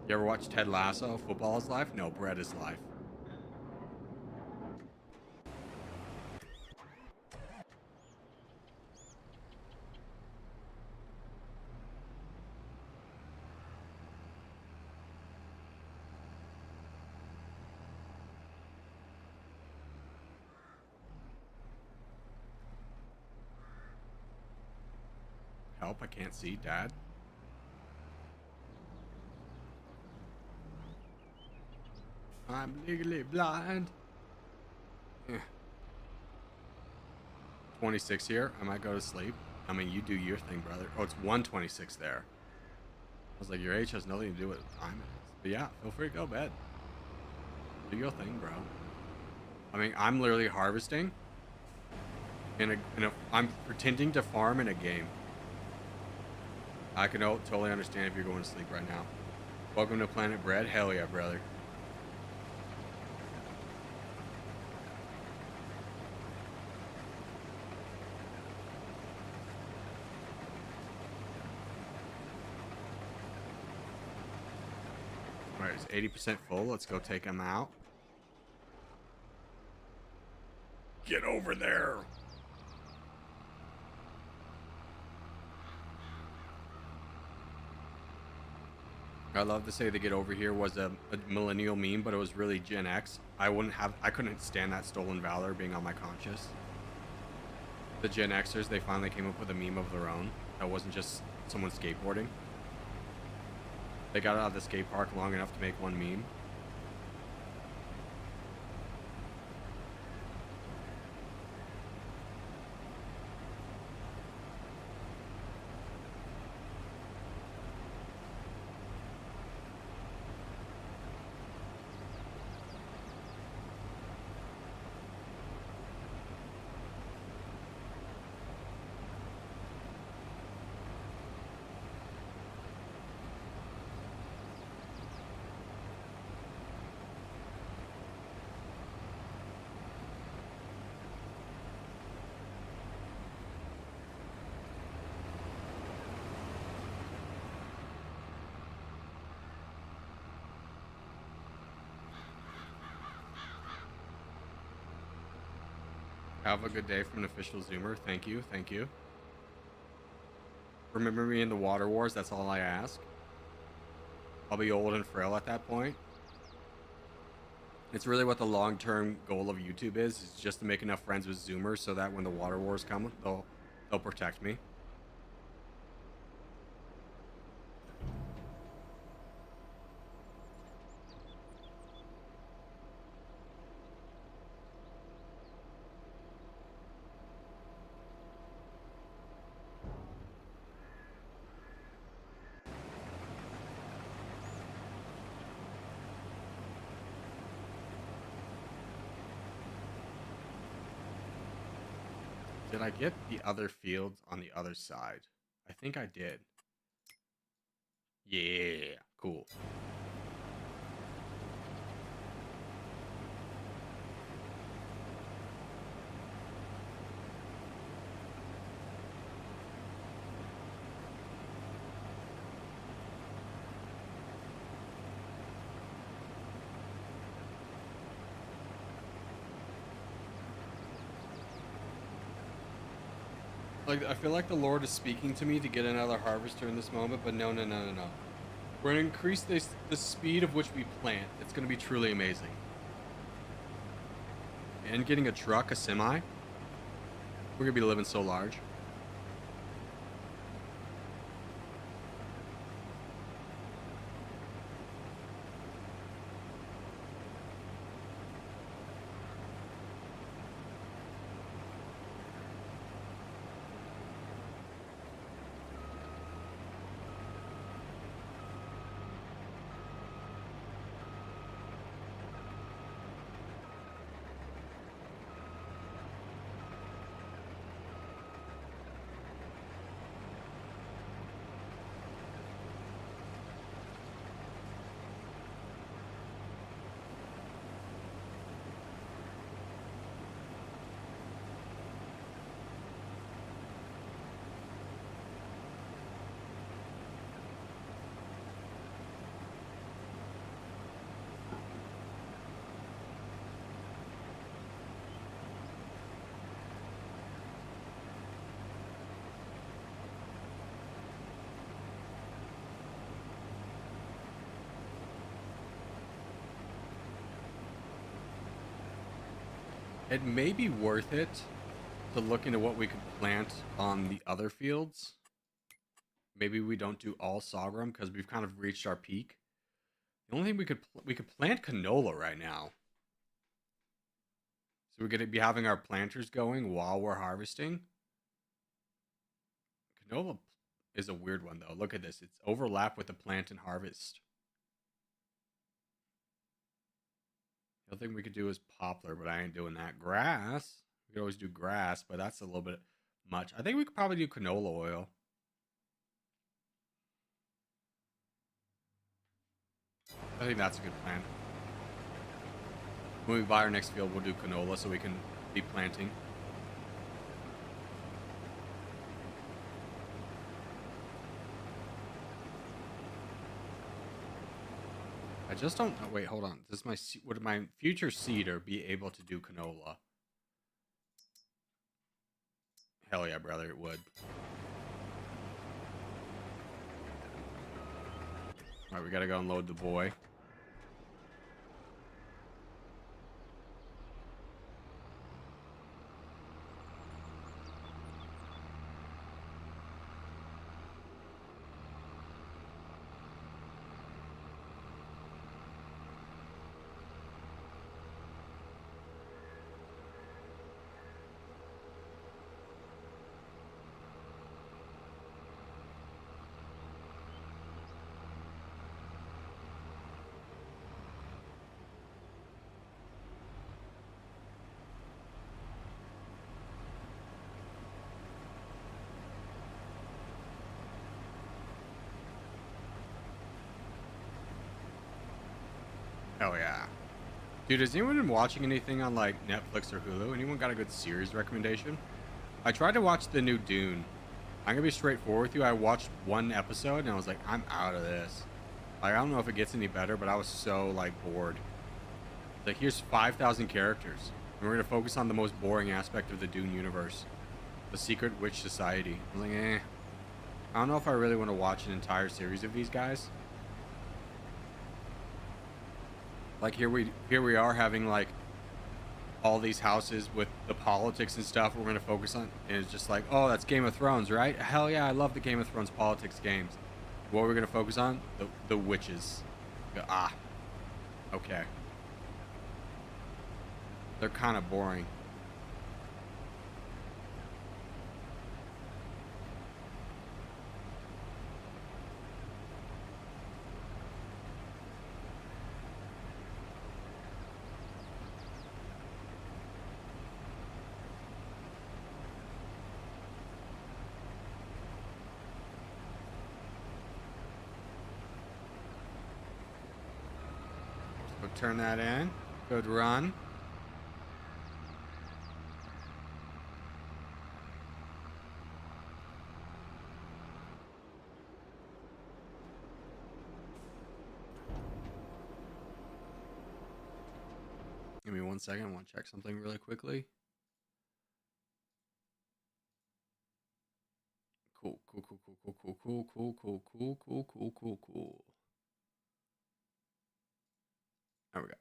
You ever watch Ted Lasso? Football is life? No, bread is life. Help, I can't see, Dad. I'm legally blind. 26 here. I might go to sleep. I mean, you do your thing, brother. Oh, it's 126 there. I was like, your age has nothing to do with the time it is. But yeah, feel free to go to bed. Do your thing, bro. I mean, I'm literally harvesting I'm pretending to farm in a game. I can totally understand if you're going to sleep right now. Welcome to Planet Bread. Hell yeah, brother. All right, it's 80% full. Let's go take him out. Get over there. I love to say the get over here was a millennial meme, but it was really Gen X. I couldn't stand that stolen valor being on my conscience. The Gen Xers, they finally came up with a meme of their own. That wasn't just someone skateboarding. They got out of the skate park long enough to make one meme. Have a good day from an official Zoomer. Thank you. Thank you. Remember me in the Water Wars. That's all I ask. I'll be old and frail at that point. It's really what the long-term goal of YouTube is just to make enough friends with Zoomers so that when the Water Wars come, they'll protect me. Did I get the other fields on the other side? I think I did. Yeah, cool. Like, I feel like the Lord is speaking to me to get another harvester in this moment, but no. We're going to increase the speed of which we plant. It's going to be truly amazing. And getting a truck, a semi, we're going to be living so large. It may be worth it to look into what we could plant on the other fields. Maybe we don't do all sorghum because we've kind of reached our peak. The only thing we could plant canola right now. So we're going to be having our planters going while we're harvesting. Canola is a weird one though. Look at this. It's overlap with the plant and harvest. The other thing we could do is poplar, but I ain't doing that. Grass. We could always do grass, but that's a little bit much. I think we could probably do canola oil. I think that's a good plan. When we buy our next field, we'll do canola so we can be planting. I just don't. Oh, wait, hold on. Does would my future seeder be able to do canola? Hell yeah, brother, it would. All right, we gotta go unload the boy. Hell yeah. Dude, has anyone been watching anything on like Netflix or Hulu? Anyone got a good series recommendation? I tried to watch the new Dune. I'm gonna be straightforward with you. I watched one episode and I was like, I'm out of this. Like, I don't know if it gets any better, but I was so like bored. Like, here's 5,000 characters, and we're gonna focus on the most boring aspect of the Dune universe, the Secret Witch Society. I was like, I don't know if I really want to watch an entire series of these guys. Like, here we are having like all these houses with the politics and stuff we're gonna focus on, and it's just like, oh, that's Game of Thrones, right? Hell yeah, I love the Game of Thrones politics games. What we're gonna focus on? The witches. Okay. They're kind of boring. So turn that in. Good run. Give me 1 second. I want to check something really quickly. Cool. There we go.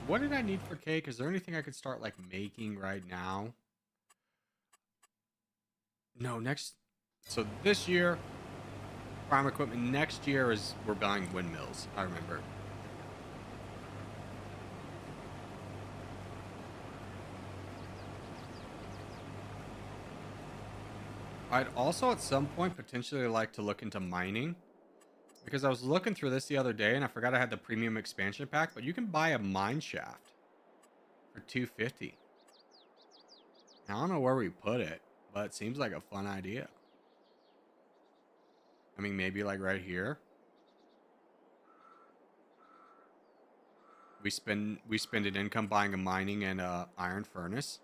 What did I need for cake? Is there anything I could start like making right now? No, next. So this year, farm equipment. Next year is we're buying windmills. I remember. I'd also at some point potentially like to look into mining. Because I was looking through this the other day and I forgot I had the premium expansion pack, but you can buy a mine shaft for $250. I don't know where we put it, but it seems like a fun idea. I mean, maybe like right here. We spend an income buying a mining and a iron furnace.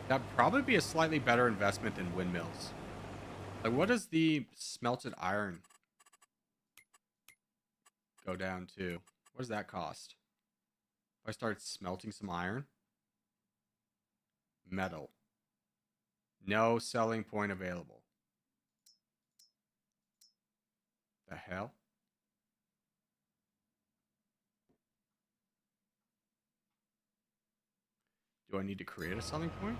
That'd probably be a slightly better investment than windmills. Like, what does the smelted iron go down to? What does that cost? If I start smelting some iron? Metal. No selling point available. The hell? Do I need to create a selling point?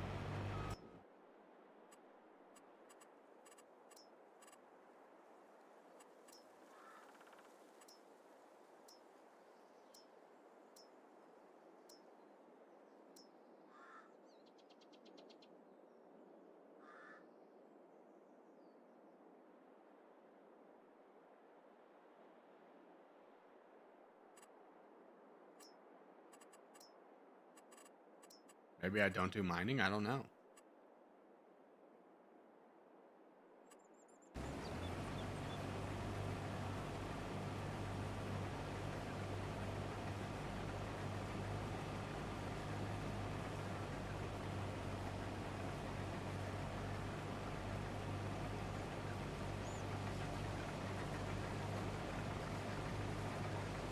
Maybe I don't do mining. I don't know.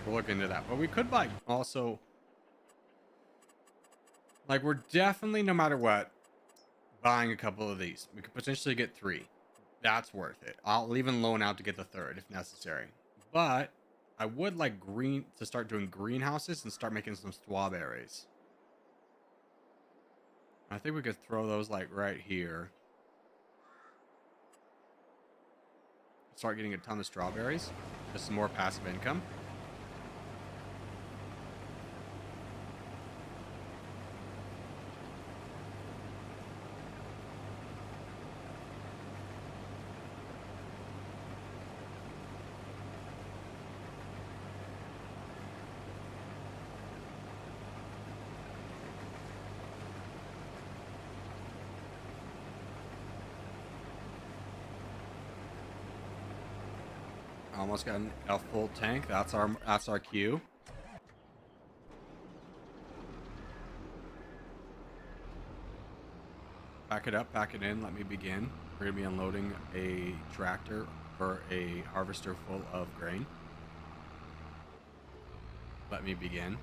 We'll look into that. But we could like also, like, we're definitely, no matter what, buying a couple of these. We could potentially get 3. That's worth it. I'll even loan out to get the 3rd if necessary. But I would like to start doing greenhouses and start making some strawberries. I think we could throw those like right here. Start getting a ton of strawberries. Just some more passive income. Almost got a full tank. That's our cue. Pack it up, pack it in. Let me begin. We're gonna be unloading a tractor for a harvester full of grain. Let me begin.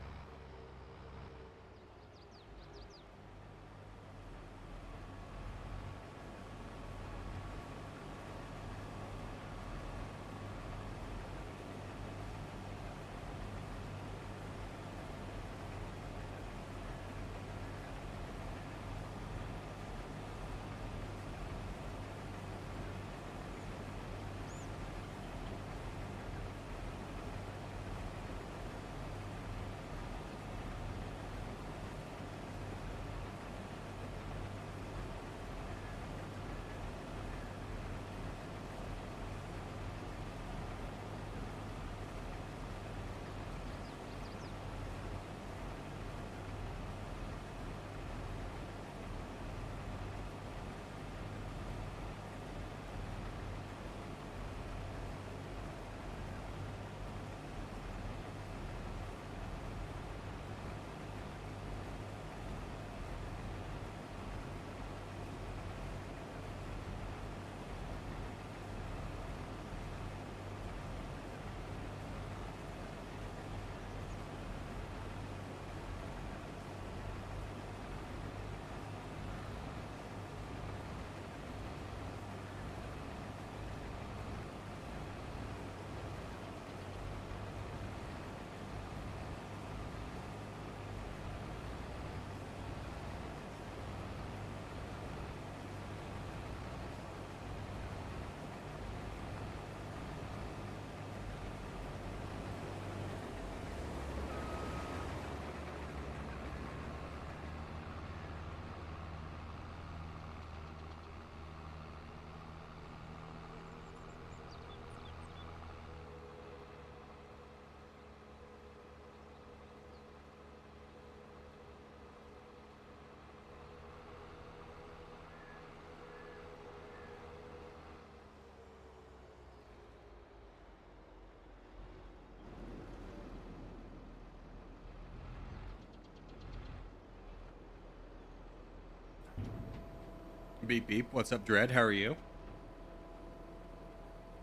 Beep beep. What's up, Dread? How are you?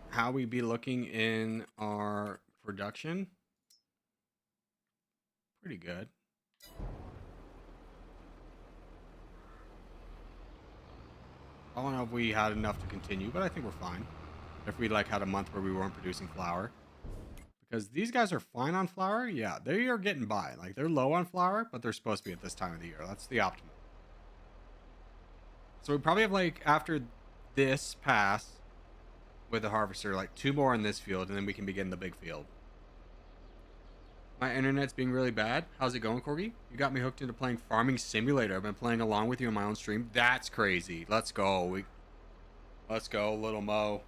How we be looking in our production? Pretty good. I don't know if we had enough to continue, but I think we're fine. If we like had a month where we weren't producing flour. Because these guys are fine on flour. Yeah, they are getting by. Like, they're low on flour, but they're supposed to be at this time of the year. That's the optimal. So we probably have, like, after this pass with the harvester, like 2 more in this field, and then we can begin the big field. My internet's being really bad. How's it going, Corgi? You got me hooked into playing Farming Simulator. I've been playing along with you on my own stream. That's crazy. Let's go. Let's go, little Mo.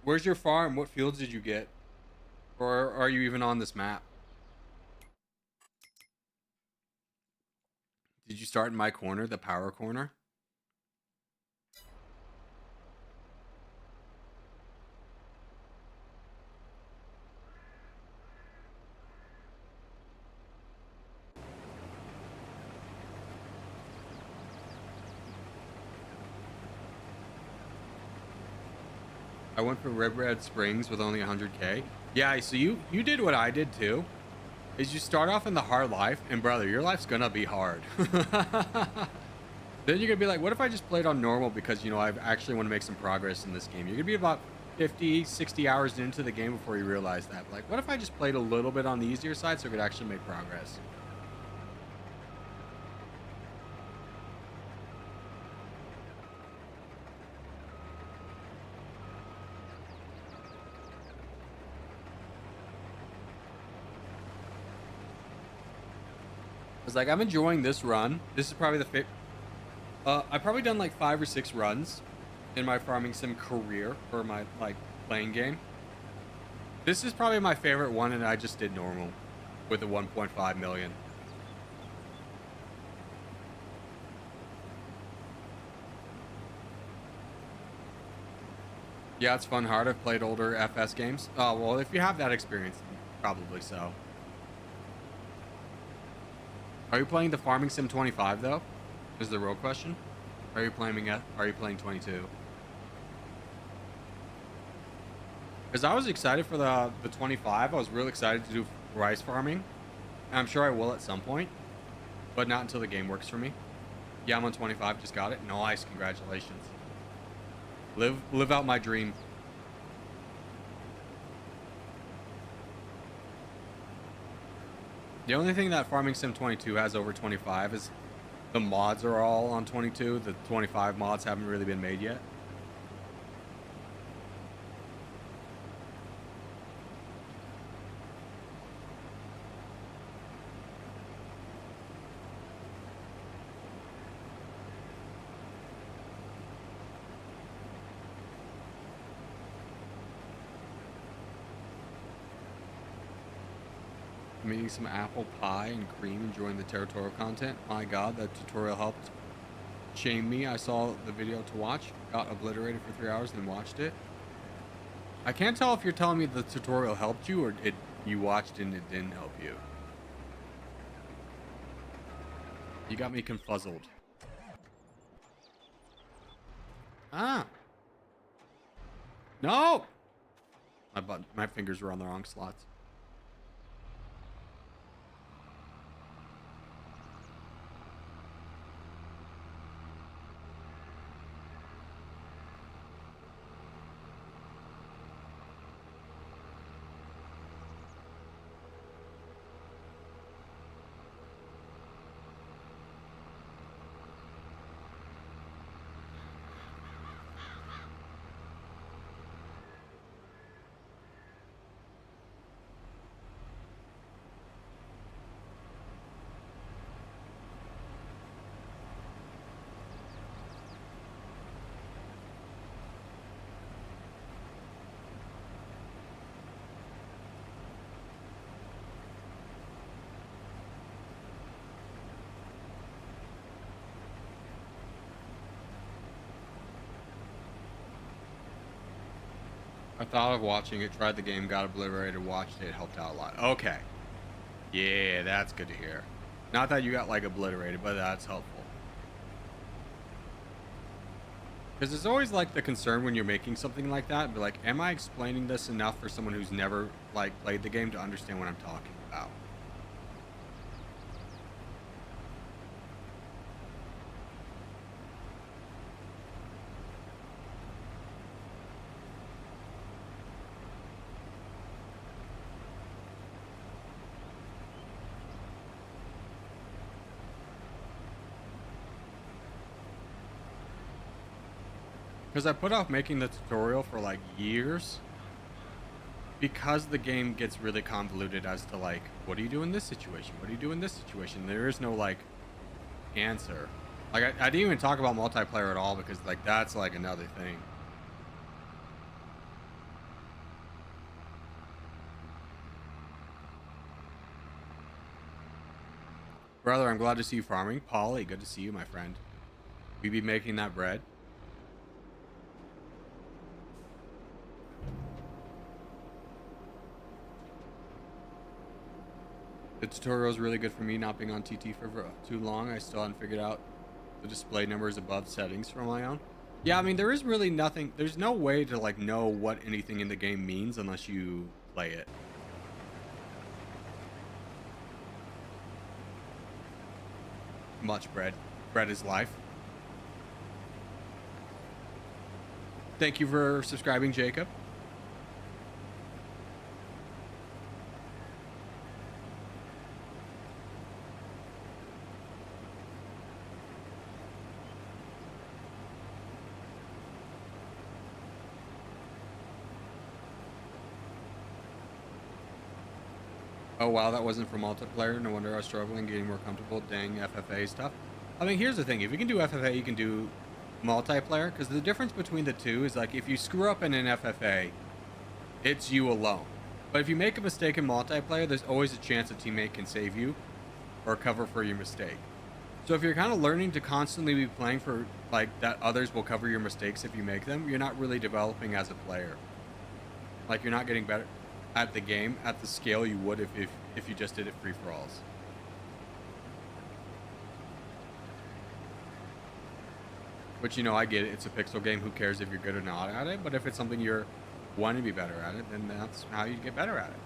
Where's your farm? What fields did you get? Or are you even on this map? Did you start in my corner, the power corner? I went for Red Springs with only 100K. Yeah, so you did what I did too. Is you start off in the hard life, and brother, your life's gonna be hard. Then you're gonna be like, what if I just played on normal because, you know, I actually want to make some progress in this game. You're gonna be about 50, 60 hours into the game before you realize that. Like, what if I just played a little bit on the easier side so I could actually make progress? I was like, I'm enjoying this run. This is probably the I've probably done like 5 or 6 runs in my farming sim career or my like playing game. This is probably my favorite one, and I just did normal with a 1.5 million. Yeah, it's fun hard. I've played older FS games. Oh, well, if you have that experience, probably so. Are you playing the Farming Sim 25 though? Is the real question. Are you playing 22? Because I was excited for the 25. I was really excited to do rice farming. And I'm sure I will at some point, but not until the game works for me. Yeah, I'm on 25. Just got it. Nice. Congratulations. Live out my dream. The only thing that Farming Sim 22 has over 25 is the mods are all on 22. The 25 mods haven't really been made yet. I'm eating some apple pie and cream, enjoying the Territorial content. My god, that tutorial helped shame me. I saw the video to watch, got obliterated for 3 hours, then watched it. I can't tell if you're telling me the tutorial helped you or you watched and it didn't help you. You got me confuzzled. Ah. No! My fingers were on the wrong slots. I thought of watching it, tried the game, got obliterated, watched it, helped out a lot. Okay. Yeah, that's good to hear. Not that you got like obliterated, but that's helpful. Because there's always like the concern when you're making something like that, be like, am I explaining this enough for someone who's never like played the game to understand what I'm talking about? Because I put off making the tutorial for like years because the game gets really convoluted as to like, what do you do in this situation? What do you do in this situation? There is no like answer. Like I didn't even talk about multiplayer at all because like that's like another thing. Brother, I'm glad to see you farming. Polly, good to see you, my friend. We be making that bread. The tutorial is really good for me not being on TT for too long. I still haven't figured out the display numbers above settings for my own. Yeah, I mean, there is really nothing. There's no way to like know what anything in the game means unless you play it. Much bread. Bread is life. Thank you for subscribing, Jacob. Oh wow, that wasn't for multiplayer. No wonder I was struggling getting more comfortable. Dang FFA stuff. I mean, here's the thing. If you can do FFA, you can do multiplayer. Because the difference between the two is like if you screw up in an FFA, it's you alone. But if you make a mistake in multiplayer, there's always a chance a teammate can save you or cover for your mistake. So if you're kind of learning to constantly be playing for like that others will cover your mistakes if you make them, you're not really developing as a player. Like you're not getting better at the game at the scale you would if you just did it free for alls. Which, you know, I get it. It's a pixel game. Who cares if you're good or not at it? But if it's something you're wanting to be better at it, then that's how you get better at it.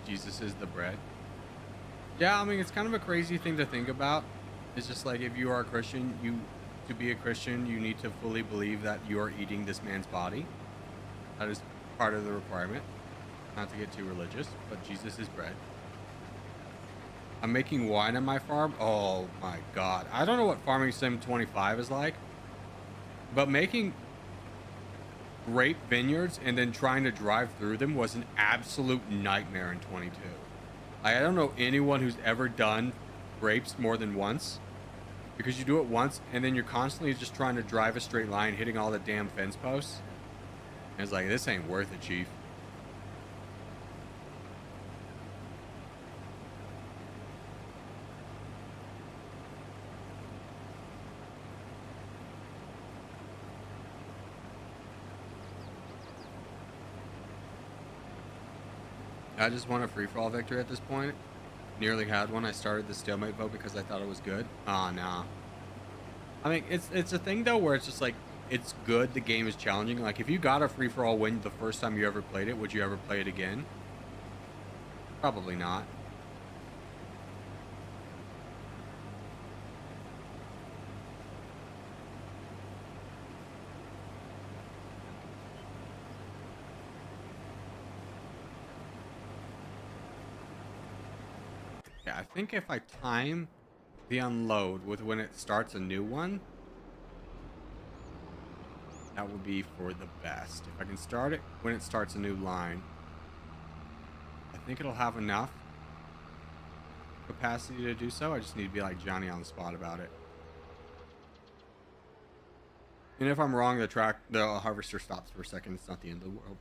Jesus is the bread. Yeah, I mean, it's kind of a crazy thing to think about. It's just like if you are a Christian, to be a Christian, you need to fully believe that you are eating this man's body. That is part of the requirement. Not to get too religious, but Jesus is bread. I'm making wine on my farm. Oh my God. I don't know what Farming Sim 25 is like, but making grape vineyards and then trying to drive through them was an absolute nightmare in 22. I don't know anyone who's ever done grapes more than once, because you do it once and then you're constantly just trying to drive a straight line, hitting all the damn fence posts. And it's like, this ain't worth it, chief. I just want a free-for-all victory at this point. Nearly had one. I started the stalemate vote because I thought it was good. Ah, nah. I mean, it's a thing, though, where it's just like, it's good, the game is challenging. Like, if you got a free-for-all win the first time you ever played it, would you ever play it again? Probably not. Yeah, I think if I time the unload with when it starts a new one, that would be for the best. If I can start it when it starts a new line, I think it'll have enough capacity to do so. I just need to be like Johnny on the spot about it. And if I'm wrong, the harvester stops for a second. It's not the end of the world.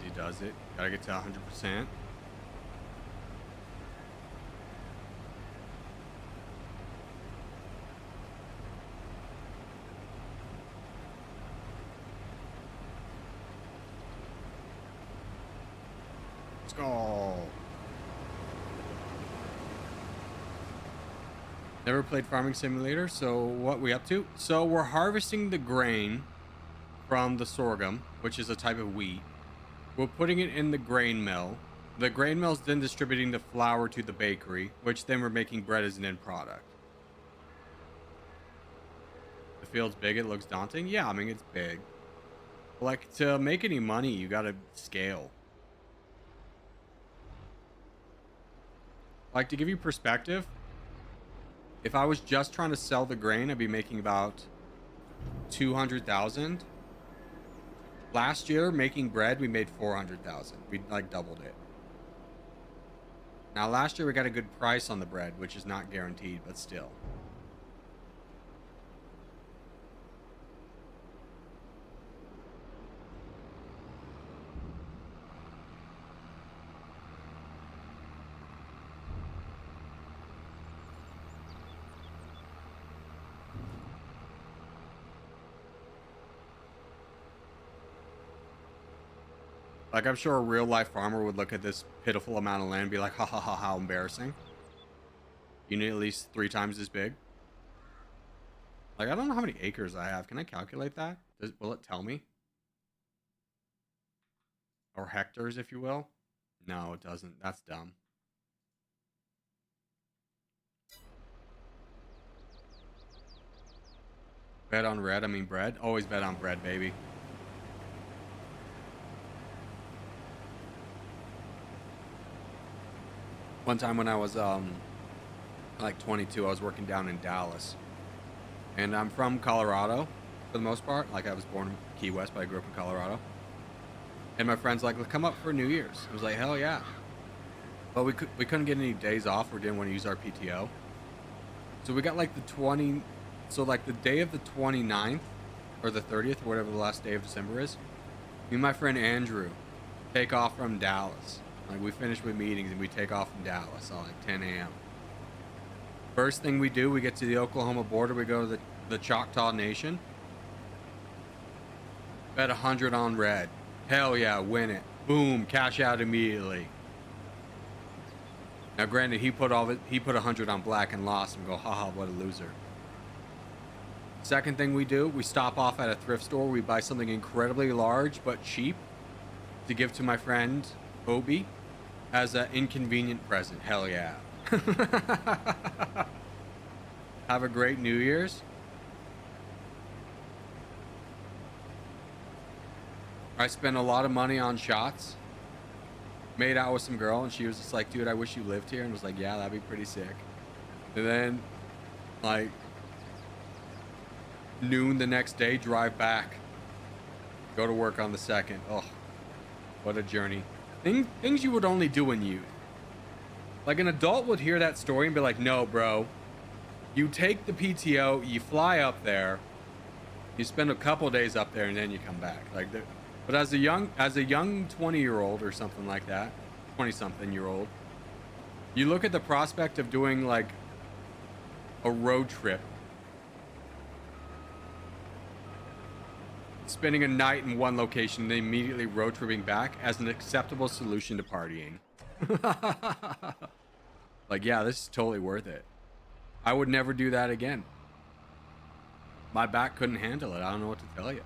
easy does it. Gotta get to 100%. Let's go. Never played Farming Simulator, so what we up to? So we're harvesting the grain from the sorghum, which is a type of wheat. We're putting it in the grain mill. The grain mill's then distributing the flour to the bakery, which then we're making bread as an end product. The field's big, it looks daunting. Yeah, I mean, it's big. But like, to make any money, you gotta scale. Like, to give you perspective, if I was just trying to sell the grain, I'd be making about 200,000. Last year, making bread, we made 400,000. We like doubled it. Now, last year we got a good price on the bread, which is not guaranteed, but still. Like, I'm sure a real life farmer would look at this pitiful amount of land and be like, ha ha ha, how embarrassing. You need at least 3 times as big. Like, I don't know how many acres I have. Can I calculate that? Will it tell me? Or hectares, if you will? No, it doesn't. That's dumb. Bet on red, I mean bread. Always bet on bread, baby. One time when I was like 22, I was working down in Dallas, and I'm from Colorado for the most part. Like, I was born in Key West, but I grew up in Colorado. And my friends like, come up for New Year's. I was like, hell yeah. But we couldn't get any days off. We didn't want to use our PTO. So we got like the day of the 29th or the 30th or whatever the last day of December is. Me and my friend Andrew take off from Dallas. Like, we finish with meetings and we take off from Dallas at like 10 a.m. First thing we do, we get to the Oklahoma border. We go to the Choctaw Nation. Bet 100 on red. Hell yeah, win it. Boom, cash out immediately. Now, granted, he put 100 on black and lost, and go, haha, what a loser. Second thing we do, we stop off at a thrift store. We buy something incredibly large but cheap to give to my friend Obi as an inconvenient present. Hell yeah. Have a great New Year's. I spent a lot of money on shots. Made out with some girl, and she was just like, dude, I wish you lived here. And was like, yeah, that'd be pretty sick. And then, like, noon the next day, drive back. Go to work on the 2nd. Oh, what a journey. Things you would only do in youth. Like, an adult would hear that story and be like, no, bro. You take the PTO, you fly up there, you spend a couple days up there, and then you come back. Like, but as a young 20-year-old or something like that, 20-something-year-old, you look at the prospect of doing like a road trip, spending a night in one location, then immediately road tripping back as an acceptable solution to partying. Like, yeah, this is totally worth it. I would never do that again. My back couldn't handle it. I don't know what to tell you.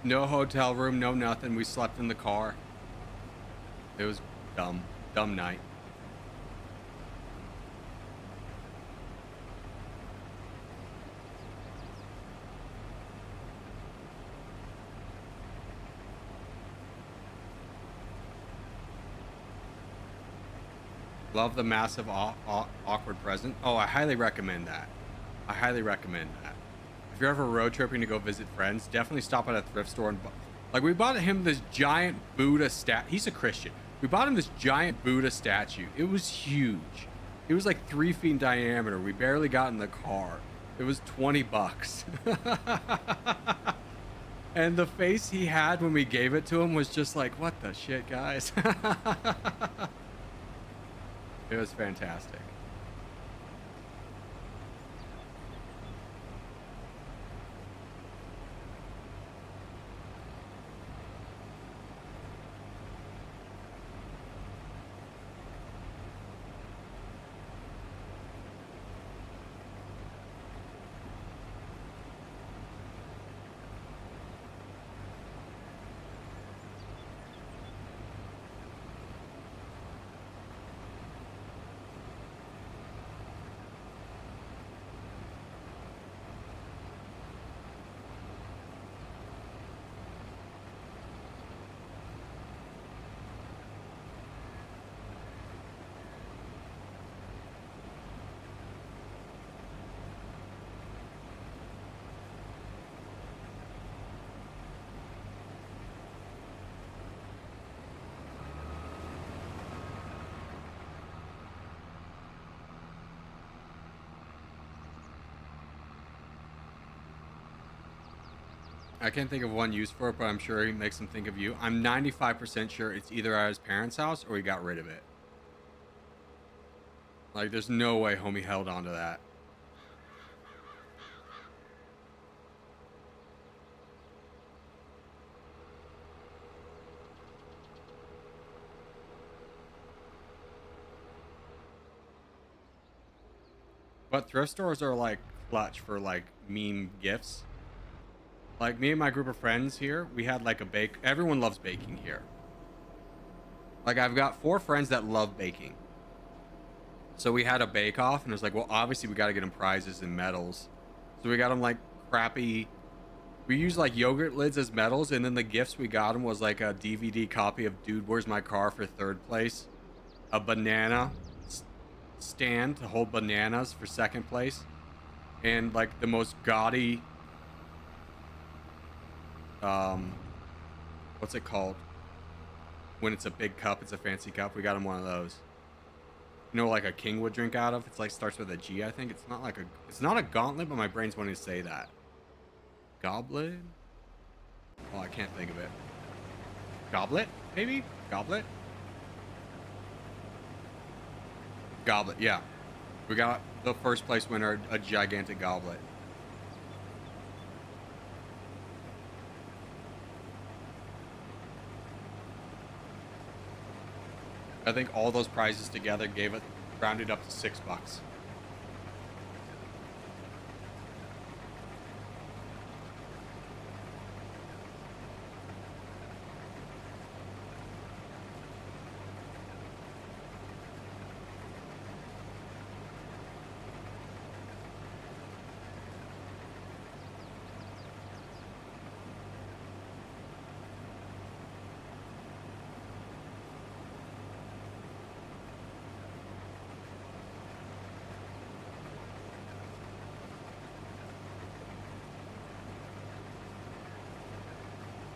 No hotel room, no nothing. We slept in the car. It was dumb night. Love the massive awkward present. Oh, I highly recommend that. I highly recommend that. If you're ever road tripping to go visit friends, definitely stop at a thrift store and like we bought him this giant Buddha He's a Christian. We bought him this giant Buddha statue. It was huge. It was like 3 feet in diameter. We barely got in the car. It was $20. And the face he had when we gave it to him was just like, what the shit, guys? It was fantastic. I can't think of one use for it, but I'm sure he makes him think of you. I'm 95% sure it's either at his parents' house or he got rid of it. Like, there's no way homie held on to that. But thrift stores are like clutch for like meme gifts. Like me and my group of friends here, we had like a bake. Everyone loves baking here. Like I've got 4 friends that love baking. So we had a bake off and it was like, well, obviously we got to get them prizes and medals. So we got them like crappy. We used like yogurt lids as medals. And then the gifts we got them was like a DVD copy of Dude, Where's My Car for 3rd place. A banana stand to hold bananas for 2nd place. And like the most gaudy what's it called when it's a big cup, it's a fancy cup. We got him one of those, you know, like a king would drink out of. It's like starts with a G. I think it's not a gauntlet, but my brain's wanting to say that goblet. Oh, I can't think of it. Goblet, maybe. Goblet, yeah. We got the 1st place winner a gigantic goblet. I think all those prizes together gave it rounded up to $6.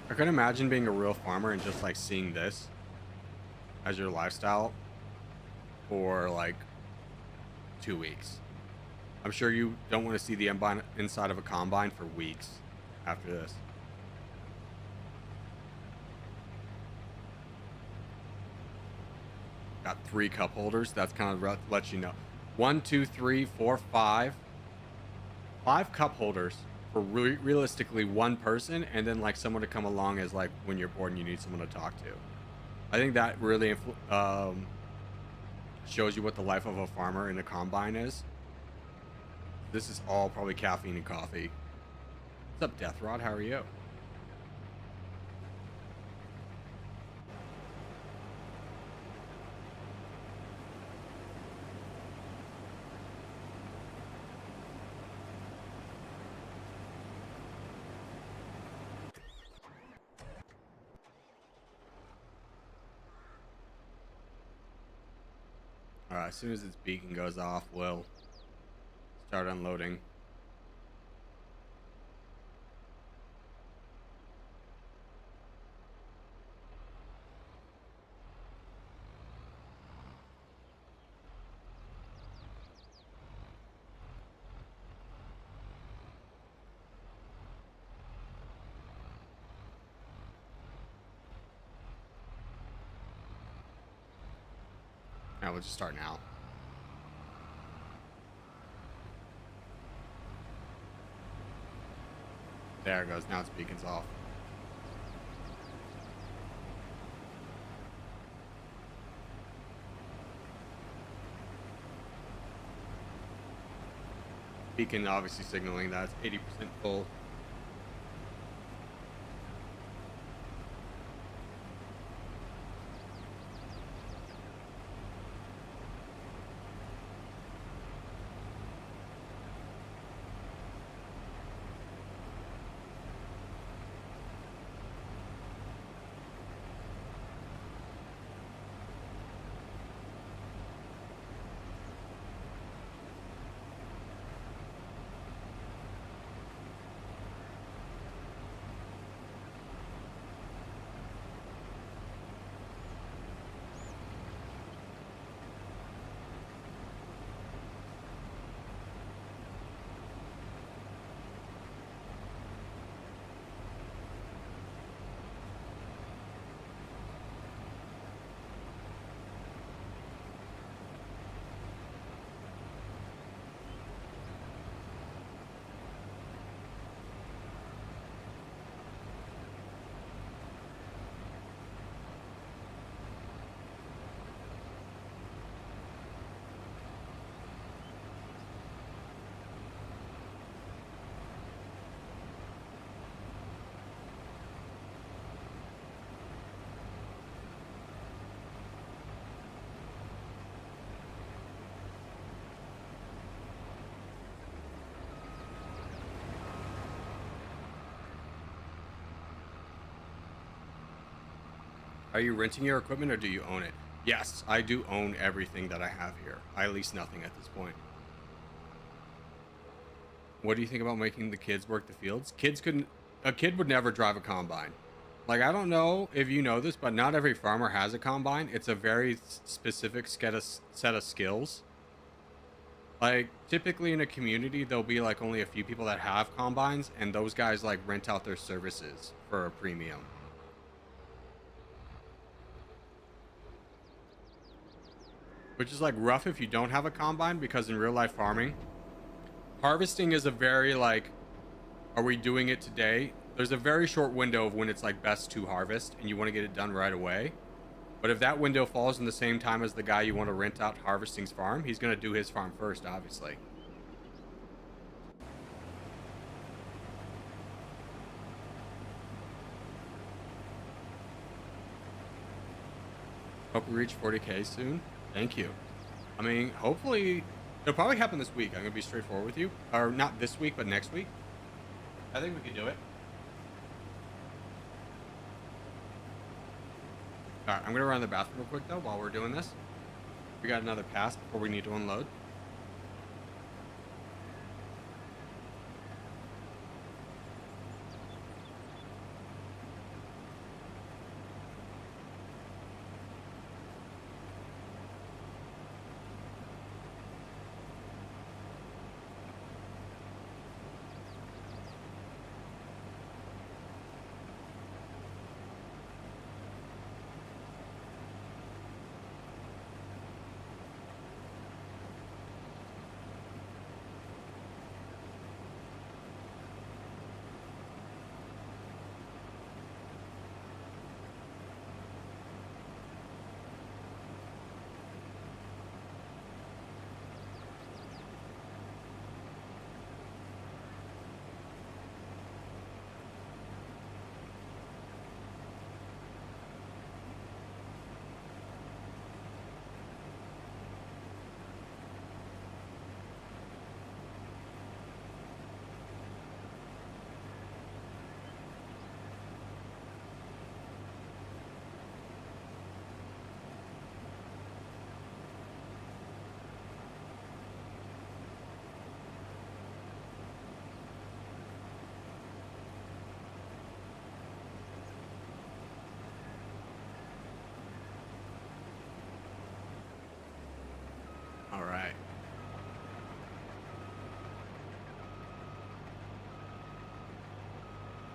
I can imagine being a real farmer and just like seeing this as your lifestyle for like 2 weeks. I'm sure you don't want to see the inside of a combine for weeks after this. Got 3 cup holders. That's kind of lets you know. 1, 2, 3, 4, 5. 5 cup holders for realistically 1 person, and then like someone to come along as like when you're bored and you need someone to talk to. I think that really shows you what the life of a farmer in a combine is. This is all probably caffeine and coffee. What's up, Death Rod? How are you? As soon as its beacon goes off, we'll start unloading. Now we'll just start now. There it goes. Now its beacon's off. Beacon obviously signaling that it's 80% full. Are you renting your equipment or do you own it? Yes, I do own everything that I have here. I lease nothing at this point. What do you think about making the kids work the fields? A kid would never drive a combine. Like, I don't know if you know this, but not every farmer has a combine. It's a very specific set of skills. Like, typically in a community, there'll be like only a few people that have combines, and those guys like rent out their services for a premium. Which is like rough if you don't have a combine, because in real life farming, harvesting is a very like, are we doing it today? There's a very short window of when it's like best to harvest and you want to get it done right away. But if that window falls in the same time as the guy you want to rent out harvesting's farm, he's going to do his farm first, obviously. Hope we reach 40K soon. Thank you. I mean, hopefully, it'll probably happen this week. I'm going to be straightforward with you. Or not this week, but next week. I think we can do it. Alright, I'm going to run to the bathroom real quick, though, while we're doing this. We got another pass before we need to unload.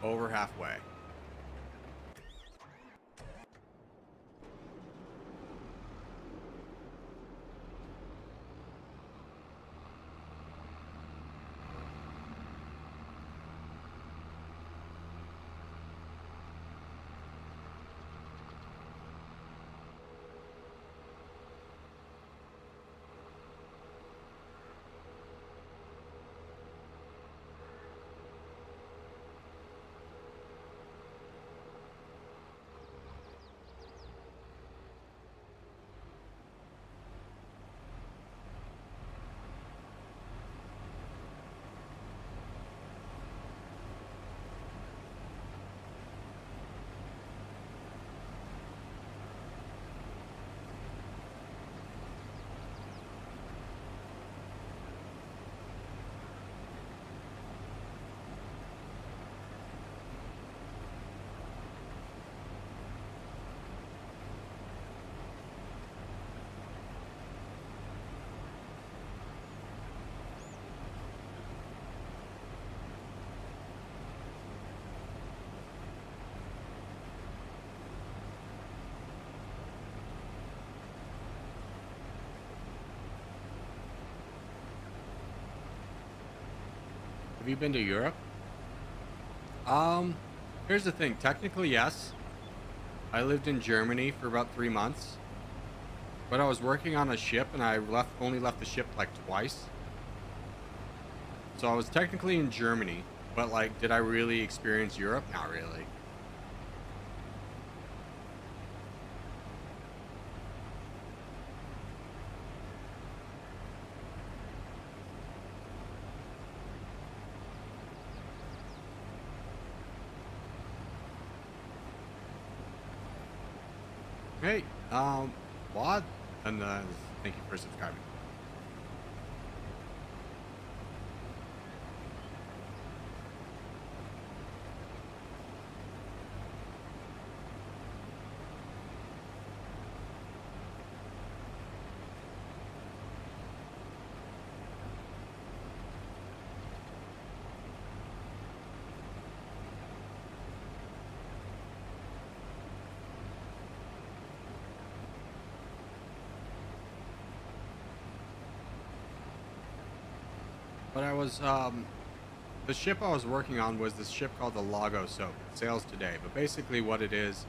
Over halfway. Have you been to Europe? Here's the thing. Technically, yes. I lived in Germany for about 3 months, but I was working on a ship and I only left the ship like twice. So I was technically in Germany, but like, did I really experience Europe? Not really. Hey, Wad, and thank you for subscribing. But I was, the ship I was working on was this ship called the Lago Soap. It sails today, but basically what it is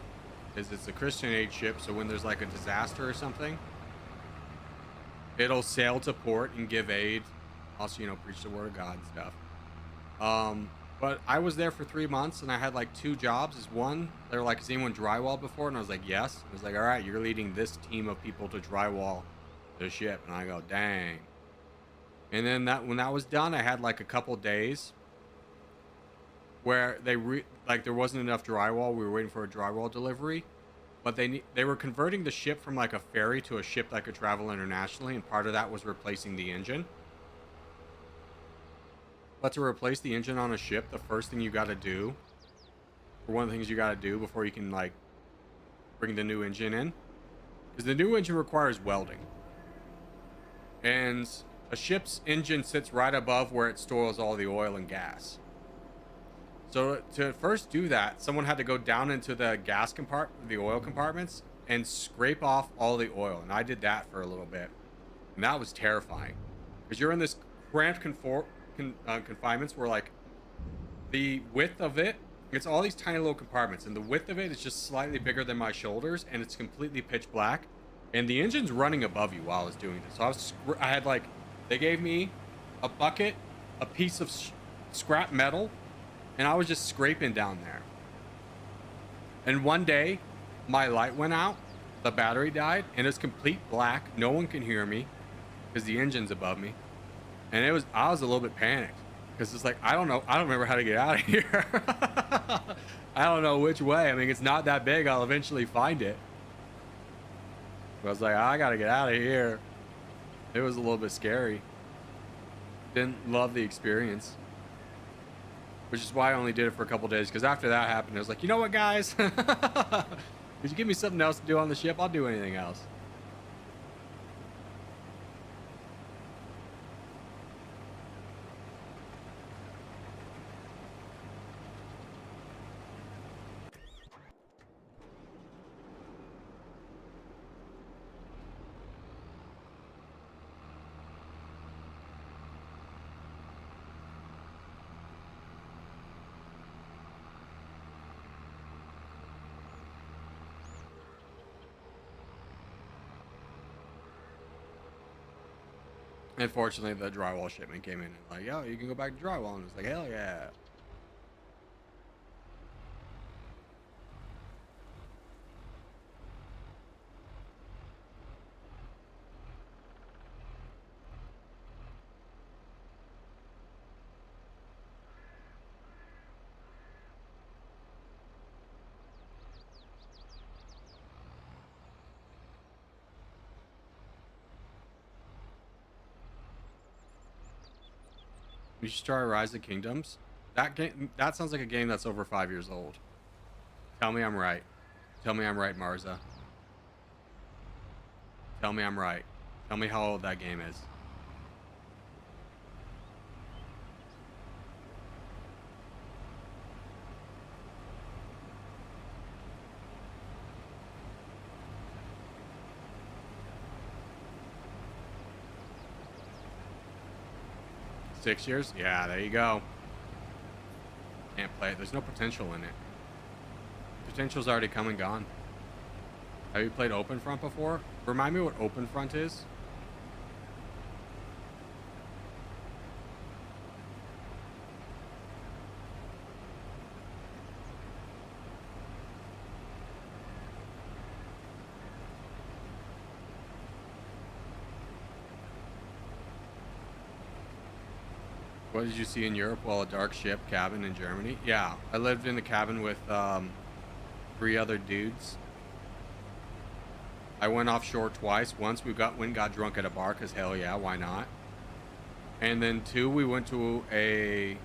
it's a Christian aid ship, so when there's like a disaster or something, it'll sail to port and give aid. Also, you know, preach the word of God and stuff. But I was there for 3 months and I had like 2 jobs. Is one, they were like, has anyone drywalled before? And I was like, yes. I was like, all right, you're leading this team of people to drywall the ship. And I go, dang. And then when that was done, I had like a couple days where like there wasn't enough drywall. We were waiting for a drywall delivery, but they were converting the ship from like a ferry to a ship that could travel internationally, and part of that was replacing the engine. But to replace the engine on a ship, the first thing you got to do, or one of the things you got to do before you can like bring the new engine in, because the new engine requires welding, and a ship's engine sits right above where it stores all the oil and gas. So to first do that, someone had to go down into the the oil compartments, and scrape off all the oil. And I did that for a little bit. And that was terrifying. Because you're in this cramped confinements where like the width of it's all these tiny little compartments. And the width of it is just slightly bigger than my shoulders. And it's completely pitch black. And the engine's running above you while I was doing this. So I had like, they gave me a bucket, a piece of scrap metal, and I was just scraping down there. And one day, my light went out, the battery died, and it's complete black. No one can hear me because the engine's above me. And I was a little bit panicked because it's like, I don't remember how to get out of here. I don't know which way. I mean, it's not that big. I'll eventually find it. But I was like, I gotta get out of here. It was a little bit scary. Didn't love the experience. Which is why I only did it for a couple days, because after that happened, I was like, you know what, guys? Could you give me something else to do on the ship? I'll do anything else. Unfortunately, the drywall shipment came in and like, yo, you can go back to drywall. And it's like, hell yeah. You should try Rise of Kingdoms. That sounds like a game that's over 5 years old. Tell me I'm right. Tell me I'm right, Marza. Tell me I'm right. Tell me how old that game is. Six years? Yeah, there you go. Can't play it. There's no potential in it. Potential's already come and gone. Have you played Open Front before? Remind me what Open Front is. What did you see in Europe? Well, a dark ship cabin in Germany. Yeah, I lived in the cabin with 3 other dudes. I went offshore twice. Once we went and got drunk at a bar, because hell yeah, why not? And then 2, we went to a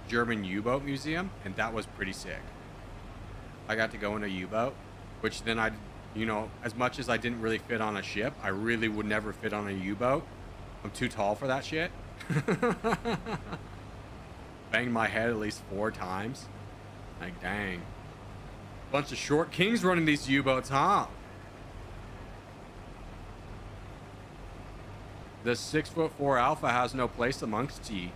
German U-boat museum, and that was pretty sick. I got to go in a U-boat, which then you know, as much as I didn't really fit on a ship, I really would never fit on a U-boat. I'm too tall for that shit. Banged my head at least 4 times. Like, dang. Bunch of short kings running these U-boats, huh? The 6'4" alpha has no place amongst ye.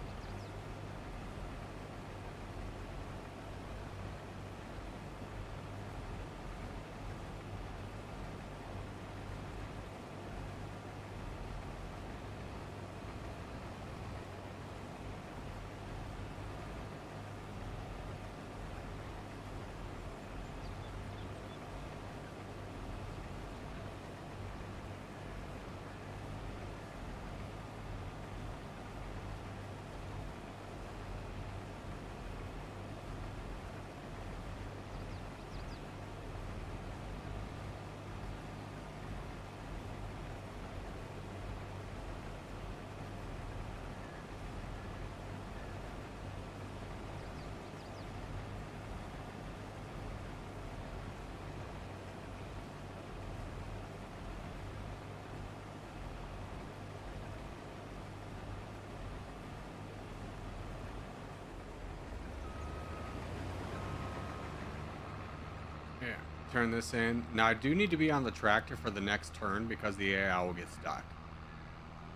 Yeah, turn this in. Now I do need to be on the tractor for the next turn because the AI will get stuck.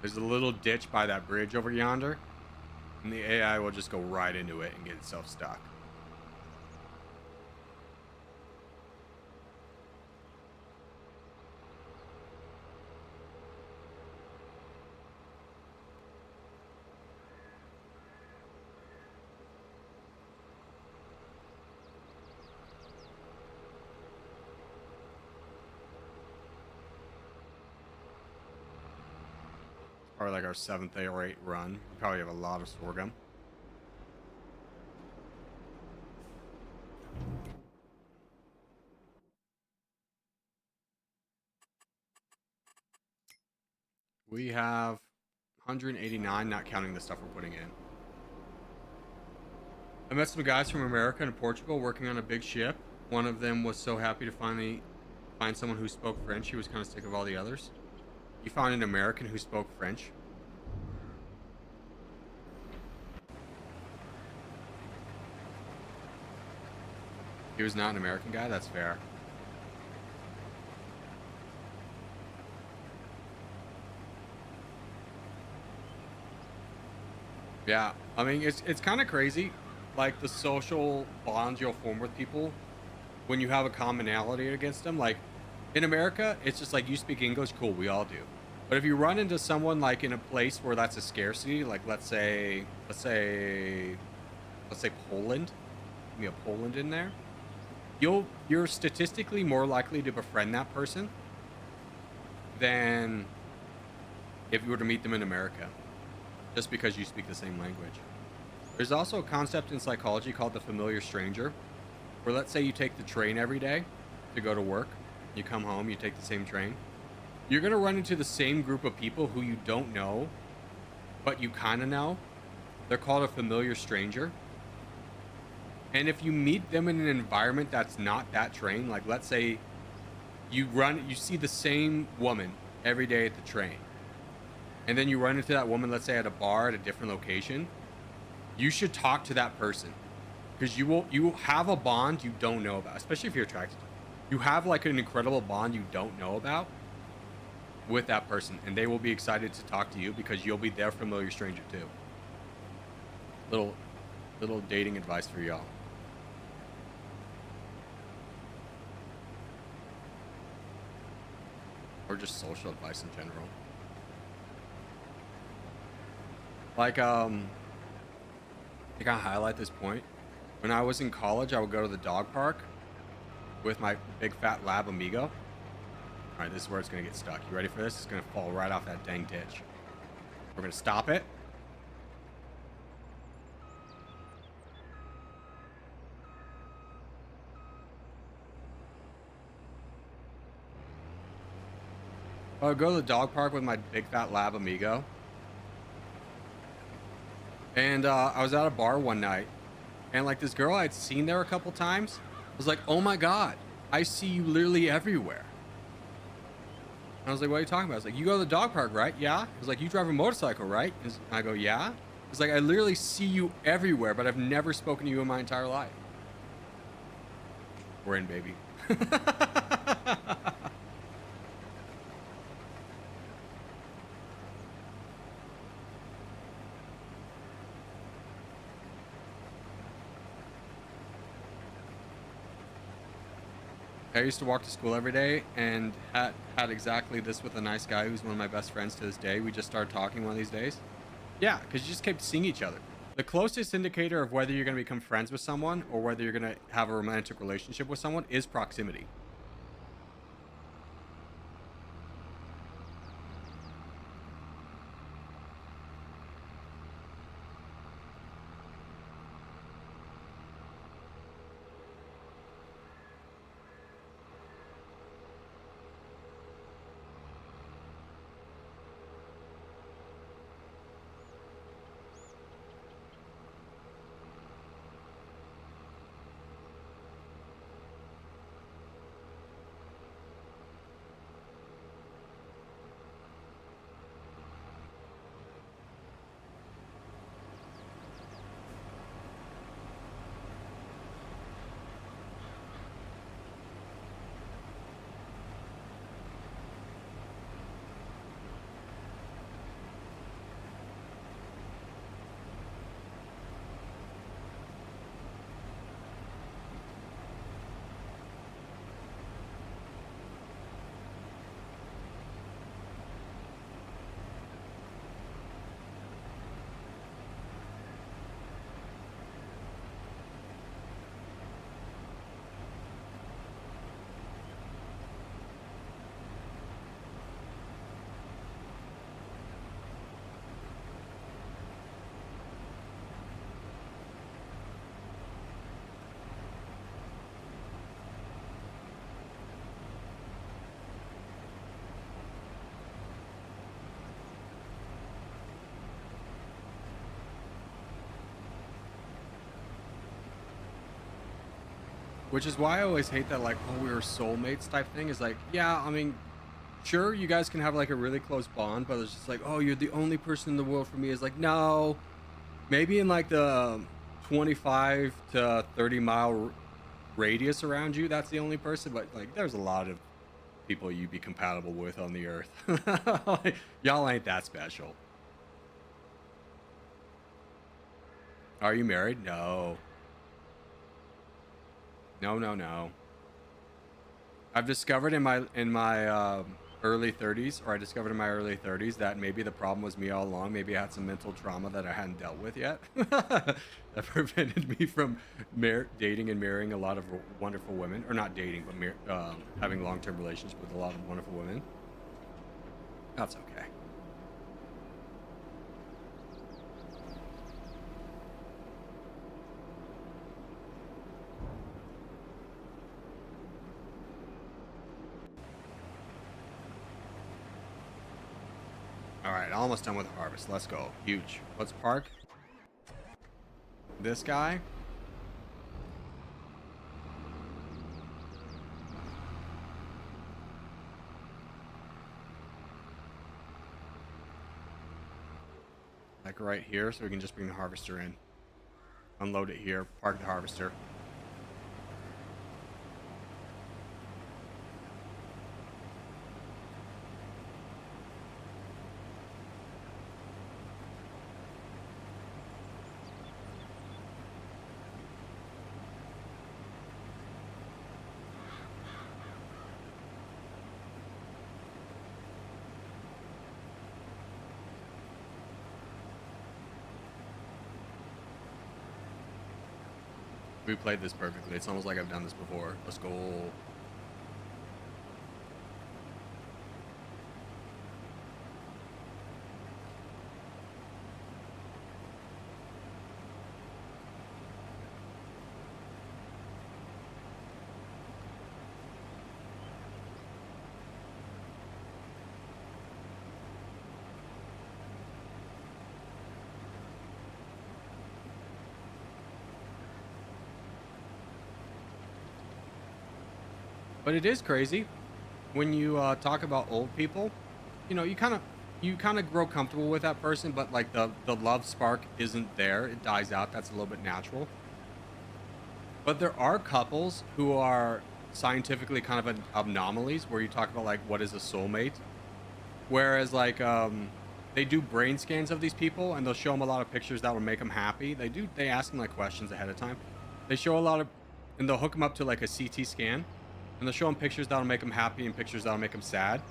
There's a little ditch by that bridge over yonder, and the AI will just go right into it and get itself stuck. Probably like our 7th or 8th run. We probably have a lot of sorghum. We have 189, not counting the stuff we're putting in. I met some guys from America and Portugal working on a big ship. One of them was so happy to finally find someone who spoke French. He was kind of sick of all the others. You found an American who spoke French. He was not an American guy? That's fair. Yeah, I mean, it's kind of crazy, like the social bonds you'll form with people when you have a commonality against them. Like, in America, it's just like, you speak English, cool, we all do. But if you run into someone like in a place where that's a scarcity, like let's say Poland, give me a Poland in there, you're statistically more likely to befriend that person than if you were to meet them in America, just because you speak the same language. There's also a concept in psychology called the familiar stranger, where let's say you take the train every day to go to work, you come home, you take the same train, you're going to run into the same group of people who you don't know, but you kind of know. They're called a familiar stranger. And if you meet them in an environment that's not that train, like let's say you see the same woman every day at the train, and then you run into that woman, let's say at a bar at a different location, you should talk to that person, because you have a bond you don't know about, especially if you're attracted to them. You have like an incredible bond you don't know about with that person, and they will be excited to talk to you because you'll be their familiar stranger too. Little dating advice for y'all. Or just social advice in general. Like, to kind of highlight this point, when I was in college, I would go to the dog park with my big fat lab amigo. All right, this is where it's going to get stuck. You ready for this? It's going to fall right off that dang ditch. We're going to stop it. I would go to the dog park with my big fat lab amigo. And I was at a bar one night, and like this girl I'd seen there a couple times was like, "Oh my God, I see you literally everywhere." And I was like, "What are you talking about?" I was like, "You go to the dog park, right?" "Yeah." I was like, "You drive a motorcycle, right?" And I go, "Yeah." It's like, "I literally see you everywhere, but I've never spoken to you in my entire life." We're in, baby. I used to walk to school every day and had exactly this with a nice guy who's one of my best friends to this day. We just started talking one of these days. Yeah, because you just kept seeing each other. The closest indicator of whether you're going to become friends with someone or whether you're going to have a romantic relationship with someone is proximity. Which is why I always hate that, like, "Oh, we were soulmates" type thing. Is like, yeah, I mean, sure, you guys can have like a really close bond, but it's just like, "Oh, you're the only person in the world for me." Is like, no, maybe in like the 25 to 30 mile radius around you, that's the only person. But like, there's a lot of people you'd be compatible with on the earth. Like, y'all ain't that special. Are you married? No. No. I've discovered in my early 30s, or I discovered in my early 30s that maybe the problem was me all along. Maybe I had some mental trauma that I hadn't dealt with yet that prevented me from dating and marrying a lot of wonderful women, or not dating, but having long-term relationships with a lot of wonderful women. That's okay. All right, almost done with the harvest. Let's go. Huge. Let's park this guy. Like right here, so we can just bring the harvester in. Unload it here, park the harvester. We played this perfectly. It's almost like I've done this before. Let's go. But it is crazy when you talk about old people. You know, you kind of grow comfortable with that person, but like the love spark isn't there. It dies out. That's a little bit natural. But there are couples who are scientifically kind of anomalies where you talk about like what is a soulmate, whereas like they do brain scans of these people and they'll show them a lot of pictures that will make them happy. They ask them like questions ahead of time. They show a lot of, and they'll hook them up to like a CT scan, and they'll show them pictures that'll make them happy and pictures that'll make them sad.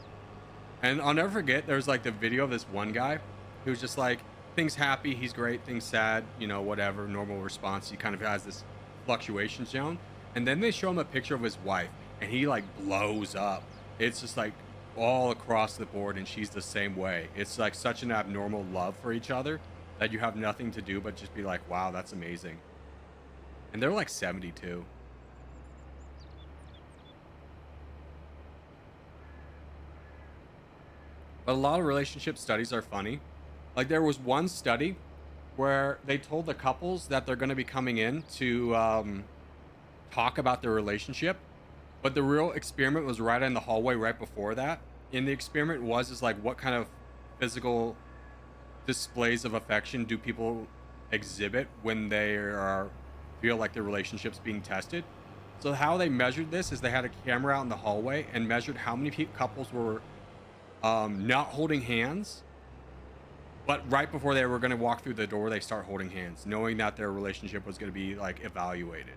And I'll never forget, there's like the video of this one guy who's just like, things happy, he's great, things sad, you know, whatever, normal response. He kind of has this fluctuation zone. And then they show him a picture of his wife and he like blows up. It's just like all across the board, and she's the same way. It's like such an abnormal love for each other that you have nothing to do but just be like, wow, that's amazing. And they're like 72. But a lot of relationship studies are funny. Like there was one study where they told the couples that they're going to be coming in to talk about their relationship, but the real experiment was right in the hallway right before that. And the experiment was like, what kind of physical displays of affection do people exhibit when they feel like their relationship's being tested? So how they measured this is they had a camera out in the hallway and measured how many couples were not holding hands, but right before they were going to walk through the door, they start holding hands, knowing that their relationship was going to be like evaluated.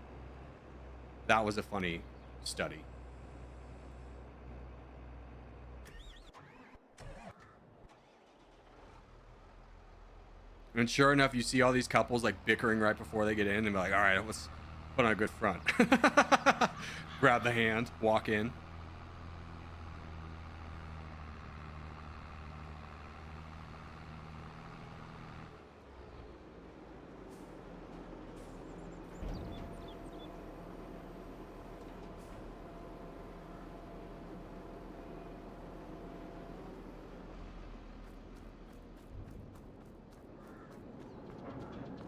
That was a funny study. And sure enough, you see all these couples like bickering right before they get in and be like, all right, let's put on a good front. Grab the hand, walk in.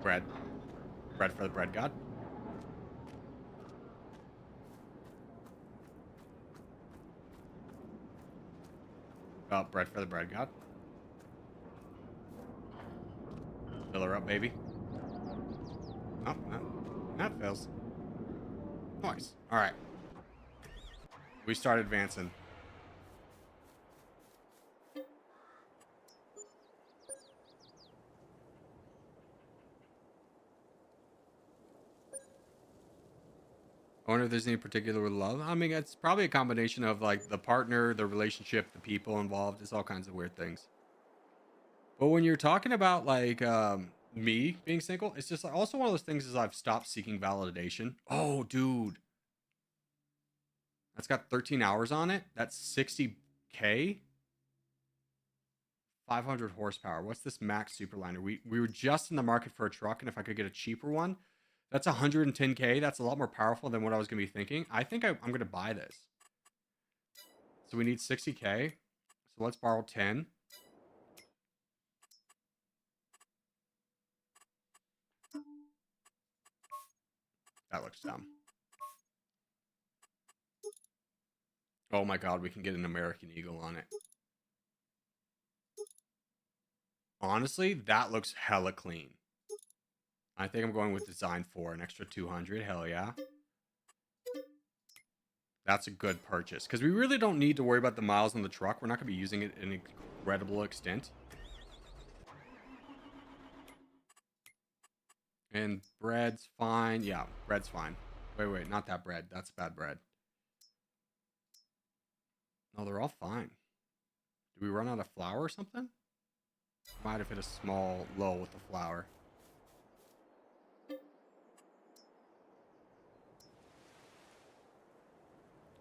Bread. Bread for the bread god. Oh, bread for the bread god. Fill her up, baby. Oh, that fails. Nice. All right. We start advancing. I wonder if there's any particular love. I mean, it's probably a combination of like the partner, the relationship, the people involved. It's all kinds of weird things. But when you're talking about like me being single, it's just like also one of those things is I've stopped seeking validation. Oh, dude, that's got 13 hours on it. That's 60K, 500 horsepower. What's this max superliner? We were just in the market for a truck, and if I could get a cheaper one, that's 110K. That's a lot more powerful than what I was gonna be thinking. I think I'm gonna buy this. So we need 60K. So let's borrow 10. That looks dumb. Oh my god, we can get an American Eagle on it. Honestly, that looks hella clean. I think I'm going with design 4, an extra 200. Hell yeah. That's a good purchase because we really don't need to worry about the miles on the truck. We're not going to be using it in an incredible extent. And bread's fine. Yeah, bread's fine. Wait, not that bread. That's bad bread. No, they're all fine. Did we run out of flour or something? Might have hit a small low with the flour.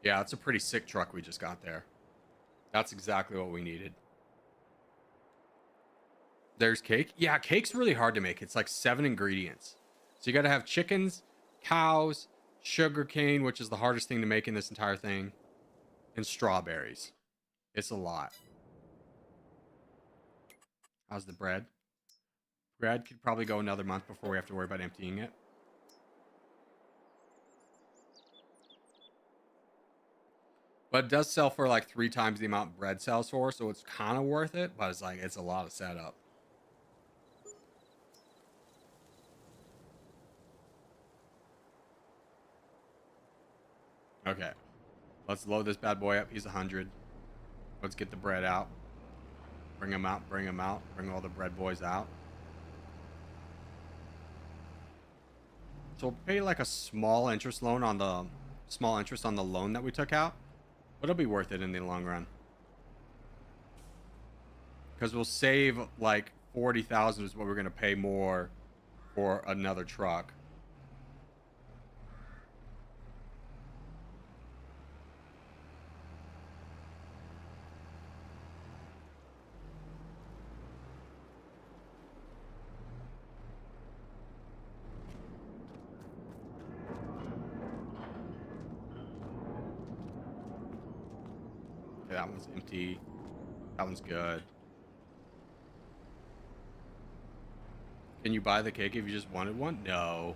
Yeah, it's a pretty sick truck we just got there. That's exactly what we needed. There's cake. Yeah, cake's really hard to make. It's like 7 ingredients. So you got to have chickens, cows, sugarcane, which is the hardest thing to make in this entire thing, and strawberries. It's a lot. How's the bread? Bread could probably go another month before we have to worry about emptying it. But it does sell for like 3 times the amount bread sells for, so it's kind of worth it, but it's like, it's a lot of setup. Okay. Let's load this bad boy up. He's 100. Let's get the bread out. Bring them out, bring them out. Bring all the bread boys out. So we'll pay like a small interest loan on the loan that we took out. But it'll be worth it in the long run. Because we'll save like 40,000 is what we're going to pay more for another truck. Okay, that one's empty. That one's good. Can you buy the cake if you just wanted one? No.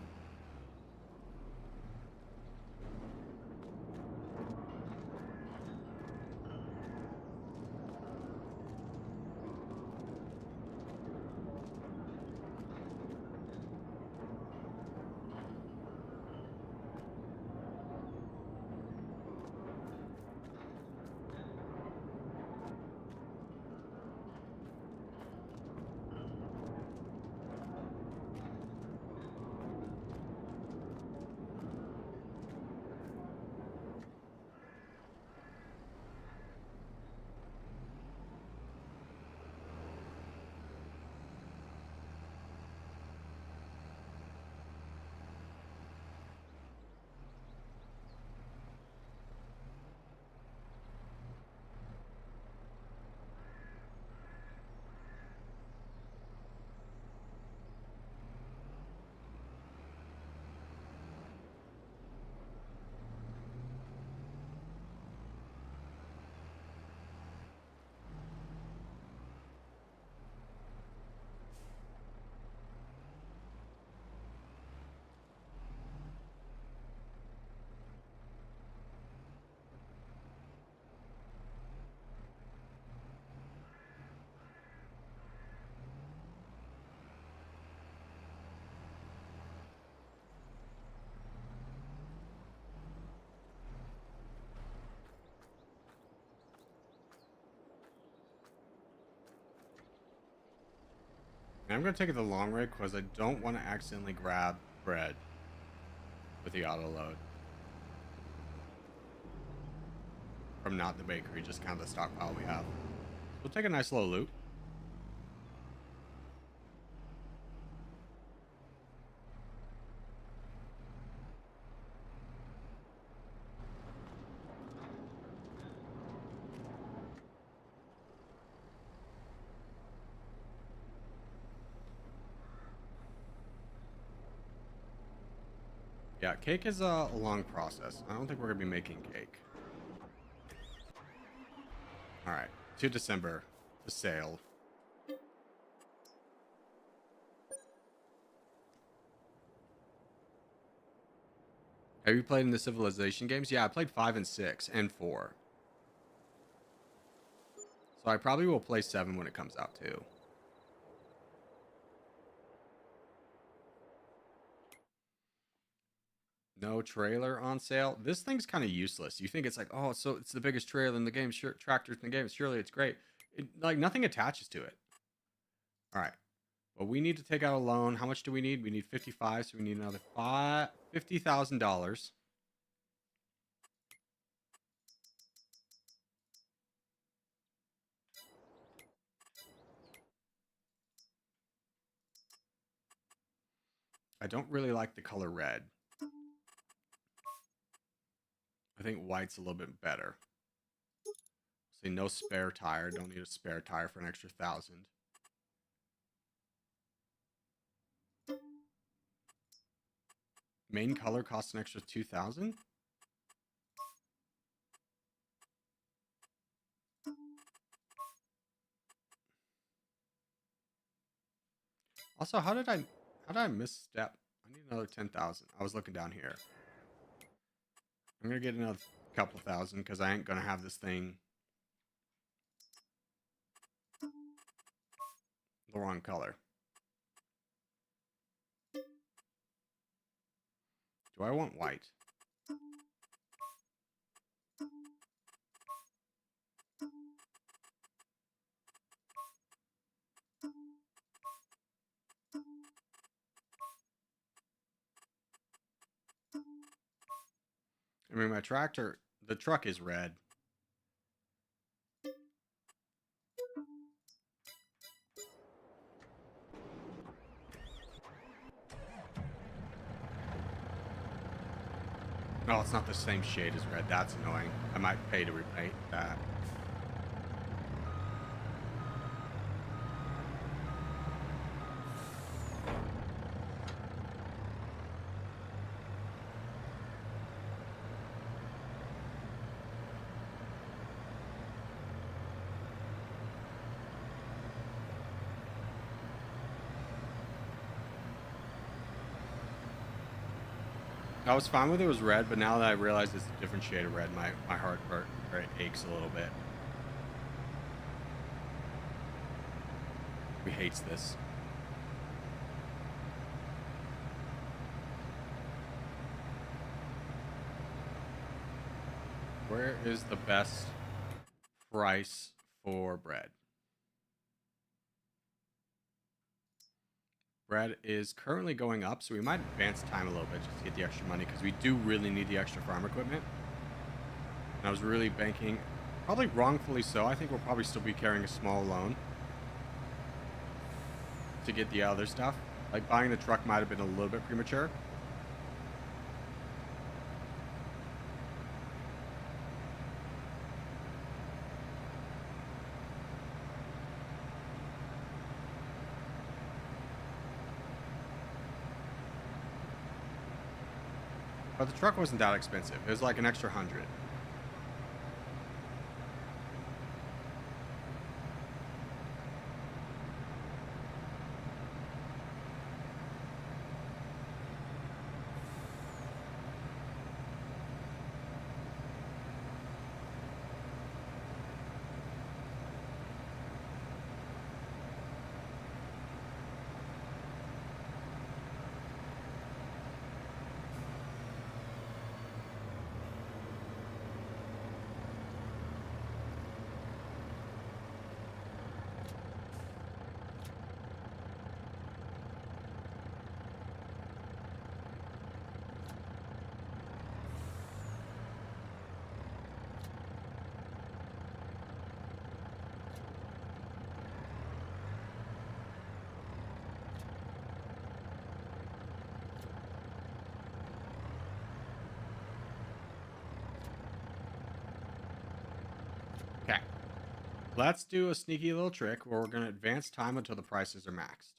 I'm going to take it the long way because I don't want to accidentally grab bread with the auto load. from not the bakery, just kind of the stockpile we have. We'll take a nice little loop. Yeah, cake is a long process. I don't think we're gonna be making cake. All right, to December, to sale. Have you played in the Civilization games? Yeah, I played 5 and 6 and 4. So I probably will play 7 when it comes out too. No trailer on sale. This thing's kind of useless. You think it's like, oh, so it's the biggest trailer in the game, tractors in the game. Surely it's great. Like nothing attaches to it. All right. Well, we need to take out a loan. How much do we need? We need 55, so we need another $50,000. I don't really like the color red. I think white's a little bit better. See, no spare tire. Don't need a spare tire for an extra 1,000. Main color costs an extra 2,000. Also, how did I misstep? I need another 10,000. I was looking down here. I'm gonna get another couple thousand because I ain't gonna have this thing the wrong color. Do I want white? I mean, my tractor, the truck is red. No, it's not the same shade as red. That's annoying. I might pay to repaint that. I was fine with it was red, but now that I realize it's a different shade of red, my heart aches a little bit. He hates this. Where is the best price for bread? Bread is currently going up, so we might advance time a little bit just to get the extra money because we do really need the extra farm equipment. And I was really banking, probably wrongfully so. I think we'll probably still be carrying a small loan to get the other stuff. Like buying the truck might have been a little bit premature. But the truck wasn't that expensive. It was like an extra 100. Let's do a sneaky little trick where we're going to advance time until the prices are maxed.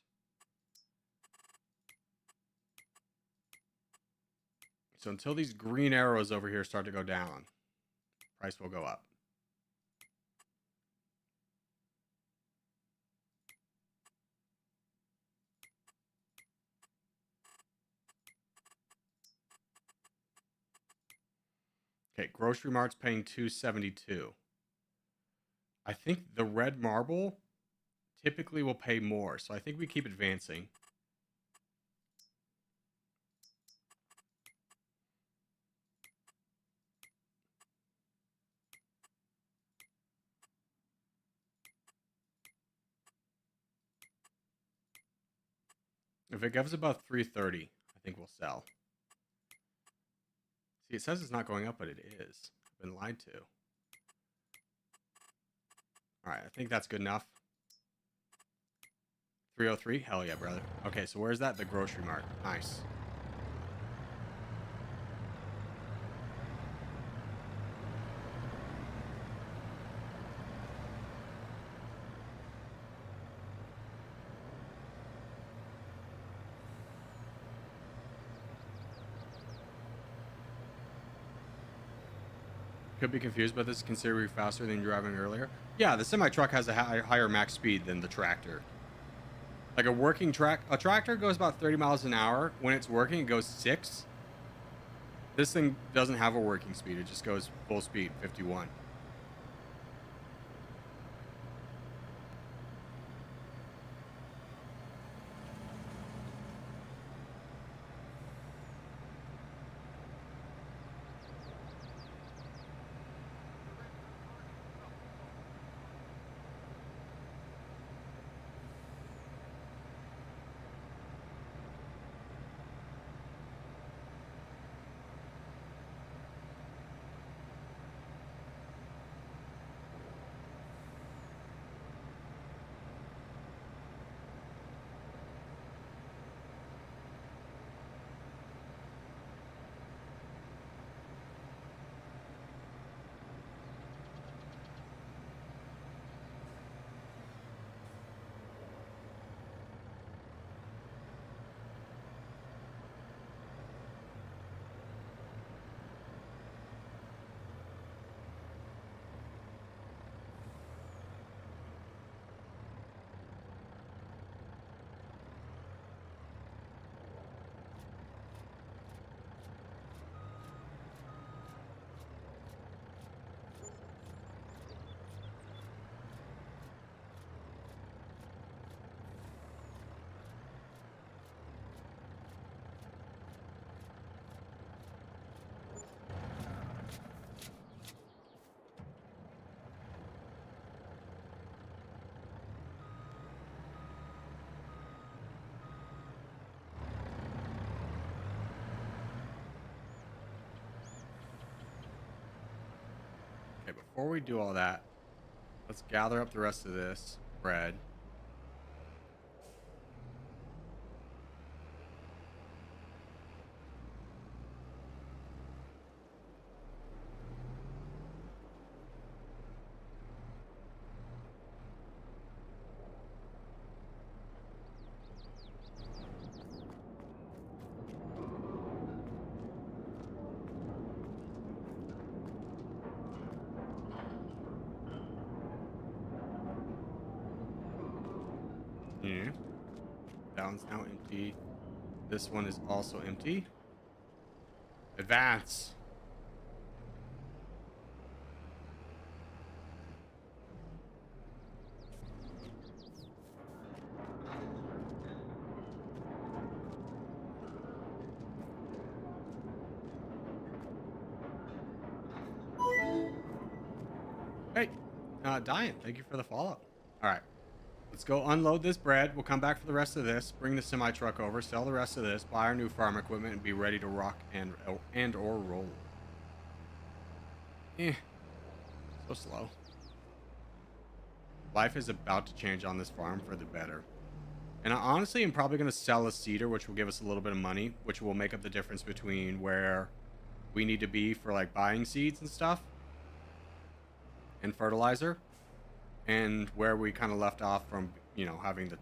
So until these green arrows over here start to go down, price will go up. Okay, Grocery Mart's paying $2.72. I think the red marble typically will pay more, so I think we keep advancing. If it gives above 330, I think we'll sell. See, it says it's not going up, but it is. I've been lied to. Alright, I think that's good enough. 303? Hell yeah, brother. Okay, so where's that? The Grocery Mart. Nice. Could be confused, but this is considerably faster than driving earlier. Yeah, the semi-truck has a higher max speed than the tractor. Like a tractor goes about 30 miles an hour. When it's working, it goes 6. This thing doesn't have a working speed. It just goes full speed, 51. Okay, before we do all that, let's gather up the rest of this bread. Yeah. That one's now empty. This one is also empty. Advance. Hey, Diane, thank you for the follow. All right. Let's go unload this bread. We'll come back for the rest of this. Bring the semi truck over. Sell the rest of this. Buy our new farm equipment and be ready to rock and or roll. So slow. Life is about to change on this farm for the better. And I honestly am probably going to sell a cedar, which will give us a little bit of money, which will make up the difference between where we need to be for like buying seeds and stuff and fertilizer. and where we kind of left off from, you know, having the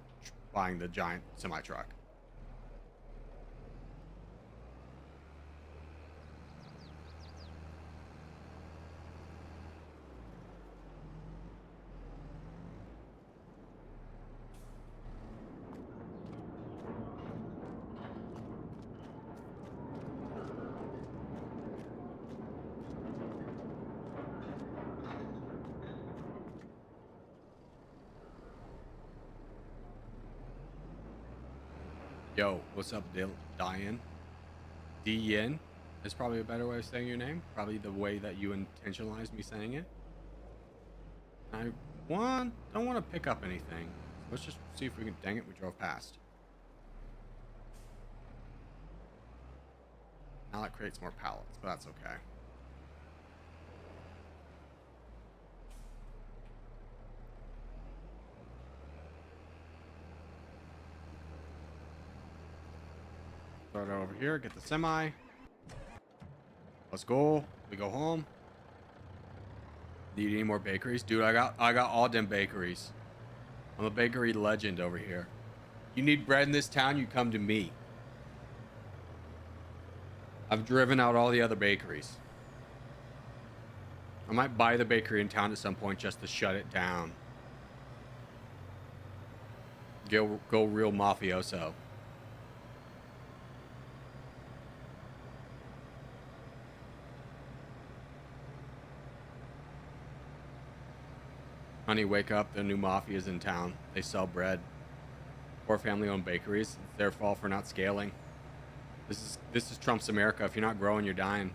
buying the giant semi truck. Yo, what's up, Diane? D-Yen is probably a better way of saying your name. Probably the way that you intentionalized me saying it. I don't want to pick up anything. Let's just see if we can. Dang it, we drove past. Now that creates more pallets, but that's okay. Throw it over here, get the semi. Let's go. We go home. Need any more bakeries? Dude, I got all them bakeries. I'm a bakery legend over here. You need bread in this town, you come to me. I've driven out all the other bakeries. I might buy the bakery in town at some point just to shut it down. Go real mafioso. Honey, wake up. The new mafia's in town. They sell bread. Poor family-owned bakeries. It's their fault for not scaling. This is Trump's America. If you're not growing, you're dying.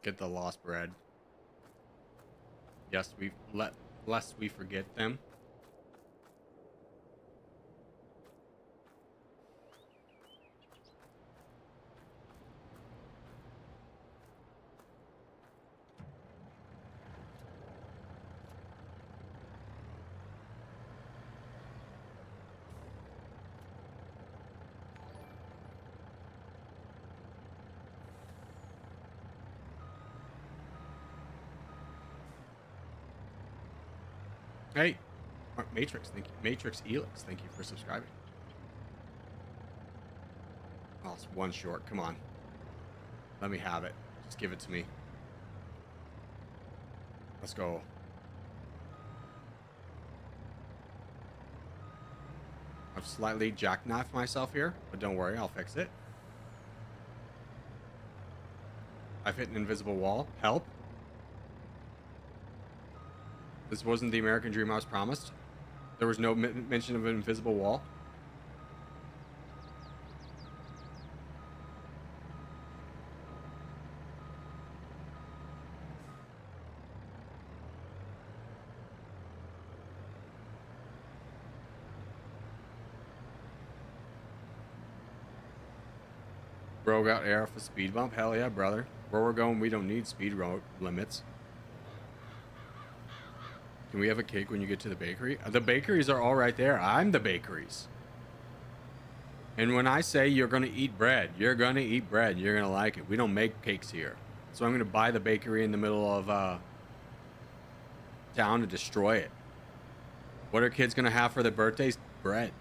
Get the lost bread. Yes, lest we forget them. Hey, Matrix, thank you. Matrix Elix, thank you for subscribing. Oh, it's one short. Come on. Let me have it. Just give it to me. Let's go. I've slightly jackknifed myself here, but don't worry, I'll fix it. I've hit an invisible wall. Help. This wasn't the American dream I was promised. There was no mention of an invisible wall. Bro got air off a speed bump? Hell yeah, brother. Where we're going, we don't need speed road limits. Can we have a cake when you get to the bakery? The bakeries are all right there. I'm the bakeries. And when I say you're going to eat bread, you're going to eat bread. You're going to like it. We don't make cakes here. So I'm going to buy the bakery in the middle of town to destroy it. What are kids going to have for their birthdays? Bread.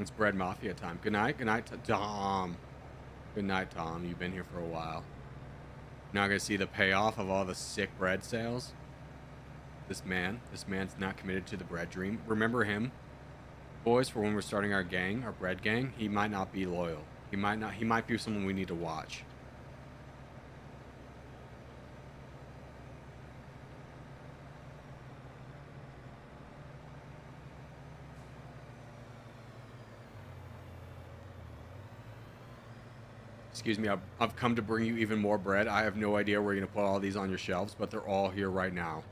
It's bread mafia time. Good night. Good night, Tom. Good night, Tom. You've been here for a while. Now gonna see the payoff of all the sick bread sales. This man's not committed to the bread dream. Remember him, boys, for when we're starting our gang, our bread gang. He might not be loyal. He might be someone we need to watch. Excuse me, I've come to bring you even more bread. I have no idea where you're going to put all these on your shelves, but they're all here right now.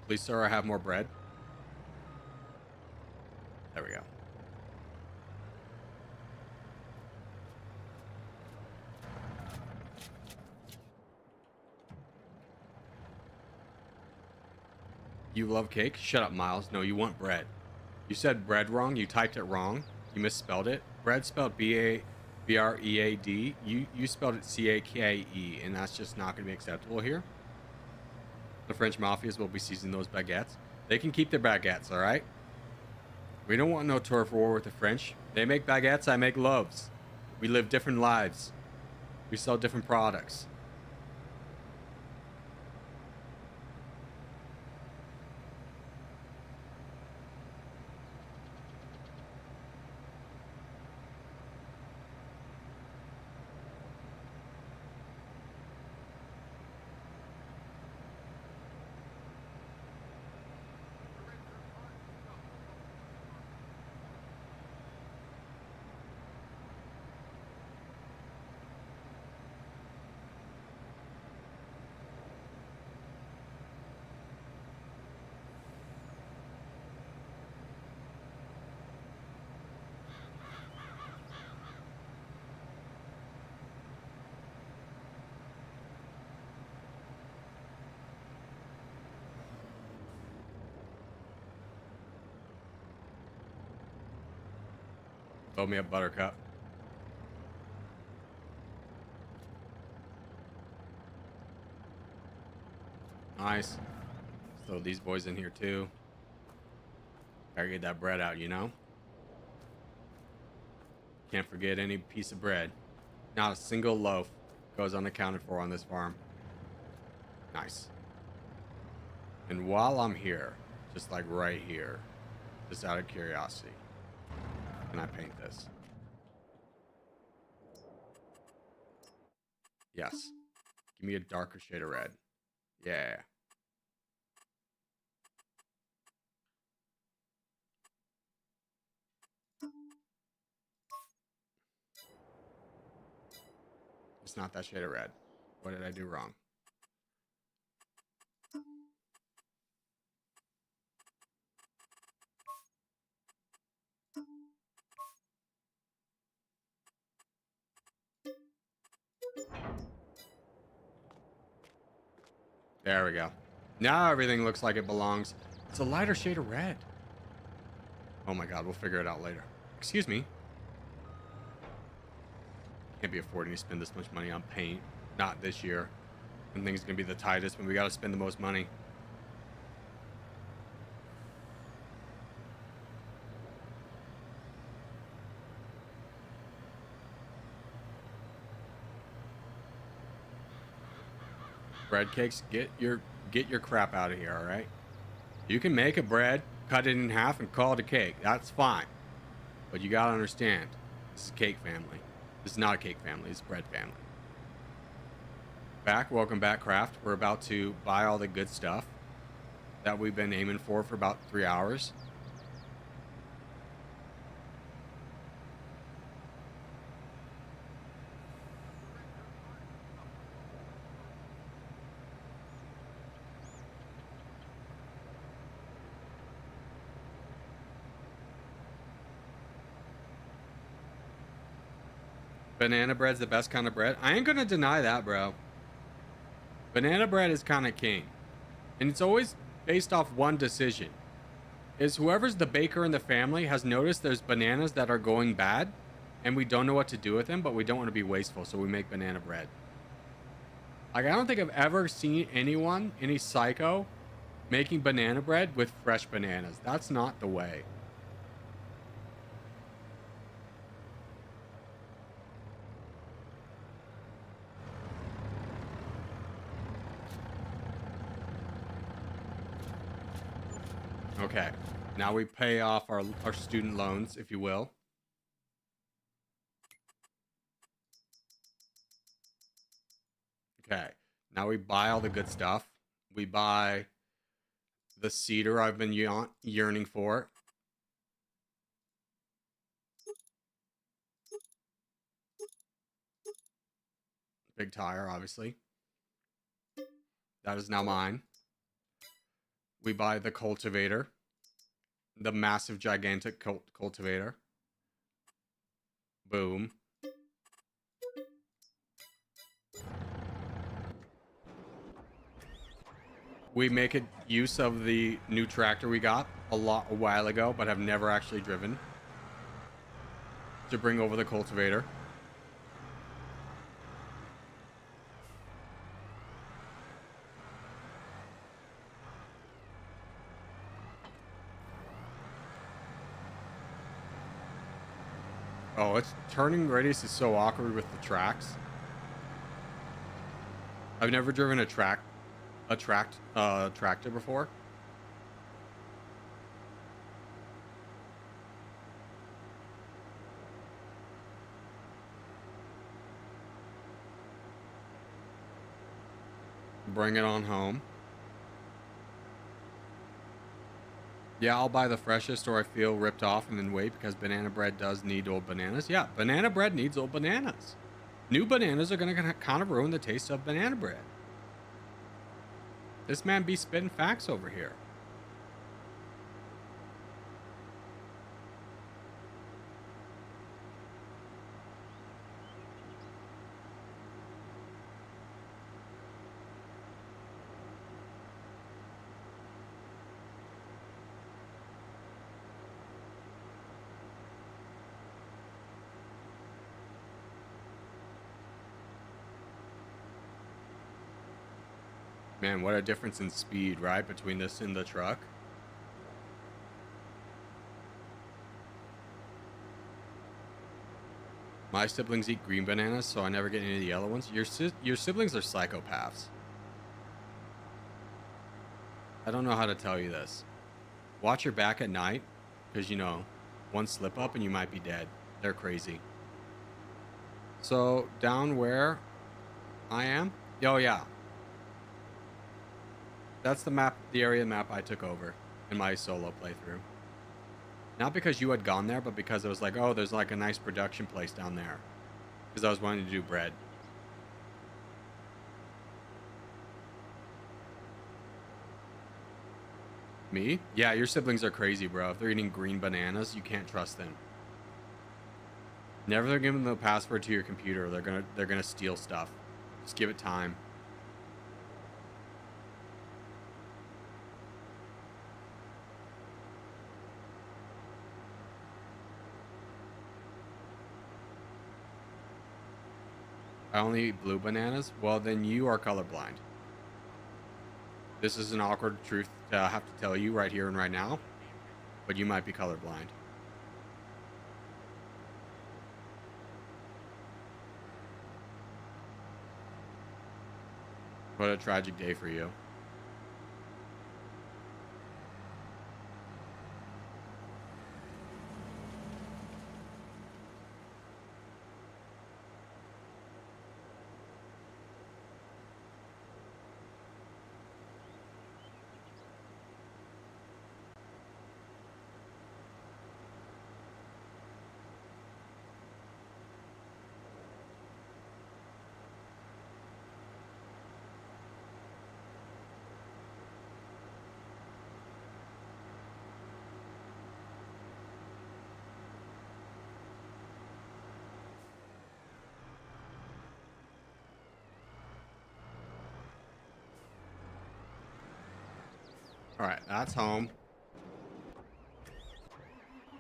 Please, sir, I have more bread. There we go. You love cake? Shut up, Miles. No, you want bread. You said bread wrong. You typed it wrong. You misspelled it. Bread spelled B-R-E-A-D. You spelled it C-A-K-E, and that's just not going to be acceptable here. The French mafias will be seizing those baguettes. They can keep their baguettes, all right? We don't want no turf war with the French. They make baguettes, I make loaves. We live different lives. We sell different products. Throw me a buttercup. Nice. Throw these boys in here too. Gotta get that bread out, you know? Can't forget any piece of bread. Not a single loaf goes unaccounted for on this farm. Nice. And while I'm here, just like right here, just out of curiosity, can I paint this? Yes. Give me a darker shade of red. Yeah. It's not that shade of red. What did I do wrong? There we go. Now everything looks like it belongs. It's a lighter shade of red. Oh my god, we'll figure it out later. Excuse me. Can't be affording to spend this much money on paint. Not this year. When things are gonna be the tightest, when we gotta spend the most money. Bread cakes, get your crap out of here, all right? You can make a bread, cut it in half, and call it a cake. That's fine. But you gotta understand, this is a cake family. This is not a cake family, it's a bread family. Welcome back, Craft. We're about to buy all the good stuff that we've been aiming for about 3 hours. Banana bread's the best kind of bread. I ain't gonna deny that, bro. Banana bread is kind of king. And it's always based off one decision. is whoever's the baker in the family has noticed there's bananas that are going bad, and we don't know what to do with them, but we don't want to be wasteful, so we make banana bread. Like, I don't think I've ever seen anyone, any psycho, making banana bread with fresh bananas. That's not the way. Okay, now we pay off our student loans, if you will. Okay, now we buy all the good stuff. We buy the cedar I've been yearning for. Big tire, obviously. That is now mine. We buy the cultivator. The massive, gigantic cultivator. Boom. We make a use of the new tractor we got a while ago, but have never actually driven, to bring over the cultivator. Oh, its turning radius is so awkward with the tracks. I've never driven a tractor before. Bring it on home. Yeah, I'll buy the freshest, or I feel ripped off and then wait, because banana bread does need old bananas. Yeah, banana bread needs old bananas. New bananas are going to kind of ruin the taste of banana bread. This man be spitting facts over here. Man, what a difference in speed, right? Between this and the truck. My siblings eat green bananas, so I never get any of the yellow ones. Your siblings are psychopaths. I don't know how to tell you this. Watch your back at night, because, you know, one slip up and you might be dead. They're crazy. So, down where I am? Oh, yeah. That's the map, the area map I took over in my solo playthrough. Not because you had gone there, but because it was like, oh, there's like a nice production place down there. Because I was wanting to do bread. Me? Yeah, your siblings are crazy, bro. If they're eating green bananas, you can't trust them. Never give them the password to your computer. They're gonna steal stuff. Just give it time. I only eat blue bananas? Well, then you are colorblind. This is an awkward truth to have to tell you right here and right now, but you might be colorblind. What a tragic day for you. All right, that's home.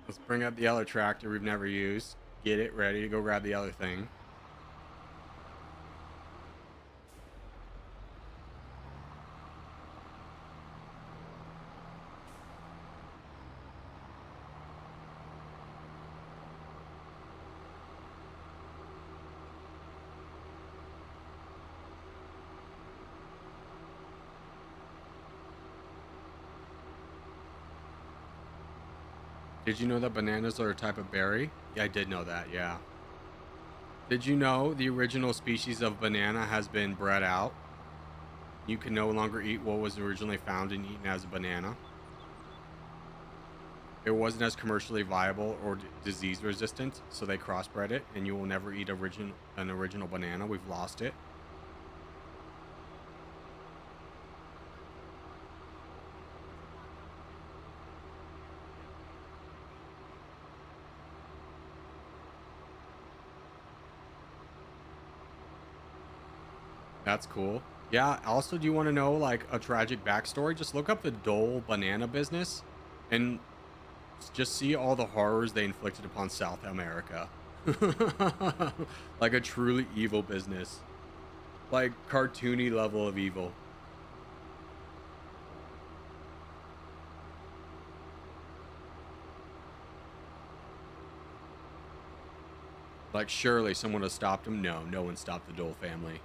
Let's bring up the other tractor we've never used. Get it ready to go grab the other thing. Did you know that bananas are a type of berry? Yeah, I did know that, yeah. Did you know the original species of banana has been bred out? You can no longer eat what was originally found and eaten as a banana. It wasn't as commercially viable or disease resistant, so they crossbred it, and you will never eat an original banana. We've lost it. That's cool. Yeah, also, do you want to know, like, a tragic backstory? Just look up the Dole banana business and just see all the horrors they inflicted upon South America. Like a truly evil business. Like, cartoony level of evil. Like, surely someone would have stopped him. No, no one stopped the Dole family.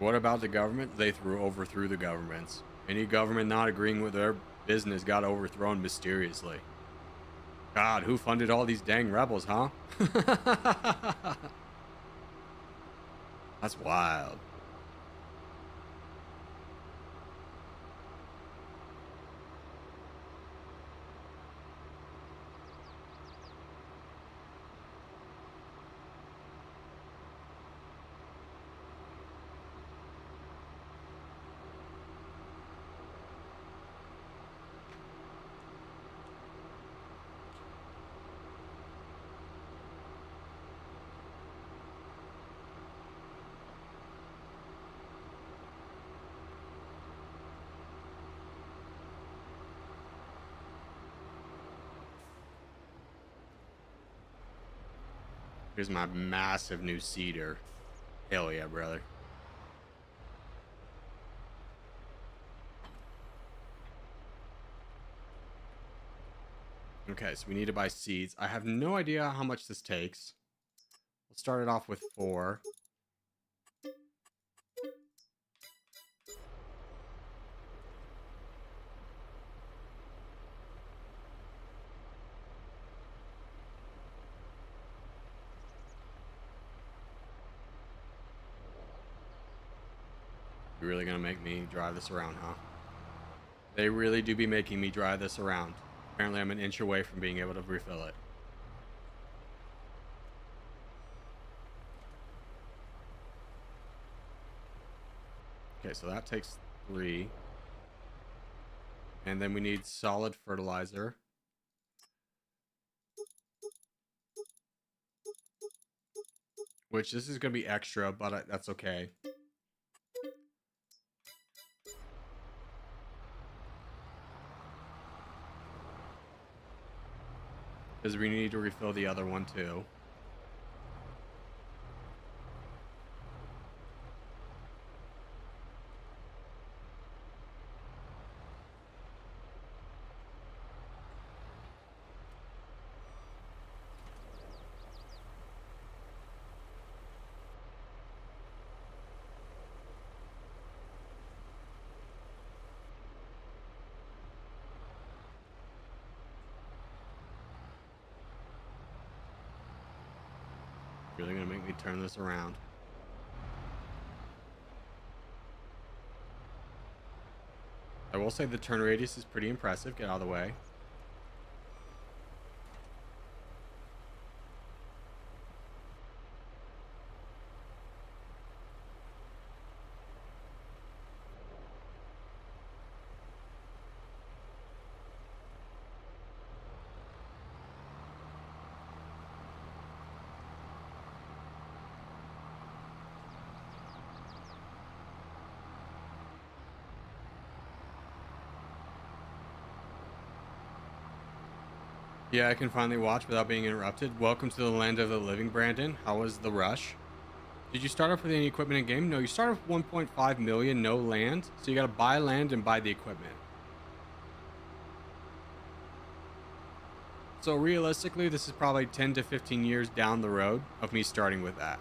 What about the government? They overthrew the governments. Any government not agreeing with their business got overthrown mysteriously. God, who funded all these dang rebels, huh? That's wild. Here's my massive new cedar. Hell yeah, brother. Okay, so we need to buy seeds. I have no idea how much this takes. We'll start it off with 4. You're really gonna make me drive this around, huh? They really do be making me drive this around. Apparently I'm an inch away from being able to refill it. Okay, so that takes 3. And then we need solid fertilizer. Which this is gonna be extra, but that's okay. Because we need to refill the other one too. Really gonna make me turn this around. I will say the turn radius is pretty impressive. Get out of the way. Yeah, I can finally watch without being interrupted. Welcome to the land of the living, Brandon. How was the rush? Did you start off with any equipment in game? No, you start off with 1.5 million, no land. So you got to buy land and buy the equipment. So realistically, this is probably 10 to 15 years down the road of me starting with that.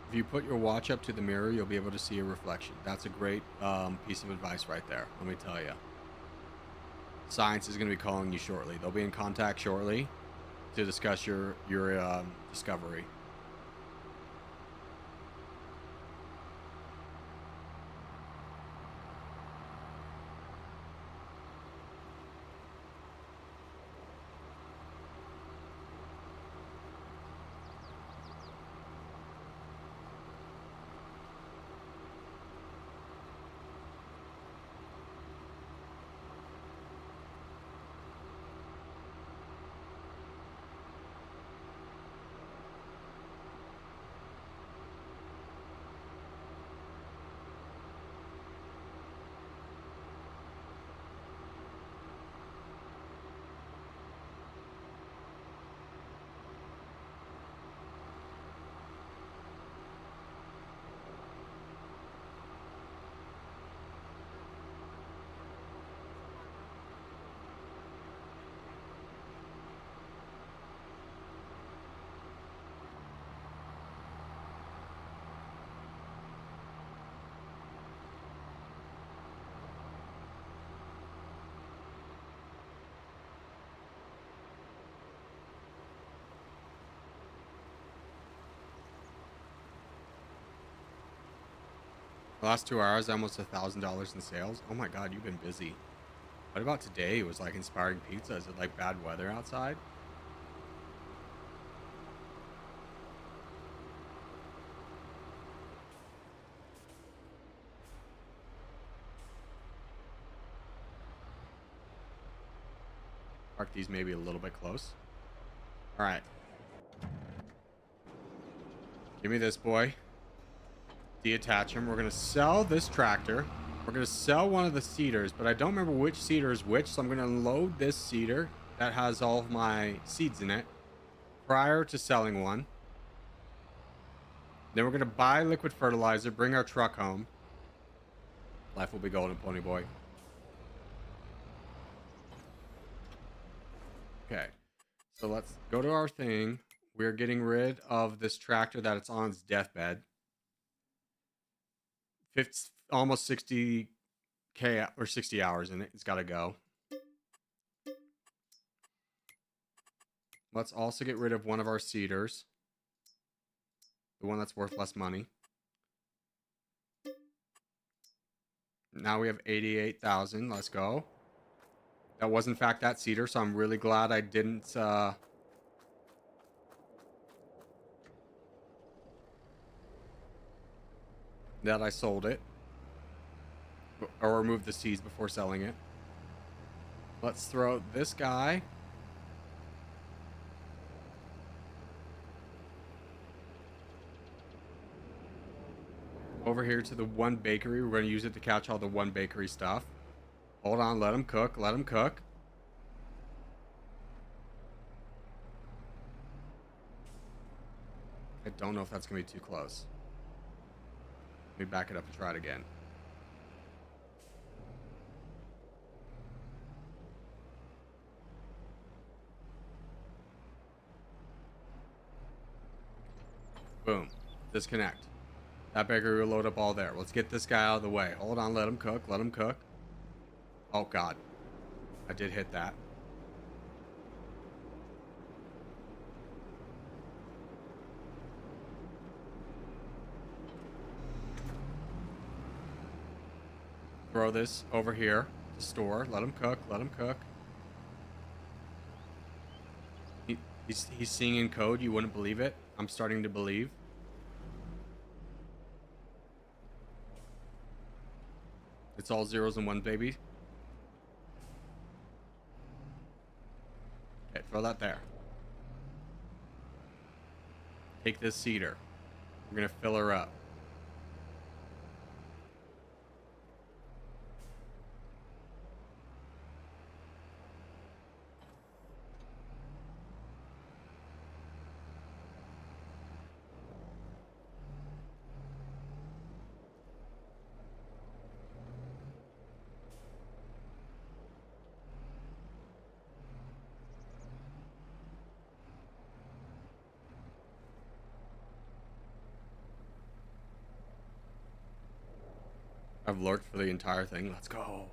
If you put your watch up to the mirror, you'll be able to see a reflection. That's a great piece of advice right there. Let me tell you. Science is going to be calling you shortly. They'll be in contact shortly to discuss your discovery. The last 2 hours, almost $1,000 in sales. Oh my God, you've been busy. What about today? It was like inspiring pizza. Is it like bad weather outside? Park these maybe a little bit close. All right. Give me this boy. Deattach him. We're going to sell this tractor. We're going to sell one of the seeders, but I don't remember which seeder is which, so I'm going to unload this seeder that has all of my seeds in it prior to selling one. Then we're going to buy liquid fertilizer, bring our truck home. Life will be golden, pony boy. Okay, so let's go to our thing. We're getting rid of this tractor that it's on its deathbed. Almost 60k or 60 hours in it. It's got to go. Let's also get rid of one of our seeders. The one that's worth less money. Now we have 88,000. Let's go. That was in fact that seeder, so I'm really glad I didn't that I sold it. Or removed the seeds before selling it. Let's throw this guy. Over here to the one bakery. We're going to use it to catch all the one bakery stuff. Hold on, let him cook. Let him cook. I don't know if that's going to be too close. Let me back it up and try it again. Boom. Disconnect. That bakery will load up all there. Let's get this guy out of the way. Hold on, let him cook. Let him cook. Oh, God. I did hit that. Throw this over here to store. Let him cook. Let him cook. He's seeing in code. You wouldn't believe it. I'm starting to believe. It's all zeros and ones, baby. Okay, throw that there. Take this cedar. We're gonna fill her up. I've lurked for the entire thing. Let's go.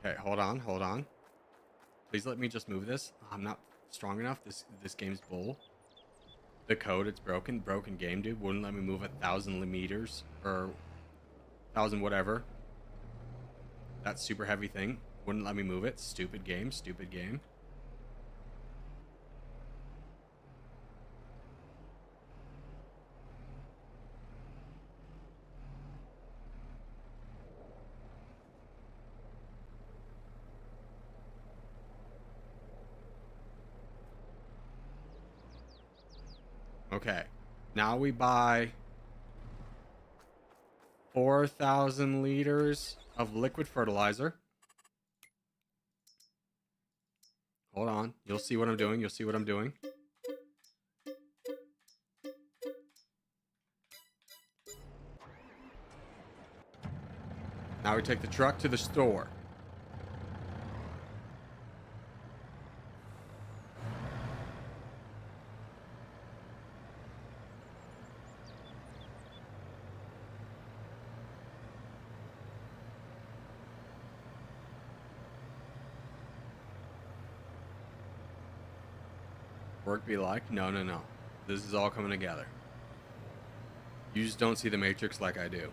Okay, hold on, hold on. Please let me just move this. I'm not strong enough. This game's bull. The code, it's broken. Broken game, dude. Wouldn't let me move 1,000 meters or 1,000 whatever. That super heavy thing. Wouldn't let me move it. Stupid game, stupid game. Okay, now we buy 4,000 liters of liquid fertilizer. Hold on, you'll see what I'm doing. You'll see what I'm doing. Now we take the truck to the store. Work be like? No, no, no. This is all coming together. You just don't see the matrix like I do.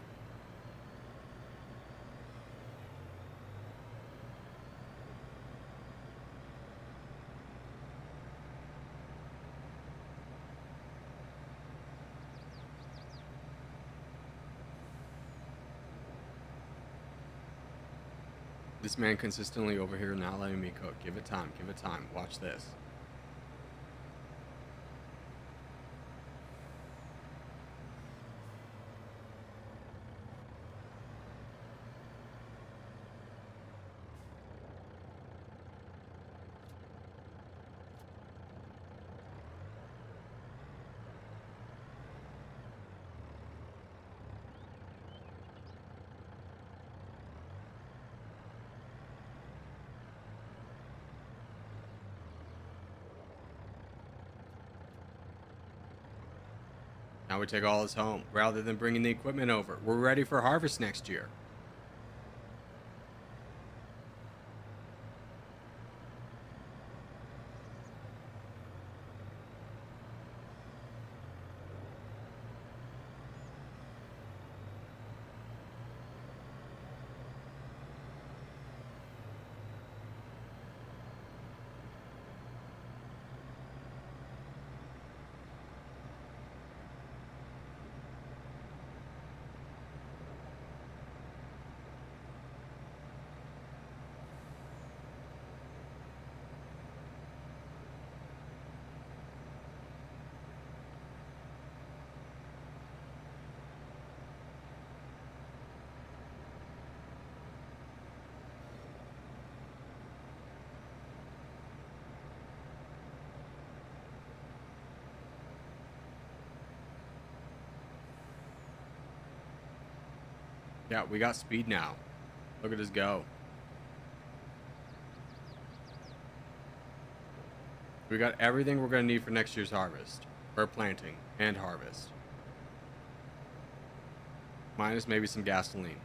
This man consistently over here not letting me cook. Give it time. Give it time. Watch this. Now we take all this home rather than bringing the equipment over. We're ready for harvest next year. Yeah, we got speed now. Look at us go. We got everything we're going to need for next year's harvest. Or planting and harvest. Minus maybe some gasoline.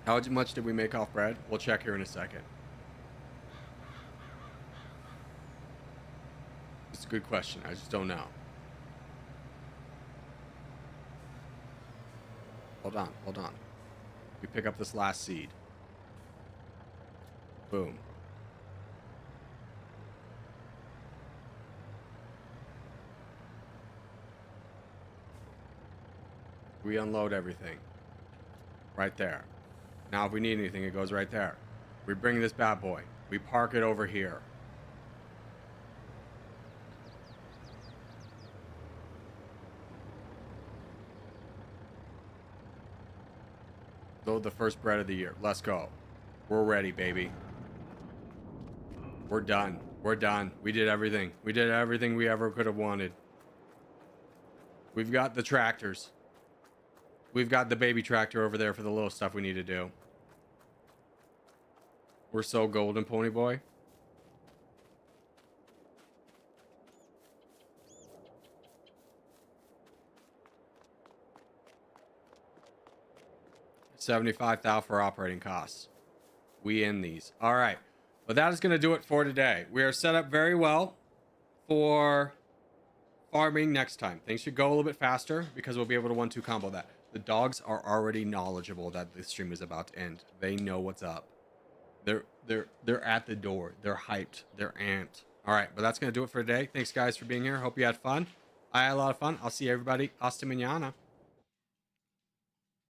How much did we make off bread? We'll check here in a second. It's a good question. I just don't know. Hold on, hold on. We pick up this last seed. Boom. We unload everything. Right there. Now if we need anything, it goes right there. We bring this bad boy. We park it over here. Load the first bread of the year. Let's go. We're ready, baby. We're done. We're done. We did everything. We did everything we ever could have wanted. We've got the tractors. We've got the baby tractor over there for the little stuff we need to do. We're so golden, Pony Boy. $75,000 for operating costs. We in these. All right. But that is going to do it for today. We are set up very well for farming next time. Things should go a little bit faster because we'll be able to 1-2 combo that. The dogs are already knowledgeable that the stream is about to end. They know what's up. They're at the door. They're hyped. They're amped. All right, but that's going to do it for today. Thanks, guys, for being here. Hope you had fun. I had a lot of fun. I'll see everybody hasta mañana.